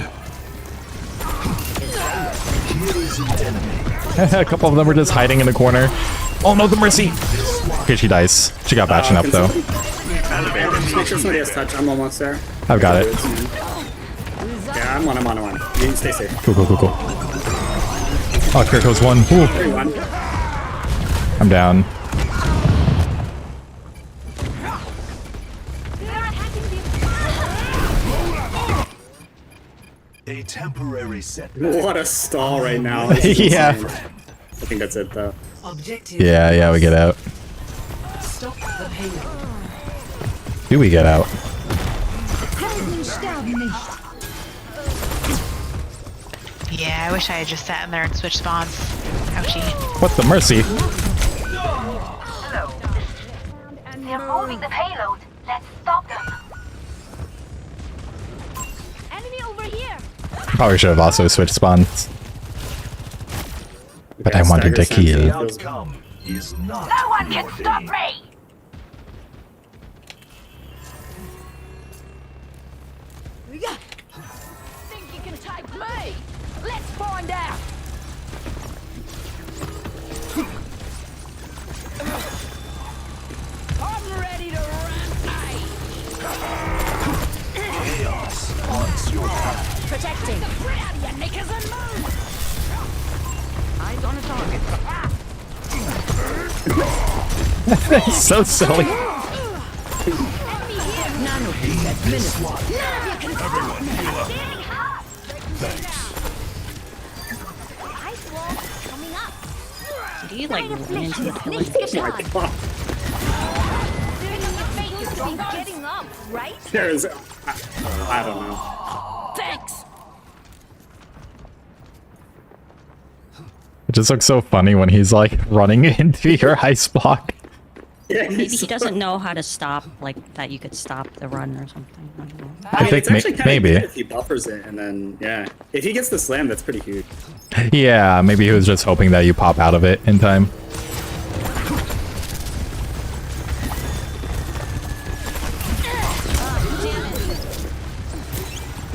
Here is an enemy. A couple of them were just hiding in the corner. Oh no, the Mercy! Okay, she dies. She got bashing up though. Just make sure somebody has touch. I'm almost there. I've got it. Yeah, I'm on. You can stay safe. Cool. Oh, here goes one. Ooh. Carry one. I'm down. A temporary setback. What a stall right now. This is Yeah. insane. I think that's it though. Objective. Yeah, we get out. Stop the payload. Do we get out? Yeah, I wish I had just sat in there and switched spawns. Ouchie. What the Mercy? Hello. They're moving the payload. Let's stop them. Enemy over here. Probably should have also switched spawns. But I wanted to The kill. outcome is not No one can your stop day. me! Think you can take me? Let's find out. I'm ready to rampage. Chaos haunts your path. Protecting. Get the Brit out of your knickers and move. Eyes on a target. So silly. Did he like run into the pillar? Getting up, right? There's, I don't know. Thanks. It just looks so funny when he's like running into your ice block. Yeah, Maybe he doesn't know how to stop, like that you could stop the run or something. I don't know. I mean, think it's actually kinda maybe. good if he buffers it, and then, yeah. If he gets the slam, that's pretty huge. Yeah, maybe he was just hoping that you pop out of it in time.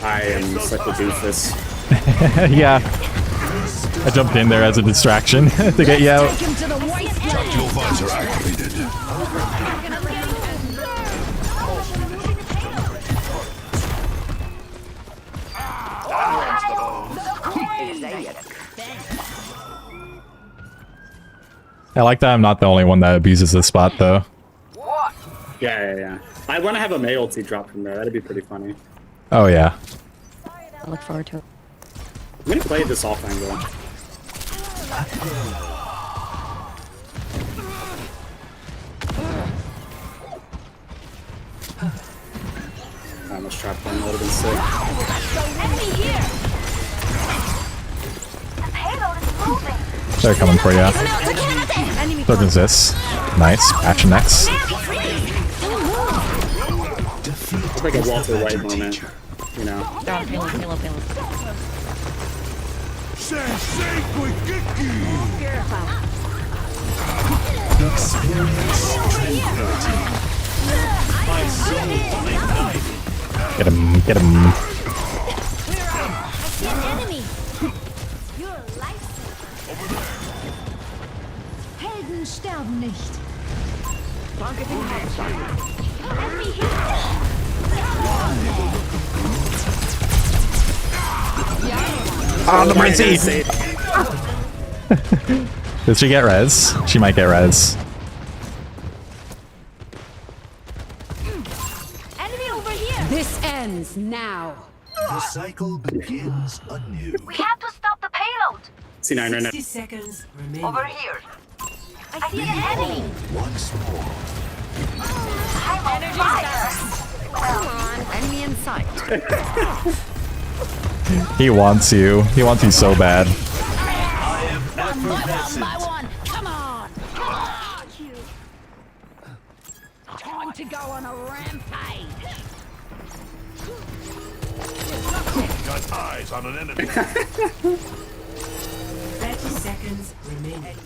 I am such a doofus. Yeah. I jumped in there as a distraction to get you out. Tactical visor activated. I like that I'm not the only one that abuses this spot, though. Yeah. I want to have a May ulti drop from there. That'd be pretty funny. Oh, yeah. I look forward to it. I'm gonna play this off angle. I almost trapped one. That would have been sick. They're coming for you. So resist. Nice. Patch next. It's like a Walter White moment, you know. Down, payload. Get him. Helden sterben nicht. On the mercy! Did she get res? She might get res. Enemy over here. This ends now. The cycle begins anew. We have to stop the payload. C9 right now. 60 seconds remaining. Over here. I see an enemy. Once more. I'm on fire. Enemy in sight. He wants you. He wants you so bad. I am effervescent. Come on. Time to go on a rampage. Got eyes on an enemy. 30 seconds remaining.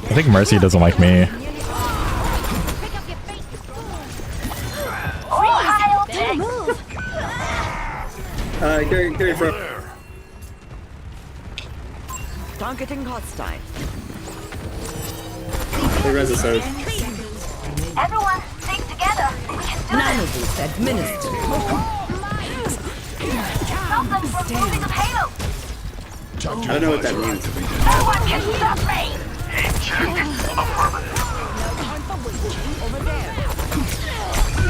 I think Mercy doesn't like me. Carry for. Targeting hostile. Hey, Reza says. Everyone, stick together. We can do Nanoboost administered. Stop them from moving the payload. I don't know what that means. No one can stop me.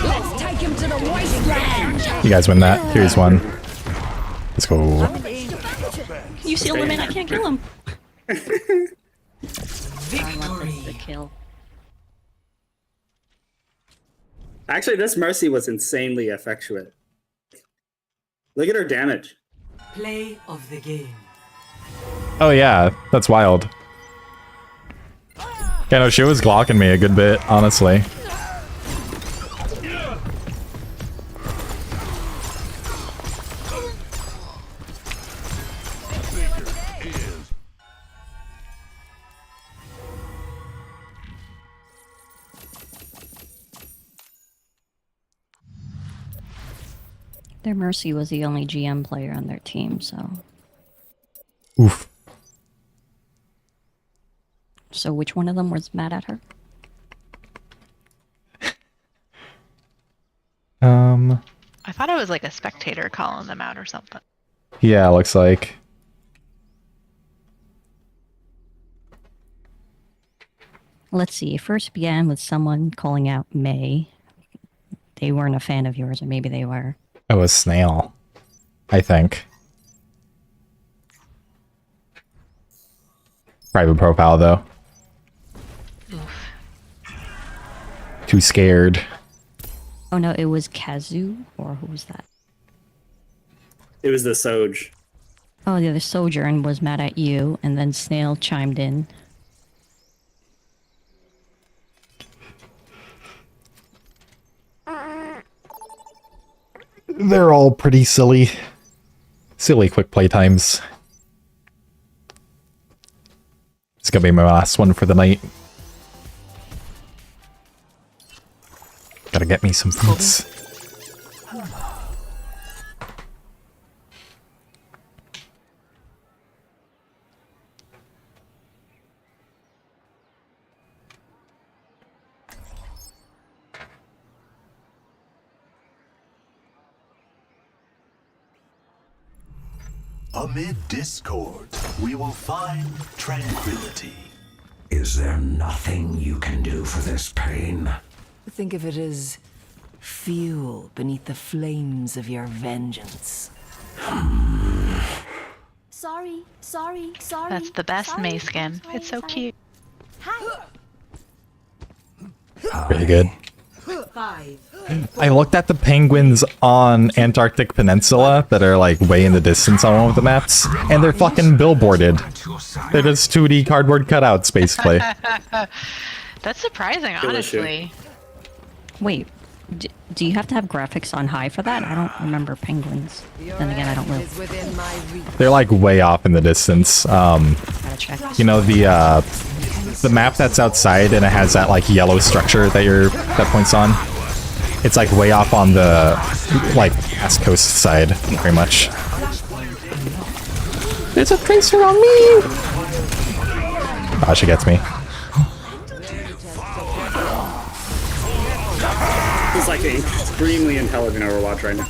Let's take him to the wasteland. You guys win that. Here's one. Let's go. You sealed him in, I can't kill him. Victory. The kill. Actually, this Mercy was insanely effectuate. Look at her damage. Play of the game. Oh yeah, that's wild. Yeah, no, she was glocking me a good bit, honestly. Their Mercy was the only GM player on their team, so... Oof. So which one of them was mad at her? I thought it was like a spectator calling them out or something. Yeah, looks like. Let's see. It first began with someone calling out May. They weren't a fan of yours, or maybe they were. It was Snail, I think. Private profile, though. Too scared. Oh no, it was Kazu, or who was that? It was the Soj. Oh, the other Sojourn was mad at you, and then Snail chimed in. They're all pretty silly. Silly quick play times. It's gonna be my last one for the night. Gotta get me some boots. Amid discord, we will find tranquility. Is there nothing you can do for this pain? Think of it as fuel beneath the flames of your vengeance. Sorry. That's the best May skin. It's so cute. Pretty good. 5. I looked at the penguins on Antarctic Peninsula that are like way in the distance on one of the maps, and they're fucking billboarded. They're just 2D cardboard cutouts, basically. That's surprising, honestly. Wait, do you have to have graphics on high for that? I don't remember penguins. Then again, I don't live. They're like way off in the distance. Gotta check. You know, the map that's outside and it has that like yellow structure that points on. It's like way off on the like West Coast side, pretty much. There's a tracer on me! Ah, she gets me. It's like an extremely intelligent Overwatch right now.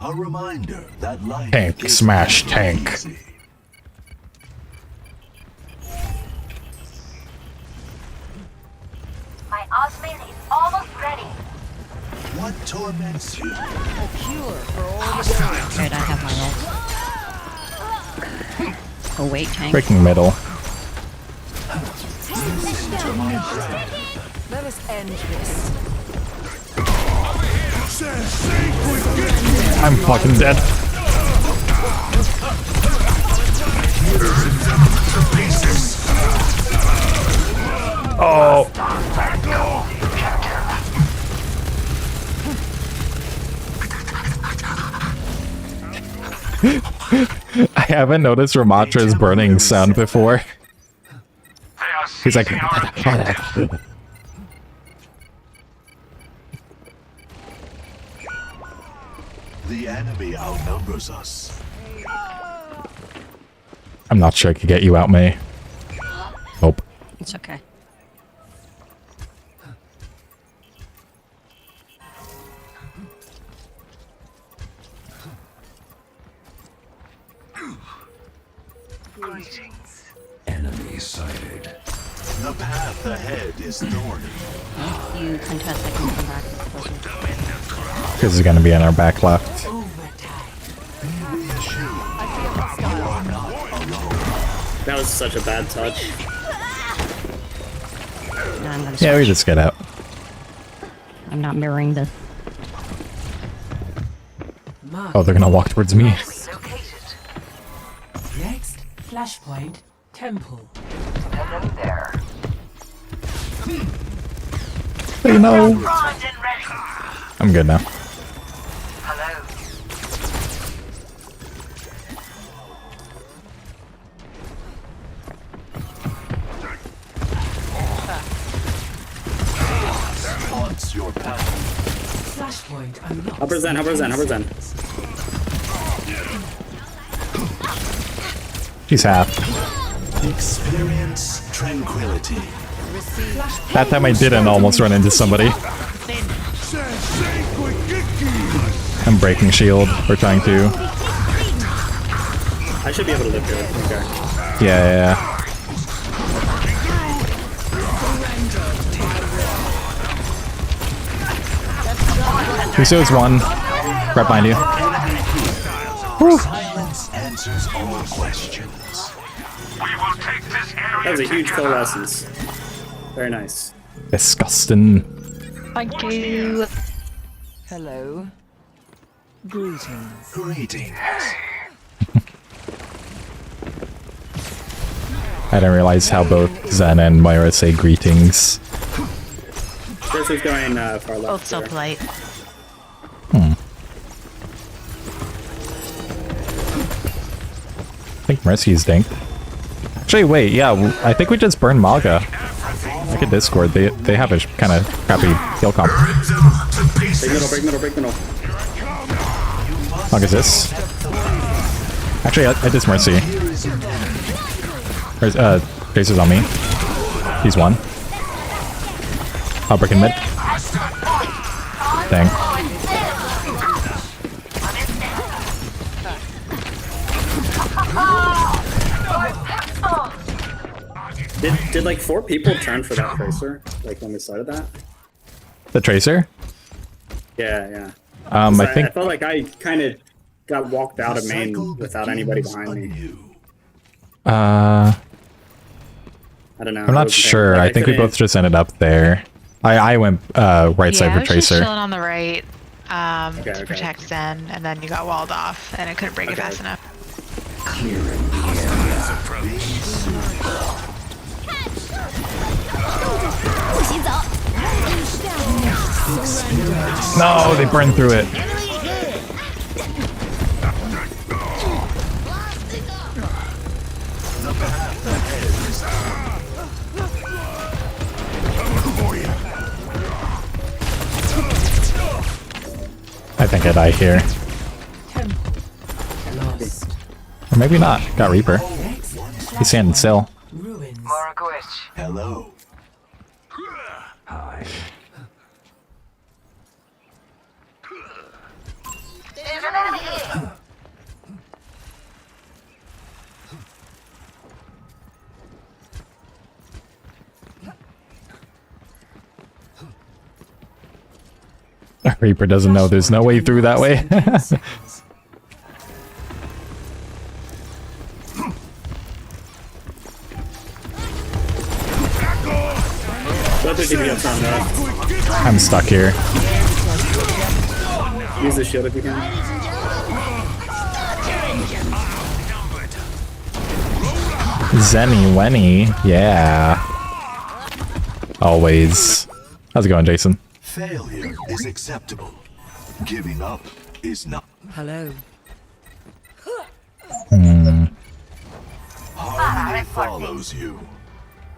A reminder that life Tank, smash, tank. My ultimate is almost ready. What torments you? A cure for all the Alright, I have my ult. Oh wait, tank. Freaking middle. Let us end this. I'm fucking dead. Oh. I haven't noticed Ramatra's burning sound before. He's like... The enemy outnumbers us. I'm not sure I could get you out, May. Nope. It's okay. Enemy sighted. The path ahead is thorny. If you contest, I can come back closer. Because it's gonna be on our back left. That was such a bad touch. No, I'm gonna Yeah, we switch. just get out. I'm not mirroring the... Oh, they're gonna walk towards me. Next, flashpoint, temple. Hello there. They know. I'm good now. Hello. Once your path. Flashpoint unlocked. Upper Zen, upper Zen, upper Zen. She's half. Experience tranquility. That time I didn't almost run into somebody. I'm breaking shield. We're trying to. I should be able to live here. Okay. Yeah. Lucius one. Right behind you. Woo. Silence answers all questions. That was a huge coalescence. Very nice. Disgusting. Thank you. Hello. Greetings. Greetings. I didn't realize how both Zen and Moira say greetings. Cursor's going far left. Both so polite. I think Mercy's dinked. Actually, wait, yeah, I think we just burned Malga. Look at Discord, they have a kind of crappy kill comp. Break middle. How long is this? Actually, I did Mercy. There's, Tracer's on me. He's one. I'll break in mid. Dang. Did like 4 people turn for that Tracer? Like when we started that? The Tracer? Yeah. I think... I felt like I kind of got walked out of main without anybody behind me. I don't know. I'm not sure. I think we both just ended up there. I went right side for I was just Tracer. chilling on the right to protect Zen, and then you got walled off, and I couldn't break it fast enough. No, they burned through it. I think I die here. Or maybe not. Got Reaper. He's standing still. Hello. Hi. Reaper doesn't know there's no way through that way. I'm stuck here. Use the shield if you can. Zenny Wenny, yeah. Always. How's it going, Jason? Failure is acceptable. Giving up is not. Hello. Harmony follows you.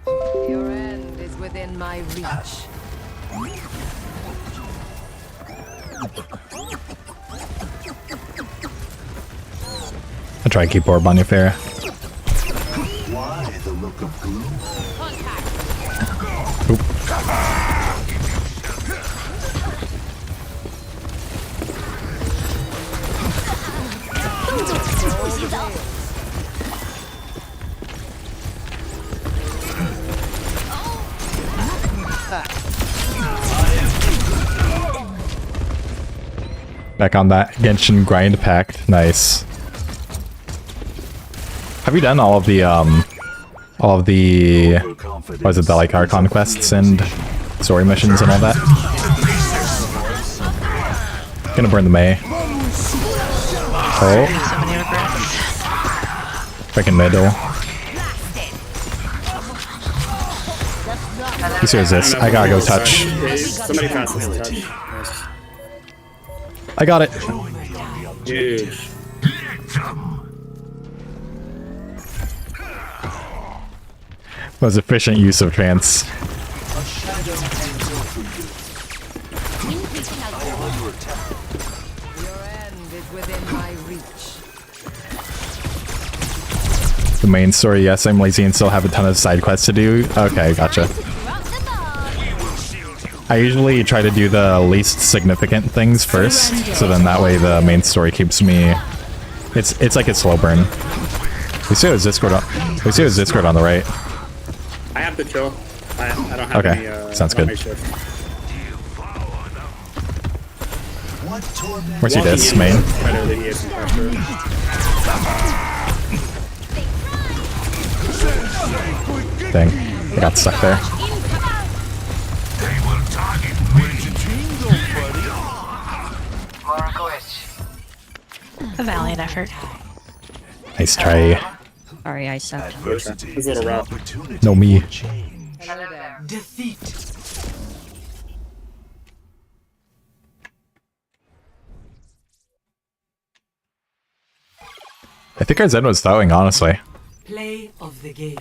Your end is within my reach. I try to keep orb on you, Farah. Why the look of gloom? Oop. Back on that Genshin grind pact. Nice. Have you done all of the what is it, the like Archon quests and story missions and all that? Gonna burn the Mei. Oh. Freaking middle. He says this. I gotta go touch. Somebody passes the touch. I got it. Dude. Was efficient use of trance. Your end is within my reach. The main story, yes, I'm lazy and still have a ton of side quests to do. Okay, gotcha. I usually try to do the least significant things first, so then that way the main story keeps me... It's like a slow burn. We see his Discord up. We see his Discord on the right. I have to chill. I don't have Okay, any, sounds on good. my shift. Where's your disc, main? Better than he is in pressure. Thing. I got stuck there. A valiant effort. Nice try. Sorry, I sucked. It's a little rough. No me. Defeat. I think our Zen was throwing, honestly. Play of the game.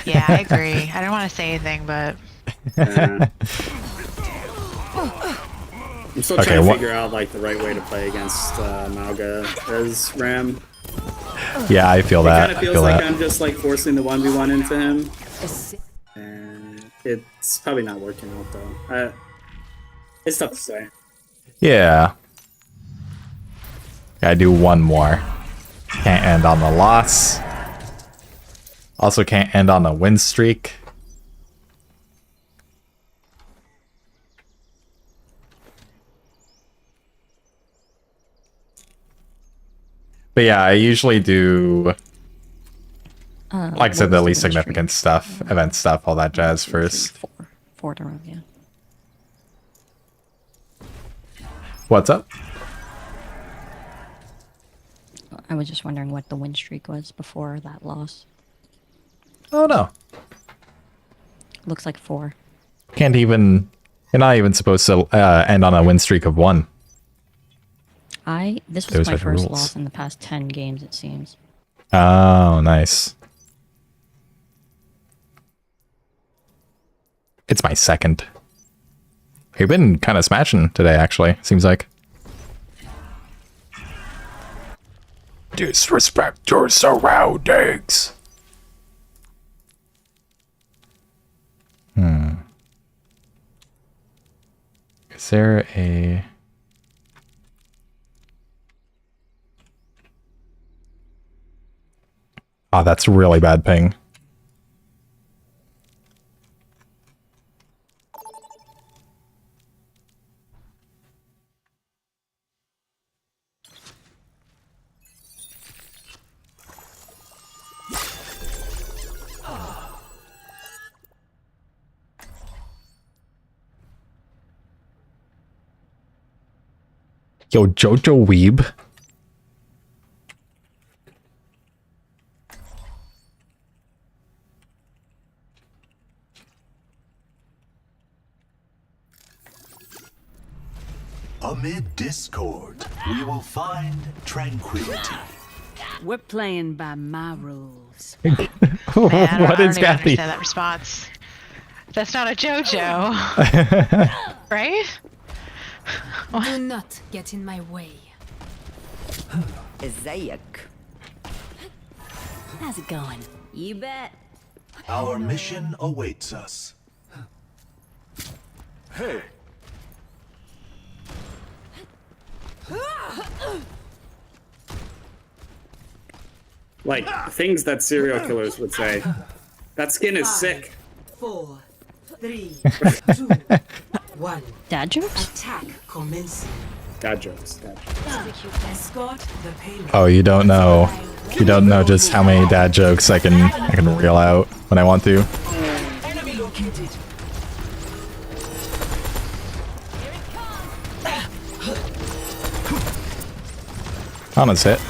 Yeah, I agree. I don't want to say anything, but I'm still Okay, trying to what- figure out like the right way to play against Malga as Ram. Yeah, I feel It that. kind of I feels feel like that. I'm just like forcing the 1v1 into him. And it's probably not working out though. It's tough to say. Yeah. Gotta do one more. Can't end on the loss. Also can't end on a win streak. But yeah, I usually do, like I said, the least significant stuff, event stuff, all that jazz first. Four in a row, yeah. What's up? I was just wondering what the win streak was before that loss. Oh no. Looks like 4. Can't even, you're not even supposed to end on a win streak of 1. This was Those my are the first rules. loss in the past 10 games, it seems. Oh, nice. It's my second. You've been kind of smashing today, actually, seems like. Disrespect your surroundings. Is there a... Oh, that's really bad ping. Yo, Jojo Weeb. Amid discord, we will find tranquility. We're playing by my rules. man, What I don't is even Kathy? understand that response. That's not a JoJo, right? Do not get in my way. Isaiah. How's it going? You bet. Our mission awaits us. Hey, Like things that serial killers would say. That skin is sick. 4, 3, 2, 1. Dad jokes? Attack commencing. Dad jokes. Dad jokes. Escort the payload. Oh, you don't know. You don't know just how many dad jokes I can reel out when I want to. Enemy located. Honest hit.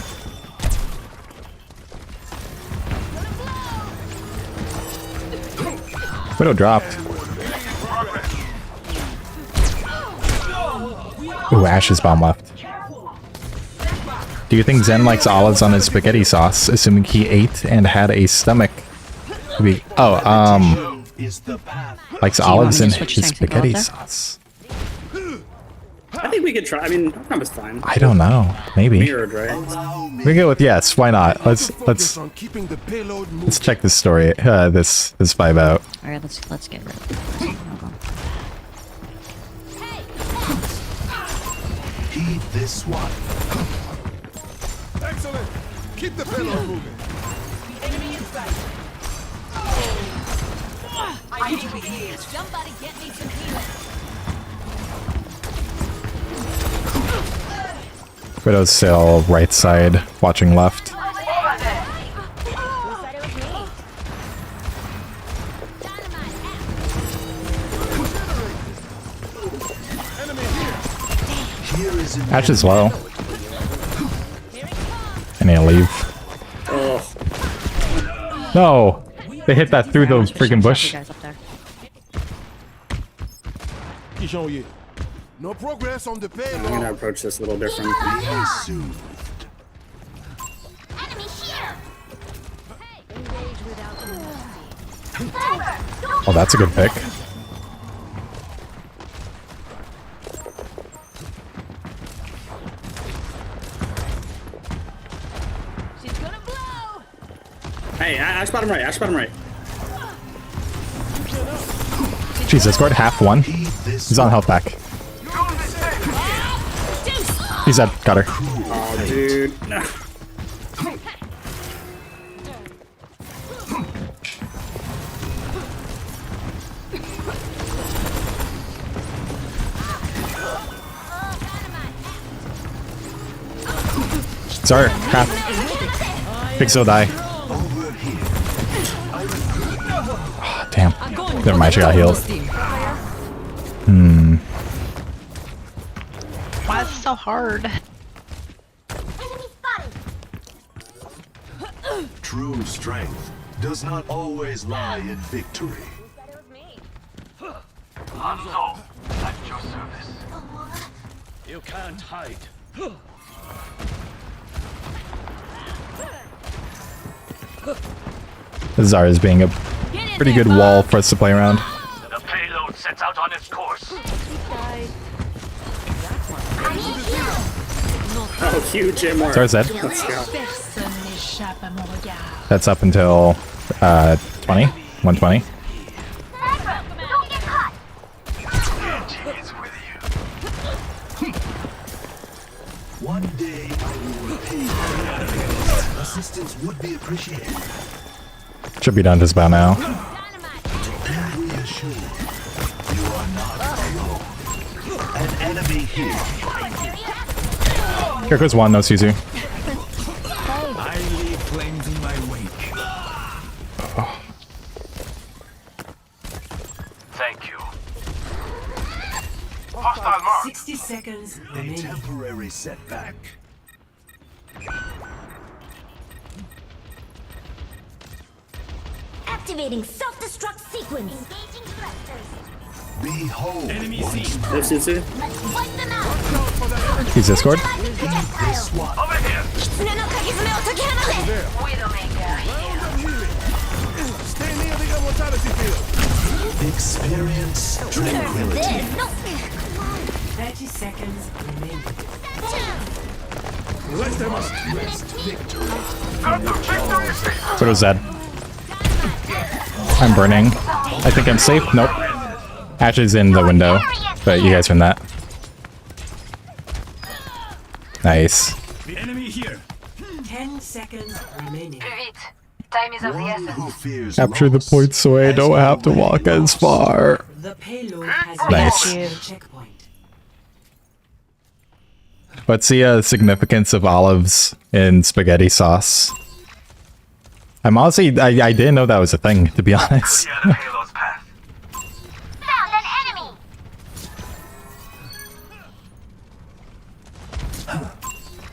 Widow dropped. Ooh, Ash's bomb left. Do you think Zen likes olives on his spaghetti sauce, assuming he ate and had a stomach? Likes olives in his spaghetti sauce. I think we could try. I mean, that was fine. I don't know. Maybe. Mirrored, right? We go with yes. Why not? Let's check this story. This vibe out. All right, let's get rid of it. Heed this one. excellent. Keep the payload moving. The enemy is I need to be healed. Somebody get me some healing. Widow's still right side, watching left. Ash is low. I need to leave. No! They hit that through the freaking bush. No progress on the I'm payload. gonna approach this a little different. Oh, that's a good pick. Hey, Ash bottom right, Ash bottom right. Jesus, scored half one. He's on health back. He's dead. Got her. Oh, dude. No. Sorry, crap. Big so die. Oh, damn. Never mind, she got healed. Why is it so hard? True strength does not always lie in victory. Hanzo, at your service. You can't hide. Zara is being a pretty good wall for us to play around. The payload sets out on its course. Oh, huge MR. Zara's dead. Let's go. That's up until 120. One day I will repay you. Assistance would be appreciated. Should be done just about now. Be reassured, you are not alone. An enemy here. Here goes one, no Suzu. I leave flames in my wake. Oh. Thank you. Hostile mark. 60 seconds A remaining. temporary setback. Activating self-destruct sequence. Engaging thrusters. Behold. Enemy seen. No Suzu. Let's wipe them out. He's Discord. Over here. Widowmaker here. Stay near the immortality field. Experience tranquility. 30 seconds remaining. Let them up. Rest victory. Widow's dead. I'm burning. I think I'm safe. Nope. Ash is in the window, but you guys are in that. Nice. The enemy here. 10 seconds remaining. Time is of the One essence. who fears Capture the loss point so I don't have to walk as far. The payload has Nice. reached the checkpoint. What's the significance of olives in spaghetti sauce? I'm honestly, I didn't know that was a thing, to be honest. Clear the payload's path. Found an enemy.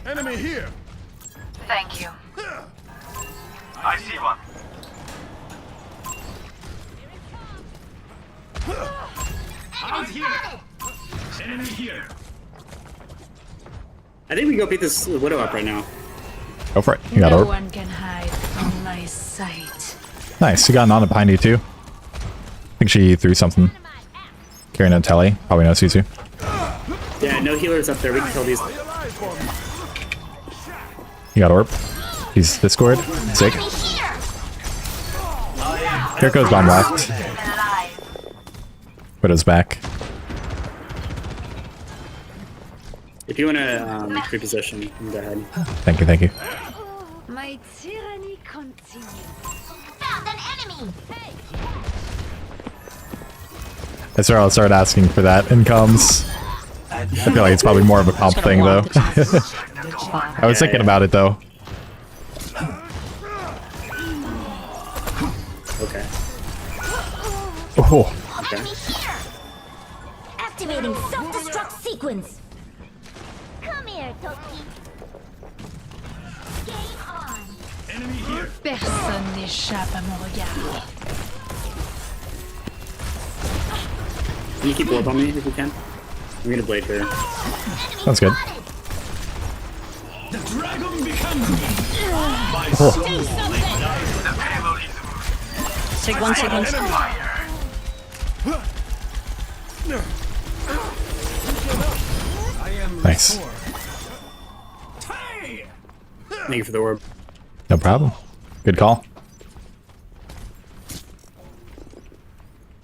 Enemy here. Thank you. I see one. Eyes here. Enemy here. I think we go beat this Widow up right now. Go for it. You got orb. one can hide from my sight. Nice. You got Nana behind you too. I think she threw something. Carrying a telly. Probably no Suzu. Yeah, no healers up there. We can kill these. You got orb. He's Discord. Sick. Here goes bomb left. Widow's back. If you want to reposition, you can go ahead. Thank you, thank you. My tyranny continues. Found an enemy! Hey! I swear I'll start asking for that in comms. I feel like it's probably more of a comp thing though. I was thinking about it though. Okay. Oh. Okay. Activating self-destruct sequence. Come here, Toki. Game on. Enemy here. Personne n'échappe à mon regard. Can you keep warp on me if you can? I'm gonna blade here. That's good. The dragon becomes me. My Oh. soul Sig one, sig one. Nice. Thank you for the orb. No problem. Good call.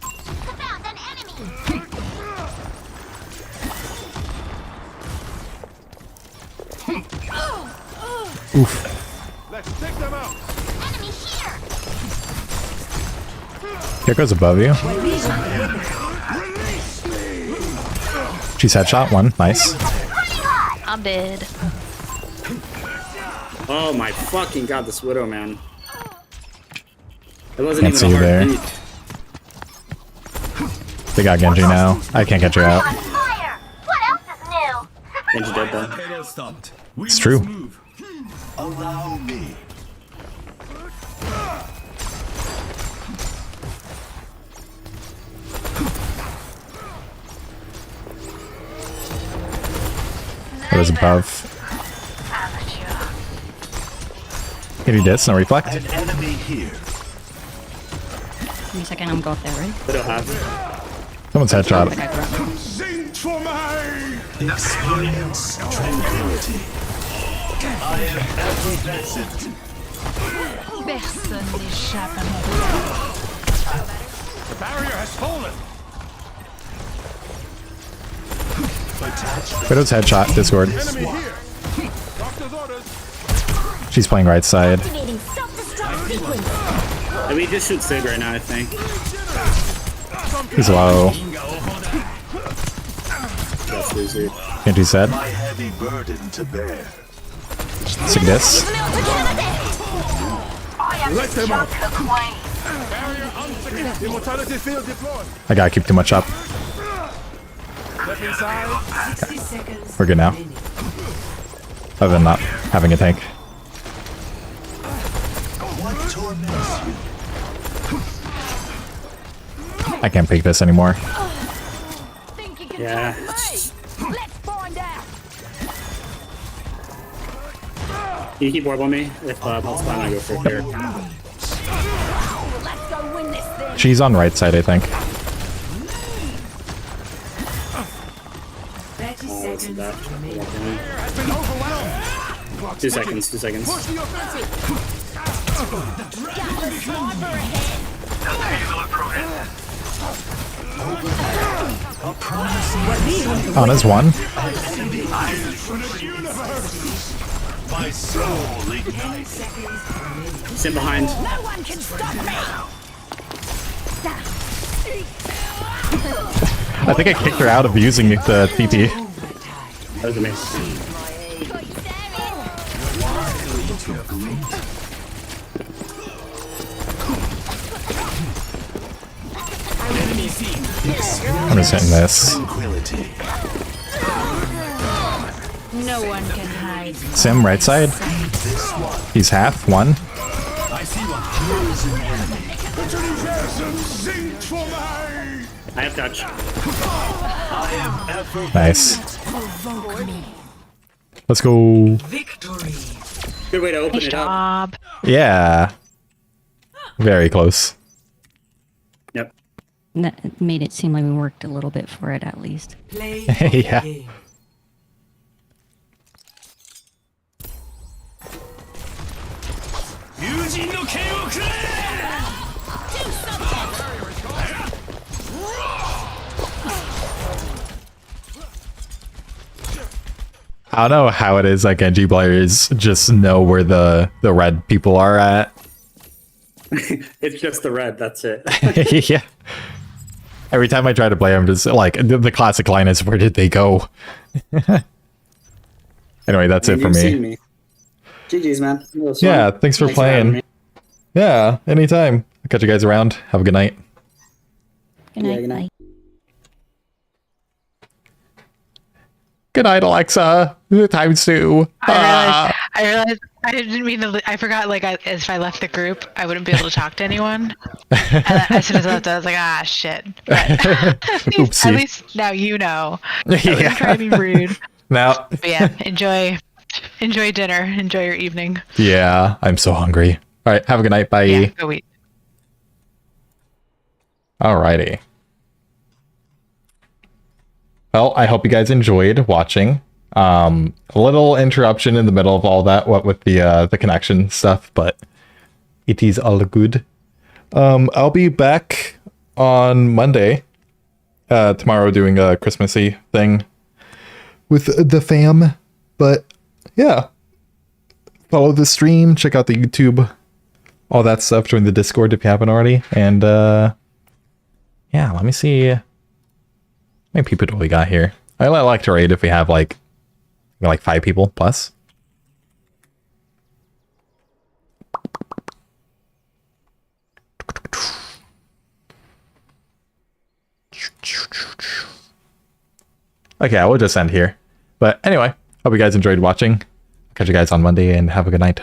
Found an enemy. Oof. Let's take them out. Enemy here. Gekko's above you. She's headshot one. Nice. I'm dead. Oh my fucking god, this Widow, man. It wasn't Can't see even you a hard there. beat. They got Genji now. I can't get you out. On fire. What else is new? Genji dead though. Payload stopped. We It's true. must move. Allow me. It was above. Can you diss? No reflect? An enemy here. Give me a second, I'm going up there, right? Widow half. Someone's headshot. Sing for me. Experience tranquility. I am effervescent. Personne n'échappe à mon regard. The barrier has fallen. Widow's headshot. Discord. Enemy here. Doctor's orders. She's playing right side. Activating self-destruct sequence. And we just shoot Sig right now, I think. He's low. That's easy. Genji said. My heavy burden to bear. Sig diss. Let them out. Barrier unsecured. Immortality field deployed. I gotta keep too much up. Step inside. 60 seconds. We're good now. Other than not having a tank. What torments you? I can't pick this anymore. Yeah. Let's find out. Can you keep warp on me? If Pulse Climb, I go for here. Let's go win this thing. She's on right side, I think. 30 Oh, what's seconds that? remaining. Has been overwhelmed. 2 seconds, 2 seconds. Push the offensive. On his one. My soul ignites. Sit behind. No one can stop me. I think I kicked her out of using the TP. That was amazing. I'm just hitting this. Tranquility. No one can hide. Sim, right side. He's half, one. I see what kills an enemy. Sing for me. I have touch. I am effervescent. Nice. Let's go. Victory. Good way to open Nice it up. job. Yeah. Very close. Yep. That made it seem like we worked a little bit for it, at least. Play Yeah. game. I don't know how it is like NG players just know where the red people are at. It's just the red, that's it. Yeah. Every time I try to play, I'm just like, the classic line is, where did they go? Anyway, that's it for You've me. seen me. GG's, man. It was Yeah, fun. thanks for having playing. me. Yeah, anytime. I'll catch you guys around. Have a good night. Good night. good night. Bye. Good night, Alexa. Times 2. I realized I didn't mean to. I forgot. Like, if I left the group, I wouldn't be able to talk to anyone. And as soon as I left, I was like, ah, shit. But Oopsie. at least now you know. I Yeah. wasn't trying to be rude. Now. But yeah, enjoy dinner. Enjoy your evening. Yeah, I'm so hungry. All right, have a good night. Bye. Yeah, go eat. Alrighty. Well, I hope you guys enjoyed watching. A little interruption in the middle of all that, what with the connection stuff, but it is all good. I'll be back on Monday, tomorrow, doing a Christmassy thing with the fam. But yeah, follow the stream, check out the YouTube, all that stuff. Join the Discord if you haven't already. And yeah, let me see how many people do we got here. I like to raid if we have like 5 people plus. Okay, I will just end here. But anyway, hope you guys enjoyed watching. Catch you guys on Monday and have a good night.